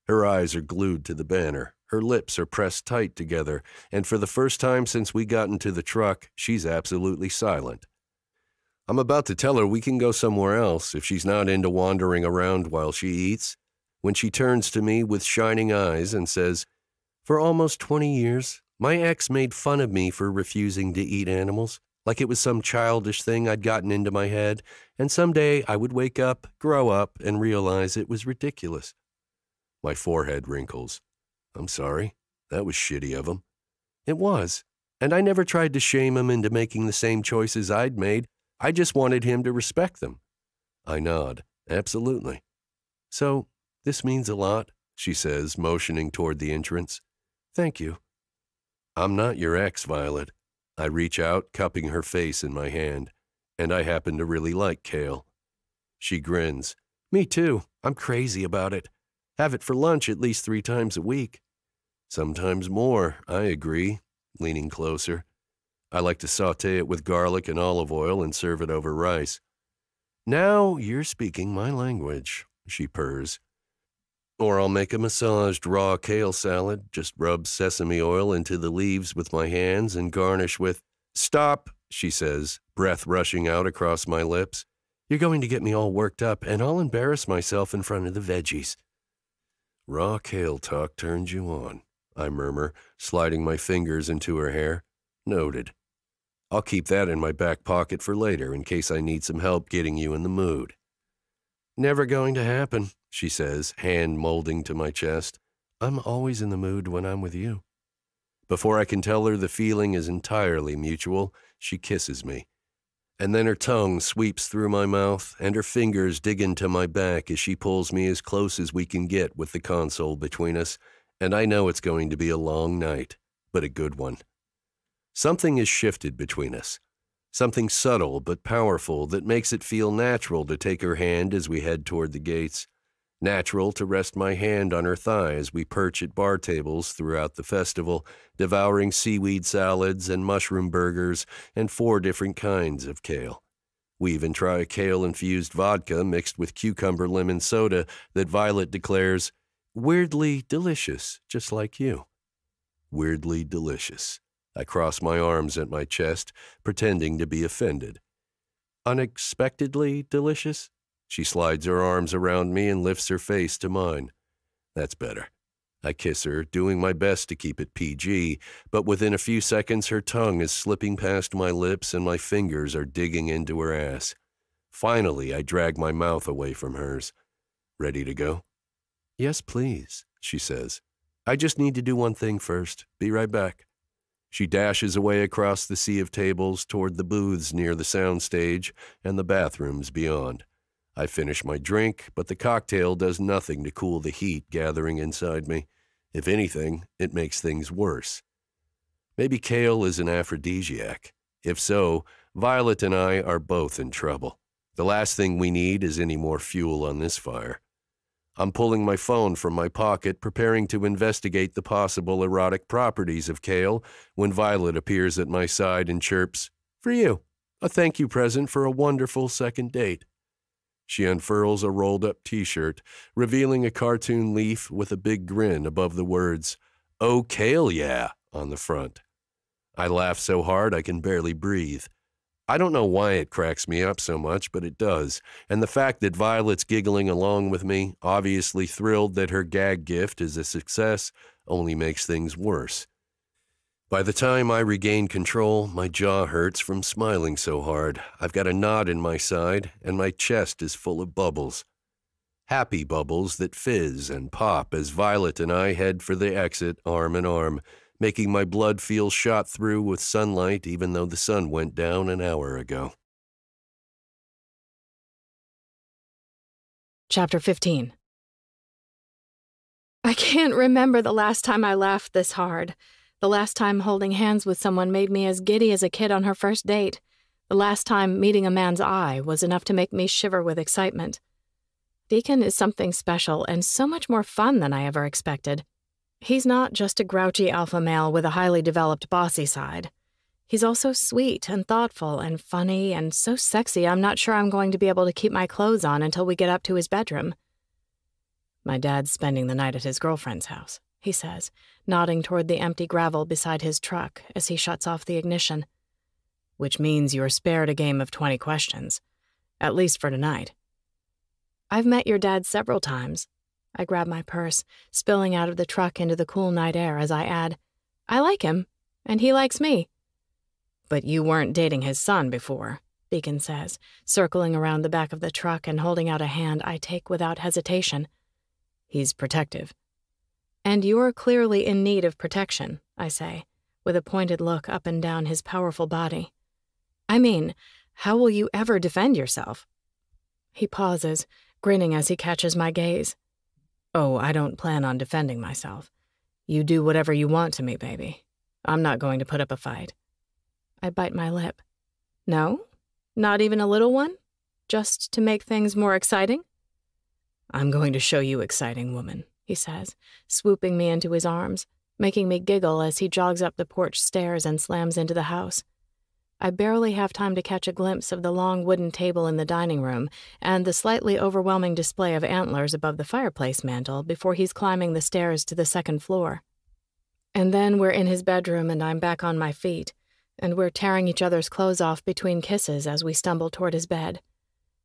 B: Her eyes are glued to the banner, her lips are pressed tight together, and for the first time since we got into the truck, she's absolutely silent. I'm about to tell her we can go somewhere else if she's not into wandering around while she eats, when she turns to me with shining eyes and says, "For almost 20 years, my ex made fun of me for refusing to eat animals, like it was some childish thing I'd gotten into my head, and someday I would wake up, grow up, and realize it was ridiculous." My forehead wrinkles. I'm sorry. That was shitty of him. It was, and I never tried to shame him into making the same choices I'd made. I just wanted him to respect them. I nod. Absolutely. So, this means a lot, she says, motioning toward the entrance. Thank you. I'm not your ex, Violet. I reach out, cupping her face in my hand, and I happen to really like kale. She grins. Me too. I'm crazy about it. Have it for lunch at least 3 times a week. Sometimes more, I agree, leaning closer. I like to saute it with garlic and olive oil and serve it over rice. Now you're speaking my language, she purrs. Or I'll make a massaged raw kale salad, just rub sesame oil into the leaves with my hands and garnish with, "Stop," she says, breath rushing out across my lips. "You're going to get me all worked up, and I'll embarrass myself in front of the veggies." Raw kale talk turns you on, I murmur, sliding my fingers into her hair. Noted. I'll keep that in my back pocket for later in case I need some help getting you in the mood. Never going to happen, she says, hand molding to my chest. I'm always in the mood when I'm with you. Before I can tell her the feeling is entirely mutual, she kisses me. And then her tongue sweeps through my mouth, and her fingers dig into my back as she pulls me as close as we can get with the console between us, and I know it's going to be a long night, but a good one. Something has shifted between us. Something subtle but powerful that makes it feel natural to take her hand as we head toward the gates. Natural to rest my hand on her thigh as we perch at bar tables throughout the festival, devouring seaweed salads and mushroom burgers and 4 different kinds of kale. We even try a kale-infused vodka mixed with cucumber lemon soda that Violet declares, "Weirdly delicious, just like you." Weirdly delicious. I cross my arms at my chest, pretending to be offended. Unexpectedly delicious? She slides her arms around me and lifts her face to mine. That's better. I kiss her, doing my best to keep it PG, but within a few seconds her tongue is slipping past my lips and my fingers are digging into her ass. Finally, I drag my mouth away from hers. Ready to go? Yes, please, she says. I just need to do one thing first. Be right back. She dashes away across the sea of tables toward the booths near the soundstage and the bathrooms beyond. I finish my drink, but the cocktail does nothing to cool the heat gathering inside me. If anything, it makes things worse. Maybe kale is an aphrodisiac. If so, Violet and I are both in trouble. The last thing we need is any more fuel on this fire. I'm pulling my phone from my pocket, preparing to investigate the possible erotic properties of kale, when Violet appears at my side and chirps, "For you, a thank you present for a wonderful second date." She unfurls a rolled-up t-shirt, revealing a cartoon leaf with a big grin above the words, "Oh, kale, yeah," on the front. I laugh so hard I can barely breathe. I don't know why it cracks me up so much, but it does, and the fact that Violet's giggling along with me, obviously thrilled that her gag gift is a success, only makes things worse. By the time I regain control, my jaw hurts from smiling so hard. I've got a knot in my side, and my chest is full of bubbles. Happy bubbles that fizz and pop as Violet and I head for the exit arm in arm, making my blood feel shot through with sunlight even though the sun went down an hour ago.
C: Chapter 15. I can't remember the last time I laughed this hard. The last time holding hands with someone made me as giddy as a kid on her first date. The last time meeting a man's eye was enough to make me shiver with excitement. Deacon is something special and so much more fun than I ever expected. He's not just a grouchy alpha male with a highly developed bossy side. He's also sweet and thoughtful and funny and so sexy I'm not sure I'm going to be able to keep my clothes on until we get up to his bedroom. My dad's spending the night at his girlfriend's house, he says, nodding toward the empty gravel beside his truck as he shuts off the ignition. Which means you're spared a game of 20 questions. At least for tonight. I've met your dad several times. I grab my purse, spilling out of the truck into the cool night air as I add, I like him, and he likes me. But you weren't dating his son before, Deacon says, circling around the back of the truck and holding out a hand I take without hesitation. He's protective. And you're clearly in need of protection, I say, with a pointed look up and down his powerful body. I mean, how will you ever defend yourself? He pauses, grinning as he catches my gaze. Oh, I don't plan on defending myself. You do whatever you want to me, baby. I'm not going to put up a fight. I bite my lip. No? Not even a little one? Just to make things more exciting? I'm going to show you exciting, woman, he says, swooping me into his arms, making me giggle as he jogs up the porch stairs and slams into the house. I barely have time to catch a glimpse of the long wooden table in the dining room and the slightly overwhelming display of antlers above the fireplace mantel before he's climbing the stairs to the second floor. And then we're in his bedroom and I'm back on my feet, and we're tearing each other's clothes off between kisses as we stumble toward his bed.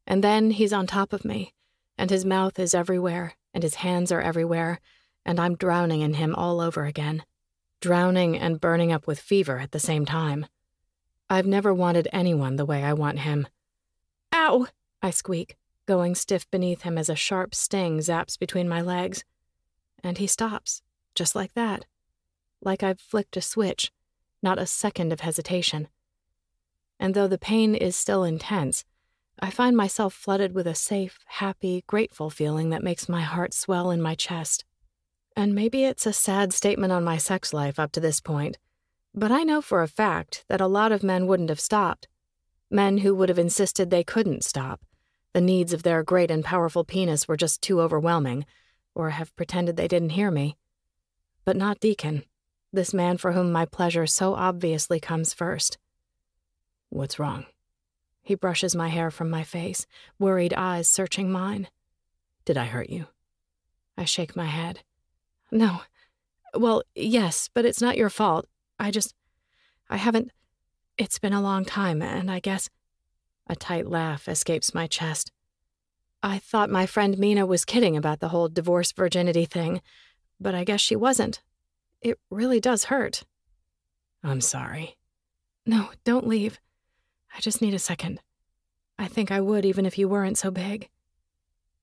C: And then he's on top of me, and his mouth is everywhere, and his hands are everywhere, and I'm drowning in him all over again. Drowning and burning up with fever at the same time. I've never wanted anyone the way I want him. Ow! I squeak, going stiff beneath him as a sharp sting zaps between my legs. And he stops, just like that. like I've flicked a switch, not a second of hesitation. And though the pain is still intense, I find myself flooded with a safe, happy, grateful feeling that makes my heart swell in my chest. And maybe it's a sad statement on my sex life up to this point, but I know for a fact that a lot of men wouldn't have stopped. Men who would have insisted they couldn't stop. The needs of their great and powerful penis were just too overwhelming, or have pretended they didn't hear me. But not Deacon, this man for whom my pleasure so obviously comes first. What's wrong? He brushes my hair from my face, worried eyes searching mine. Did I hurt you? I shake my head. No. Well, yes, but it's not your fault. I haven't... It's been a long time, and I guess... A tight laugh escapes my chest. I thought my friend Mina was kidding about the whole divorce virginity thing, but I guess she wasn't. It really does hurt. I'm sorry. No, don't leave. I just need a second. I think I would even if you weren't so big.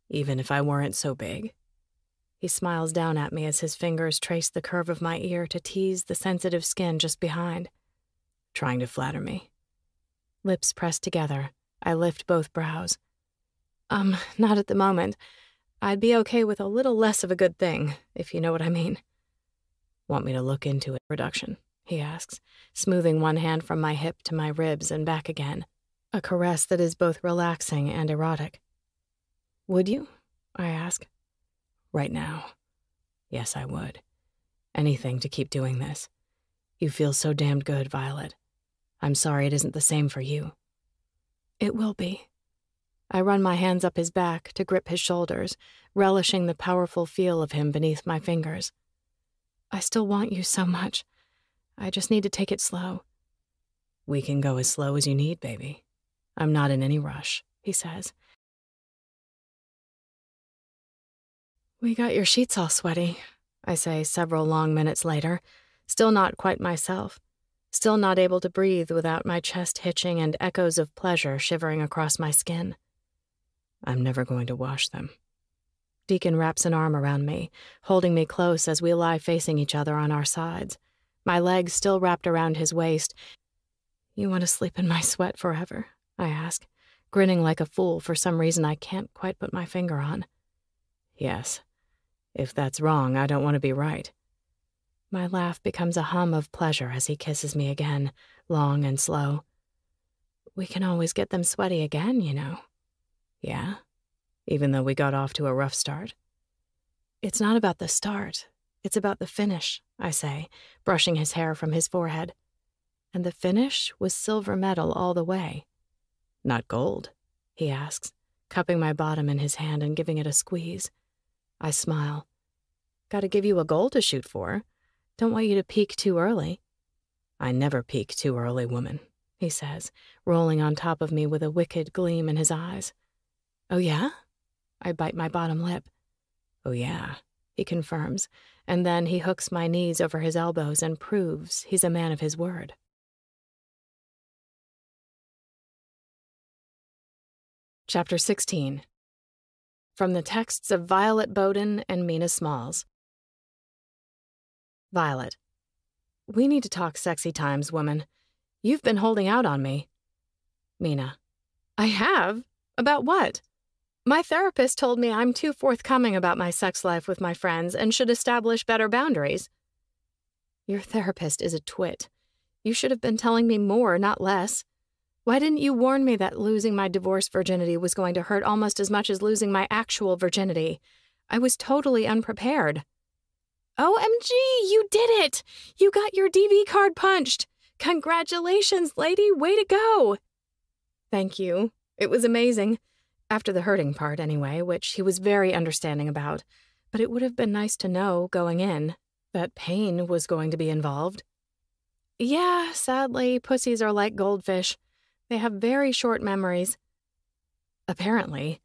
C: Even if I weren't so big? He smiles down at me as his fingers trace the curve of my ear to tease the sensitive skin just behind. Trying to flatter me. Lips pressed together, I lift both brows. Not at the moment. I'd be okay with a little less of a good thing, if you know what I mean. Want me to look into it, reduction? He asks, smoothing one hand from my hip to my ribs and back again, a caress that is both relaxing and erotic. Would you? I ask. Right now. Yes, I would. Anything to keep doing this. You feel so damned good, Violet. I'm sorry it isn't the same for you. It will be. I run my hands up his back to grip his shoulders, relishing the powerful feel of him beneath my fingers. I still want you so much. I just need to take it slow. We can go as slow as you need, baby. I'm not in any rush, he says. We got your sheets all sweaty, I say several long minutes later, still not quite myself, still not able to breathe without my chest hitching and echoes of pleasure shivering across my skin. I'm never going to wash them. Deacon wraps an arm around me, holding me close as we lie facing each other on our sides, my legs still wrapped around his waist. You want to sleep in my sweat forever? I ask, grinning like a fool for some reason I can't quite put my finger on. Yes. If that's wrong, I don't want to be right. My laugh becomes a hum of pleasure as he kisses me again, long and slow. We can always get them sweaty again, you know. Yeah? Even though we got off to a rough start? It's not about the start. It's about the finish, I say, brushing his hair from his forehead. And the finish was silver medal all the way. Not gold, he asks, cupping my bottom in his hand and giving it a squeeze. I smile. Gotta give you a goal to shoot for. Don't want you to peak too early. I never peak too early, woman, he says, rolling on top of me with a wicked gleam in his eyes. Oh, yeah? I bite my bottom lip. Oh, yeah, he confirms, and then he hooks my knees over his elbows and proves he's a man of his word. Chapter 16. From the texts of Violet Boden and Mina Smalls. Violet. We need to talk sexy times, woman. You've been holding out on me. Mina. I have? About what? My therapist told me I'm too forthcoming about my sex life with my friends and should establish better boundaries. Your therapist is a twit. You should have been telling me more, not less. Why didn't you warn me that losing my divorce virginity was going to hurt almost as much as losing my actual virginity? I was totally unprepared. OMG, you did it! You got your DV card punched! Congratulations, lady, way to go! Thank you. It was amazing. After the hurting part, anyway, which he was very understanding about. But it would have been nice to know, going in, that pain was going to be involved. Yeah, sadly, pussies are like goldfish. They have very short memories. Apparently.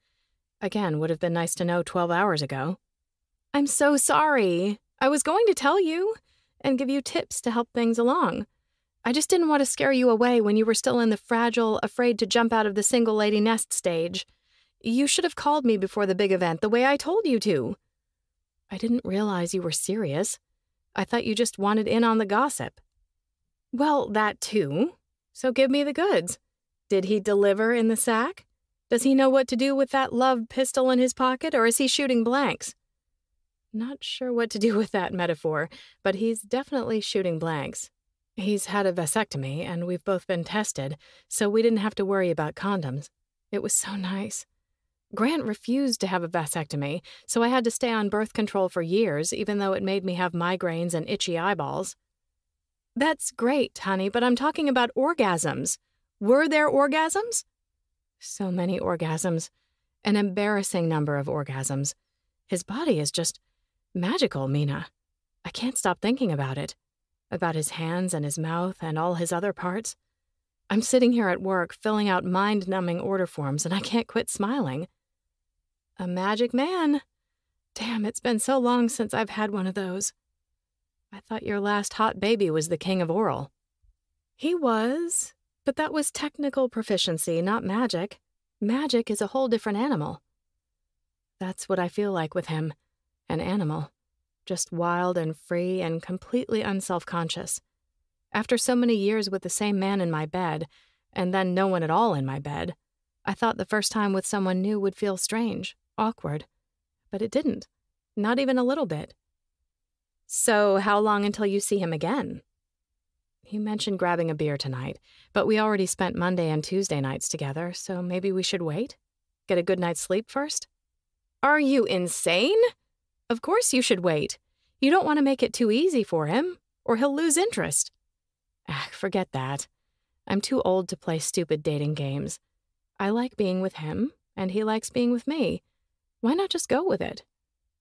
C: Again, would have been nice to know 12 hours ago. I'm so sorry. I was going to tell you and give you tips to help things along. I just didn't want to scare you away when you were still in the fragile, afraid to jump out of the single lady nest stage. You should have called me before the big event the way I told you to. I didn't realize you were serious. I thought you just wanted in on the gossip. Well, that too. So give me the goods. Did he deliver in the sack? Does he know what to do with that love pistol in his pocket, or is he shooting blanks? Not sure what to do with that metaphor, but he's definitely shooting blanks. He's had a vasectomy, and we've both been tested, so we didn't have to worry about condoms. It was so nice. Grant refused to have a vasectomy, so I had to stay on birth control for years, even though it made me have migraines and itchy eyeballs. That's great, honey, but I'm talking about orgasms. Were there orgasms? So many orgasms. An embarrassing number of orgasms. His body is just magical, Mina. I can't stop thinking about it. About his hands and his mouth and all his other parts. I'm sitting here at work filling out mind-numbing order forms and I can't quit smiling. A magic man. Damn, it's been so long since I've had one of those. I thought your last hot baby was the king of oral. He was, but that was technical proficiency, not magic. Magic is a whole different animal. That's what I feel like with him. An animal. Just wild and free and completely unself-conscious. After so many years with the same man in my bed, and then no one at all in my bed, I thought the first time with someone new would feel strange, awkward. But it didn't. Not even a little bit. So how long until you see him again? He mentioned grabbing a beer tonight, but we already spent Monday and Tuesday nights together, so maybe we should wait? Get a good night's sleep first? Are you insane? Of course you should wait. You don't want to make it too easy for him, or he'll lose interest. Forget that. I'm too old to play stupid dating games. I like being with him, and he likes being with me. Why not just go with it?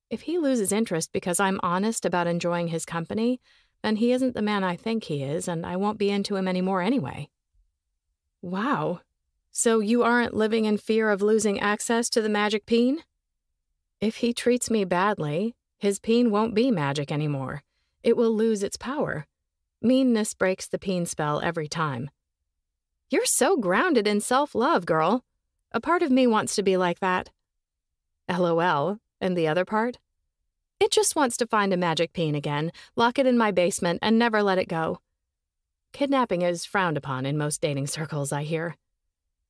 C: If he loses interest because I'm honest about enjoying his company, then he isn't the man I think he is, and I won't be into him anymore anyway. Wow. So you aren't living in fear of losing access to the magic peen? If he treats me badly, his peen won't be magic anymore. It will lose its power. Meanness breaks the peen spell every time. You're so grounded in self-love, girl. A part of me wants to be like that. LOL. And the other part? It just wants to find a magic peen again, lock it in my basement, and never let it go. Kidnapping is frowned upon in most dating circles, I hear.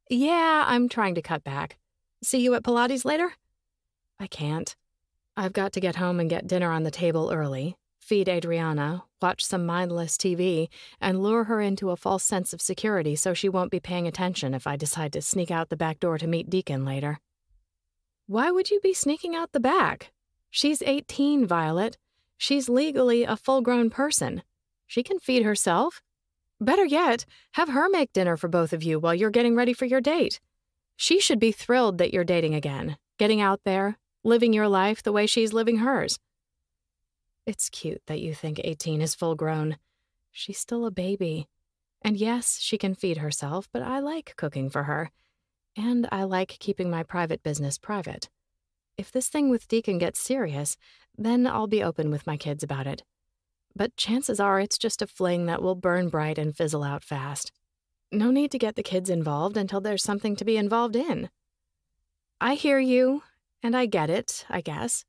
C: Yeah, I'm trying to cut back. See you at Pilates later? I can't. I've got to get home and get dinner on the table early, feed Adriana, watch some mindless TV, and lure her into a false sense of security so she won't be paying attention if I decide to sneak out the back door to meet Deacon later. Why would you be sneaking out the back? She's 18, Violet. She's legally a full-grown person. She can feed herself. Better yet, have her make dinner for both of you while you're getting ready for your date. She should be thrilled that you're dating again, getting out there, living your life the way she's living hers. It's cute that you think 18 is full-grown. She's still a baby. And yes, she can feed herself, but I like cooking for her. And I like keeping my private business private. If this thing with Deacon gets serious, then I'll be open with my kids about it. But chances are it's just a fling that will burn bright and fizzle out fast. No need to get the kids involved until there's something to be involved in. I hear you, and I get it, I guess.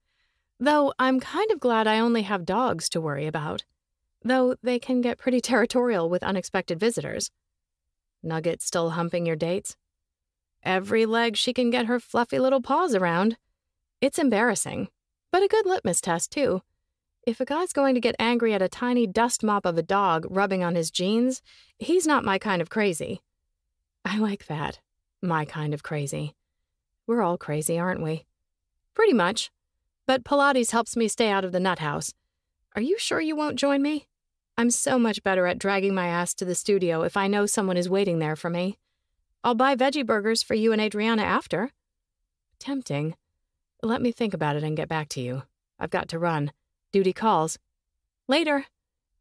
C: Though I'm kind of glad I only have dogs to worry about. Though they can get pretty territorial with unexpected visitors. Nugget still humping your dates? Every leg she can get her fluffy little paws around. It's embarrassing, but a good litmus test, too. If a guy's going to get angry at a tiny dust mop of a dog rubbing on his jeans, he's not my kind of crazy. I like that. My kind of crazy. We're all crazy, aren't we? Pretty much. But Pilates helps me stay out of the nut house. Are you sure you won't join me? I'm so much better at dragging my ass to the studio if I know someone is waiting there for me. I'll buy veggie burgers for you and Adriana after. Tempting. Let me think about it and get back to you. I've got to run. Duty calls. Later.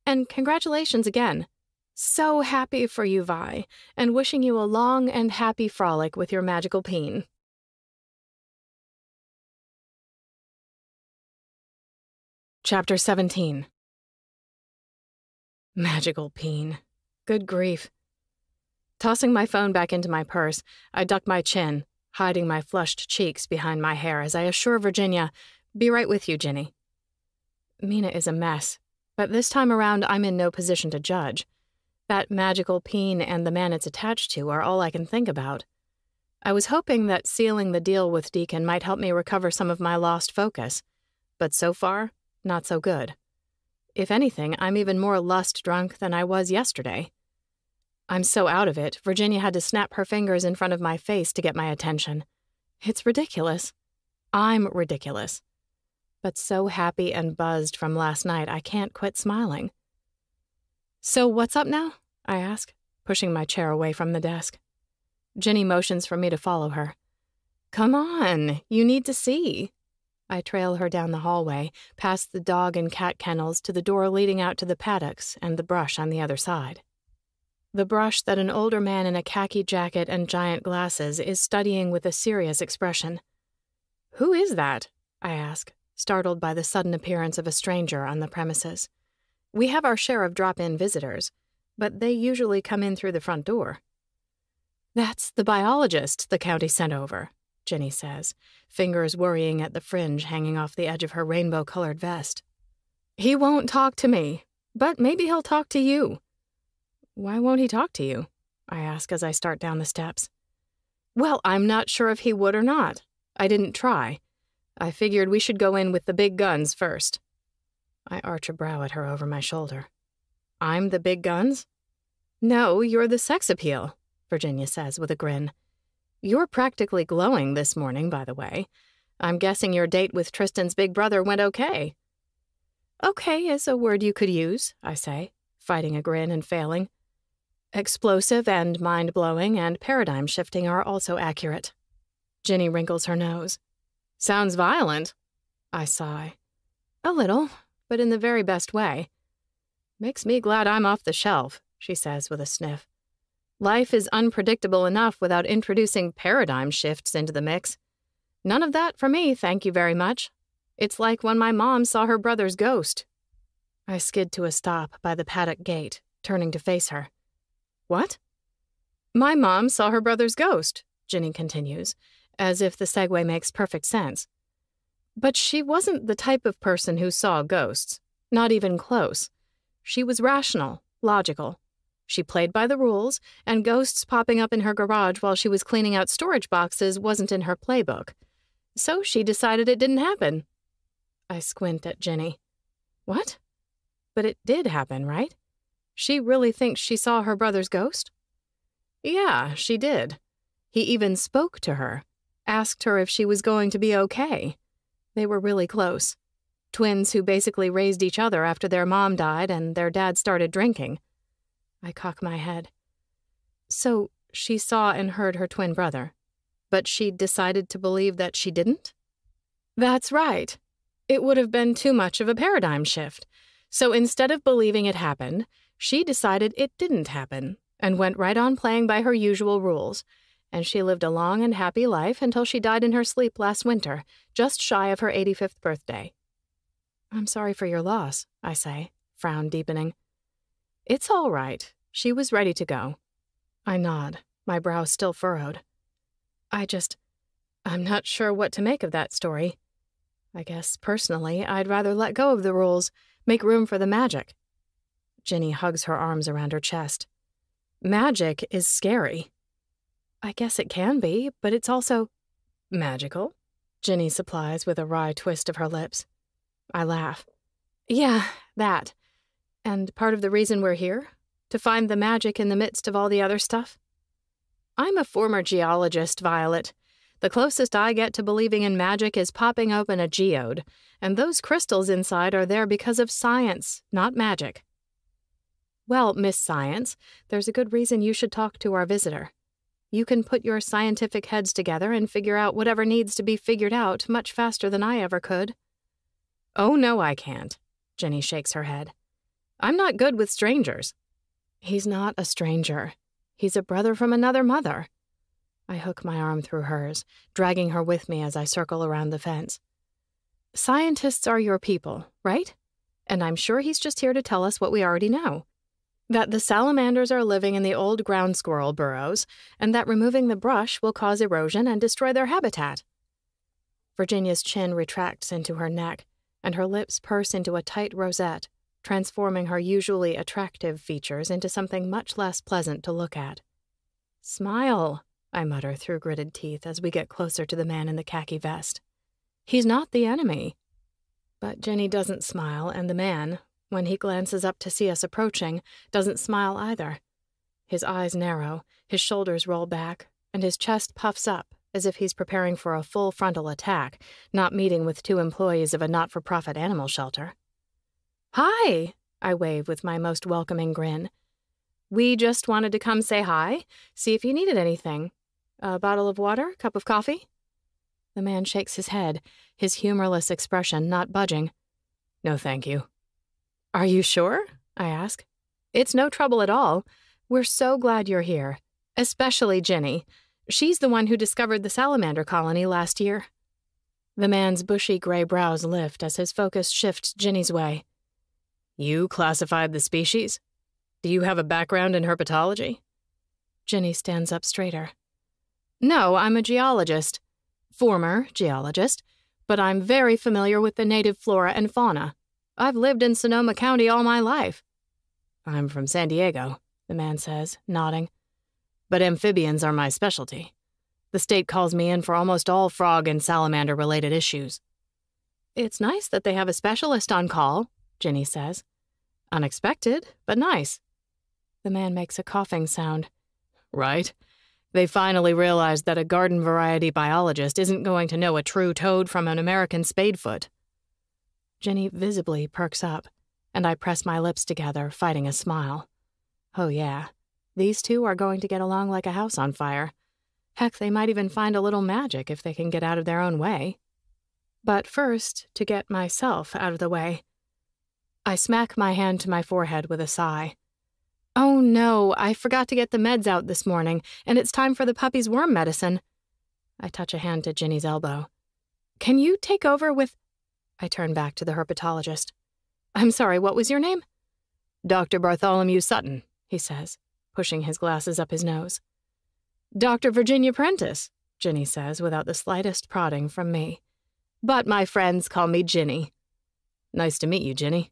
C: And congratulations again. So happy for you, Vi, and wishing you a long and happy frolic with your magical peen. Chapter 17. Magical peen. Good grief. Tossing my phone back into my purse, I duck my chin, hiding my flushed cheeks behind my hair as I assure Virginia, "Be right with you, Ginny." Mina is a mess, But this time around, I'm in no position to judge. That magical peen and the man it's attached to are all I can think about. I was hoping that sealing the deal with Deacon might help me recover some of my lost focus, but so far, not so good. If anything, I'm even more lust-drunk than I was yesterday. I'm so out of it, Virginia had to snap her fingers in front of my face to get my attention. It's ridiculous. I'm ridiculous. But so happy and buzzed from last night, I can't quit smiling. "So what's up now?" I ask, pushing my chair away from the desk. Ginny motions for me to follow her. "Come on, you need to see." I trail her down the hallway, past the dog and cat kennels to the door leading out to the paddocks and the brush on the other side. The brush that an older man in a khaki jacket and giant glasses is studying with a serious expression. "Who is that?" I ask, startled by the sudden appearance of a stranger on the premises. We have our share of drop-in visitors, but they usually come in through the front door. "That's the biologist the county sent over," Ginny says, fingers worrying at the fringe hanging off the edge of her rainbow-colored vest. "He won't talk to me, but maybe he'll talk to you." "Why won't he talk to you?" I ask as I start down the steps. "Well, I'm not sure if he would or not. I didn't try. I figured we should go in with the big guns first." I arch a brow at her over my shoulder. "I'm the big guns?" "No, you're the sex appeal," Virginia says with a grin. "You're practically glowing this morning, by the way. I'm guessing your date with Tristan's big brother went okay." "Okay is a word you could use," I say, fighting a grin and failing. "Explosive and mind-blowing and paradigm-shifting are also accurate." Ginny wrinkles her nose. "Sounds violent." I sigh. "A little, but in the very best way." "Makes me glad I'm off the shelf," she says with a sniff. "Life is unpredictable enough without introducing paradigm shifts into the mix. None of that for me, thank you very much. It's like when my mom saw her brother's ghost." I skid to a stop by the paddock gate, turning to face her. "What?" "My mom saw her brother's ghost," Ginny continues, as if the segue makes perfect sense. "But she wasn't the type of person who saw ghosts, not even close. She was rational, logical. She played by the rules, and ghosts popping up in her garage while she was cleaning out storage boxes wasn't in her playbook. So she decided it didn't happen." I squint at Ginny. "What? But it did happen, right? She really thinks she saw her brother's ghost?" "Yeah, she did. He even spoke to her, asked her if she was going to be okay. They were really close. Twins who basically raised each other after their mom died and their dad started drinking." I cock my head. "So she saw and heard her twin brother, but she decided to believe that she didn't?" "That's right. It would have been too much of a paradigm shift. So instead of believing it happened, she decided it didn't happen and went right on playing by her usual rules. And she lived a long and happy life until she died in her sleep last winter, just shy of her 85th birthday." "I'm sorry for your loss," I say, frown deepening. "It's all right. She was ready to go." I nod, my brow still furrowed. I'm not sure what to make of that story. I guess, personally, I'd rather let go of the rules, make room for the magic." Ginny hugs her arms around her chest. "Magic is scary." "I guess it can be, but it's also magical," Ginny supplies with a wry twist of her lips. I laugh. "Yeah, that. And part of the reason we're here? To find the magic in the midst of all the other stuff?" "I'm a former geologist, Violet. The closest I get to believing in magic is popping open a geode, and those crystals inside are there because of science, not magic." "Well, Miss Science, there's a good reason you should talk to our visitor. You can put your scientific heads together and figure out whatever needs to be figured out much faster than I ever could." "Oh, no, I can't," Ginny shakes her head. "I'm not good with strangers." "He's not a stranger. He's a brother from another mother." I hook my arm through hers, dragging her with me as I circle around the fence. "Scientists are your people, right? And I'm sure he's just here to tell us what we already know. That the salamanders are living in the old ground squirrel burrows, and that removing the brush will cause erosion and destroy their habitat." Virginia's chin retracts into her neck, and her lips purse into a tight rosette,
A: transforming her usually attractive features into something much less pleasant to look at. "Smile," I mutter through gritted teeth as we get closer to the man in the khaki vest. "He's not the enemy." But Jenny doesn't smile, and the man, when he glances up to see us approaching, doesn't smile either. His eyes narrow, his shoulders roll back, and his chest puffs up as if he's preparing for a full frontal attack, not meeting with 2 employees of a not-for-profit animal shelter. "Hi," I wave with my most welcoming grin. "We just wanted to come say hi, see if you needed anything. A bottle of water, cup of coffee?" The man shakes his head, his humorless expression not budging. "No, thank you." "Are you sure?" I ask. "It's no trouble at all. We're so glad you're here. Especially Jenny. She's the one who discovered the salamander colony last year." The man's bushy gray brows lift as his focus shifts Jenny's way. "You classified the species? Do you have a background in herpetology?" Jenny stands up straighter. "No, I'm a geologist. Former geologist. But I'm very familiar with the native flora and fauna. I've lived in Sonoma County all my life." "I'm from San Diego," the man says, nodding. "But amphibians are my specialty. The state calls me in for almost all frog and salamander-related issues." "It's nice that they have a specialist on call," Jenny says. "Unexpected, but nice." The man makes a coughing sound. "Right? They finally realized that a garden-variety biologist isn't going to know a true toad from an American spadefoot." Jenny visibly perks up, and I press my lips together, fighting a smile. Oh yeah, these 2 are going to get along like a house on fire. Heck, they might even find a little magic if they can get out of their own way. But first, to get myself out of the way. I smack my hand to my forehead with a sigh. "Oh no, I forgot to get the meds out this morning, and it's time for the puppy's worm medicine." I touch a hand to Jenny's elbow. "Can you take over with—" I turn back to the herpetologist. "I'm sorry, what was your name?" "Dr. Bartholomew Sutton," he says, pushing his glasses up his nose. "Dr. Virginia Prentice," Jenny says without the slightest prodding from me. "But my friends call me Ginny." "Nice to meet you, Ginny,"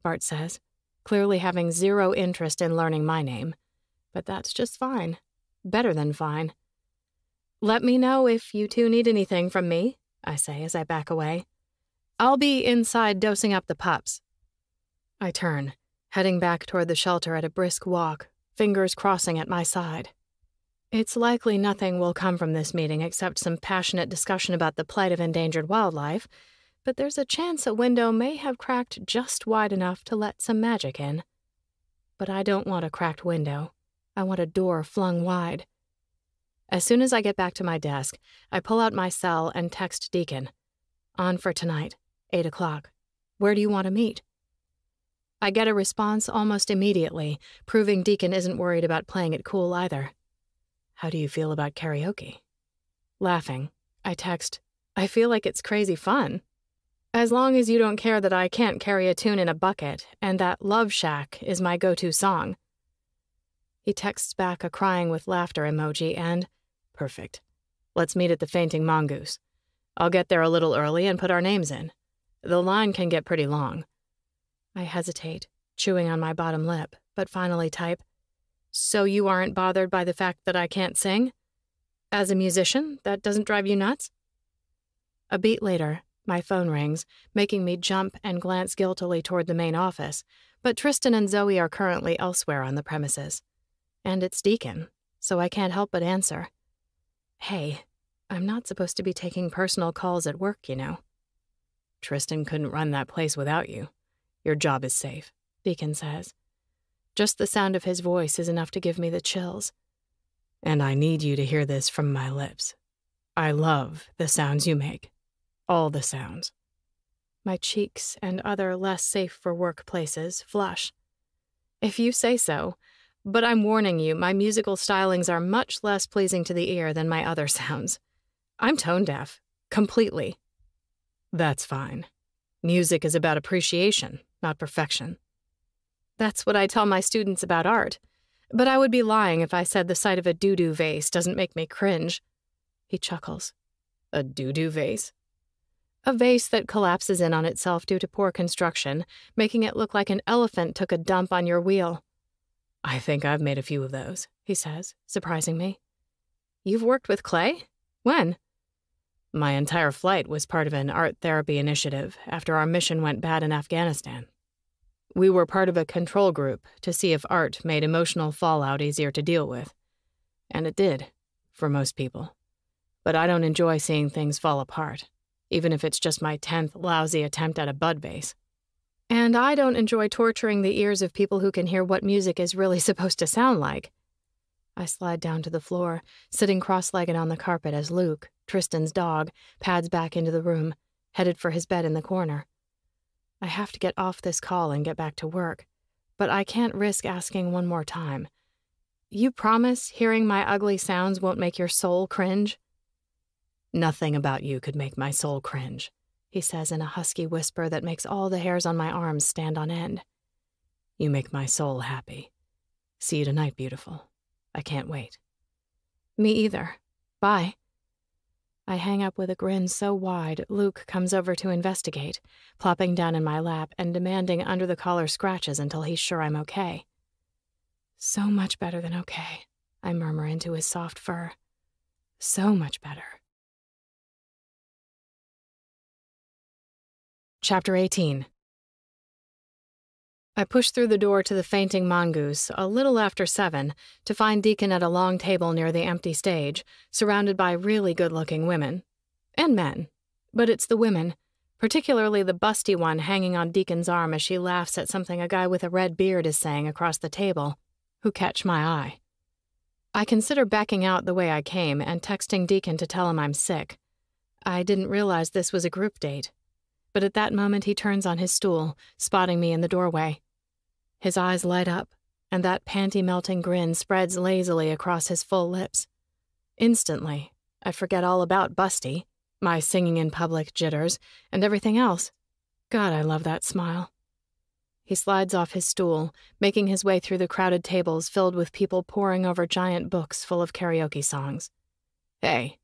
A: Bart says, clearly having zero interest in learning my name. But that's just fine. Better than fine. "Let me know if you 2 need anything from me," I say as I back away. "I'll be inside dosing up the pups." I turn, heading back toward the shelter at a brisk walk, fingers crossing at my side. It's likely nothing will come from this meeting except some passionate discussion about the plight of endangered wildlife, but there's a chance a window may have cracked just wide enough to let some magic in. But I don't want a cracked window. I want a door flung wide. As soon as I get back to my desk, I pull out my cell and text Deacon. "On for tonight, 8 o'clock. Where do you want to meet?" I get a response almost immediately, proving Deacon isn't worried about playing it cool either. "How do you feel about karaoke?" Laughing, I text, "I feel like it's crazy fun. As long as you don't care that I can't carry a tune in a bucket and that Love Shack is my go-to song." He texts back a crying with laughter emoji and, "Perfect. Let's meet at the Fainting Mongoose. I'll get there a little early and put our names in. The line can get pretty long." I hesitate, chewing on my bottom lip, but finally type, "So you aren't bothered by the fact that I can't sing? As a musician, that doesn't drive you nuts?" A beat later, my phone rings, making me jump and glance guiltily toward the main office, but Tristan and Zoe are currently elsewhere on the premises. And it's Deacon, so I can't help but answer. "Hey, I'm not supposed to be taking personal calls at work, you know." "Tristan couldn't run that place without you. Your job is safe," Deacon says. Just the sound of his voice is enough to give me the chills. "And I need you to hear this from my lips. I love the sounds you make. All the sounds." My cheeks and other less safe for work places flush. "If you say so, but I'm warning you, my musical stylings are much less pleasing to the ear than my other sounds. I'm tone deaf. Completely." "That's fine. Music is about appreciation, not perfection." "That's what I tell my students about art. But I would be lying if I said the sight of a doo-doo vase doesn't make me cringe." He chuckles. "A doo-doo vase?"
C: A vase that collapses in on itself due to poor construction, making it look like an elephant took a dump on your wheel. I think I've made a few of those, he says, surprising me. You've worked with clay? When? My entire flight was part of an art therapy initiative after our mission went bad in Afghanistan. We were part of a control group to see if art made emotional fallout easier to deal with. And it did, for most people. But I don't enjoy seeing things fall apart, even if it's just my 10th lousy attempt at a bud vase. And I don't enjoy torturing the ears of people who can hear what music is really supposed to sound like. I slide down to the floor, sitting cross-legged on the carpet as Luke, Tristan's dog, pads back into the room, headed for his bed in the corner. I have to get off this call and get back to work, but I can't risk asking one more time. You promise hearing my ugly sounds won't make your soul cringe? Nothing about you could make my soul cringe, he says in a husky whisper that makes all the hairs on my arms stand on end. You make my soul happy. See you tonight, beautiful. I can't wait. Me either. Bye. I hang up with a grin so wide, Luke comes over to investigate, plopping down in my lap and demanding under-the-collar scratches until he's sure I'm okay. So much better than okay, I murmur into his soft fur. So much better. Chapter 18. I push through the door to the fainting mongoose a little after 7 to find Deacon at a long table near the empty stage, surrounded by really good-looking women. And men. But it's the women, particularly the busty one hanging on Deacon's arm as she laughs at something a guy with a red beard is saying across the table, who catch my eye. I consider backing out the way I came and texting Deacon to tell him I'm sick. I didn't realize this was a group date. But at that moment he turns on his stool, spotting me in the doorway. His eyes light up, and that panty-melting grin spreads lazily across his full lips. Instantly, I forget all about Busty, my singing in public jitters, and everything else. God, I love that smile. He slides off his stool, making his way through the crowded tables filled with people poring over giant books full of karaoke songs. Hey.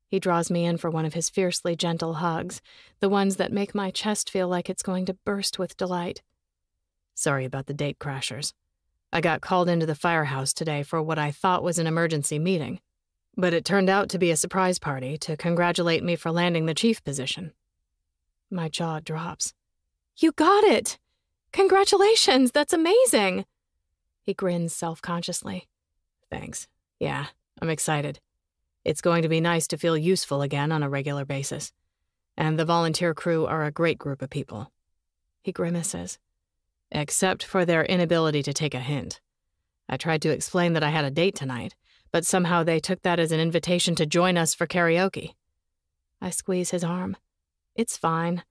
C: He draws me in for one of his fiercely gentle hugs, the ones that make my chest feel like it's going to burst with delight. Sorry about the date crashers. I got called into the firehouse today for what I thought was an emergency meeting, but it turned out to be a surprise party to congratulate me for landing the chief position. My jaw drops. You got it! Congratulations, that's amazing! He grins self-consciously. Thanks. Yeah, I'm excited. It's going to be nice to feel useful again on a regular basis. And the volunteer crew are a great group of people. He grimaces. Except for their inability to take a hint. I tried to explain that I had a date tonight, but somehow they took that as an invitation to join us for karaoke. I squeeze his arm. It's fine.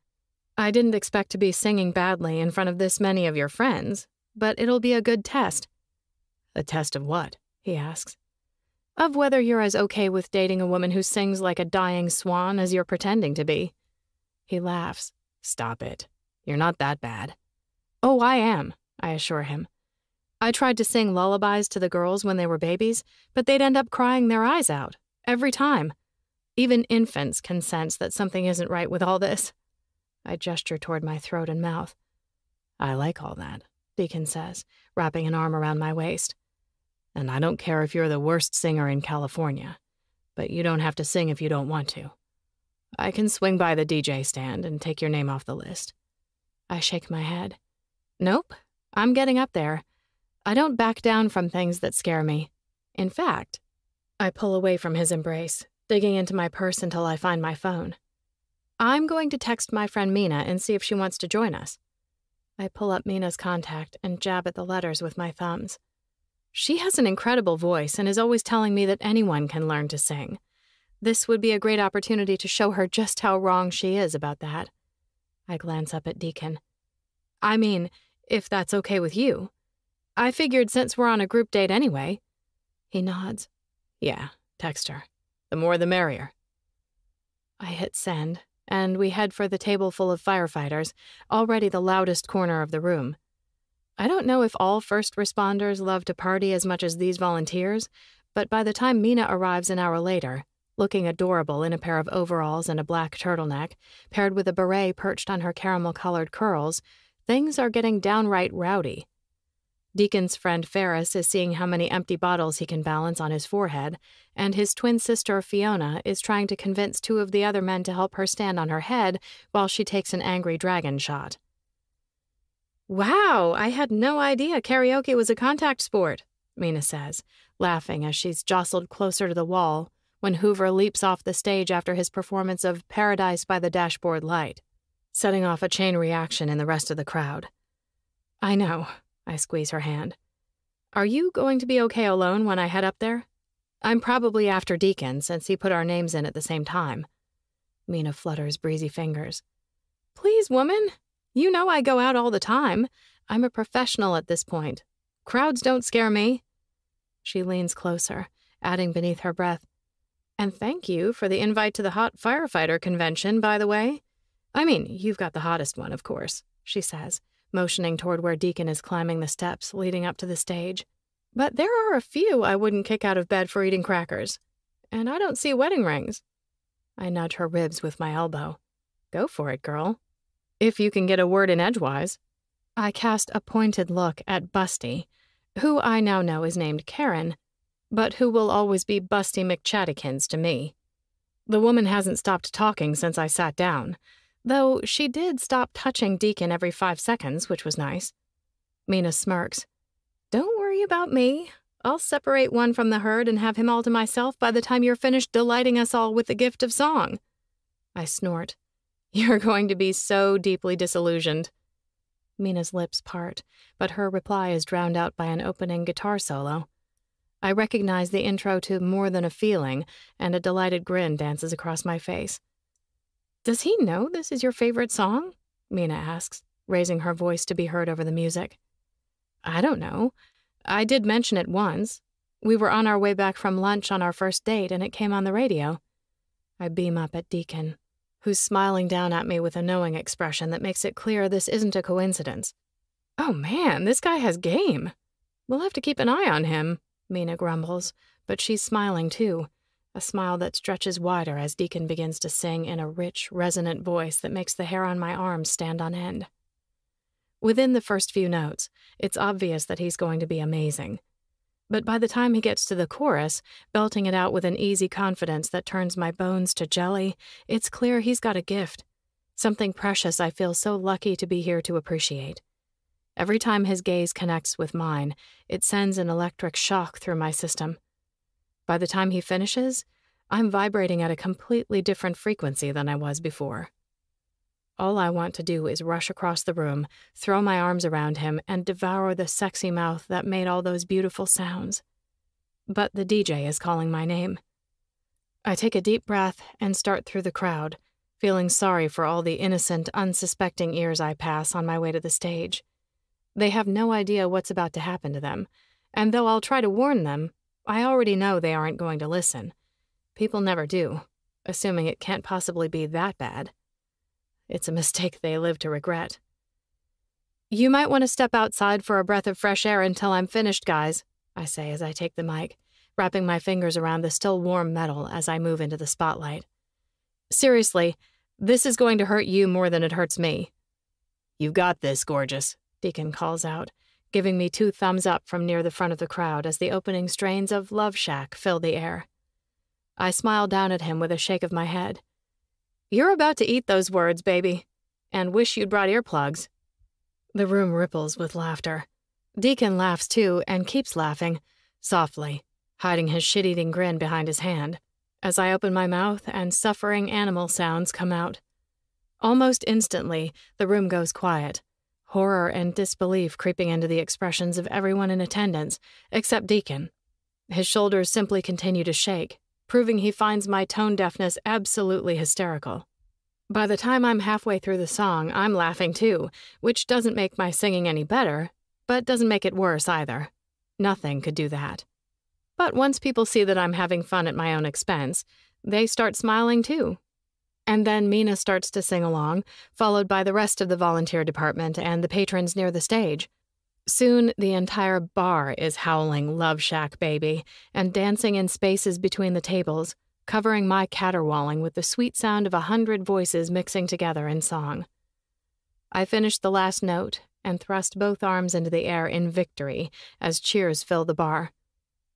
C: I didn't expect to be singing badly in front of this many of your friends, but it'll be a good test. A test of what? He asks. Of whether you're as okay with dating a woman who sings like a dying swan as you're pretending to be. He laughs. Stop it. You're not that bad. Oh, I am, I assure him. I tried to sing lullabies to the girls when they were babies, but they'd end up crying their eyes out, every time. Even infants can sense that something isn't right with all this. I gesture toward my throat and mouth. I like all that, Deacon says, wrapping an arm around my waist. And I don't care if you're the worst singer in California, but you don't have to sing if you don't want to. I can swing by the DJ stand and take your name off the list. I shake my head. Nope, I'm getting up there. I don't back down from things that scare me. In fact, I pull away from his embrace, digging into my purse until I find my phone. I'm going to text my friend Mina and see if she wants to join us. I pull up Mina's contact and jab at the letters with my thumbs. She has an incredible voice and is always telling me that anyone can learn to sing. This would be a great opportunity to show her just how wrong she is about that. I glance up at Deacon. I mean, if that's okay with you. I figured since we're on a group date anyway. He nods. Yeah, text her. The more the merrier. I hit send, and we head for the table full of firefighters, already the loudest corner of the room. I don't know if all first responders love to party as much as these volunteers, but by the time Mina arrives an hour later, looking adorable in a pair of overalls and a black turtleneck, paired with a beret perched on her caramel-colored curls. Things are getting downright rowdy. Deacon's friend Ferris is seeing how many empty bottles he can balance on his forehead, and his twin sister Fiona is trying to convince two of the other men to help her stand on her head while she takes an angry dragon shot. "Wow, I had no idea karaoke was a contact sport," Mina says, laughing as she's jostled closer to the wall when Hoover leaps off the stage after his performance of Paradise by the Dashboard Light, setting off a chain reaction in the rest of the crowd. "I know." I squeeze her hand. "Are you going to be okay alone when I head up there? I'm probably after Deacon, since he put our names in at the same time." Mina flutters breezy fingers. "Please, woman. You know I go out all the time. I'm a professional at this point. Crowds don't scare me." She leans closer, adding beneath her breath, "And thank you for the invite to the hot firefighter convention, by the way. I mean, you've got the hottest one, of course," she says, motioning toward where Deacon is climbing the steps leading up to the stage. "But there are a few I wouldn't kick out of bed for eating crackers. And I don't see wedding rings." I nudge her ribs with my elbow. "Go for it, girl. If you can get a word in edgewise." I cast a pointed look at Busty, who I now know is named Karen, but who will always be Busty McChattykins to me. The woman hasn't stopped talking since I sat down, though she did stop touching Deacon every 5 seconds, which was nice. Mina smirks. "Don't worry about me. I'll separate one from the herd and have him all to myself by the time you're finished delighting us all with the gift of song." I snort. "You're going to be so deeply disillusioned." Mina's lips part, but her reply is drowned out by an opening guitar solo. I recognize the intro to More Than a Feeling, and a delighted grin dances across my face. "Does he know this is your favorite song?" Mina asks, raising her voice to be heard over the music. "I don't know. I did mention it once. We were on our way back from lunch on our first date, and it came on the radio." I beam up at Deacon, who's smiling down at me with a knowing expression that makes it clear this isn't a coincidence. "Oh man, this guy has game. We'll have to keep an eye on him," Mina grumbles, but she's smiling too, a smile that stretches wider as Deacon begins to sing in a rich, resonant voice that makes the hair on my arms stand on end. Within the first few notes, it's obvious that he's going to be amazing. But by the time he gets to the chorus, belting it out with an easy confidence that turns my bones to jelly, it's clear he's got a gift, something precious I feel so lucky to be here to appreciate. Every time his gaze connects with mine, it sends an electric shock through my system. By the time he finishes, I'm vibrating at a completely different frequency than I was before. All I want to do is rush across the room, throw my arms around him, and devour the sexy mouth that made all those beautiful sounds. But the DJ is calling my name. I take a deep breath and start through the crowd, feeling sorry for all the innocent, unsuspecting ears I pass on my way to the stage. They have no idea what's about to happen to them, and though I'll try to warn them, I already know they aren't going to listen. People never do, assuming it can't possibly be that bad. It's a mistake they live to regret. "You might want to step outside for a breath of fresh air until I'm finished, guys," I say as I take the mic, wrapping my fingers around the still warm metal as I move into the spotlight. "Seriously, this is going to hurt you more than it hurts me." "You've got this, gorgeous," Deacon calls out, giving me 2 thumbs up from near the front of the crowd as the opening strains of Love Shack fill the air. I smile down at him with a shake of my head. "You're about to eat those words, baby, and wish you'd brought earplugs." The room ripples with laughter. Deacon laughs too and keeps laughing, softly, hiding his shit-eating grin behind his hand, as I open my mouth and suffering animal sounds come out. Almost instantly, the room goes quiet, horror and disbelief creeping into the expressions of everyone in attendance, except Deacon. His shoulders simply continue to shake, proving he finds my tone deafness absolutely hysterical. By the time I'm halfway through the song, I'm laughing too, which doesn't make my singing any better, but doesn't make it worse either. Nothing could do that. But once people see that I'm having fun at my own expense, they start smiling too. And then Mina starts to sing along, followed by the rest of the volunteer department and the patrons near the stage. Soon, the entire bar is howling Love Shack Baby and dancing in spaces between the tables, covering my caterwauling with the sweet sound of 100 voices mixing together in song. I finished the last note and thrust both arms into the air in victory as cheers filled the bar.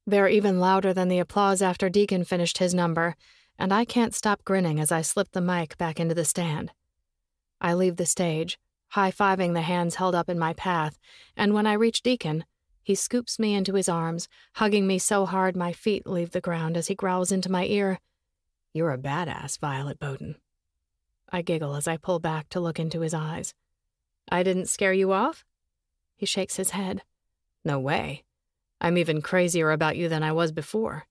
C: They're even louder than the applause after Deacon finished his number, and I can't stop grinning as I slip the mic back into the stand. I leave the stage, high-fiving the hands held up in my path, and when I reach Deacon, he scoops me into his arms, hugging me so hard my feet leave the ground as he growls into my ear, "You're a badass, Violet Boden." I giggle as I pull back to look into his eyes. "I didn't scare you off?" He shakes his head. "No way. I'm even crazier about you than I was before.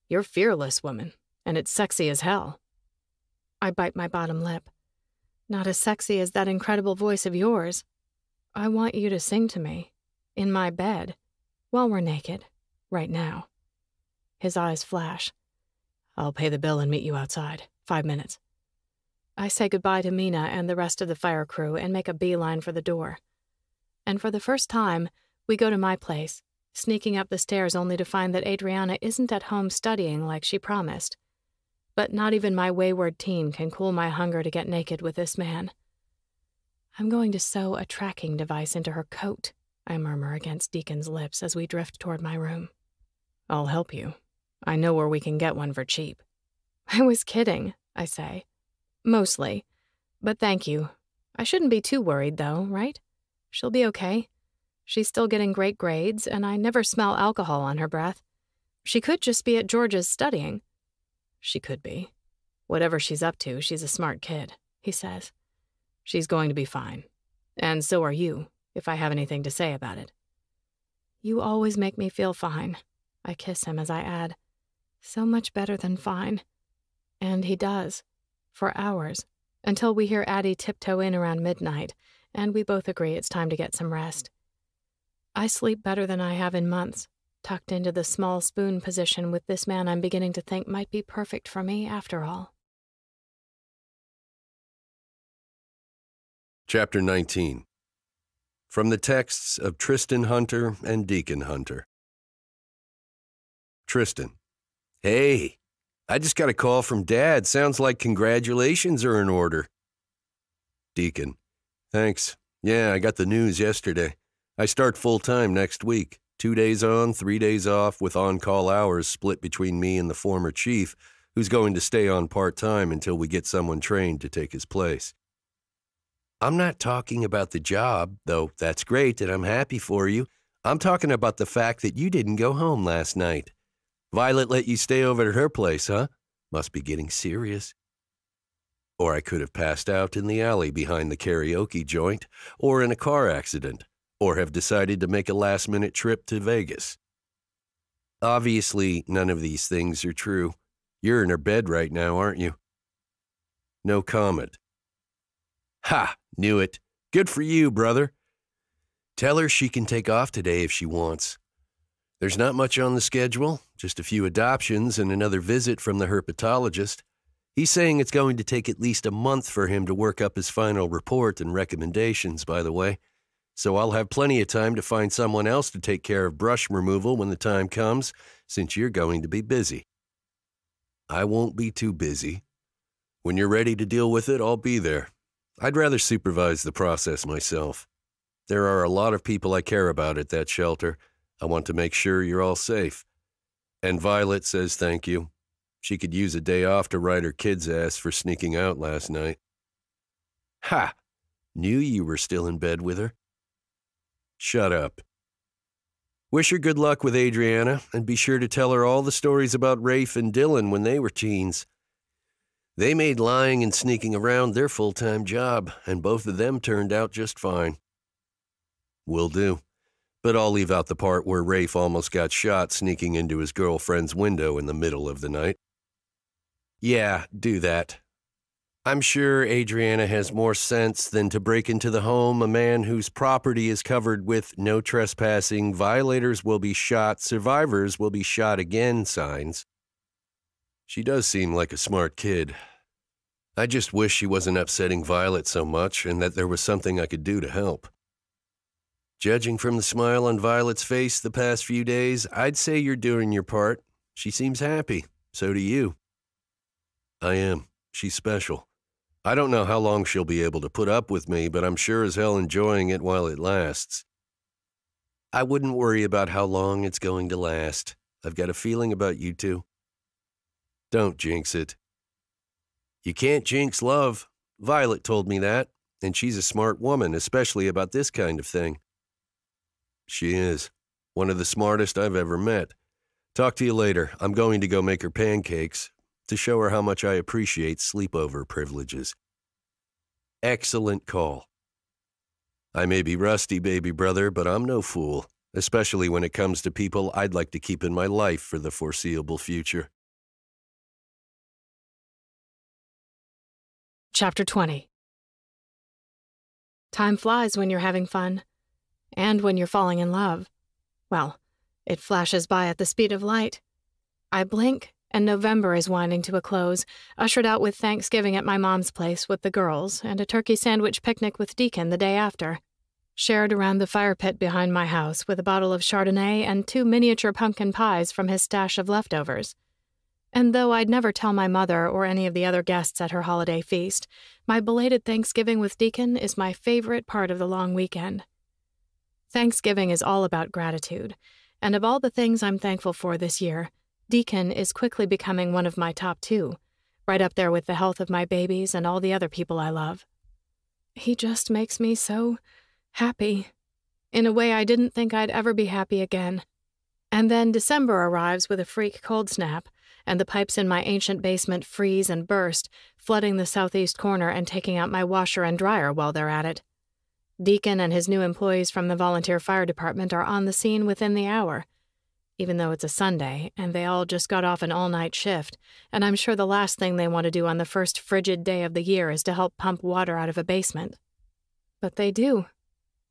C: You're fearless, woman, and it's sexy as hell." I bite my bottom lip. "Not as sexy as that incredible voice of yours. I want you to sing to me, in my bed, while we're naked, right now." His eyes flash. "I'll pay the bill and meet you outside. 5 minutes. I say goodbye to Mina and the rest of the fire crew and make a beeline for the door. And for the first time, we go to my place, sneaking up the stairs only to find that Adriana isn't at home studying like she promised. But not even my wayward teen can cool my hunger to get naked with this man. "I'm going to sew a tracking device into her coat," I murmur against Deacon's lips as we drift toward my room. "I'll help you. I know where we can get one for cheap." "I was kidding," I say. "Mostly. But thank you. I shouldn't be too worried, though, right? She'll be okay. She's still getting great grades, and I never smell alcohol on her breath. She could just be at George's studying." "She could be. Whatever she's up to, she's a smart kid," he says. "She's going to be fine. And so are you, if I have anything to say about it." "You always make me feel fine." I kiss him as I add, "So much better than fine." And he does. For hours, until we hear Addie tiptoe in around midnight, and we both agree it's time to get some rest. I sleep better than I have in months, tucked into the small spoon position with this man I'm beginning to think might be perfect for me after all.
B: Chapter 19. From the texts of Tristan Hunter and Deacon Hunter. Tristan: "Hey, I just got a call from Dad. Sounds like congratulations are in order." Deacon: "Thanks. Yeah, I got the news yesterday. I start full-time next week. 2 days on, 3 days off, with on-call hours split between me and the former chief, who's going to stay on part-time until we get someone trained to take his place." "I'm not talking about the job, though that's great and I'm happy for you. I'm talking about the fact that you didn't go home last night. Violet let you stay over at her place, huh? Must be getting serious." "Or I could have passed out in the alley behind the karaoke joint, or in a car accident, or have decided to make a last-minute trip to Vegas." "Obviously, none of these things are true. You're in her bed right now, aren't you?" No comment. "Ha! Knew it. Good for you, brother. Tell her she can take off today if she wants. There's not much on the schedule, just a few adoptions and another visit from the herpetologist. He's saying it's going to take at least a month for him to work up his final report and recommendations, by the way. So I'll have plenty of time to find someone else to take care of brush removal when the time comes, since you're going to be busy." "I won't be too busy. When you're ready to deal with it, I'll be there. I'd rather supervise the process myself. There are a lot of people I care about at that shelter. I want to make sure you're all safe. And Violet says thank you. She could use a day off to ride her kid's ass for sneaking out last night." "Ha! Knew you were still in bed with her." "Shut up. Wish her good luck with Adriana, and be sure to tell her all the stories about Rafe and Dylan when they were teens. They made lying and sneaking around their full-time job, and both of them turned out just fine." "Will do. But I'll leave out the part where Rafe almost got shot sneaking into his girlfriend's window in the middle of the night." "Yeah, do that. I'm sure Adriana has more sense than to break into the home a man whose property is covered with 'no trespassing, violators will be shot, survivors will be shot again' signs. She does seem like a smart kid. I just wish she wasn't upsetting Violet so much and that there was something I could do to help. Judging from the smile on Violet's face the past few days, I'd say you're doing your part. She seems happy. So do you. I am. She's special. I don't know how long she'll be able to put up with me, but I'm sure as hell enjoying it while it lasts. I wouldn't worry about how long it's going to last. I've got a feeling about you two. Don't jinx it. You can't jinx love. Violet told me that, and she's a smart woman, especially about this kind of thing. She is. One of the smartest I've ever met. Talk to you later. I'm going to go make her pancakes to show her how much I appreciate sleepover privileges. Excellent call. I may be rusty, baby brother, but I'm no fool, especially when it comes to people I'd like to keep in my life for the foreseeable future.
C: Chapter 20. Time flies when you're having fun, and when you're falling in love. Well, it flashes by at the speed of light. I blink, and November is winding to a close, ushered out with Thanksgiving at my mom's place with the girls, and a turkey sandwich picnic with Deacon the day after, shared around the fire pit behind my house with a bottle of Chardonnay and 2 miniature pumpkin pies from his stash of leftovers. And though I'd never tell my mother or any of the other guests at her holiday feast, my belated Thanksgiving with Deacon is my favorite part of the long weekend. Thanksgiving is all about gratitude, and of all the things I'm thankful for this year, Deacon is quickly becoming one of my top 2, right up there with the health of my babies and all the other people I love. He just makes me so happy, in a way I didn't think I'd ever be happy again. And then December arrives with a freak cold snap, and the pipes in my ancient basement freeze and burst, flooding the southeast corner and taking out my washer and dryer while they're at it. Deacon and his new employees from the volunteer fire department are on the scene within the hour, even though it's a Sunday, and they all just got off an all-night shift, and I'm sure the last thing they want to do on the first frigid day of the year is to help pump water out of a basement. But they do.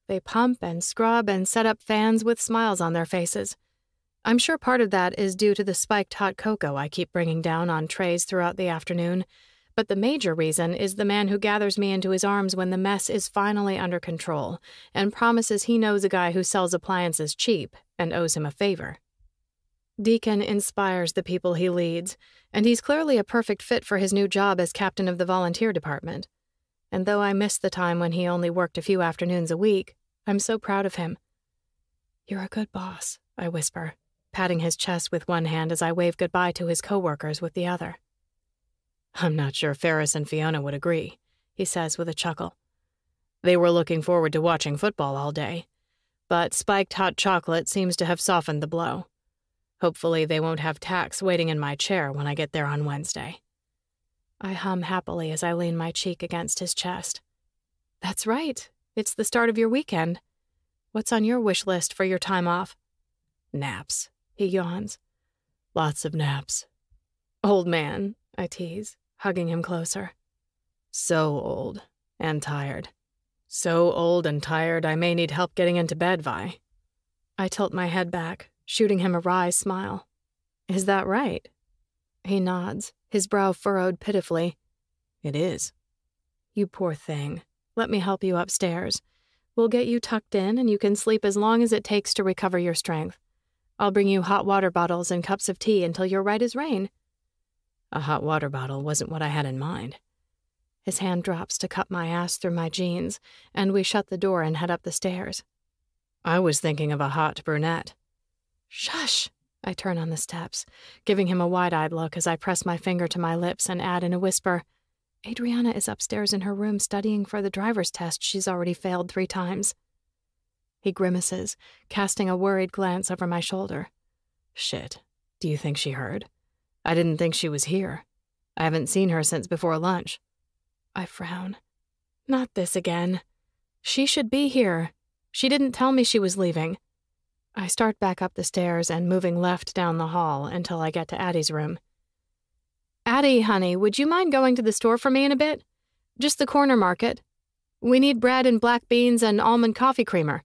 C: They pump and scrub and set up fans with smiles on their faces. I'm sure part of that is due to the spiked hot cocoa I keep bringing down on trays throughout the afternoon, but the major reason is the man who gathers me into his arms when the mess is finally under control and promises he knows a guy who sells appliances cheap and owes him a favor. Deacon inspires the people he leads, and he's clearly a perfect fit for his new job as captain of the volunteer department. And though I miss the time when he only worked a few afternoons a week, I'm so proud of him. "You're a good boss," I whisper, patting his chest with one hand as I wave goodbye to his coworkers with the other. "I'm not sure Ferris and Fiona would agree," he says with a chuckle. "They were looking forward to watching football all day, but spiked hot chocolate seems to have softened the blow. Hopefully they won't have Tax waiting in my chair when I get there on Wednesday." I hum happily as I lean my cheek against his chest. "That's right. It's the start of your weekend. What's on your wish list for your time off?" "Naps," he yawns. "Lots of naps." "Old man," I tease, hugging him closer. "So old and tired. So old and tired I may need help getting into bed, Vi." I tilt my head back, shooting him a wry smile. "Is that right?" He nods, his brow furrowed pitifully. "It is." "You poor thing. Let me help you upstairs. We'll get you tucked in and you can sleep as long as it takes to recover your strength. I'll bring you hot water bottles and cups of tea until you're right as rain." A hot water bottle wasn't what I had in mind. His hand drops to cup my ass through my jeans, and we shut the door and head up the stairs. "I was thinking of a hot brunette." "Shush!" I turn on the steps, giving him a wide-eyed look as I press my finger to my lips and add in a whisper, "Adriana is upstairs in her room studying for the driver's test she's already failed 3 times. He grimaces, casting a worried glance over my shoulder. "Shit, do you think she heard? I didn't think she was here. I haven't seen her since before lunch." I frown. "Not this again. She should be here. She didn't tell me she was leaving." I start back up the stairs and moving left down the hall until I get to Addie's room. "Addie, honey, would you mind going to the store for me in a bit? Just the corner market. We need bread and black beans and almond coffee creamer."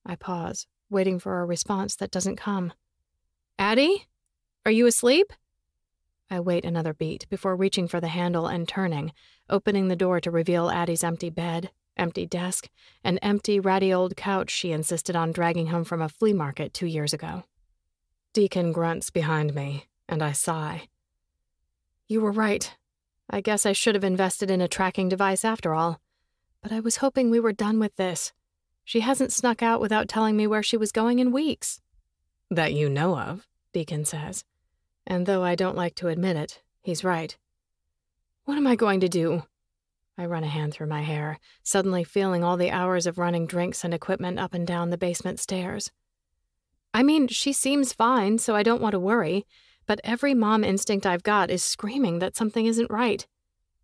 C: I pause, waiting for a response that doesn't come. "Addie? Are you asleep?" I wait another beat before reaching for the handle and turning, opening the door to reveal Addie's empty bed, empty desk, and empty, ratty old couch she insisted on dragging home from a flea market 2 years ago. Deacon grunts behind me, and I sigh. You were right. I guess I should have invested in a tracking device after all. But I was hoping we were done with this. She hasn't snuck out without telling me where she was going in weeks. That you know of, Deacon says. And though I don't like to admit it, he's right. What am I going to do? I run a hand through my hair, suddenly feeling all the hours of running drinks and equipment up and down the basement stairs. I mean, she seems fine, so I don't want to worry, but every mom instinct I've got is screaming that something isn't right,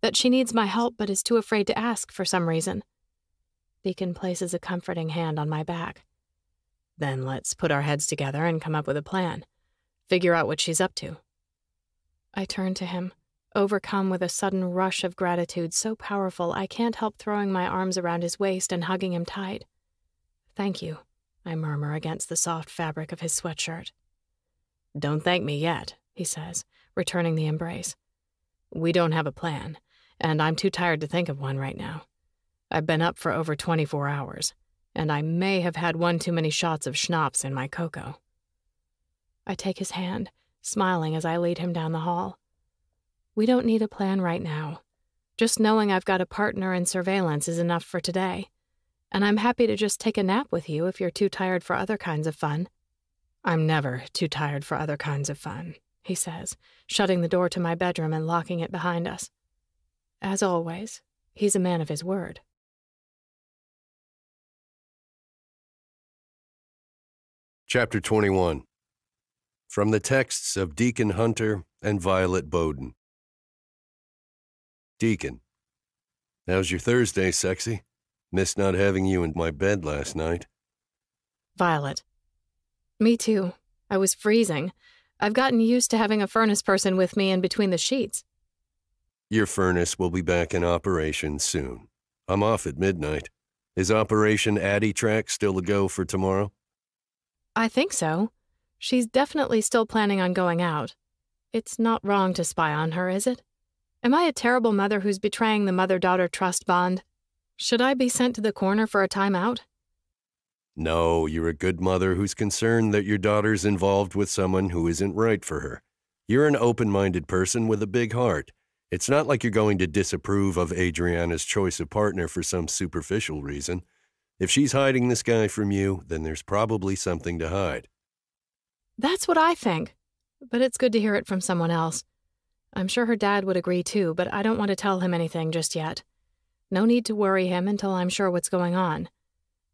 C: that she needs my help but is too afraid to ask for some reason. Deacon places a comforting hand on my back. Then let's put our heads together and come up with a plan. Figure out what she's up to. I turn to him, overcome with a sudden rush of gratitude so powerful I can't help throwing my arms around his waist and hugging him tight. Thank you, I murmur against the soft fabric of his sweatshirt. Don't thank me yet, he says, returning the embrace. We don't have a plan, and I'm too tired to think of one right now. I've been up for over 24 hours, and I may have had one too many shots of schnapps in my cocoa. I take his hand, smiling as I lead him down the hall. We don't need a plan right now. Just knowing I've got a partner in surveillance is enough for today, and I'm happy to just take a nap with you if you're too tired for other kinds of fun. I'm never too tired for other kinds of fun, he says, shutting the door to my bedroom and locking it behind us. As always, he's a man of his word.
B: Chapter 21. From the texts of Deacon Hunter and Violet Boden. Deacon. How's your Thursday, sexy? Missed not having you in my bed last night.
C: Violet. Me too. I was freezing. I've gotten used to having a furnace person with me in between the sheets.
B: Your furnace will be back in operation soon. I'm off at midnight. Is Operation Addie Track still a go for tomorrow?
C: I think so. She's definitely still planning on going out. It's not wrong to spy on her, is it? Am I a terrible mother who's betraying the mother-daughter trust bond? Should I be sent to the corner for a timeout?
B: No, you're a good mother who's concerned that your daughter's involved with someone who isn't right for her. You're an open-minded person with a big heart. It's not like you're going to disapprove of Adriana's choice of partner for some superficial reason. If she's hiding this guy from you, then there's probably something to hide.
C: That's what I think, but it's good to hear it from someone else. I'm sure her dad would agree too, but I don't want to tell him anything just yet. No need to worry him until I'm sure what's going on.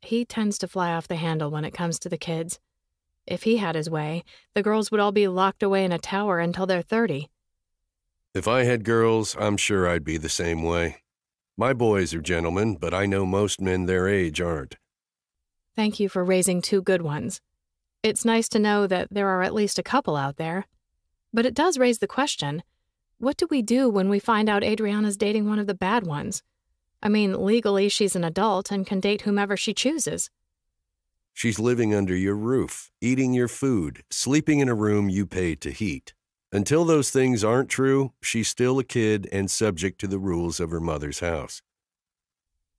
C: He tends to fly off the handle when it comes to the kids. If he had his way, the girls would all be locked away in a tower until they're 30.
B: If I had girls, I'm sure I'd be the same way. My boys are gentlemen, but I know most men their age aren't.
C: Thank you for raising two good ones. It's nice to know that there are at least a couple out there. But it does raise the question, what do we do when we find out Adriana's dating one of the bad ones? I mean, legally she's an adult and can date whomever she chooses.
B: She's living under your roof, eating your food, sleeping in a room you pay to heat. Until those things aren't true, she's still a kid and subject to the rules of her mother's house.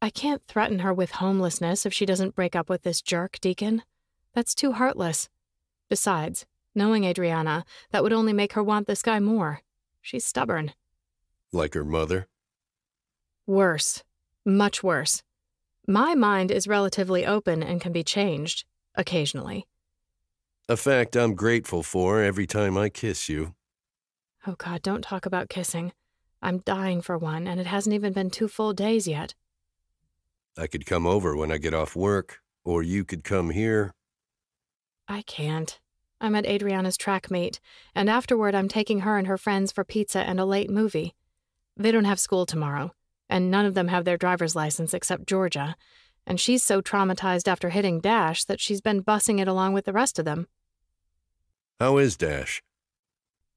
C: I can't threaten her with homelessness if she doesn't break up with this jerk, Deacon. That's too heartless. Besides, knowing Adriana, that would only make her want this guy more. She's stubborn.
B: Like her mother?
C: Worse. Much worse. My mind is relatively open and can be changed, occasionally.
B: A fact I'm grateful for every time I kiss you.
C: Oh God, don't talk about kissing. I'm dying for one, and it hasn't even been 2 full days yet.
B: I could come over when I get off work, or you could come here.
C: I can't. I'm at Adriana's track meet, and afterward I'm taking her and her friends for pizza and a late movie. They don't have school tomorrow, and none of them have their driver's license except Georgia, and she's so traumatized after hitting Dash that she's been bussing it along with the rest of them.
B: How is Dash?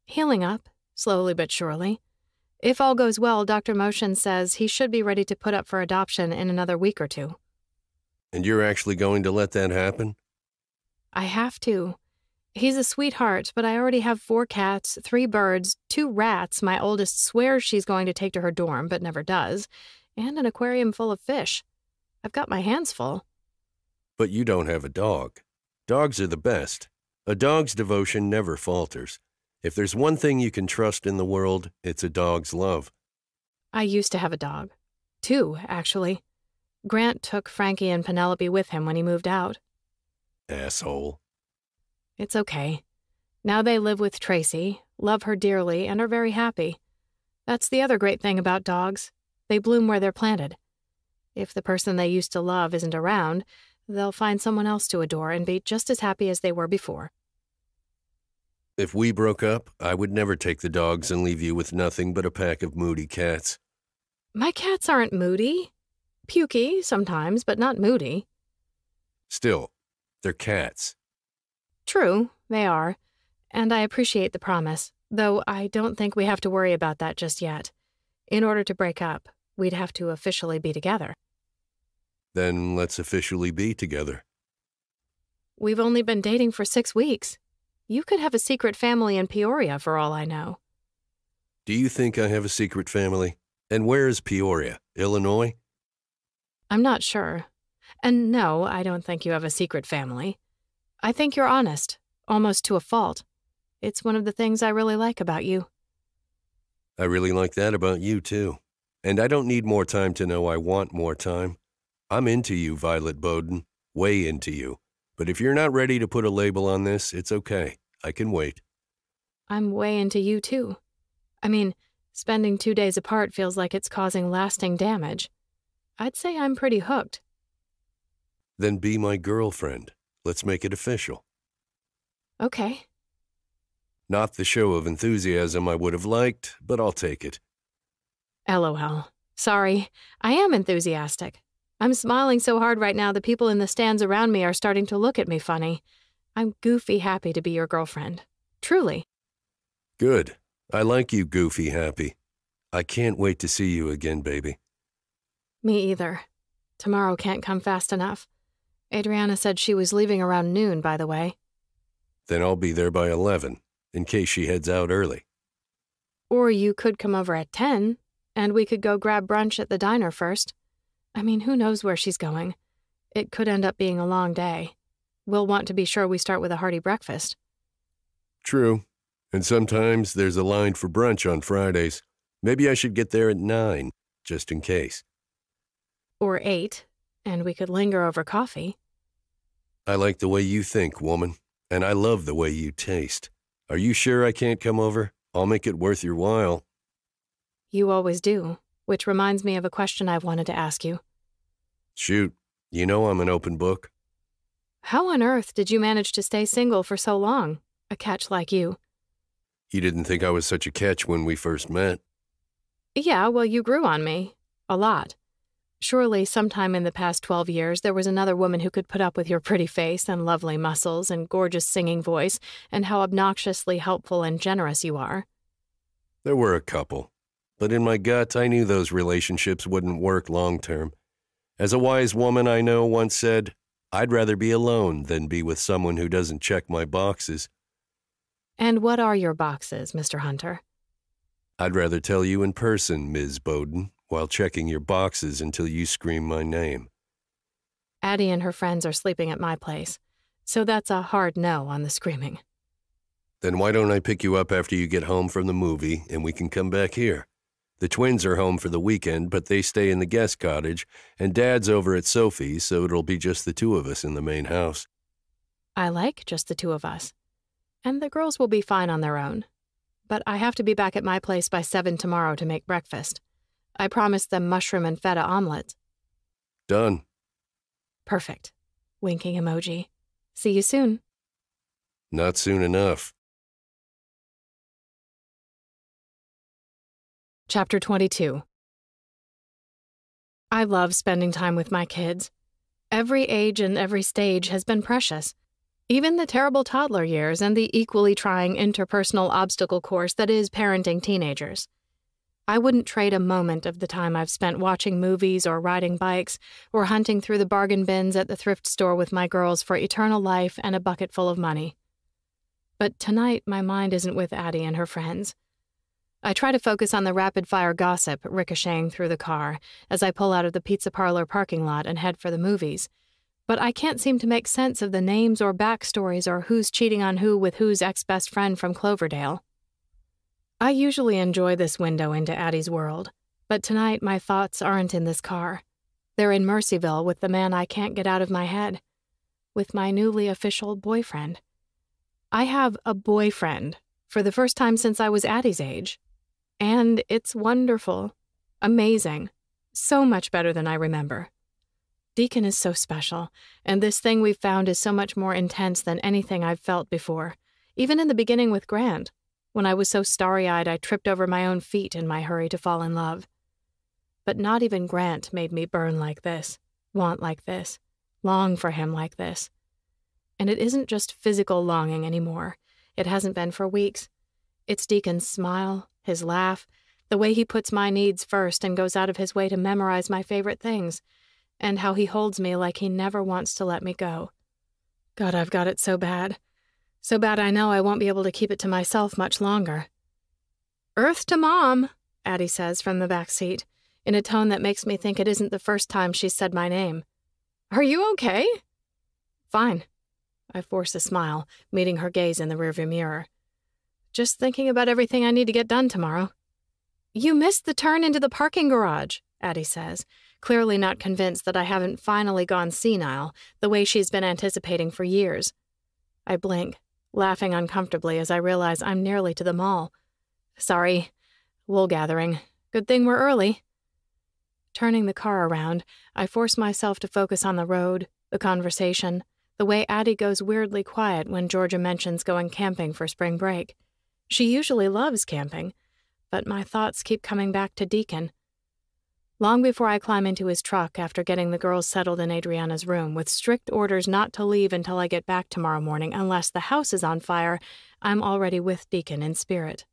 C: Healing up, slowly but surely. If all goes well, Dr. Motion says he should be ready to put up for adoption in another week or 2.
B: And you're actually going to let that happen?
C: I have to. He's a sweetheart, but I already have 4 cats, 3 birds, 2 rats my oldest swears she's going to take to her dorm but never does, and an aquarium full of fish. I've got my hands full.
B: But you don't have a dog. Dogs are the best. A dog's devotion never falters. If there's one thing you can trust in the world, it's a dog's love.
C: I used to have a dog. 2, actually. Grant took Frankie and Penelope with him when he moved out.
B: Asshole.
C: It's okay. Now they live with Tracy, love her dearly, and are very happy. That's the other great thing about dogs. They bloom where they're planted. If the person they used to love isn't around, they'll find someone else to adore and be just as happy as they were before.
B: If we broke up, I would never take the dogs and leave you with nothing but a pack of moody cats.
C: My cats aren't moody. Pukey sometimes, but not moody.
B: Still, they're cats.
C: True, they are. And I appreciate the promise, though I don't think we have to worry about that just yet. In order to break up, we'd have to officially be together.
B: Then let's officially be together.
C: We've only been dating for 6 weeks. You could have a secret family in Peoria for all I know.
B: Do you think I have a secret family? And where is Peoria, Illinois?
C: I'm not sure. And no, I don't think you have a secret family. I think you're honest, almost to a fault. It's one of the things I really like about you.
B: I really like that about you, too. And I don't need more time to know I want more time. I'm into you, Violet Boden, way into you. But if you're not ready to put a label on this, it's okay. I can wait.
C: I'm way into you, too. I mean, spending 2 days apart feels like it's causing lasting damage. I'd say I'm pretty hooked.
B: Then be my girlfriend. Let's make it official.
C: Okay.
B: Not the show of enthusiasm I would have liked, but I'll take it.
C: LOL. Sorry, I am enthusiastic. I'm smiling so hard right now the people in the stands around me are starting to look at me funny. I'm goofy happy to be your girlfriend. Truly.
B: Good. I like you goofy happy. I can't wait to see you again, baby.
C: Me either. Tomorrow can't come fast enough. Adriana said she was leaving around noon, by the way.
B: Then I'll be there by 11, in case she heads out early.
C: Or you could come over at 10, and we could go grab brunch at the diner first. I mean, who knows where she's going? It could end up being a long day. We'll want to be sure we start with a hearty breakfast.
B: True. And sometimes there's a line for brunch on Fridays. Maybe I should get there at 9, just in case.
C: Or 8, and we could linger over coffee.
B: I like the way you think, woman, and I love the way you taste. Are you sure I can't come over? I'll make it worth your while.
C: You always do, which reminds me of a question I've wanted to ask you.
B: Shoot, you know I'm an open book.
C: How on earth did you manage to stay single for so long, a catch like you?
B: You didn't think I was such a catch when we first met.
C: Yeah, well, you grew on me. A lot. Surely sometime in the past 12 years there was another woman who could put up with your pretty face and lovely muscles and gorgeous singing voice and how obnoxiously helpful and generous you are.
B: There were a couple. But in my gut, I knew those relationships wouldn't work long term. As a wise woman I know once said, I'd rather be alone than be with someone who doesn't check my boxes.
C: And what are your boxes, Mr. Hunter?
B: I'd rather tell you in person, Ms. Boden, while checking your boxes until you scream my name.
C: Addie and her friends are sleeping at my place, so that's a hard no on the screaming.
B: Then why don't I pick you up after you get home from the movie and we can come back here? The twins are home for the weekend, but they stay in the guest cottage, and Dad's over at Sophie's, so it'll be just the two of us in the main house.
C: I like just the two of us. And the girls will be fine on their own. But I have to be back at my place by 7 tomorrow to make breakfast. I promised them mushroom and feta omelets.
B: Done.
C: Perfect. Winking emoji. See you soon.
B: Not soon enough.
C: Chapter 22. I love spending time with my kids. Every age and every stage has been precious. Even the terrible toddler years and the equally trying interpersonal obstacle course that is parenting teenagers. I wouldn't trade a moment of the time I've spent watching movies or riding bikes or hunting through the bargain bins at the thrift store with my girls for eternal life and a bucket full of money. But tonight my mind isn't with Addie and her friends. I try to focus on the rapid-fire gossip ricocheting through the car as I pull out of the pizza parlor parking lot and head for the movies, but I can't seem to make sense of the names or backstories or who's cheating on who with whose ex-best friend from Cloverdale. I usually enjoy this window into Addie's world, but tonight my thoughts aren't in this car. They're in Mercyville with the man I can't get out of my head, with my newly official boyfriend. I have a boyfriend for the first time since I was Addie's age. And it's wonderful, amazing, so much better than I remember. Deacon is so special, and this thing we've found is so much more intense than anything I've felt before, even in the beginning with Grant, when I was so starry-eyed I tripped over my own feet in my hurry to fall in love. But not even Grant made me burn like this, want like this, long for him like this. And it isn't just physical longing anymore. It hasn't been for weeks. It's Deacon's smile, his laugh, the way he puts my needs first and goes out of his way to memorize my favorite things, and how he holds me like he never wants to let me go. God, I've got it so bad. So bad I know I won't be able to keep it to myself much longer. "Earth to Mom," Addie says from the back seat, in a tone that makes me think it isn't the first time she's said my name. "Are you okay?" "Fine." I force a smile, meeting her gaze in the rearview mirror. "Just thinking about everything I need to get done tomorrow." "You missed the turn into the parking garage," Addie says, clearly not convinced that I haven't finally gone senile, the way she's been anticipating for years. I blink, laughing uncomfortably as I realize I'm nearly to the mall. "Sorry. Wool gathering. Good thing we're early." Turning the car around, I force myself to focus on the road, the conversation, the way Addie goes weirdly quiet when Georgia mentions going camping for spring break. She usually loves camping, but my thoughts keep coming back to Deacon. Long before I climb into his truck after getting the girls settled in Adriana's room with strict orders not to leave until I get back tomorrow morning unless the house is on fire, I'm already with Deacon in spirit,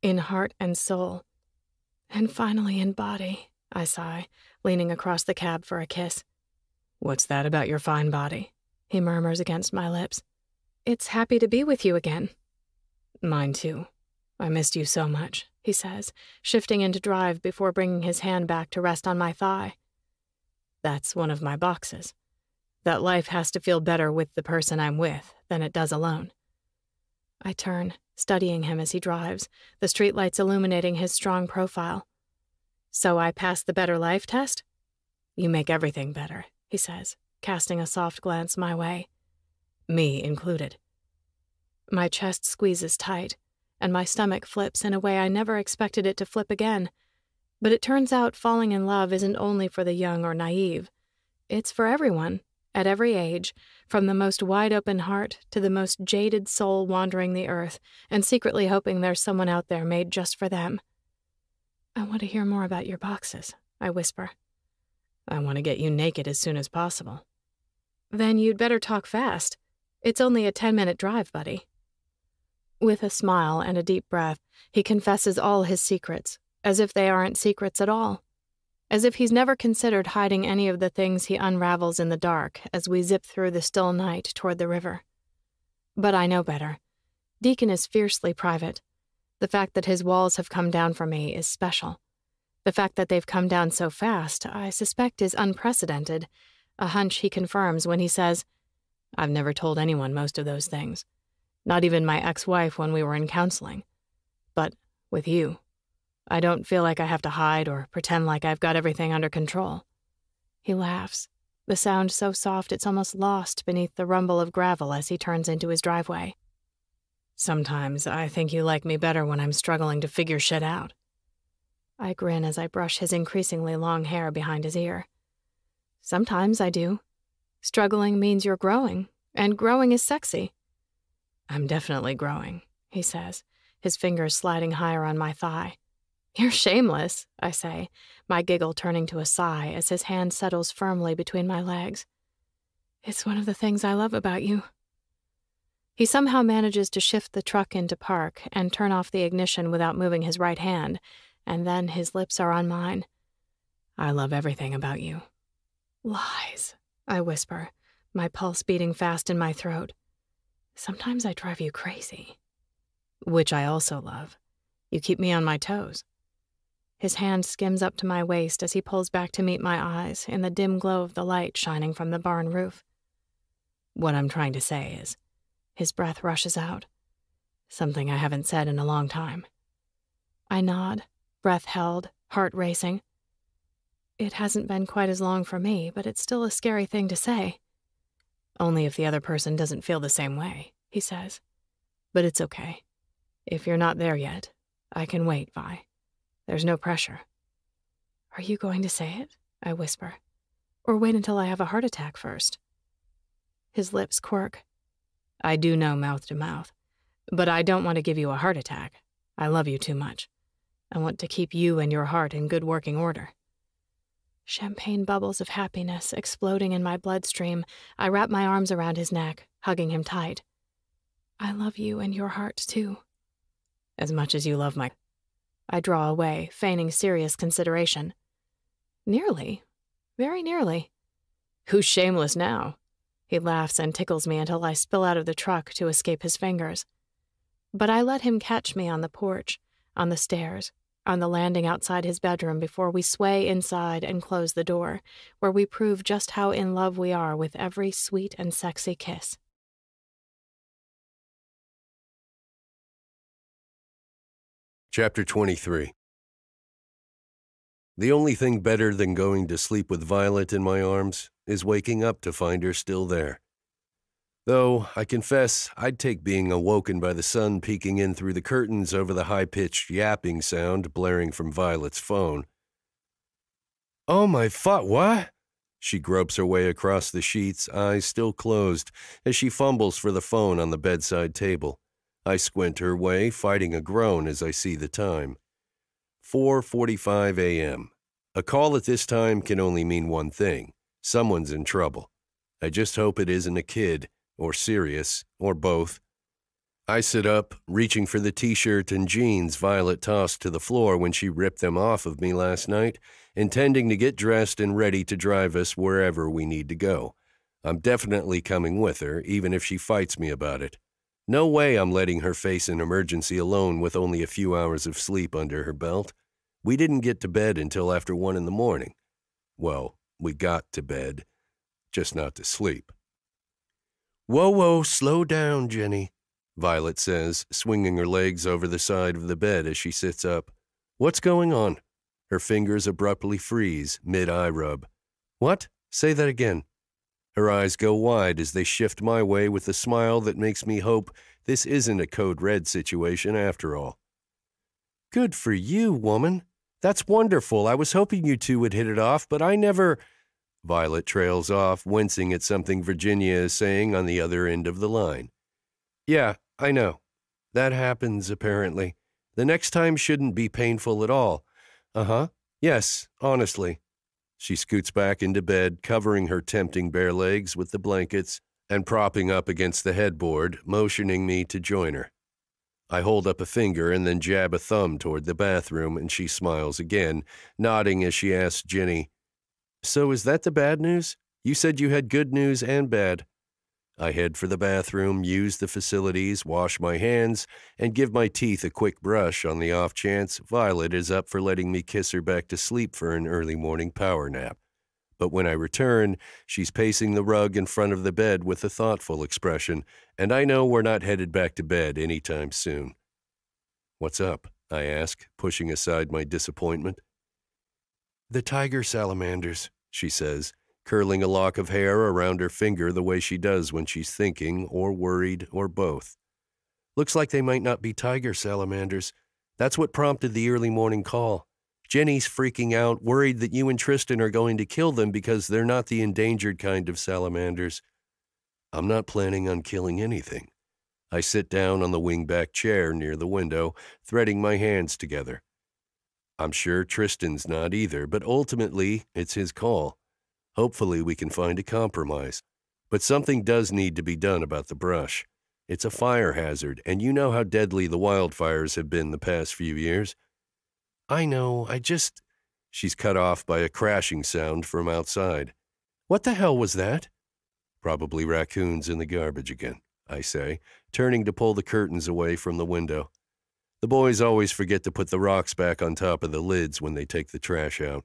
C: in heart and soul. And finally in body, I sigh, leaning across the cab for a kiss. "What's that about your fine body?" he murmurs against my lips. "It's happy to be with you again." "Mine too. I missed you so much," he says, shifting into drive before bringing his hand back to rest on my thigh. "That's one of my boxes. That life has to feel better with the person I'm with than it does alone." I turn, studying him as he drives, the streetlights illuminating his strong profile. "So I passed the better life test?" "You make everything better," he says, casting a soft glance my way. "Me included." My chest squeezes tight, and my stomach flips in a way I never expected it to flip again. But it turns out falling in love isn't only for the young or naive. It's for everyone, at every age, from the most wide-open heart to the most jaded soul wandering the earth and secretly hoping there's someone out there made just for them. "I want to hear more about your boxes," I whisper. "I want to get you naked as soon as possible." "Then you'd better talk fast. It's only a 10-minute drive, buddy." With a smile and a deep breath, he confesses all his secrets, as if they aren't secrets at all. As if he's never considered hiding any of the things he unravels in the dark as we zip through the still night toward the river. But I know better. Deacon is fiercely private. The fact that his walls have come down for me is special. The fact that they've come down so fast, I suspect is unprecedented, a hunch he confirms when he says, "I've never told anyone most of those things. Not even my ex-wife when we were in counseling. But with you, I don't feel like I have to hide or pretend like I've got everything under control." He laughs, the sound so soft it's almost lost beneath the rumble of gravel as he turns into his driveway. "Sometimes I think you like me better when I'm struggling to figure shit out." I grin as I brush his increasingly long hair behind his ear. "Sometimes I do. Struggling means you're growing, and growing is sexy." "I'm definitely growing," he says, his fingers sliding higher on my thigh. "You're shameless," I say, my giggle turning to a sigh as his hand settles firmly between my legs. "It's one of the things I love about you." He somehow manages to shift the truck into park and turn off the ignition without moving his right hand, and then his lips are on mine. "I love everything about you." "Lies," I whisper, my pulse beating fast in my throat. "Sometimes I drive you crazy." "Which I also love. You keep me on my toes." His hand skims up to my waist as he pulls back to meet my eyes in the dim glow of the light shining from the barn roof. "What I'm trying to say is," his breath rushes out, "something I haven't said in a long time.
A: I nod, breath held, heart racing. It hasn't been quite as long for me, but it's still a scary thing to say.
C: Only if the other person doesn't feel the same way, he says. But it's okay. If you're not there yet, I can wait, Vi. There's no pressure.
A: Are you going to say it? I whisper. Or wait until I have a heart attack first? His lips quirk.
C: I do know mouth to mouth, but I don't want to give you a heart attack. I love you too much. I want to keep you and your heart in good working order.
A: Champagne bubbles of happiness exploding in my bloodstream, I wrap my arms around his neck, hugging him tight. I love you and your heart, too.
C: As much as you love my...
A: I draw away, feigning serious consideration. Nearly. Very nearly.
C: Who's shameless now?
A: He laughs and tickles me until I spill out of the truck to escape his fingers. But I let him catch me on the porch, on the stairs, on the landing outside his bedroom before we sway inside and close the door, where we prove just how in love we are with every sweet and sexy kiss.
B: Chapter 23. The only thing better than going to sleep with Violet in my arms is waking up to find her still there. Though, I confess, I'd take being awoken by the sun peeking in through the curtains over the high-pitched yapping sound blaring from Violet's phone. Oh my what? She gropes her way across the sheets, eyes still closed, as she fumbles for the phone on the bedside table. I squint her way, fighting a groan as I see the time. 4:45 a.m. A call at this time can only mean one thing. Someone's in trouble. I just hope it isn't a kid, or Sirius, or both. I sit up, reaching for the t-shirt and jeans Violet tossed to the floor when she ripped them off of me last night, intending to get dressed and ready to drive us wherever we need to go. I'm definitely coming with her, even if she fights me about it. No way I'm letting her face an emergency alone with only a few hours of sleep under her belt. We didn't get to bed until after 1 in the morning. Well, we got to bed, just not to sleep. Whoa, slow down, Jenny, Violet says, swinging her legs over the side of the bed as she sits up. What's going on? Her fingers abruptly freeze, mid-eye rub. What? Say that again. Her eyes go wide as they shift my way with a smile that makes me hope this isn't a code red situation after all. Good for you, woman. That's wonderful. I was hoping you two would hit it off, but I never... Violet trails off, wincing at something Virginia is saying on the other end of the line. Yeah, I know. That happens, apparently. The next time shouldn't be painful at all. Uh-huh. Yes, honestly. She scoots back into bed, covering her tempting bare legs with the blankets and propping up against the headboard, motioning me to join her. I hold up a finger and then jab a thumb toward the bathroom, and she smiles again, nodding as she asks Jenny, So is that the bad news? You said you had good news and bad. I head for the bathroom, use the facilities, wash my hands, and give my teeth a quick brush on the off chance Violet is up for letting me kiss her back to sleep for an early morning power nap. But when I return, she's pacing the rug in front of the bed with a thoughtful expression, and I know we're not headed back to bed anytime soon. What's up? I ask, pushing aside my disappointment. The tiger salamanders, she says, curling a lock of hair around her finger the way she does when she's thinking or worried or both. Looks like they might not be tiger salamanders. That's what prompted the early morning call. Jenny's freaking out, worried that you and Tristan are going to kill them because they're not the endangered kind of salamanders. I'm not planning on killing anything. I sit down on the wingback chair near the window, threading my hands together. I'm sure Tristan's not either, but ultimately it's his call. Hopefully we can find a compromise. But something does need to be done about the brush. It's a fire hazard, and you know how deadly the wildfires have been the past few years. I know, She's cut off by a crashing sound from outside. What the hell was that? Probably raccoons in the garbage again, I say, turning to pull the curtains away from the window. The boys always forget to put the rocks back on top of the lids when they take the trash out.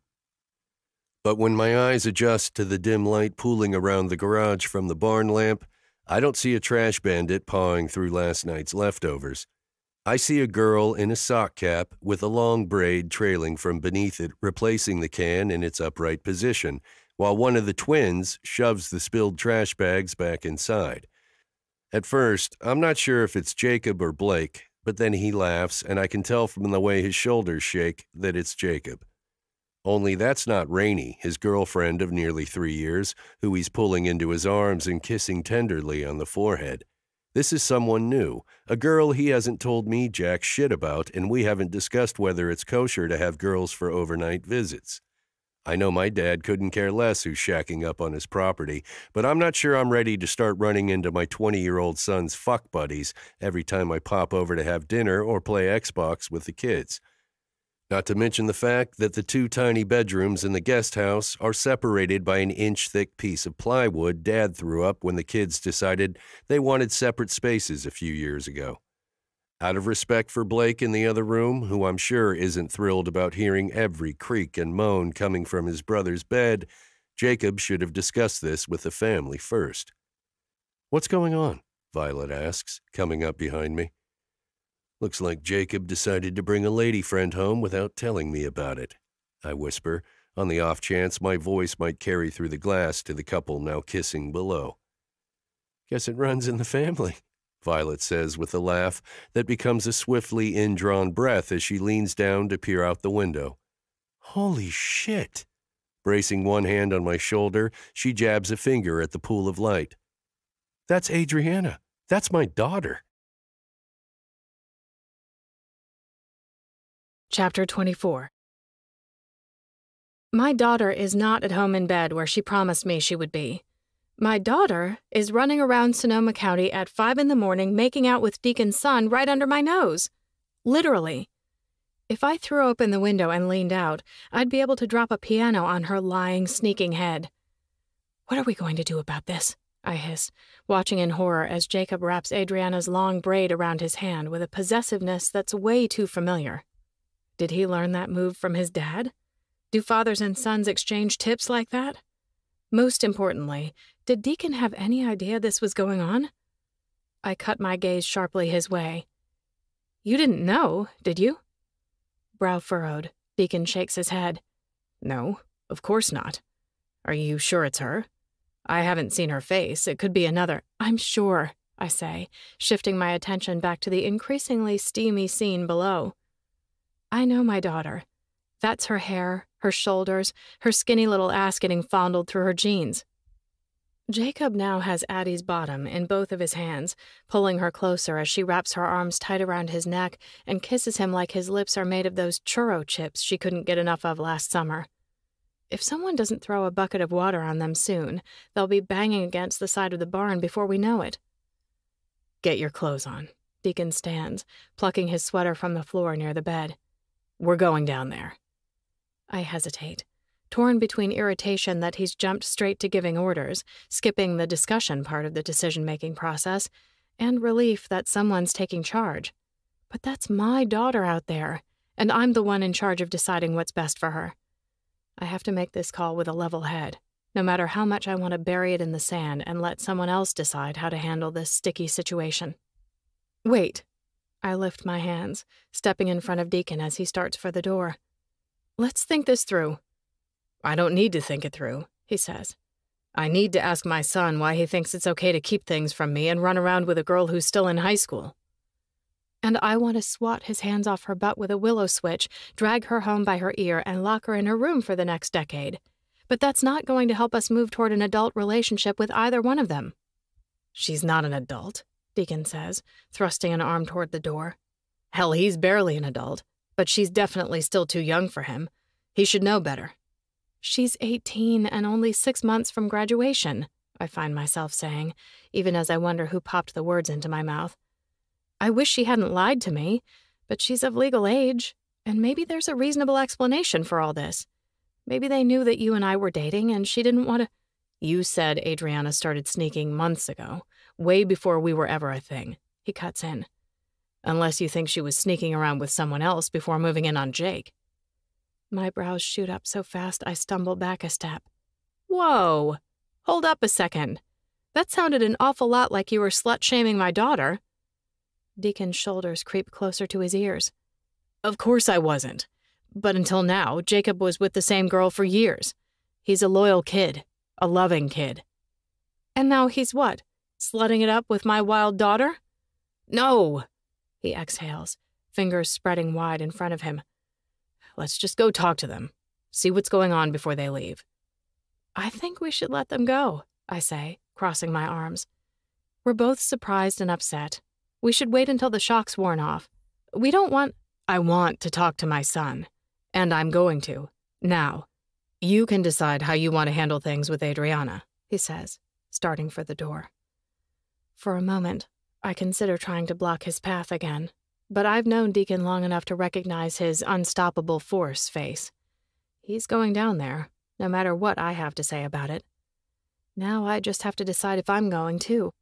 B: But when my eyes adjust to the dim light pooling around the garage from the barn lamp, I don't see a trash bandit pawing through last night's leftovers. I see a girl in a sock cap with a long braid trailing from beneath it, replacing the can in its upright position, while one of the twins shoves the spilled trash bags back inside. At first, I'm not sure if it's Jacob or Blake, but then he laughs, and I can tell from the way his shoulders shake that it's Jacob. Only that's not Rainey, his girlfriend of nearly 3 years, who he's pulling into his arms and kissing tenderly on the forehead. This is someone new, a girl he hasn't told me jack shit about, and we haven't discussed whether it's kosher to have girls for overnight visits. I know my dad couldn't care less who's shacking up on his property, but I'm not sure I'm ready to start running into my 20-year-old son's fuck buddies every time I pop over to have dinner or play Xbox with the kids. Not to mention the fact that the 2 tiny bedrooms in the guest house are separated by an inch-thick piece of plywood Dad threw up when the kids decided they wanted separate spaces a few years ago. Out of respect for Blake in the other room, who I'm sure isn't thrilled about hearing every creak and moan coming from his brother's bed, Jacob should have discussed this with the family first. "What's going on?" Violet asks, coming up behind me. "Looks like Jacob decided to bring a lady friend home without telling me about it," I whisper, on the off chance my voice might carry through the glass to the couple now kissing below. "Guess it runs in the family," Violet says with a laugh that becomes a swiftly indrawn breath as she leans down to peer out the window. "Holy shit!" Bracing one hand on my shoulder, she jabs a finger at the pool of light. "That's Adriana. That's my daughter."
A: Chapter 24. My daughter is not at home in bed where she promised me she would be. My daughter is running around Sonoma County at 5 in the morning making out with Deacon's son right under my nose. Literally. If I threw open the window and leaned out, I'd be able to drop a piano on her lying, sneaking head. "What are we going to do about this?" I hiss, watching in horror as Jacob wraps Adriana's long braid around his hand with a possessiveness that's way too familiar. Did he learn that move from his dad? Do fathers and sons exchange tips like that? Most importantly, did Deacon have any idea this was going on? I cut my gaze sharply his way. "You didn't know, did you?" Brow furrowed, Deacon shakes his head. "No, of course not. Are you sure it's her? I haven't seen her face. It could be another—" "I'm sure," I say, shifting my attention back to the increasingly steamy scene below. I know my daughter. That's her hair, her shoulders, her skinny little ass getting fondled through her jeans. Jacob now has Addie's bottom in both of his hands, pulling her closer as she wraps her arms tight around his neck and kisses him like his lips are made of those churro chips she couldn't get enough of last summer. If someone doesn't throw a bucket of water on them soon, they'll be banging against the side of the barn before we know it. "Get your clothes on." Deacon stands, plucking his sweater from the floor near the bed. "We're going down there." I hesitate, torn between irritation that he's jumped straight to giving orders, skipping the discussion part of the decision-making process, and relief that someone's taking charge. But that's my daughter out there, and I'm the one in charge of deciding what's best for her. I have to make this call with a level head, no matter how much I want to bury it in the sand and let someone else decide how to handle this sticky situation. "Wait." I lift my hands, stepping in front of Deacon as he starts for the door. "Let's think this through." "I don't need to think it through," he says. "I need to ask my son why he thinks it's okay to keep things from me and run around with a girl who's still in high school." And I want to swat his hands off her butt with a willow switch, drag her home by her ear, and lock her in her room for the next decade. But that's not going to help us move toward an adult relationship with either one of them. "She's not an adult," Deacon says, thrusting an arm toward the door. "Hell, he's barely an adult, but she's definitely still too young for him. He should know better." "She's 18 and only 6 months from graduation," I find myself saying, even as I wonder who popped the words into my mouth. "I wish she hadn't lied to me, but she's of legal age, and maybe there's a reasonable explanation for all this. Maybe they knew that you and I were dating, and she didn't want to—" "You said Adriana started sneaking months ago, way before we were ever a thing," he cuts in. "Unless you think she was sneaking around with someone else before moving in on Jake." My brows shoot up so fast I stumble back a step. "Whoa! Hold up a second. That sounded an awful lot like you were slut-shaming my daughter."
C: Deacon's shoulders creep closer to his ears. Of course I wasn't. But until now, Jacob was with the same girl for years. He's a loyal kid, a loving kid. And now he's what? Slutting it up with my wild daughter? No, he exhales, fingers spreading wide in front of him. Let's just go talk to them. See what's going on before they leave. I think we should let them go, I say, crossing my arms. We're both surprised and upset. We should wait until the shock's worn off. We don't want... I want to talk to my son. And I'm going to. Now. You can decide how you want to handle things with Adriana, he says, starting for the door. For a moment, I consider trying to block his path again, but I've known Deacon long enough to recognize his unstoppable force face. He's going down there, no matter what I have to say about it. Now I just have to decide if I'm going too.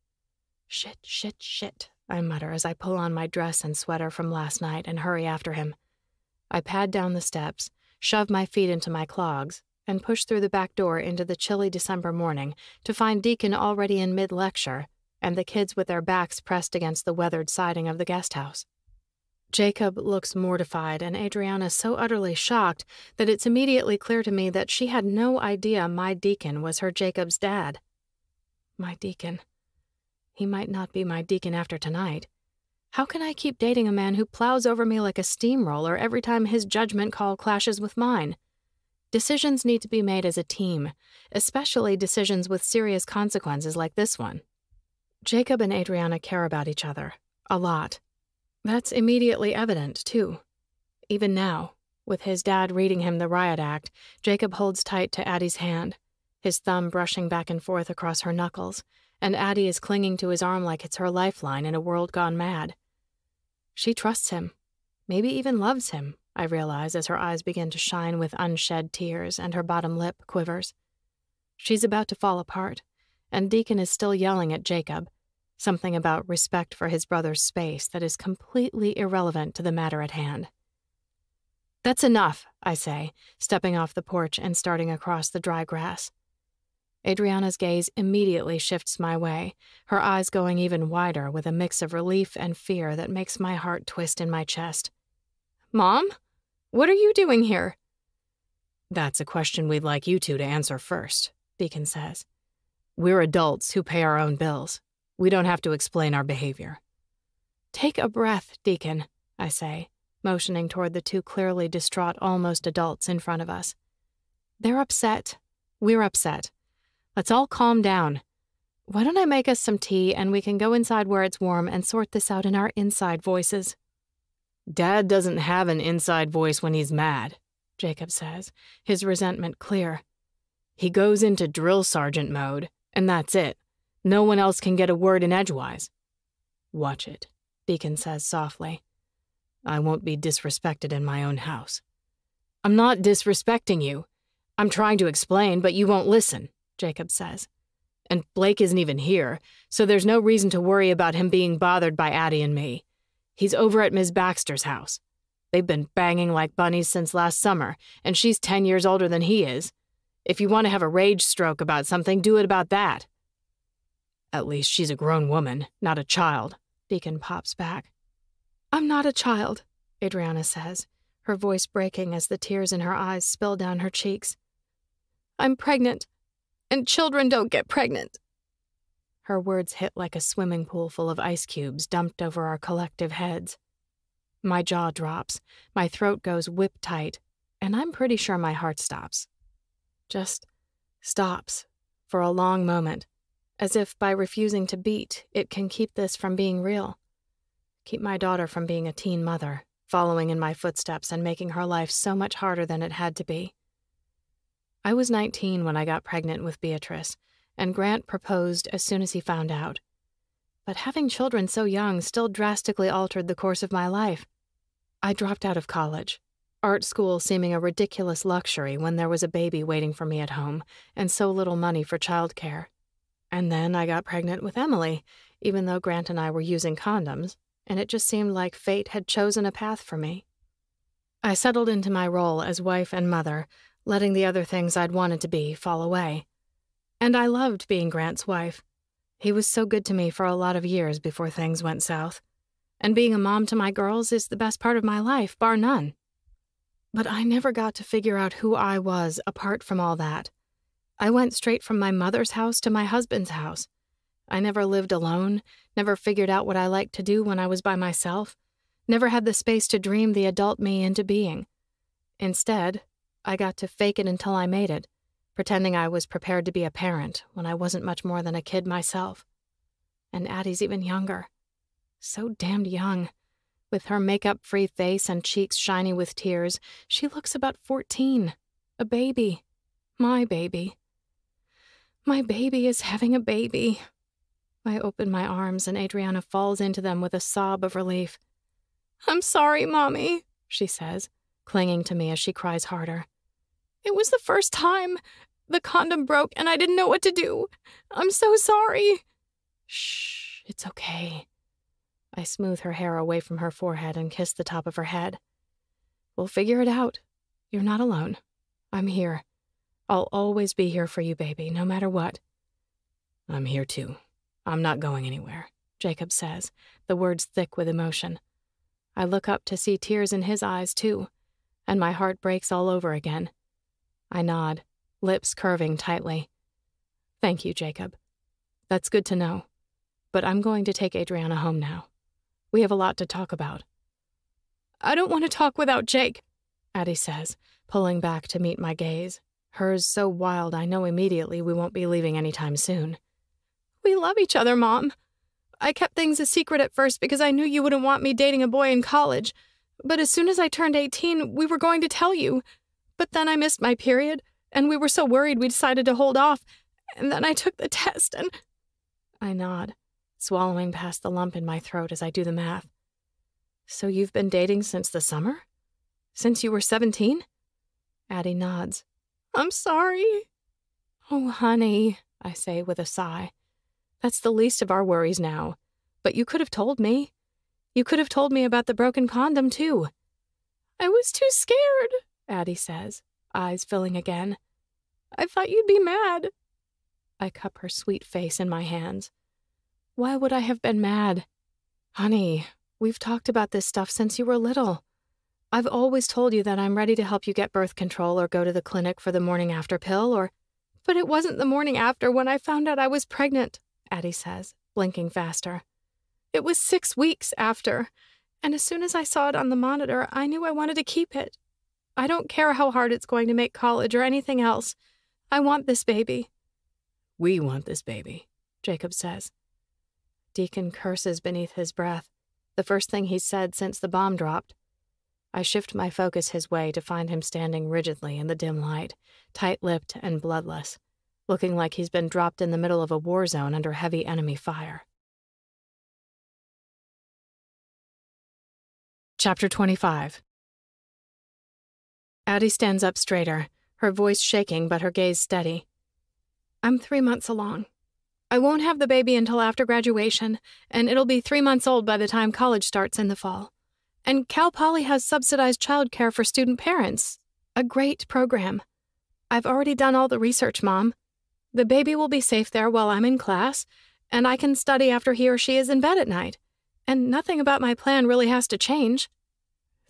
C: Shit, I mutter as I pull on my dress and sweater from last night and hurry after him. I pad down the steps, shove my feet into my clogs, and push through the back door into the chilly December morning to find Deacon already in mid-lecture and the kids with their backs pressed against the weathered siding of the guest house. Jacob looks mortified and Adriana so utterly shocked that it's immediately clear to me that she had no idea my Deacon was her Jacob's dad. My Deacon. He might not be my Deacon after tonight. How can I keep dating a man who plows over me like a steamroller every time his judgment call clashes with mine? Decisions need to be made as a team, especially decisions with serious consequences like this one. Jacob and Adriana care about each other, a lot. That's immediately evident, too. Even now, with his dad reading him the riot act, Jacob holds tight to Addie's hand, his thumb brushing back and forth across her knuckles, and Addie is clinging to his arm like it's her lifeline in a world gone mad. She trusts him, maybe even loves him, I realize as her eyes begin to shine with unshed tears and her bottom lip quivers. She's about to fall apart, and Deacon is still yelling at Jacob, something about respect for his brother's space that is completely irrelevant to the matter at hand. That's enough, I say, stepping off the porch and starting across the dry grass. Adriana's gaze immediately shifts my way, her eyes going even wider with a mix of relief and fear that makes my heart twist in my chest. Mom? What are you doing here? That's a question we'd like you two to answer first, Deacon says. We're adults who pay our own bills. We don't have to explain our behavior. Take a breath, Deacon, I say, motioning toward the two clearly distraught almost adults in front of us. They're upset. We're upset. Let's all calm down. Why don't I make us some tea and we can go inside where it's warm and sort this out in our inside voices? Dad doesn't have an inside voice when he's mad, Jacob says, his resentment clear. He goes into drill sergeant mode, and that's it. No one else can get a word in edgewise. Watch it, Deacon says softly. I won't be disrespected in my own house. I'm not disrespecting you. I'm trying to explain, but you won't listen, Jacob says. And Blake isn't even here, so there's no reason to worry about him being bothered by Addie and me. He's over at Ms. Baxter's house. They've been banging like bunnies since last summer, and she's 10 years older than he is. If you want to have a rage stroke about something, do it about that. At least she's a grown woman, not a child, Deacon pops back. I'm not a child, Adriana says, her voice breaking as the tears in her eyes spill down her cheeks. I'm pregnant, and children don't get pregnant. Her words hit like a swimming pool full of ice cubes dumped over our collective heads. My jaw drops, my throat goes whip-tight, and I'm pretty sure my heart stops. Just stops for a long moment, as if by refusing to beat, it can keep this from being real. Keep my daughter from being a teen mother, following in my footsteps and making her life so much harder than it had to be. I was 19 when I got pregnant with Beatrice, and Grant proposed as soon as he found out. But having children so young still drastically altered the course of my life. I dropped out of college, art school seeming a ridiculous luxury when there was a baby waiting for me at home and so little money for childcare. And then I got pregnant with Emily, even though Grant and I were using condoms, and it just seemed like fate had chosen a path for me. I settled into my role as wife and mother, letting the other things I'd wanted to be fall away. And I loved being Grant's wife. He was so good to me for a lot of years before things went south.
A: And being a mom to my girls is the best part of my life, bar none. But I never got to figure out who I was apart from all that. I went straight from my mother's house to my husband's house. I never lived alone, never figured out what I liked to do when I was by myself, never had the space to dream the adult me into being. Instead, I got to fake it until I made it, pretending I was prepared to be a parent when I wasn't much more than a kid myself. And Addie's even younger. So damned young. With her makeup-free face and cheeks shiny with tears, she looks about 14. A baby. My baby. My baby is having a baby. I open my arms and Adriana falls into them with a sob of relief. "I'm sorry, Mommy," she says, clinging to me as she cries harder. "It was the first time. The condom broke and I didn't know what to do. I'm so sorry." "Shh, it's okay." I smooth her hair away from her forehead and kiss the top of her head. "We'll figure it out. You're not alone. I'm here. I'll always be here for you, baby, no matter what." "I'm here too. I'm not going anywhere," Jacob says, the words thick with emotion. I look up to see tears in his eyes too, and my heart breaks all over again. I nod, lips curving tightly. "Thank you, Jacob. That's good to know. But I'm going to take Adriana home now. We have a lot to talk about." "I don't want to talk without Jake," Addie says, pulling back to meet my gaze. Hers so wild I know immediately we won't be leaving anytime soon. "We love each other, Mom. I kept things a secret at first because I knew you wouldn't want me dating a boy in college. But as soon as I turned 18, we were going to tell you. But then I missed my period, and we were so worried we decided to hold off. And then I took the test and—" I nod, swallowing past the lump in my throat as I do the math. "So you've been dating since the summer? Since you were 17? Addie nods. "I'm sorry." "Oh, honey," I say with a sigh. "That's the least of our worries now. But you could have told me. You could have told me about the broken condom, too." "I was too scared," Addie says, eyes filling again. "I thought you'd be mad." I cup her sweet face in my hands. "Why would I have been mad? Honey, we've talked about this stuff since you were little. I've always told you that I'm ready to help you get birth control or go to the clinic for the morning after pill or—" "But it wasn't the morning after when I found out I was pregnant," Addie says, blinking faster. "It was 6 weeks after, and as soon as I saw it on the monitor, I knew I wanted to keep it. I don't care how hard it's going to make college or anything else. I want this baby." "We want this baby," Jacob says. Deacon curses beneath his breath, the first thing he's said since the bomb dropped. I shift my focus his way to find him standing rigidly in the dim light, tight-lipped and bloodless, looking like he's been dropped in the middle of a war zone under heavy enemy fire. Chapter 25. Addie stands up straighter, her voice shaking but her gaze steady. "I'm 3 months along. I won't have the baby until after graduation, and it'll be 3 months old by the time college starts in the fall. And Cal Poly has subsidized childcare for student parents. A great program. I've already done all the research, Mom. The baby will be safe there while I'm in class, and I can study after he or she is in bed at night. And nothing about my plan really has to change."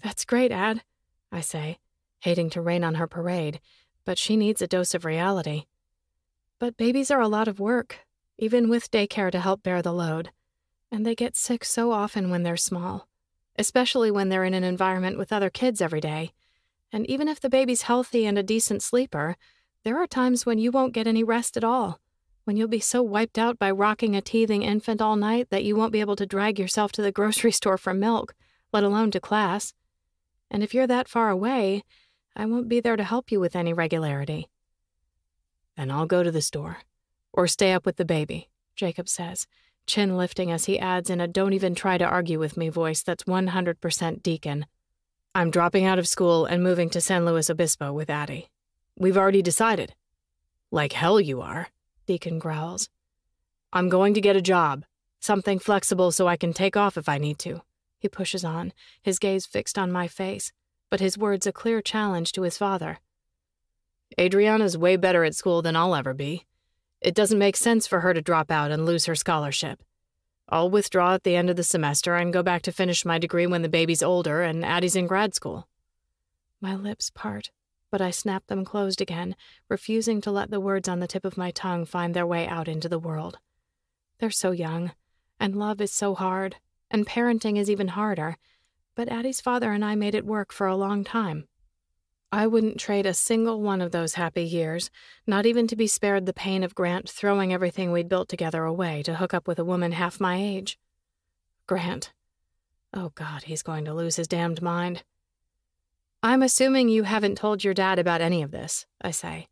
A: "That's great, Ad," I say, hating to rain on her parade, but she needs a dose of reality. "But babies are a lot of work, even with daycare to help bear the load. And they get sick so often when they're small, especially when they're in an environment with other kids every day. And even if the baby's healthy and a decent sleeper, there are times when you won't get any rest at all, when you'll be so wiped out by rocking a teething infant all night that you won't be able to drag yourself to the grocery store for milk, let alone to class. And if you're that far away, I won't be there to help you with any regularity." "Then I'll go to the store, or stay up with the baby," Jacob says, chin lifting as he adds in a "don't even try to argue with me" voice that's 100% Deacon. "I'm dropping out of school and moving to San Luis Obispo with Addie. We've already decided." "Like hell you are," Deacon growls. "I'm going to get a job, something flexible so I can take off if I need to." He pushes on, his gaze fixed on my face, but his words a clear challenge to his father. "Adriana's way better at school than I'll ever be. It doesn't make sense for her to drop out and lose her scholarship.
C: I'll withdraw at the end of the semester and go back to finish my degree when the baby's older and Addie's in grad school. My lips part, but I snap them closed again, refusing to let the words on the tip of my tongue find their way out into the world. They're so young, and love is so hard, and parenting is even harder, but Addie's father and I made it work for a long time. I wouldn't trade a single one of those happy years, not even to be spared the pain of Grant throwing everything we'd built together away to hook up with a woman half my age. Grant. Oh God, he's going to lose his damned mind. I'm assuming you haven't told your dad about any of this, I say,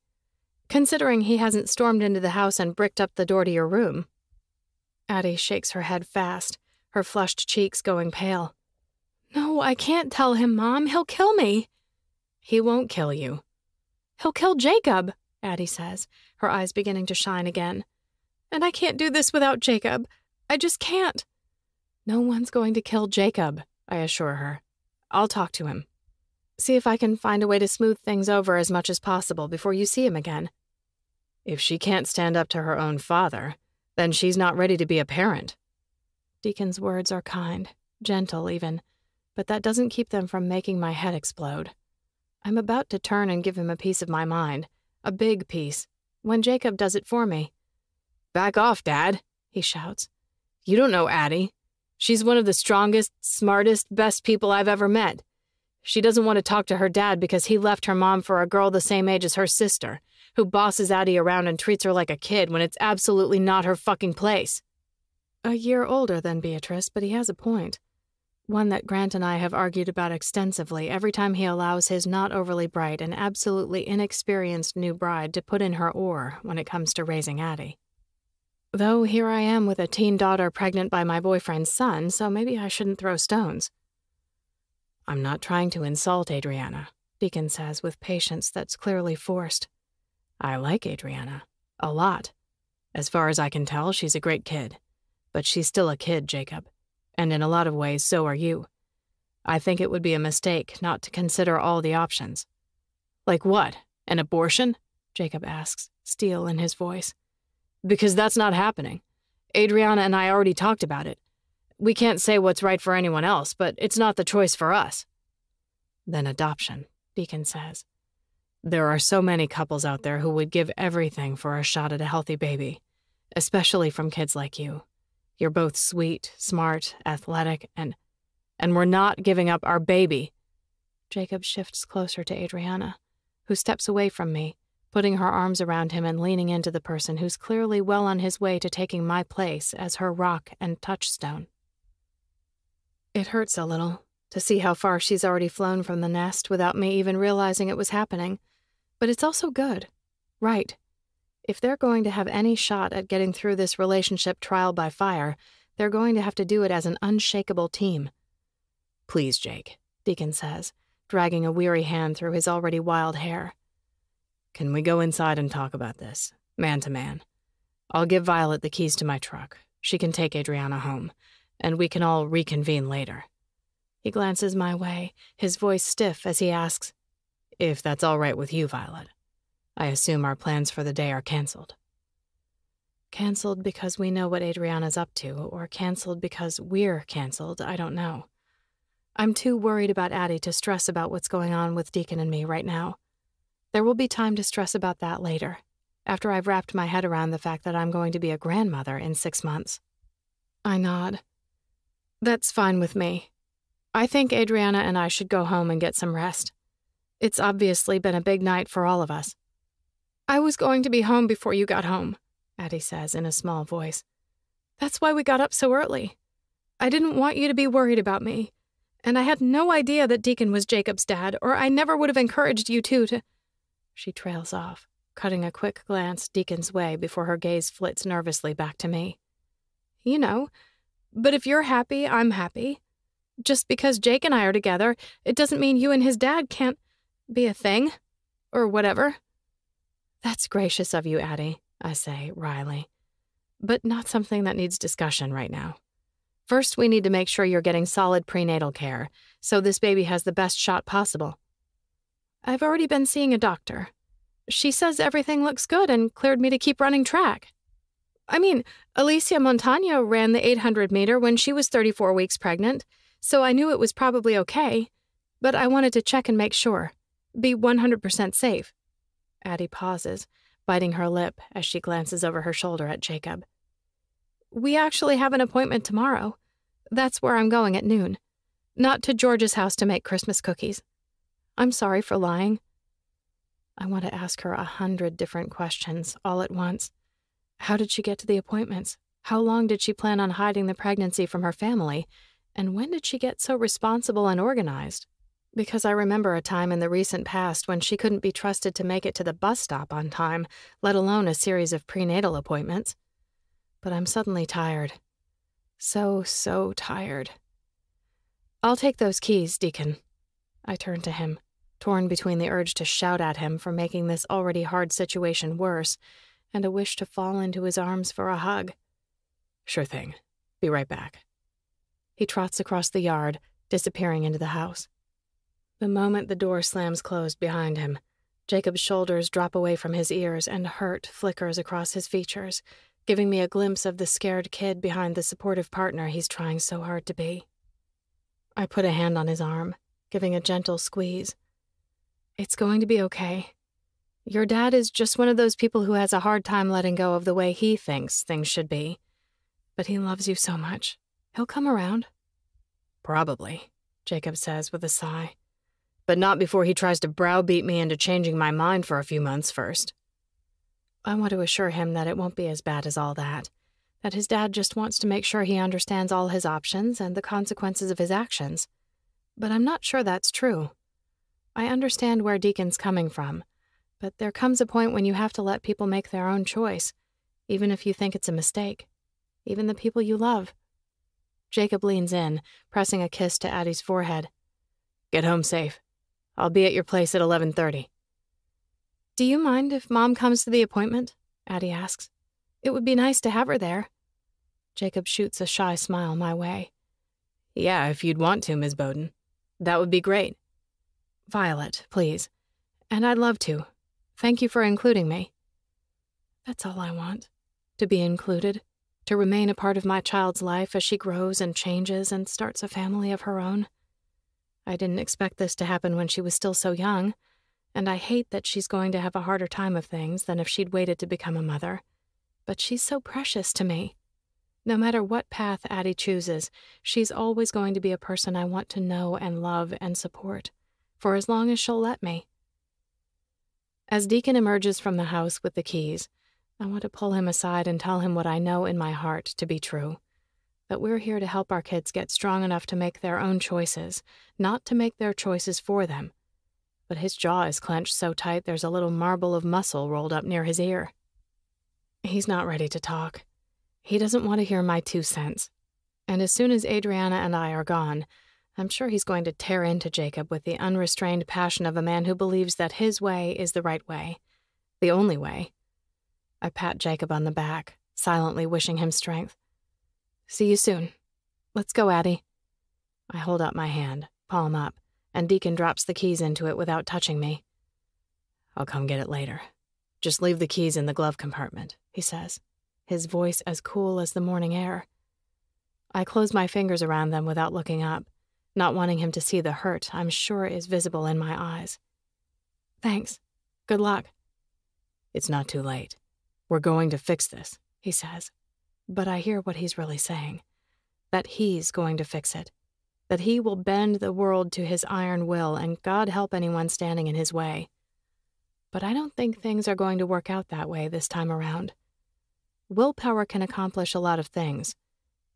C: considering he hasn't stormed into the house and bricked up the door to your room. Addie shakes her head fast, her flushed cheeks going pale. No, I can't tell him, Mom. He'll kill me. He won't kill you. He'll kill Jacob, Addie says, her eyes beginning to shine again. And I can't do this without Jacob. I just can't. No one's going to kill Jacob, I assure her. I'll talk to him. See if I can find a way to smooth things over as much as possible before you see him again. If she can't stand up to her own father, then she's not ready to be a parent. Deacon's words are kind, gentle even, but that doesn't keep them from making my head explode. I'm about to turn and give him a piece of my mind, a big piece, when Jacob does it for me. Back off, Dad, he shouts. You don't know Addie. She's one of the strongest, smartest, best people I've ever met. She doesn't want to talk to her dad because he left her mom for a girl the same age as her sister, who bosses Addie around and treats her like a kid when it's absolutely not her fucking place. A year older than Beatrice, but he has a point. One that Grant and I have argued about extensively every time he allows his not overly bright and absolutely inexperienced new bride to put in her oar when it comes to raising Addie. Though here I am with a teen daughter pregnant by my boyfriend's son, so maybe I shouldn't throw stones. I'm not trying to insult Adriana, Deacon says with patience that's clearly forced. I like Adriana. A lot. As far as I can tell, she's a great kid. But she's still a kid, Jacob. And in a lot of ways, so are you. I think it would be a mistake not to consider all the options. Like what? An abortion? Jacob asks, steel in his voice. Because that's not happening. Adriana and I already talked about it. We can't say what's right for anyone else, but it's not the choice for us. Then adoption, Deacon says. There are so many couples out there who would give everything for a shot at a healthy baby, especially from kids like you. You're both sweet, smart, athletic, and we're not giving up our baby. Jacob shifts closer to Adriana, who steps away from me, putting her arms around him and leaning into the person who's clearly well on his way to taking my place as her rock and touchstone. It hurts a little to see how far she's already flown from the nest without me even realizing it was happening, but it's also good. Right. If they're going to have any shot at getting through this relationship trial by fire, they're going to have to do it as an unshakable team. Please, Jake, Deacon says, dragging a weary hand through his already wild hair. Can we go inside and talk about this, man to man? I'll give Violet the keys to my truck. She can take Adriana home, and we can all reconvene later. He glances my way, his voice stiff as he asks, If that's all right with you, Violet. I assume our plans for the day are canceled. Canceled because we know what Adriana's up to, or canceled because we're canceled, I don't know. I'm too worried about Addie to stress about what's going on with Deacon and me right now. There will be time to stress about that later, after I've wrapped my head around the fact that I'm going to be a grandmother in 6 months. I nod. That's fine with me. I think Adriana and I should go home and get some rest. It's obviously been a big night for all of us. I was going to be home before you got home, Addie says in a small voice. That's why we got up so early. I didn't want you to be worried about me, and I had no idea that Deacon was Jacob's dad, or I never would have encouraged you two to... She trails off, cutting a quick glance Deacon's way before her gaze flits nervously back to me. You know, but if you're happy, I'm happy. Just because Jake and I are together, it doesn't mean you and his dad can't be a thing, or whatever. That's gracious of you, Addie, I say, wryly, but not something that needs discussion right now. First, we need to make sure you're getting solid prenatal care, so this baby has the best shot possible. I've already been seeing a doctor. She says everything looks good and cleared me to keep running track.
A: I mean, Alicia Montano ran the 800-meter when she was 34 weeks pregnant, so I knew it was probably okay. But I wanted to check and make sure. Be 100% safe. Addie pauses, biting her lip as she glances over her shoulder at Jacob. We actually have an appointment tomorrow. That's where I'm going at noon. Not to George's house to make Christmas cookies. I'm sorry for lying. I want to ask her 100 different questions all at once. How did she get to the appointments? How long did she plan on hiding the pregnancy from her family? And when did she get so responsible and organized? Because I remember a time in the recent past when she couldn't be trusted to make it to the bus stop on time, let alone a series of prenatal appointments. But I'm suddenly tired. So tired. I'll take those keys, Deacon. I turn to him, torn between the urge to shout at him for making this already hard situation worse and a wish to fall into his arms for a hug. Sure thing. Be right back. He trots across the yard, disappearing into the house. The moment the door slams closed behind him, Jacob's shoulders drop away from his ears and hurt flickers across his features, giving me a glimpse of the scared kid behind the supportive partner he's trying so hard to be. I put a hand on his arm, giving a gentle squeeze. It's going to be okay. Your dad is just one of those people who has a hard time letting go of the way he thinks things should be. But he loves you so much. He'll come around. Probably, Jacob says with a sigh. But not before he tries to browbeat me into changing my mind for a few months first. I want to assure him that it won't be as bad as all that his dad just wants to make sure he understands all his options and the consequences of his actions. But I'm not sure that's true. I understand where Deacon's coming from, but there comes a point when you have to let people make their own choice, even if you think it's a mistake, even the people you love. Jacob leans in, pressing a kiss to Addie's forehead. Get home safe. I'll be at your place at 11:30. Do you mind if Mom comes to the appointment? Addie asks. It would be nice to have her there. Jacob shoots a shy smile my way. Yeah, if you'd want to, Ms. Boden. That would be great. Violet, please. And I'd love to. Thank you for including me. That's all I want. To be included. To remain a part of my child's life as she grows and changes and starts a family of her own. I didn't expect this to happen when she was still so young, and I hate that she's going to have a harder time of things than if she'd waited to become a mother. But she's so precious to me. No matter what path Addie chooses, she's always going to be a person I want to know and love and support, for as long as she'll let me. As Deacon emerges from the house with the keys, I want to pull him aside and tell him what I know in my heart to be true. That we're here to help our kids get strong enough to make their own choices, not to make their choices for them. But his jaw is clenched so tight there's a little marble of muscle rolled up near his ear. He's not ready to talk. He doesn't want to hear my 2 cents. And as soon as Adriana and I are gone, I'm sure he's going to tear into Jacob with the unrestrained passion of a man who believes that his way is the right way, the only way. I pat Jacob on the back, silently wishing him strength. See you soon. Let's go, Addie. I hold out my hand, palm up, and Deacon drops the keys into it without touching me. I'll come get it later. Just leave the keys in the glove compartment, he says, his voice as cool as the morning air. I close my fingers around them without looking up, not wanting him to see the hurt I'm sure is visible in my eyes. Thanks. Good luck. It's not too late. We're going to fix this, he says. But I hear what he's really saying. That he's going to fix it. That he will bend the world to his iron will, and God help anyone standing in his way. But I don't think things are going to work out that way this time around. Willpower can accomplish a lot of things,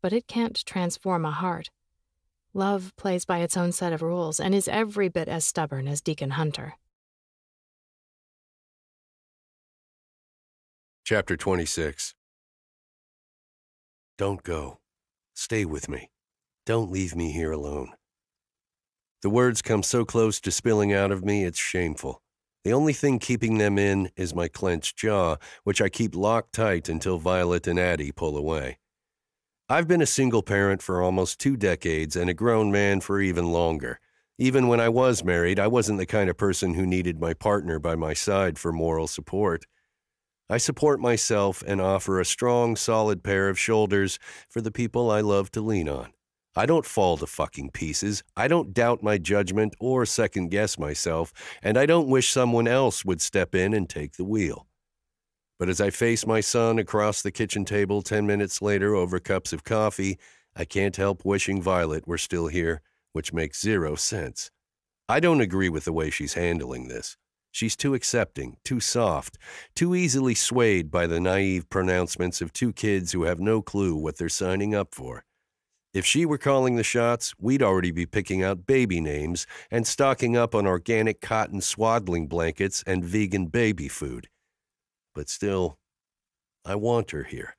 A: but it can't transform a heart. Love plays by its own set of rules and is every bit as stubborn as Deacon Hunter.
B: Chapter 26. Don't go. Stay with me. Don't leave me here alone. The words come so close to spilling out of me, it's shameful. The only thing keeping them in is my clenched jaw, which I keep locked tight until Violet and Addie pull away. I've been a single parent for almost 2 decades and a grown man for even longer. Even when I was married, I wasn't the kind of person who needed my partner by my side for moral support. I support myself and offer a strong, solid pair of shoulders for the people I love to lean on. I don't fall to fucking pieces. I don't doubt my judgment or second-guess myself, and I don't wish someone else would step in and take the wheel. But as I face my son across the kitchen table 10 minutes later over cups of coffee, I can't help wishing Violet were still here, which makes 0 sense. I don't agree with the way she's handling this. She's too accepting, too soft, too easily swayed by the naive pronouncements of two kids who have no clue what they're signing up for. If she were calling the shots, we'd already be picking out baby names and stocking up on organic cotton swaddling blankets and vegan baby food. But still, I want her here.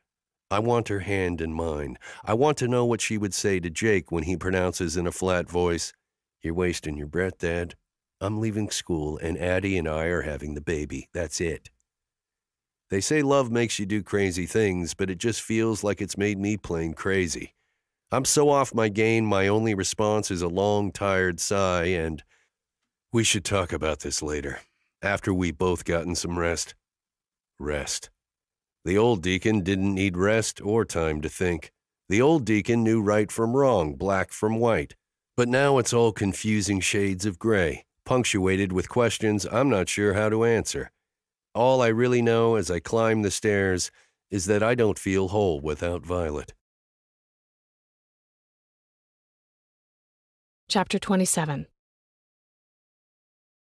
B: I want her hand in mine. I want to know what she would say to Jake when he pronounces in a flat voice, "You're wasting your breath, Dad. I'm leaving school, and Addie and I are having the baby. That's it." They say love makes you do crazy things, but it just feels like it's made me plain crazy. I'm so off my game, my only response is a long, tired sigh, and we should talk about this later, after we both gotten some rest. Rest. The old Deacon didn't need rest or time to think. The old Deacon knew right from wrong, black from white. But now it's all confusing shades of gray, punctuated with questions I'm not sure how to answer. All I really know as I climb the stairs is that I don't feel whole without Violet.
C: Chapter 27.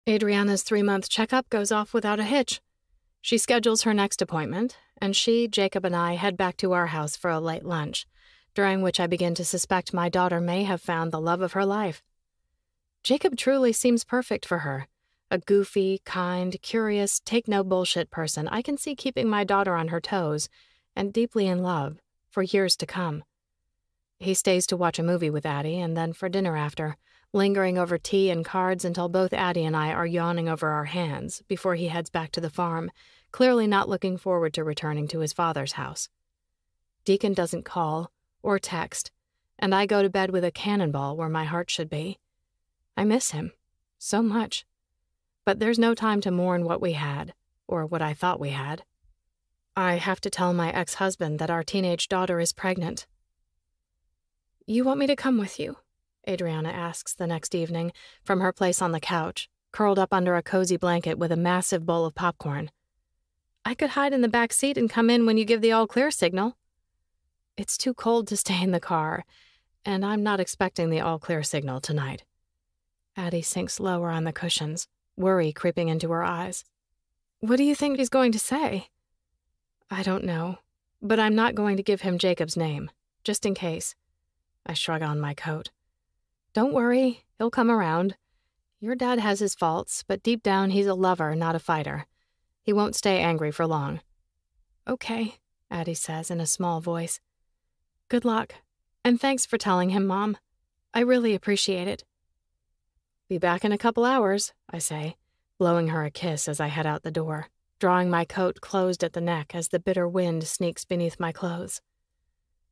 C: Adriana's 3-month checkup goes off without a hitch. She schedules her next appointment, and she, Jacob, and I head back to our house for a late lunch, during which I begin to suspect my daughter may have found the love of her life. Jacob truly seems perfect for her. A goofy, kind, curious, take-no-bullshit person I can see keeping my daughter on her toes and deeply in love for years to come. He stays to watch a movie with Addie and then for dinner after, lingering over tea and cards until both Addie and I are yawning over our hands before he heads back to the farm, clearly not looking forward to returning to his father's house. Deacon doesn't call or text, and I go to bed with a cannonball where my heart should be. I miss him so much. But there's no time to mourn what we had, or what I thought we had. I have to tell my ex-husband that our teenage daughter is pregnant. "You want me to come with you?" Adriana asks the next evening from her place on the couch, curled up under a cozy blanket with a massive bowl of popcorn. "I could hide in the back seat and come in when you give the all-clear signal." It's too cold to stay in the car, and I'm not expecting the all-clear signal tonight. Addie sinks lower on the cushions, worry creeping into her eyes. "What do you think he's going to say?" "I don't know, but I'm not going to give him Jacob's name, just in case." I shrug on my coat. "Don't worry, he'll come around. Your dad has his faults, but deep down he's a lover, not a fighter. He won't stay angry for long." "Okay," Addie says in a small voice. "Good luck, and thanks for telling him, Mom. I really appreciate it." "Be back in a couple hours," I say, blowing her a kiss as I head out the door, drawing my coat closed at the neck as the bitter wind sneaks beneath my clothes.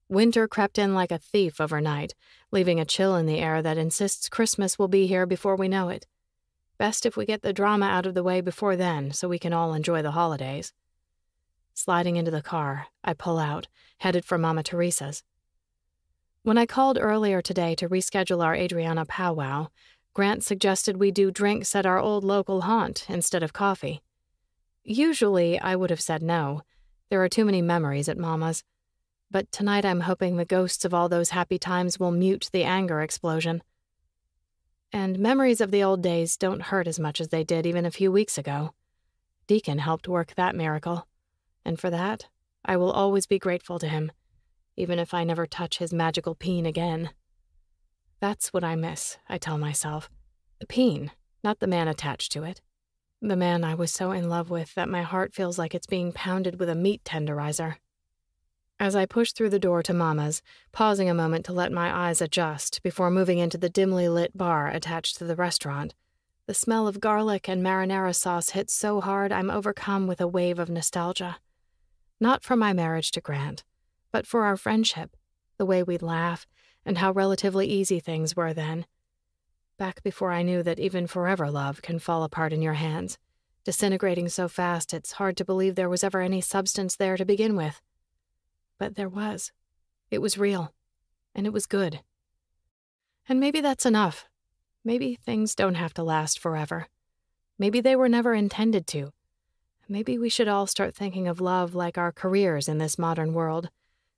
C: Winter crept in like a thief overnight, leaving a chill in the air that insists Christmas will be here before we know it. Best if we get the drama out of the way before then so we can all enjoy the holidays. Sliding into the car, I pull out, headed for Mama Teresa's. When I called earlier today to reschedule our Adriana powwow, Grant suggested we do drinks at our old local haunt instead of coffee. Usually, I would have said no. There are too many memories at Mama's. But tonight I'm hoping the ghosts of all those happy times will mute the anger explosion. And memories of the old days don't hurt as much as they did even a few weeks ago. Deacon helped work that miracle. And for that, I will always be grateful to him, even if I never touch his magical peen again. That's what I miss, I tell myself. The peen, not the man attached to it. The man I was so in love with that my heart feels like it's being pounded with a meat tenderizer. As I push through the door to Mama's, pausing a moment to let my eyes adjust before moving into the dimly lit bar attached to the restaurant, the smell of garlic and marinara sauce hits so hard I'm overcome with a wave of nostalgia. Not for my marriage to Grant, but for our friendship, the way we'd laugh, and how relatively easy things were then. Back before I knew that even forever love can fall apart in your hands, disintegrating so fast it's hard to believe there was ever any substance there to begin with. But there was. It was real. And it was good. And maybe that's enough. Maybe things don't have to last forever. Maybe they were never intended to. Maybe we should all start thinking of love like our careers in this modern world,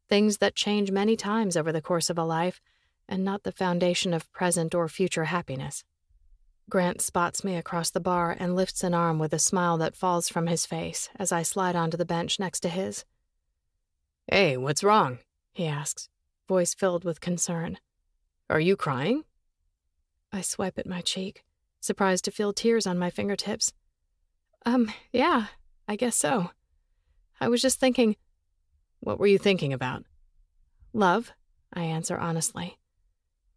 C: things that change many times over the course of a life, and not the foundation of present or future happiness. Grant spots me across the bar and lifts an arm with a smile that falls from his face as I slide onto the bench next to his.
A: "Hey, what's wrong?"
C: he asks, voice filled with concern.
A: "Are you crying?"
C: I swipe at my cheek, surprised to feel tears on my fingertips. Yeah, I guess so. I was just thinking."
A: "What were you thinking about?"
C: "Love," I answer honestly.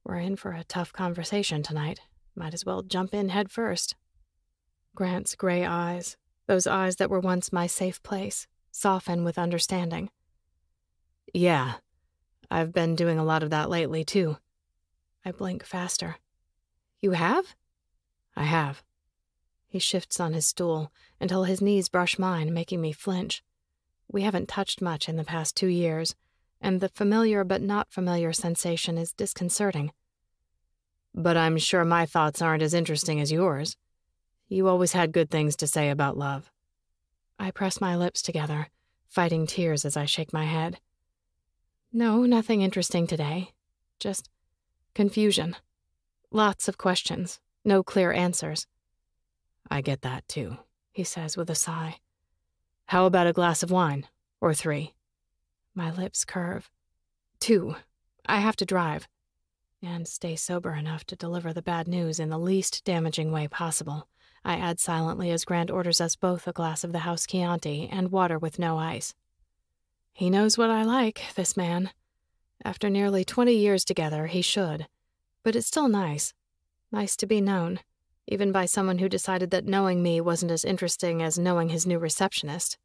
C: We're in for a tough conversation tonight. Might as well jump in head first. Grant's gray eyes, those eyes that were once my safe place, soften with understanding.
A: "Yeah, I've been doing a lot of that lately, too."
C: I blink faster. "You have?"
A: "I have."
C: He shifts on his stool until his knees brush mine, making me flinch. We haven't touched much in the past 2 years, and the familiar but not familiar sensation is disconcerting.
A: "But I'm sure my thoughts aren't as interesting as yours. You always had good things to say about love."
C: I press my lips together, fighting tears as I shake my head. "No, nothing interesting today. Just confusion. Lots of questions, no clear answers."
A: "I get that, too," he says with a sigh. "How about a glass of wine? Or 3?
C: My lips curve. 2. I have to drive. And stay sober enough to deliver the bad news in the least damaging way possible. I add silently as Grant orders us both a glass of the house Chianti and water with no ice. He knows what I like, this man. After nearly 20 years together, he should. But it's still nice. Nice to be known, even by someone who decided that knowing me wasn't as interesting as knowing his new receptionist.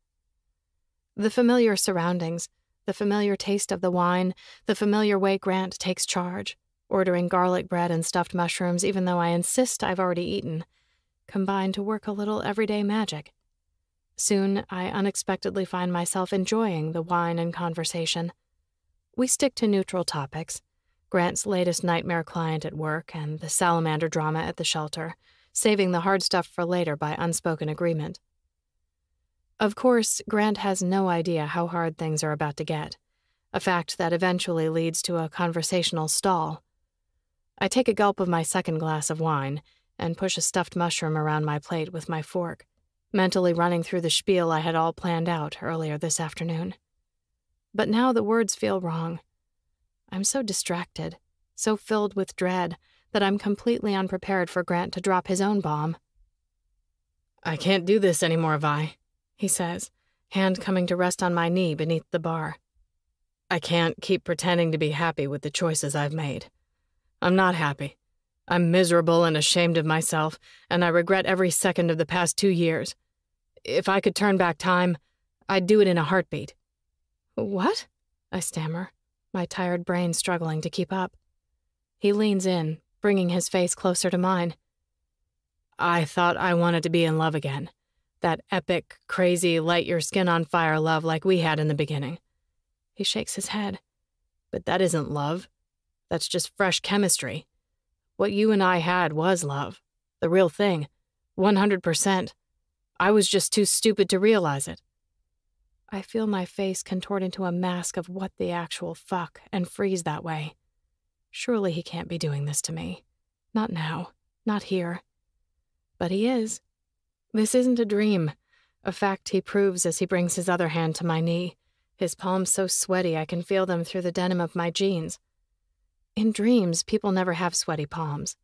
C: The familiar surroundings, the familiar taste of the wine, the familiar way Grant takes charge, ordering garlic bread and stuffed mushrooms even though I insist I've already eaten, combine to work a little everyday magic. Soon, I unexpectedly find myself enjoying the wine and conversation. We stick to neutral topics, Grant's latest nightmare client at work and the salamander drama at the shelter, saving the hard stuff for later by unspoken agreement. Of course, Grant has no idea how hard things are about to get, a fact that eventually leads to a conversational stall. I take a gulp of my second glass of wine and push a stuffed mushroom around my plate with my fork, mentally running through the spiel I had all planned out earlier this afternoon. But now the words feel wrong. I'm so distracted, so filled with dread, that I'm completely unprepared for Grant to drop his own bomb.
A: "I can't do this anymore, Vi,"
C: he says, hand coming to rest on my knee beneath the bar.
A: "I can't keep pretending to be happy with the choices I've made. I'm not happy. I'm miserable and ashamed of myself, and I regret every second of the past 2 years. If I could turn back time, I'd do it in a heartbeat."
C: "What?" I stammer, my tired brain struggling to keep up. He leans in, bringing his face closer to mine.
A: "I thought I wanted to be in love again. That epic, crazy, light-your-skin-on-fire love like we had in the beginning."
C: He shakes his head.
A: "But that isn't love. That's just fresh chemistry. What you and I had was love. The real thing. 100%. I was just too stupid to realize it."
C: I feel my face contort into a mask of what the actual fuck and freeze that way. Surely he can't be doing this to me. Not now. Not here. But he is. This isn't a dream. A fact he proves as he brings his other hand to my knee, his palms so sweaty I can feel them through the denim of my jeans. In dreams, people never have sweaty palms.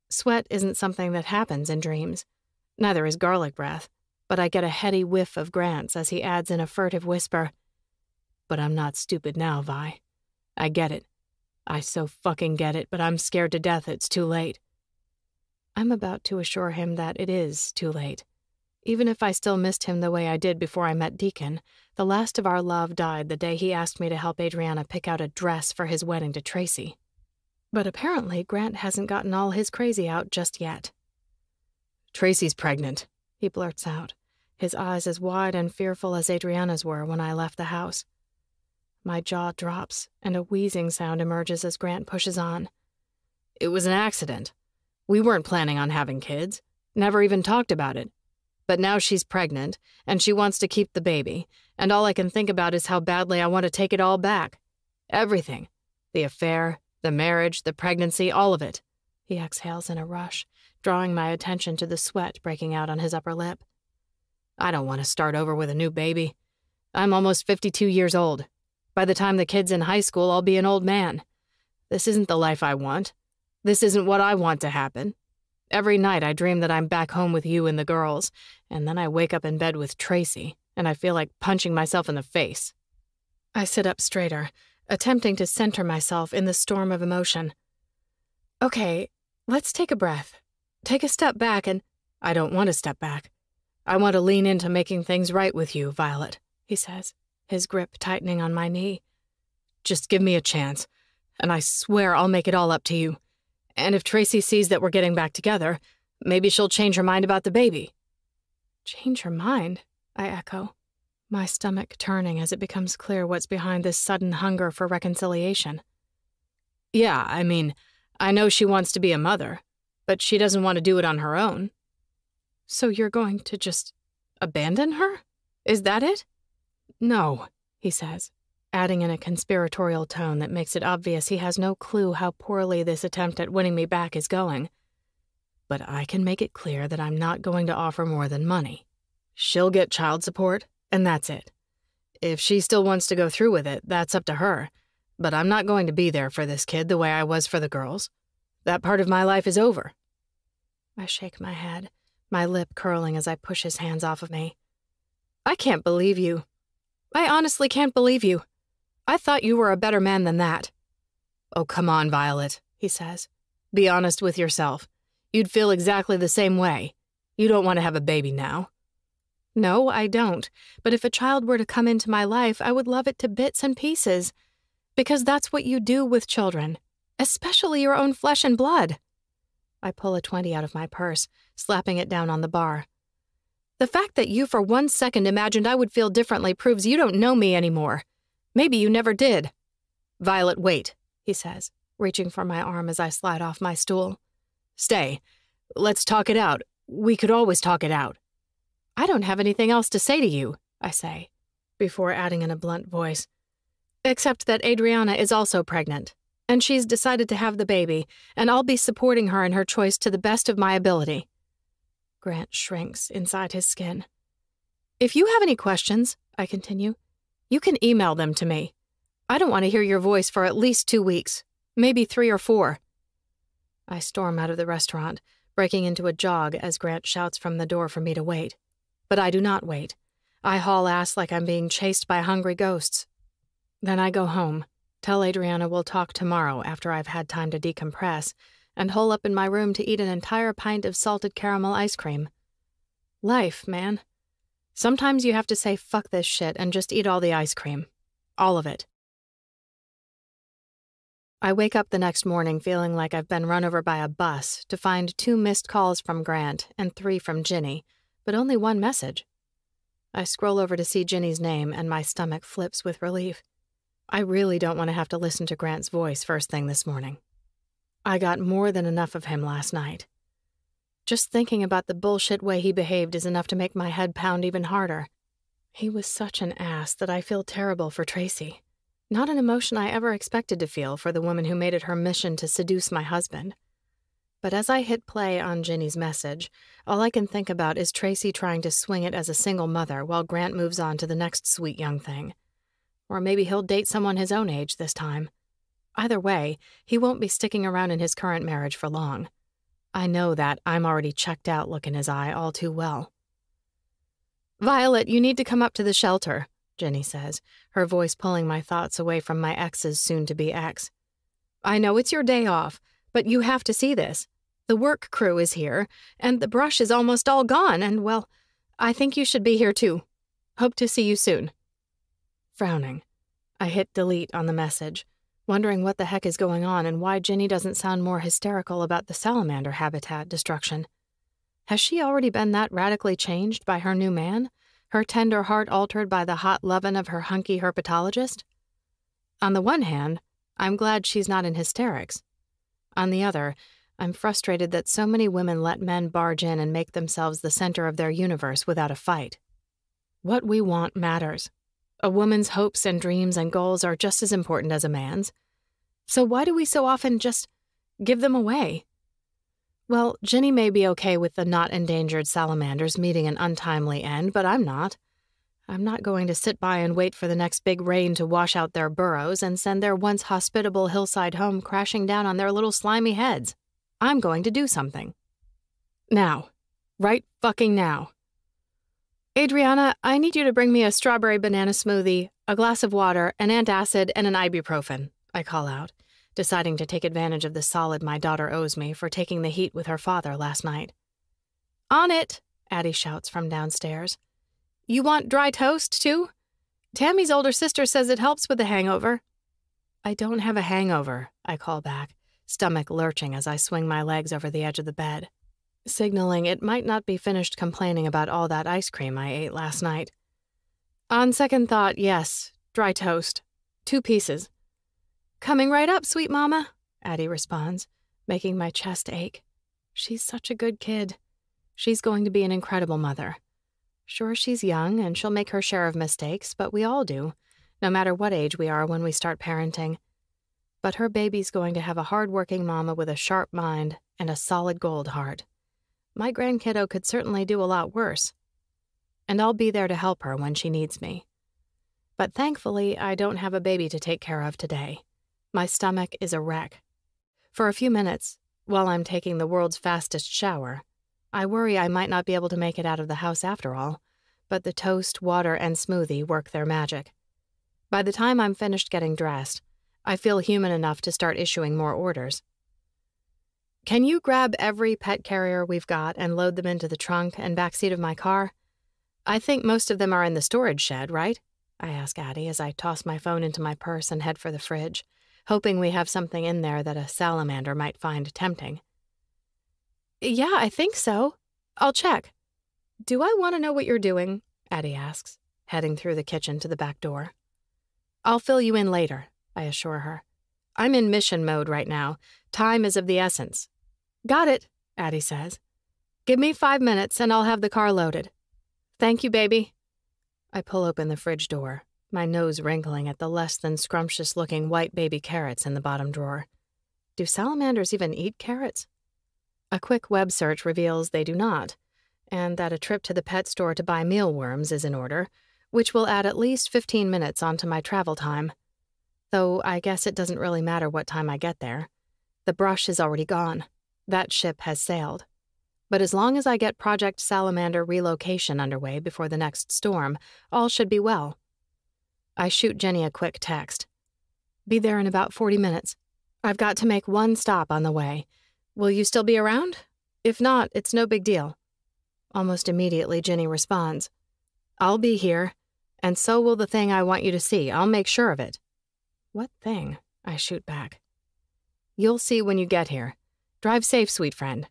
C: Sweat isn't something that happens in dreams. Neither is garlic breath, but I get a heady whiff of Grant's as he adds in a furtive whisper,
A: "But I'm not stupid now, Vi. I get it. I so fucking get it, but I'm scared to death it's too late."
C: I'm about to assure him that it is too late. Even if I still missed him the way I did before I met Deacon, the last of our love died the day he asked me to help Adriana pick out a dress for his wedding to Tracy. But apparently Grant hasn't gotten all his crazy out just yet.
A: "Tracy's pregnant,"
C: he blurts out, his eyes as wide and fearful as Adriana's were when I left the house. My jaw drops, and a wheezing sound emerges as Grant pushes on. It was an accident. We weren't planning on having kids. Never even talked about it. But now she's pregnant, and she wants to keep the baby, and all I can think about is how badly I want to take it all back. Everything. The affair, the marriage, the pregnancy, all of it. He exhales in a rush, drawing my attention to the sweat breaking out on his upper lip. I don't want to start over with a new baby. I'm almost 52 years old. By the time the kid's in high school, I'll be an old man. This isn't the life I want. This isn't what I want to happen. Every night I dream that I'm back home with you and the girls, and then I wake up in bed with Tracy, and I feel like punching myself in the face. I sit up straighter, attempting to center myself in the storm of emotion. Okay, let's take a breath. Take a step back and— I don't want to step back. I want to lean into making things right with you, Violet, he says, his grip tightening on my knee. Just give me a chance, and I swear I'll make it all up to you. And if Tracy sees that we're getting back together, maybe she'll change her mind about the baby. Change her mind? I echo, my stomach turning as it becomes clear what's behind this sudden hunger for reconciliation. Yeah, I mean, I know she wants to be a mother, but she doesn't want to do it on her own. So you're going to just abandon her? Is that it? No, he says, adding in a conspiratorial tone that makes it obvious he has no clue how poorly this attempt at winning me back is going. But I can make it clear that I'm not going to offer more than money. She'll get child support, and that's it. If she still wants to go through with it, that's up to her. But I'm not going to be there for this kid the way I was for the girls. That part of my life is over. I shake my head, my lip curling as I push his hands off of me. I can't believe you. I honestly can't believe you. I thought you were a better man than that. Oh, come on, Violet, he says. Be honest with yourself. You'd feel exactly the same way. You don't want to have a baby now. No, I don't. But if a child were to come into my life, I would love it to bits and pieces. Because that's what you do with children, especially your own flesh and blood. I pull a 20 out of my purse, slapping it down on the bar. The fact that you for 1 second imagined I would feel differently proves you don't know me anymore. Maybe you never did. Violet, wait, he says, reaching for my arm as I slide off my stool. Stay. Let's talk it out. We could always talk it out. I don't have anything else to say to you, I say, before adding in a blunt voice. Except that Adriana is also pregnant, and she's decided to have the baby, and I'll be supporting her in her choice to the best of my ability. Grant shrinks inside his skin. If you have any questions, I continue, you can email them to me. I don't want to hear your voice for at least 2 weeks, maybe 3 or 4. I storm out of the restaurant, breaking into a jog as Grant shouts from the door for me to wait. But I do not wait. I haul ass like I'm being chased by hungry ghosts. Then I go home, tell Adriana we'll talk tomorrow after I've had time to decompress, and hole up in my room to eat an entire pint of salted caramel ice cream. Life, man. Sometimes you have to say fuck this shit and just eat all the ice cream. All of it. I wake up the next morning feeling like I've been run over by a bus to find 2 missed calls from Grant and 3 from Ginny, but only 1 message. I scroll over to see Ginny's name and my stomach flips with relief. I really don't want to have to listen to Grant's voice first thing this morning. I got more than enough of him last night. Just thinking about the bullshit way he behaved is enough to make my head pound even harder. He was such an ass that I feel terrible for Tracy. Not an emotion I ever expected to feel for the woman who made it her mission to seduce my husband. But as I hit play on Ginny's message, all I can think about is Tracy trying to swing it as a single mother while Grant moves on to the next sweet young thing. Or maybe he'll date someone his own age this time. Either way, he won't be sticking around in his current marriage for long. I know that I'm already checked out look in his eye all too well. Violet, you need to come up to the shelter, Ginny says, her voice pulling my thoughts away from my ex's soon-to-be ex. I know it's your day off, but you have to see this. The work crew is here, and the brush is almost all gone, and, well, I think you should be here too. Hope to see you soon. Frowning, I hit delete on the message, wondering what the heck is going on and why Ginny doesn't sound more hysterical about the salamander habitat destruction. Has she already been that radically changed by her new man? Her tender heart altered by the hot lovin' of her hunky herpetologist? On the one hand, I'm glad she's not in hysterics. On the other, I'm frustrated that so many women let men barge in and make themselves the center of their universe without a fight. What we want matters. A woman's hopes and dreams and goals are just as important as a man's. So why do we so often just give them away? Well, Ginny may be okay with the not endangered salamanders meeting an untimely end, but I'm not. I'm not going to sit by and wait for the next big rain to wash out their burrows and send their once hospitable hillside home crashing down on their little slimy heads. I'm going to do something. Now. Right fucking now. Adriana, I need you to bring me a strawberry banana smoothie, a glass of water, an antacid, and an ibuprofen, I call out, deciding to take advantage of the solid my daughter owes me for taking the heat with her father last night. On it, Addie shouts from downstairs. You want dry toast, too? Tammy's older sister says it helps with the hangover. I don't have a hangover, I call back, stomach lurching as I swing my legs over the edge of the bed, signaling it might not be finished complaining about all that ice cream I ate last night. On second thought, yes, dry toast. 2 pieces. Coming right up, sweet mama, Addie responds, making my chest ache. She's such a good kid. She's going to be an incredible mother. Sure, she's young, and she'll make her share of mistakes, but we all do, no matter what age we are when we start parenting. But her baby's going to have a hard-working mama with a sharp mind and a solid gold heart. My grandkiddo could certainly do a lot worse. And I'll be there to help her when she needs me. But thankfully, I don't have a baby to take care of today. My stomach is a wreck. For a few minutes, while I'm taking the world's fastest shower, I worry I might not be able to make it out of the house after all, but the toast, water, and smoothie work their magic. By the time I'm finished getting dressed, I feel human enough to start issuing more orders. Can you grab every pet carrier we've got and load them into the trunk and backseat of my car? I think most of them are in the storage shed, right? I ask Addie as I toss my phone into my purse and head for the fridge, hoping we have something in there that a salamander might find tempting. Yeah, I think so. I'll check. Do I want to know what you're doing? Addie asks, heading through the kitchen to the back door. I'll fill you in later, I assure her. I'm in mission mode right now. Time is of the essence. Got it, Addie says. Give me 5 minutes and I'll have the car loaded. Thank you, baby. I pull open the fridge door, my nose wrinkling at the less than scrumptious-looking white baby carrots in the bottom drawer. Do salamanders even eat carrots? A quick web search reveals they do not, and that a trip to the pet store to buy mealworms is in order, which will add at least 15 minutes onto my travel time. Though I guess it doesn't really matter what time I get there. The brush is already gone. That ship has sailed. But as long as I get Project Salamander relocation underway before the next storm, all should be well. I shoot Jenny a quick text. Be there in about 40 minutes. I've got to make one stop on the way. Will you still be around? If not, it's no big deal. Almost immediately, Jenny responds. I'll be here, and so will the thing I want you to see. I'll make sure of it. What thing? I shoot back. You'll see when you get here. Drive safe, sweet friend.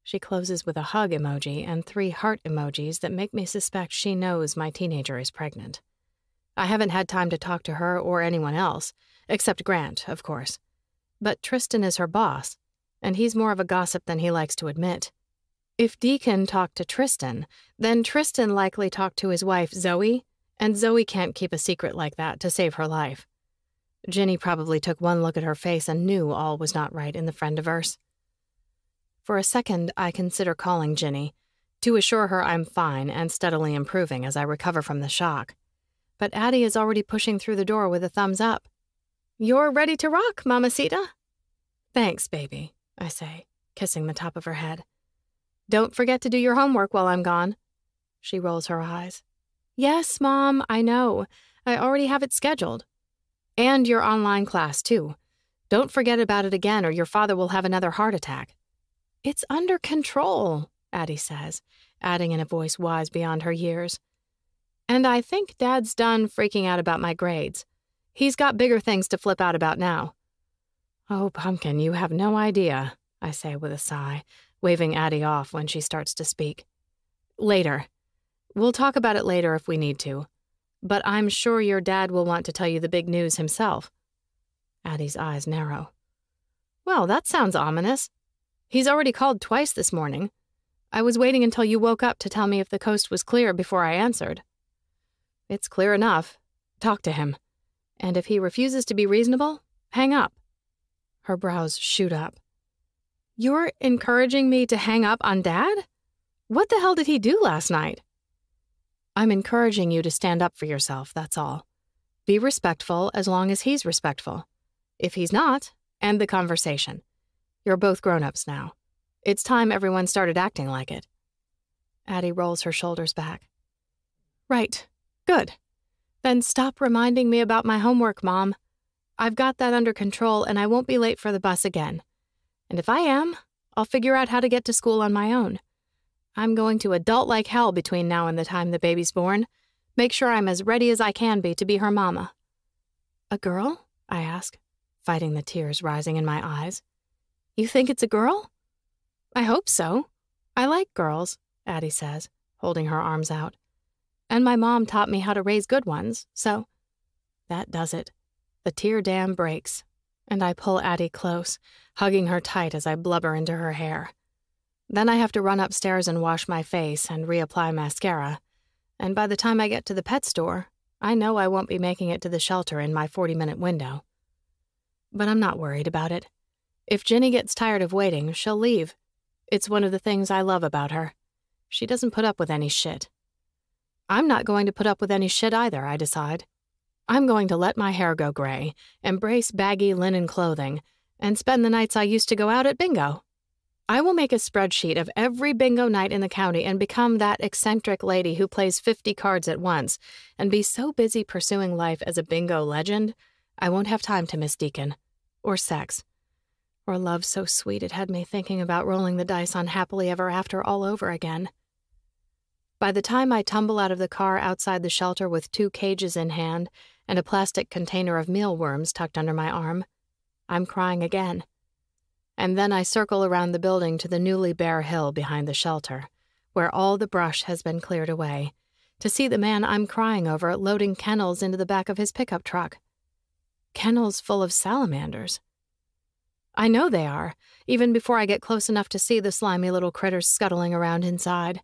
C: She closes with a hug emoji and 3 heart emojis that make me suspect she knows my teenager is pregnant. I haven't had time to talk to her or anyone else, except Grant, of course. But Tristan is her boss, and he's more of a gossip than he likes to admit. If Deacon talked to Tristan, then Tristan likely talked to his wife, Zoe, and Zoe can't keep a secret like that to save her life. Ginny probably took one look at her face and knew all was not right in the friendiverse. For a second, I consider calling Ginny, to assure her I'm fine and steadily improving as I recover from the shock. But Addie is already pushing through the door with a thumbs up. You're ready to rock, Mamacita? Thanks, baby, I say, kissing the top of her head. Don't forget to do your homework while I'm gone. She rolls her eyes. Yes, Mom, I know. I already have it scheduled. And your online class, too. Don't forget about it again or your father will have another heart attack. It's under control, Addie says, adding in a voice wise beyond her years. And I think Dad's done freaking out about my grades. He's got bigger things to flip out about now. Oh, Pumpkin, you have no idea, I say with a sigh, waving Addie off when she starts to speak. Later. We'll talk about it later if we need to. But I'm sure your dad will want to tell you the big news himself. Addie's eyes narrow. Well, that sounds ominous. He's already called twice this morning. I was waiting until you woke up to tell me if the coast was clear before I answered. It's clear enough. Talk to him. And if he refuses to be reasonable, hang up. Her brows shoot up. You're encouraging me to hang up on Dad? What the hell did he do last night? I'm encouraging you to stand up for yourself, that's all. Be respectful as long as he's respectful. If he's not, end the conversation. You're both grown-ups now. It's time everyone started acting like it. Addie rolls her shoulders back. Right. Good. Then stop reminding me about my homework, Mom. I've got that under control and I won't be late for the bus again. And if I am, I'll figure out how to get to school on my own. I'm going to adult like hell between now and the time the baby's born. Make sure I'm as ready as I can be to be her mama. A girl? I ask, fighting the tears rising in my eyes. You think it's a girl? I hope so. I like girls, Addie says, holding her arms out. And my mom taught me how to raise good ones, so... That does it. The tear dam breaks, and I pull Addie close, hugging her tight as I blubber into her hair. Then I have to run upstairs and wash my face and reapply mascara, and by the time I get to the pet store, I know I won't be making it to the shelter in my 40-minute window. But I'm not worried about it. If Ginny gets tired of waiting, she'll leave. It's one of the things I love about her. She doesn't put up with any shit. I'm not going to put up with any shit either, I decide. I'm going to let my hair go gray, embrace baggy linen clothing, and spend the nights I used to go out at bingo. I will make a spreadsheet of every bingo night in the county and become that eccentric lady who plays 50 cards at once and be so busy pursuing life as a bingo legend, I won't have time to miss Deacon, or sex, or love so sweet it had me thinking about rolling the dice on Happily Ever After all over again. By the time I tumble out of the car outside the shelter with 2 cages in hand and a plastic container of mealworms tucked under my arm, I'm crying again. And then I circle around the building to the newly bare hill behind the shelter, where all the brush has been cleared away, to see the man I'm crying over loading kennels into the back of his pickup truck. Kennels full of salamanders. I know they are, even before I get close enough to see the slimy little critters scuttling around inside.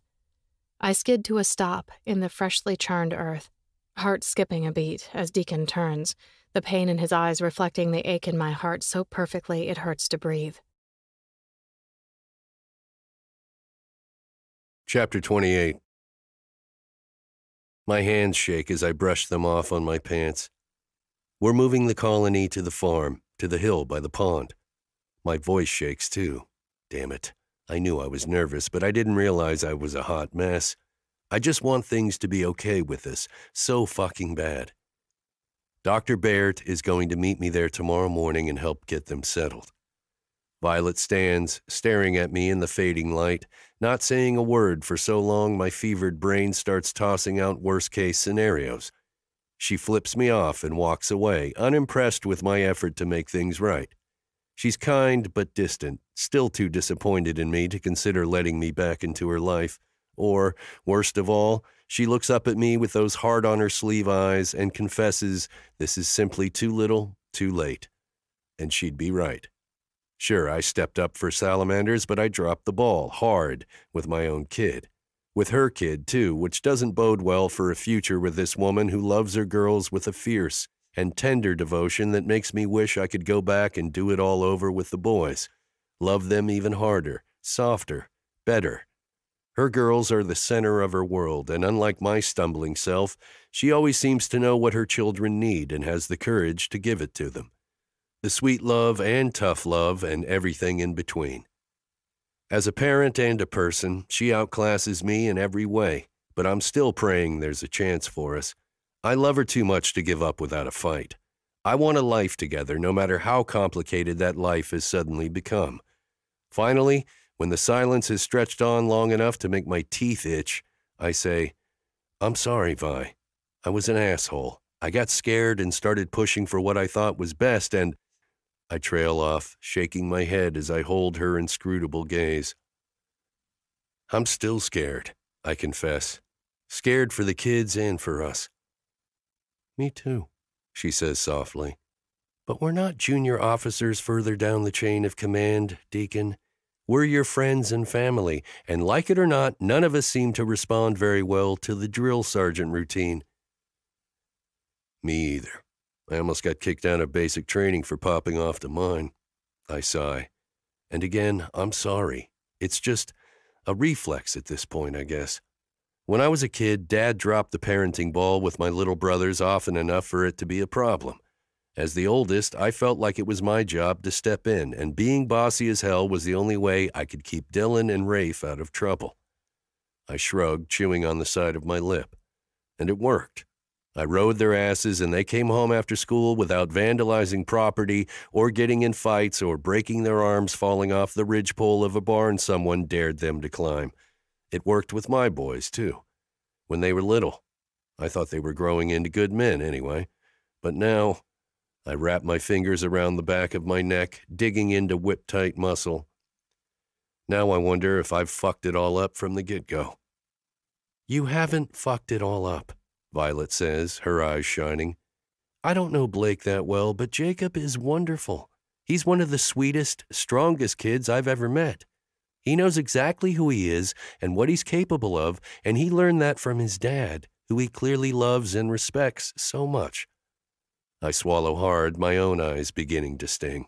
C: I skid to a stop in the freshly churned earth, heart skipping a beat as Deacon turns, the pain in his eyes reflecting the ache in my heart so perfectly it hurts to breathe.
B: Chapter 28. My hands shake as I brush them off on my pants. We're moving the colony to the farm, to the hill by the pond. My voice shakes too. Damn it. I knew I was nervous, but I didn't realize I was a hot mess. I just want things to be okay with us, so fucking bad. Dr. Baird is going to meet me there tomorrow morning and help get them settled. Violet stands, staring at me in the fading light, not saying a word for so long my fevered brain starts tossing out worst-case scenarios. She flips me off and walks away, unimpressed with my effort to make things right. She's kind but distant, still too disappointed in me to consider letting me back into her life. Or, worst of all, she looks up at me with those hard-on-her-sleeve eyes and confesses this is simply too little, too late. And she'd be right. Sure, I stepped up for salamanders, but I dropped the ball hard with my own kid. With her kid, too, which doesn't bode well for a future with this woman who loves her girls with a fierce and tender devotion that makes me wish I could go back and do it all over with the boys. Love them even harder, softer, better. Her girls are the center of her world, and unlike my stumbling self, she always seems to know what her children need and has the courage to give it to them. The sweet love and tough love and everything in between. As a parent and a person, she outclasses me in every way, but I'm still praying there's a chance for us. I love her too much to give up without a fight. I want a life together, no matter how complicated that life has suddenly become. Finally, when the silence has stretched on long enough to make my teeth itch, I say, I'm sorry, Vi. I was an asshole. I got scared and started pushing for what I thought was best, and I trail off, shaking my head as I hold her inscrutable gaze. I'm still scared, I confess. Scared for the kids and for us. Me too, she says softly. But we're not junior officers further down the chain of command, Deacon. We're your friends and family, and like it or not, none of us seem to respond very well to the drill sergeant routine. Me either. I almost got kicked out of basic training for popping off to mine. I sigh. And again, I'm sorry. It's just a reflex at this point, I guess. When I was a kid, Dad dropped the parenting ball with my little brothers often enough for it to be a problem. As the oldest, I felt like it was my job to step in, and being bossy as hell was the only way I could keep Dylan and Rafe out of trouble. I shrugged, chewing on the side of my lip. And it worked. I rode their asses, and they came home after school without vandalizing property or getting in fights or breaking their arms falling off the ridgepole of a barn someone dared them to climb. It worked with my boys, too. When they were little. I thought they were growing into good men, anyway. But now, I wrap my fingers around the back of my neck, digging into whip-tight muscle. Now I wonder if I've fucked it all up from the get-go. You haven't fucked it all up, Violet says, her eyes shining. I don't know Blake that well, but Jacob is wonderful. He's one of the sweetest, strongest kids I've ever met. He knows exactly who he is and what he's capable of, and he learned that from his dad, who he clearly loves and respects so much. I swallow hard, my own eyes beginning to sting.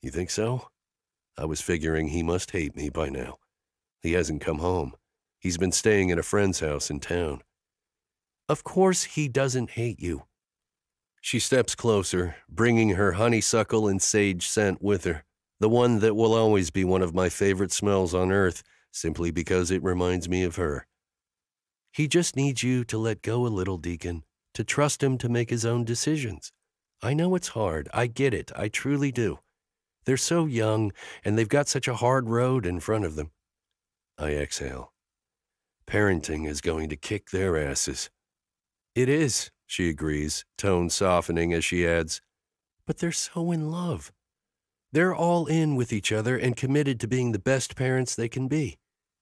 B: You think so? I was figuring he must hate me by now. He hasn't come home. He's been staying at a friend's house in town. Of course he doesn't hate you. She steps closer, bringing her honeysuckle and sage scent with her, the one that will always be one of my favorite smells on earth, simply because it reminds me of her. He just needs you to let go a little, Deacon, to trust him to make his own decisions. I know it's hard. I get it. I truly do. They're so young, and they've got such a hard road in front of them. I exhale. Parenting is going to kick their asses. It is, she agrees, tone softening as she adds, but they're so in love. They're all in with each other and committed to being the best parents they can be.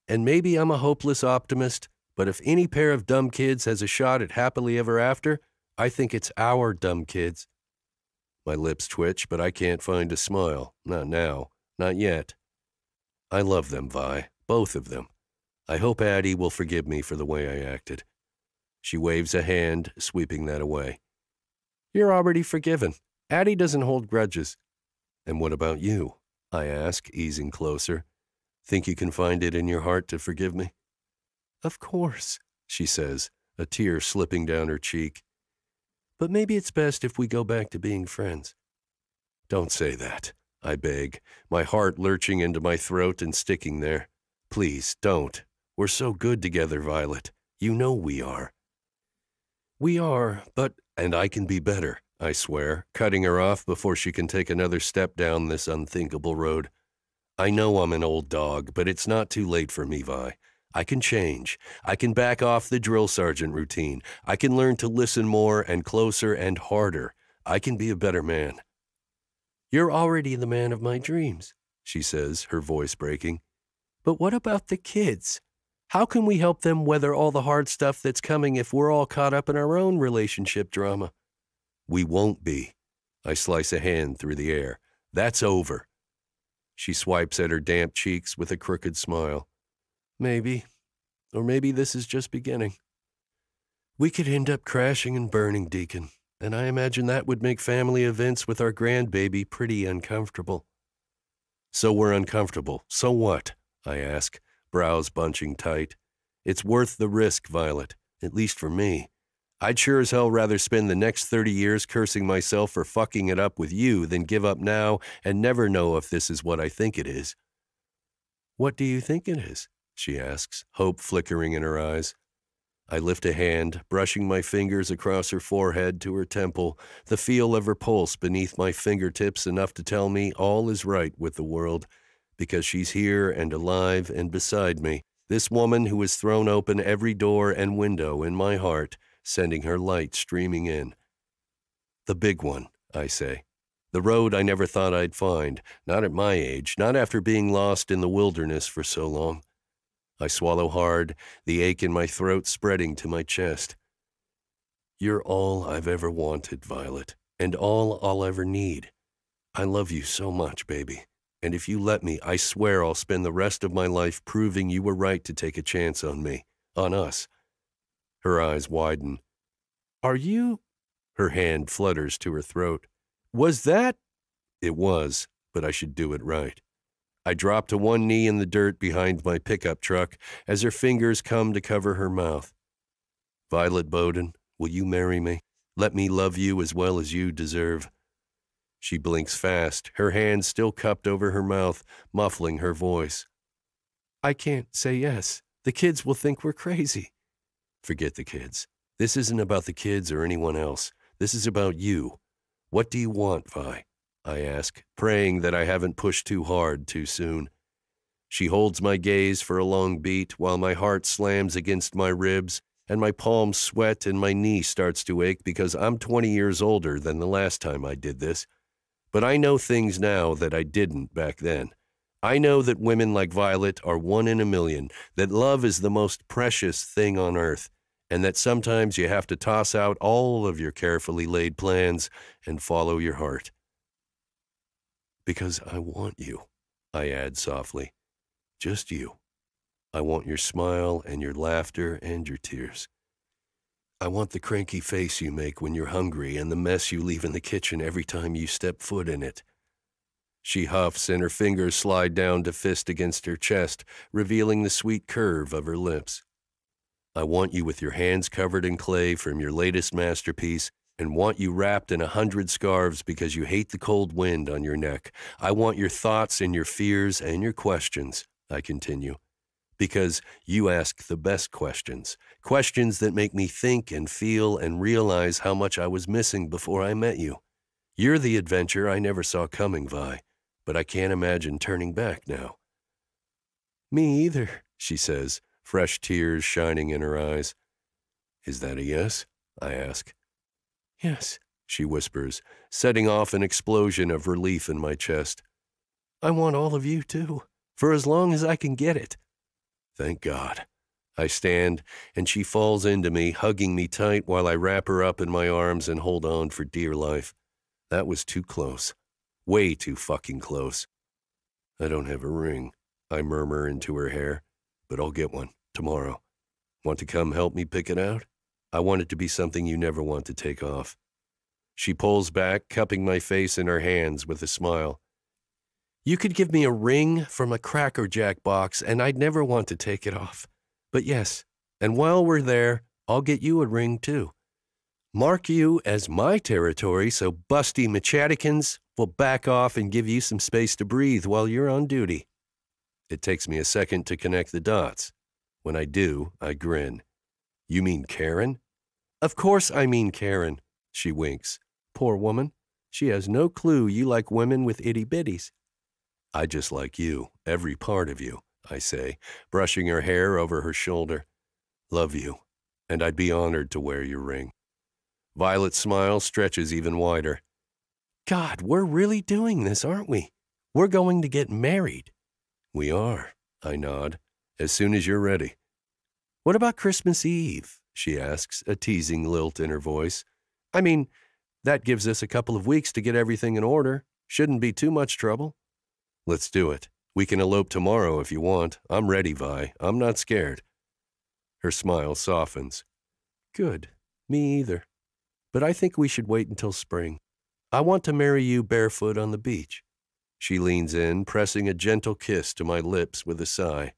B: And maybe I'm a hopeless optimist, but if any pair of dumb kids has a shot at happily ever after, I think it's our dumb kids. My lips twitch, but I can't find a smile. Not now. Not yet. I love them, Vi. Both of them. I hope Addie will forgive me for the way I acted. She waves a hand, sweeping that away. You're already forgiven. Addie doesn't hold grudges. And what about you? I ask, easing closer. Think you can find it in your heart to forgive me? Of course, she says, a tear slipping down her cheek. But maybe it's best if we go back to being friends. Don't say that, I beg, my heart lurching into my throat and sticking there. Please, don't. We're so good together, Violet. You know we are. We are, and I can be better, I swear, cutting her off before she can take another step down this unthinkable road. I know I'm an old dog, but it's not too late for me, Vi. I can change. I can back off the drill sergeant routine. I can learn to listen more and closer and harder. I can be a better man. You're already the man of my dreams, she says, her voice breaking. But what about the kids? How can we help them weather all the hard stuff that's coming if we're all caught up in our own relationship drama? We won't be. I slice a hand through the air. That's over. She swipes at her damp cheeks with a crooked smile. Maybe. Or maybe this is just beginning. We could end up crashing and burning, Deacon, and I imagine that would make family events with our grandbaby pretty uncomfortable. So we're uncomfortable. So what? I ask, brows bunching tight. It's worth the risk, Violet, at least for me. I'd sure as hell rather spend the next 30 years cursing myself for fucking it up with you than give up now and never know if this is what I think it is. What do you think it is? She asks, hope flickering in her eyes. I lift a hand, brushing my fingers across her forehead to her temple, the feel of her pulse beneath my fingertips enough to tell me all is right with the world, because she's here and alive and beside me, this woman who has thrown open every door and window in my heart, sending her light streaming in. The big one, I say. The road I never thought I'd find, not at my age, not after being lost in the wilderness for so long. I swallow hard, the ache in my throat spreading to my chest. You're all I've ever wanted, Violet, and all I'll ever need. I love you so much, baby. And if you let me, I swear I'll spend the rest of my life proving you were right to take a chance on me, on us. Her eyes widen. Are you? Her hand flutters to her throat. Was that? It was, but I should do it right. I drop to one knee in the dirt behind my pickup truck as her fingers come to cover her mouth. Violet Boden, will you marry me? Let me love you as well as you deserve. She blinks fast, her hand still cupped over her mouth, muffling her voice. I can't say yes. The kids will think we're crazy. Forget the kids. This isn't about the kids or anyone else. This is about you. What do you want, Vi? I ask, praying that I haven't pushed too hard too soon. She holds my gaze for a long beat while my heart slams against my ribs and my palms sweat and my knee starts to ache because I'm 20 years older than the last time I did this. But I know things now that I didn't back then. I know that women like Violet are 1 in a million, that love is the most precious thing on earth, and that sometimes you have to toss out all of your carefully laid plans and follow your heart. Because I want you, I add softly. Just you. I want your smile and your laughter and your tears. I want the cranky face you make when you're hungry and the mess you leave in the kitchen every time you step foot in it. She huffs and her fingers slide down to fist against her chest, revealing the sweet curve of her lips. I want you with your hands covered in clay from your latest masterpiece and want you wrapped in 100 scarves because you hate the cold wind on your neck. I want your thoughts and your fears and your questions, I continue. Because you ask the best questions, questions that make me think and feel and realize how much I was missing before I met you. You're the adventure I never saw coming, Vi, but I can't imagine turning back now. Me either, she says, fresh tears shining in her eyes. Is that a yes? I ask. Yes, she whispers, setting off an explosion of relief in my chest. I want all of you, too, for as long as I can get it. Thank God. I stand, and she falls into me, hugging me tight while I wrap her up in my arms and hold on for dear life. That was too close. Way too fucking close. I don't have a ring, I murmur into her hair, but I'll get one tomorrow. Want to come help me pick it out? I want it to be something you never want to take off. She pulls back, cupping my face in her hands with a smile. You could give me a ring from a Cracker Jack box, and I'd never want to take it off. But yes, and while we're there, I'll get you a ring too. Mark you as my territory so busty Machaticans will back off and give you some space to breathe while you're on duty. It takes me a second to connect the dots. When I do, I grin. You mean Karen? Of course I mean Karen, she winks. Poor woman. She has no clue you like women with itty-bitties. I just like you, every part of you, I say, brushing her hair over her shoulder. Love you, and I'd be honored to wear your ring. Violet's smile stretches even wider. God, we're really doing this, aren't we? We're going to get married. We are, I nod, as soon as you're ready. What about Christmas Eve? She asks, a teasing lilt in her voice. I mean, that gives us a couple of weeks to get everything in order. Shouldn't be too much trouble. Let's do it. We can elope tomorrow if you want. I'm ready, Vi. I'm not scared. Her smile softens. Good. Me either. But I think we should wait until spring. I want to marry you barefoot on the beach. She leans in, pressing a gentle kiss to my lips with a sigh.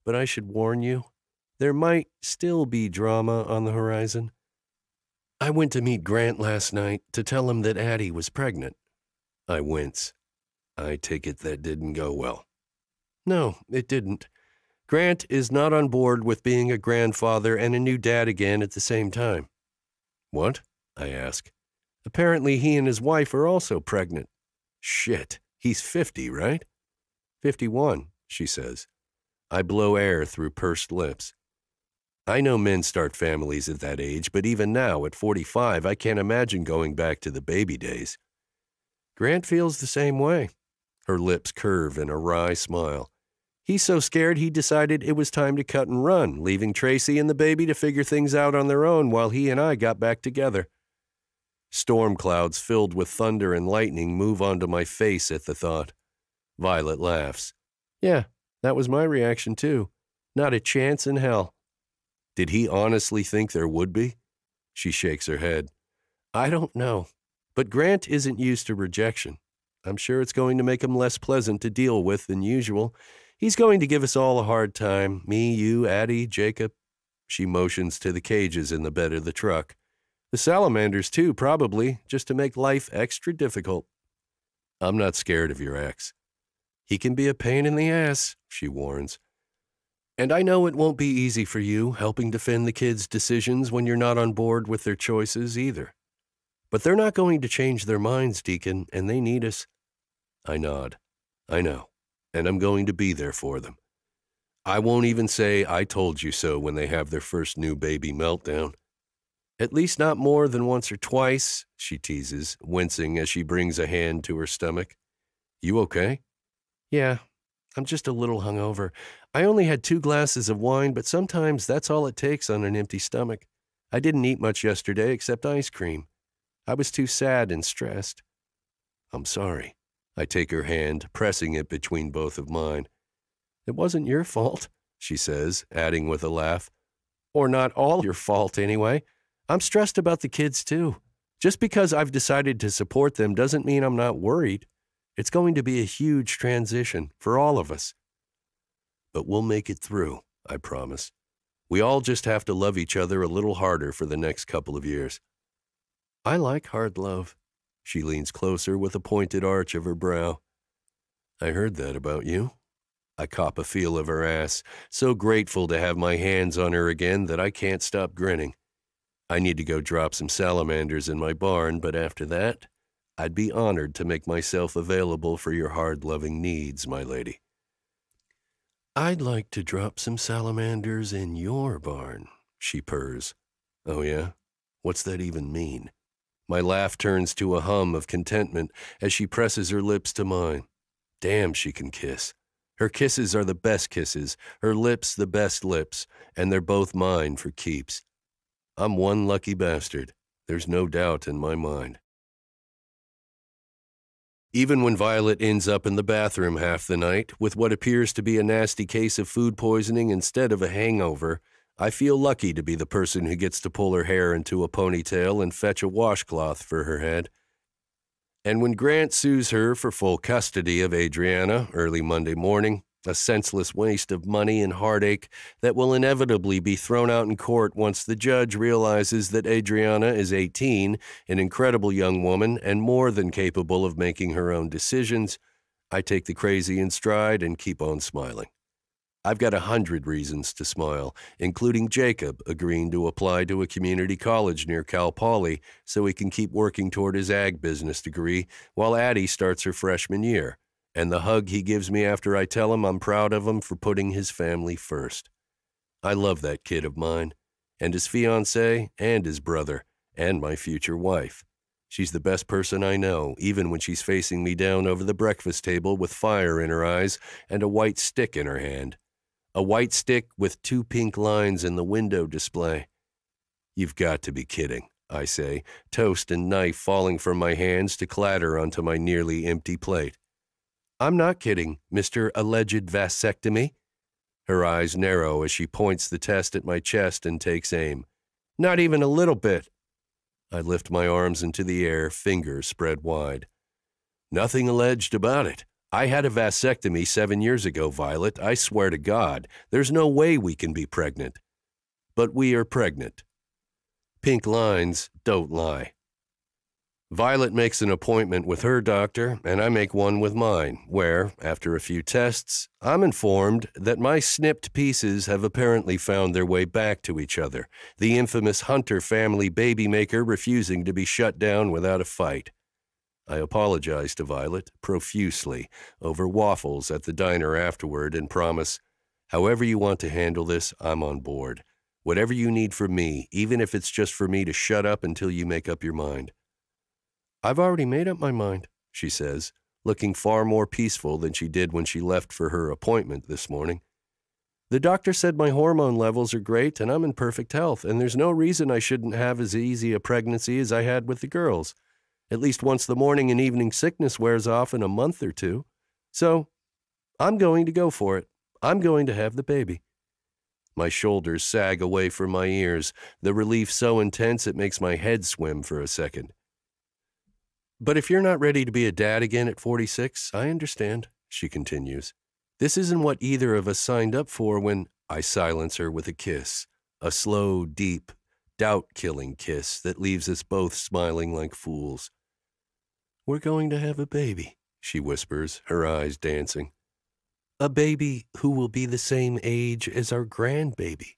B: But I should warn you, there might still be drama on the horizon. I went to meet Grant last night to tell him that Addie was pregnant. I wince. I take it that didn't go well. No, it didn't. Grant is not on board with being a grandfather and a new dad again at the same time. What? I ask. Apparently he and his wife are also pregnant. Shit, he's 50, right? 51, she says. I blow air through pursed lips. I know men start families at that age, but even now, at 45, I can't imagine going back to the baby days. Grant feels the same way. Her lips curve in a wry smile. He's so scared he decided it was time to cut and run, leaving Tracy and the baby to figure things out on their own while he and I got back together. Storm clouds filled with thunder and lightning move onto my face at the thought. Violet laughs. Yeah, that was my reaction too. Not a chance in hell. Did he honestly think there would be? She shakes her head. I don't know, but Grant isn't used to rejection. I'm sure it's going to make him less pleasant to deal with than usual. He's going to give us all a hard time, me, you, Addie, Jacob. She motions to the cages in the bed of the truck. The salamanders, too, probably, just to make life extra difficult. I'm not scared of your ex. He can be a pain in the ass, she warns. And I know it won't be easy for you, helping defend the kids' decisions when you're not on board with their choices either. But they're not going to change their minds, Deacon, and they need us. I nod. I know, and I'm going to be there for them. I won't even say I told you so when they have their first new baby meltdown. At least not more than once or twice, she teases, wincing as she brings a hand to her stomach. You okay? Yeah, I'm just a little hungover. I only had 2 glasses of wine, but sometimes that's all it takes on an empty stomach. I didn't eat much yesterday except ice cream. I was too sad and stressed. I'm sorry. I take her hand, pressing it between both of mine. It wasn't your fault, she says, adding with a laugh. Or not all your fault, anyway. I'm stressed about the kids, too. Just because I've decided to support them doesn't mean I'm not worried. It's going to be a huge transition for all of us. But we'll make it through, I promise. We all just have to love each other a little harder for the next couple of years. I like hard love. She leans closer with a pointed arch of her brow. I heard that about you. I cop a feel of her ass, so grateful to have my hands on her again that I can't stop grinning. I need to go drop some salamanders in my barn, but after that, I'd be honored to make myself available for your hard-loving needs, my lady. I'd like to drop some salamanders in your barn, she purrs. Oh yeah? What's that even mean? My laugh turns to a hum of contentment as she presses her lips to mine. Damn, she can kiss. Her kisses are the best kisses, her lips the best lips, and they're both mine for keeps. I'm one lucky bastard. There's no doubt in my mind. Even when Violet ends up in the bathroom half the night with what appears to be a nasty case of food poisoning instead of a hangover, I feel lucky to be the person who gets to pull her hair into a ponytail and fetch a washcloth for her head. And when Grant sues her for full custody of Adriana early Monday morning, a senseless waste of money and heartache that will inevitably be thrown out in court once the judge realizes that Adriana is 18, an incredible young woman and more than capable of making her own decisions, I take the crazy in stride and keep on smiling. I've got 100 reasons to smile, including Jacob agreeing to apply to a community college near Cal Poly so he can keep working toward his ag business degree while Addie starts her freshman year, and the hug he gives me after I tell him I'm proud of him for putting his family first. I love that kid of mine, and his fiancé, and his brother, and my future wife. She's the best person I know, even when she's facing me down over the breakfast table with fire in her eyes and a white stick in her hand. A white stick with 2 pink lines in the window display. You've got to be kidding, I say, toast and knife falling from my hands to clatter onto my nearly empty plate. I'm not kidding, Mr. Alleged Vasectomy. Her eyes narrow as she points the test at my chest and takes aim. Not even a little bit. I lift my arms into the air, fingers spread wide. Nothing alleged about it. I had a vasectomy 7 years ago, Violet. I swear to God, there's no way we can be pregnant. But we are pregnant. Pink lines don't lie. Violet makes an appointment with her doctor, and I make one with mine, where, after a few tests, I'm informed that my snipped pieces have apparently found their way back to each other, the infamous Hunter family baby maker refusing to be shut down without a fight. I apologize to Violet profusely over waffles at the diner afterward and promise, however you want to handle this, I'm on board. Whatever you need from me, even if it's just for me to shut up until you make up your mind. I've already made up my mind, she says, looking far more peaceful than she did when she left for her appointment this morning. The doctor said my hormone levels are great and I'm in perfect health, and there's no reason I shouldn't have as easy a pregnancy as I had with the girls. At least once the morning and evening sickness wears off in a month or two. So, I'm going to go for it. I'm going to have the baby. My shoulders sag away from my ears, the relief so intense it makes my head swim for a second. But if you're not ready to be a dad again at 46, I understand, she continues. This isn't what either of us signed up for when I silence her with a kiss, a slow, deep, doubt-killing kiss that leaves us both smiling like fools. We're going to have a baby, she whispers, her eyes dancing. A baby who will be the same age as our grandbaby.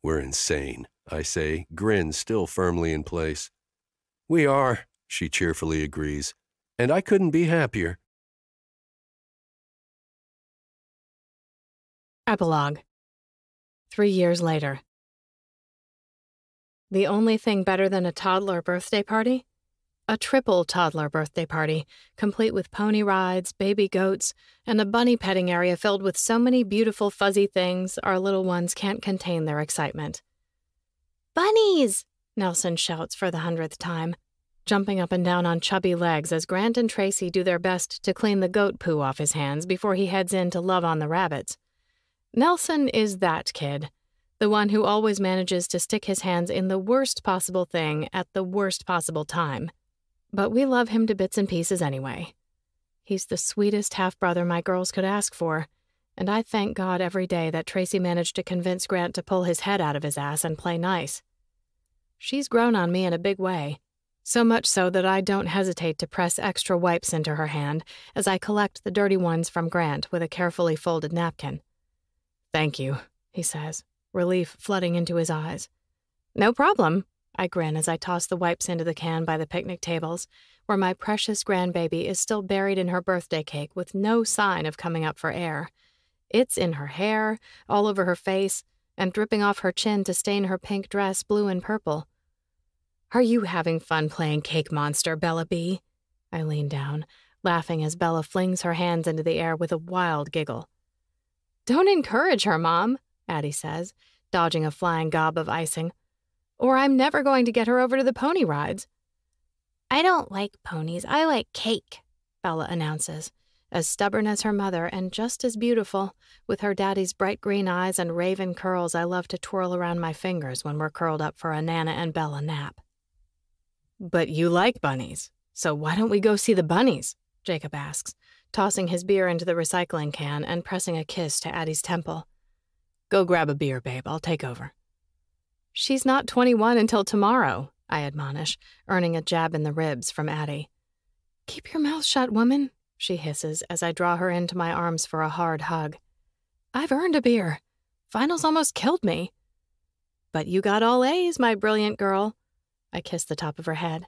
B: We're insane, I say, grin still firmly in place. We are, she cheerfully agrees, and I couldn't be happier.
C: Epilogue. 3 years later. The only thing better than a toddler birthday party? A triple toddler birthday party, complete with pony rides, baby goats, and a bunny petting area filled with so many beautiful fuzzy things our little ones can't contain their excitement. Bunnies! Nelson shouts for the 100th time, jumping up and down on chubby legs as Grant and Tracy do their best to clean the goat poo off his hands before he heads in to love on the rabbits. Nelson is that kid, the one who always manages to stick his hands in the worst possible thing at the worst possible time. But we love him to bits and pieces anyway. He's the sweetest half-brother my girls could ask for, and I thank God every day that Tracy managed to convince Grant to pull his head out of his ass and play nice. She's grown on me in a big way, so much so that I don't hesitate to press extra wipes into her hand as I collect the dirty ones from Grant with a carefully folded napkin. Thank you, he says, relief flooding into his eyes. No problem, I grin as I toss the wipes into the can by the picnic tables, where my precious grandbaby is still buried in her birthday cake with no sign of coming up for air. It's in her hair, all over her face, and dripping off her chin to stain her pink dress blue and purple. Are you having fun playing Cake Monster, Bella B? I lean down, laughing as Bella flings her hands into the air with a wild giggle. Don't encourage her, Mom, Addie says, dodging a flying gob of icing. Or I'm never going to get her over to the pony rides. I don't like ponies, I like cake, Bella announces, as stubborn as her mother and just as beautiful, with her daddy's bright green eyes and raven curls I love to twirl around my fingers when we're curled up for a Nana and Bella nap. But you like bunnies, so why don't we go see the bunnies? Jacob asks, tossing his beer into the recycling can and pressing a kiss to Addie's temple. Go grab a beer, babe, I'll take over. She's not 21 until tomorrow, I admonish, earning a jab in the ribs from Addie. Keep your mouth shut, woman, she hisses as I draw her into my arms for a hard hug. I've earned a beer. Finals almost killed me. But you got all A's, my brilliant girl. I kiss the top of her head.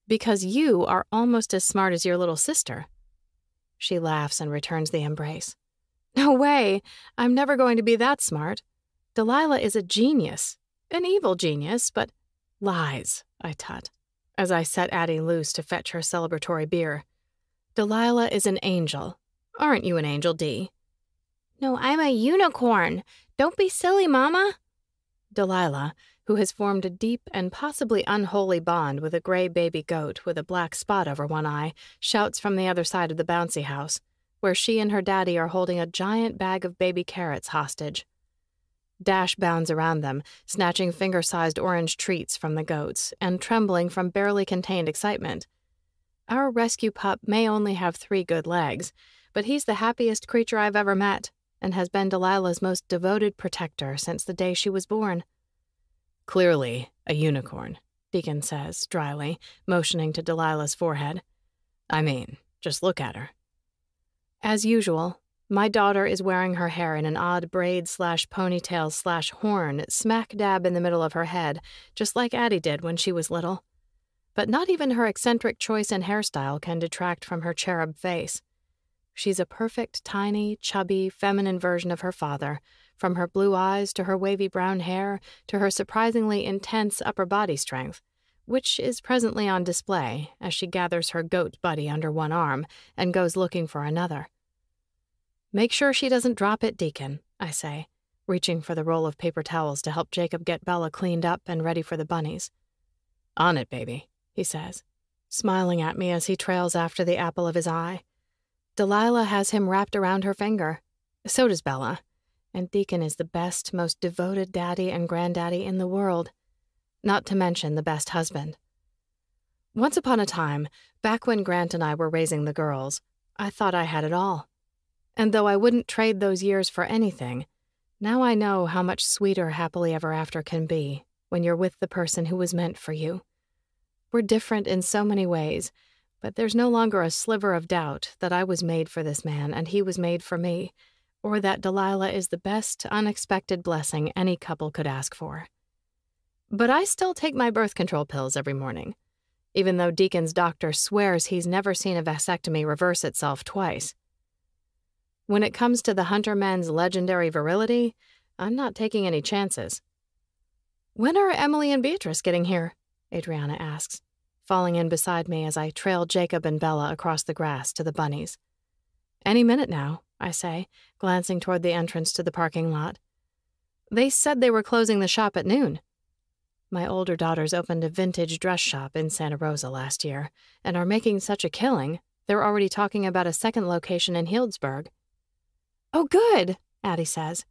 C: Because you are almost as smart as your little sister. She laughs and returns the embrace. No way. I'm never going to be that smart. Delilah is a genius. An evil genius, but lies, I tut, as I set Addie loose to fetch her celebratory beer. Delilah is an angel. Aren't you an angel, Dee? No, I'm a unicorn. Don't be silly, Mama. Delilah, who has formed a deep and possibly unholy bond with a gray baby goat with a black spot over one eye, shouts from the other side of the bouncy house, where she and her daddy are holding a giant bag of baby carrots hostage. Dash bounds around them, snatching finger-sized orange treats from the goats and trembling from barely contained excitement. Our rescue pup may only have 3 good legs, but he's the happiest creature I've ever met and has been Delilah's most devoted protector since the day she was born. Clearly a unicorn, Deacon says, dryly, motioning to Delilah's forehead. I mean, just look at her. As usual, my daughter is wearing her hair in an odd braid/ponytail/horn smack dab in the middle of her head, just like Addie did when she was little. But not even her eccentric choice in hairstyle can detract from her cherub face. She's a perfect, tiny, chubby, feminine version of her father, from her blue eyes to her wavy brown hair to her surprisingly intense upper body strength, which is presently on display as she gathers her goat buddy under one arm and goes looking for another. Make sure she doesn't drop it, Deacon, I say, reaching for the roll of paper towels to help Jacob get Bella cleaned up and ready for the bunnies. On it, baby, he says, smiling at me as he trails after the apple of his eye. Delilah has him wrapped around her finger. So does Bella. And Deacon is the best, most devoted daddy and granddaddy in the world, not to mention the best husband. Once upon a time, back when Grant and I were raising the girls, I thought I had it all. And though I wouldn't trade those years for anything, now I know how much sweeter happily ever after can be when you're with the person who was meant for you. We're different in so many ways, but there's no longer a sliver of doubt that I was made for this man and he was made for me, or that Delilah is the best unexpected blessing any couple could ask for. But I still take my birth control pills every morning, even though Deacon's doctor swears he's never seen a vasectomy reverse itself twice. When it comes to the Hunter men's legendary virility, I'm not taking any chances. When are Emily and Beatrice getting here? Adriana asks, falling in beside me as I trail Jacob and Bella across the grass to the bunnies. Any minute now, I say, glancing toward the entrance to the parking lot. They said they were closing the shop at noon. My older daughters opened a vintage dress shop in Santa Rosa last year and are making such a killing, they're already talking about a second location in Healdsburg. Oh, good, Addie says.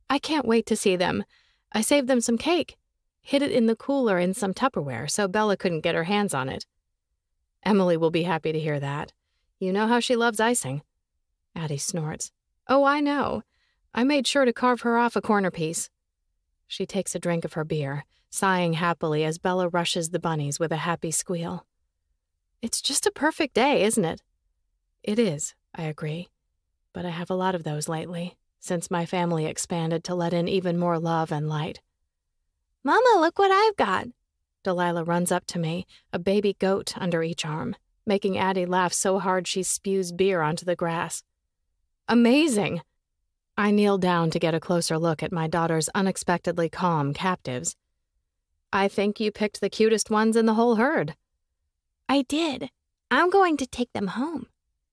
C: I can't wait to see them. I saved them some cake. Hid it in the cooler in some Tupperware so Bella couldn't get her hands on it. Emily will be happy to hear that. You know how she loves icing. Addie snorts. Oh, I know. I made sure to carve her off a corner piece. She takes a drink of her beer, sighing happily as Bella rushes the bunnies with a happy squeal. It's just a perfect day, isn't it? It is, I agree. But I have a lot of those lately, since my family expanded to let in even more love and light. Mama, look what I've got. Delilah runs up to me, a baby goat under each arm, making Addie laugh so hard she spews beer onto the grass. Amazing! I kneel down to get a closer look at my daughter's unexpectedly calm captives. I think you picked the cutest ones in the whole herd. I did. I'm going to take them home.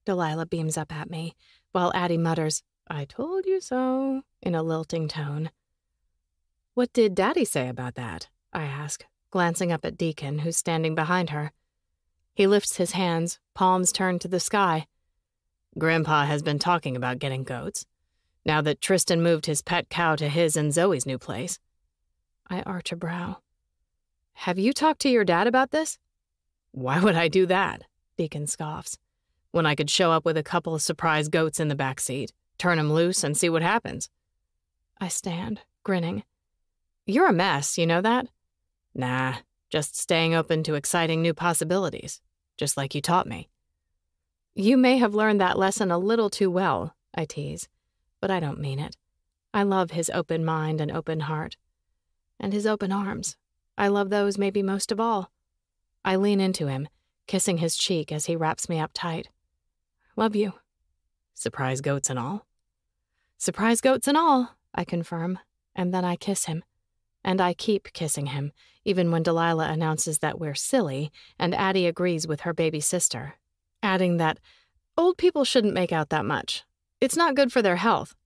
C: Delilah beams up at me, while Addie mutters, I told you so, in a lilting tone. What did Daddy say about that? I ask, glancing up at Deacon, who's standing behind her. He lifts his hands, palms turned to the sky. Grandpa has been talking about getting goats, now that Tristan moved his pet cow to his and Zoe's new place. I arch a brow. Have you talked to your dad about this? Why would I do that? Deacon scoffs. When I could show up with a couple of surprise goats in the back seat, turn 'em loose and see what happens. I stand, grinning. You're a mess, you know that? Nah, just staying open to exciting new possibilities, just like you taught me. You may have learned that lesson a little too well, I tease, but I don't mean it. I love his open mind and open heart. And his open arms. I love those maybe most of all. I lean into him, kissing his cheek as he wraps me up tight. Love you. Surprise goats and all? Surprise goats and all, I confirm, and then I kiss him. And I keep kissing him, even when Delilah announces that we're silly, and Addie agrees with her baby sister, adding that old people shouldn't make out that much. It's not good for their health.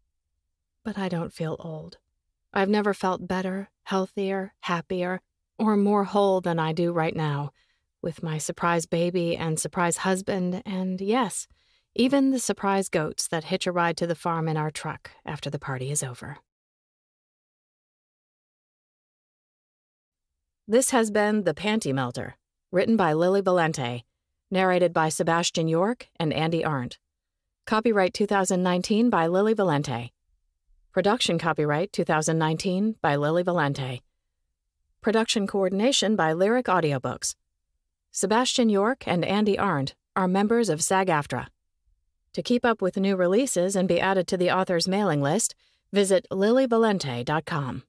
C: But I don't feel old. I've never felt better, healthier, happier, or more whole than I do right now, with my surprise baby and surprise husband and, yes, even the surprise goats that hitch a ride to the farm in our truck after the party is over. This has been The Panty Melter, written by Lili Valente, narrated by Sebastian York and Andi Arndt. Copyright 2019 by Lili Valente. Production copyright 2019 by Lili Valente. Production coordination by Lyric Audiobooks. Sebastian York and Andi Arndt are members of SAG-AFTRA. To keep up with new releases and be added to the author's mailing list, visit lilivalente.com.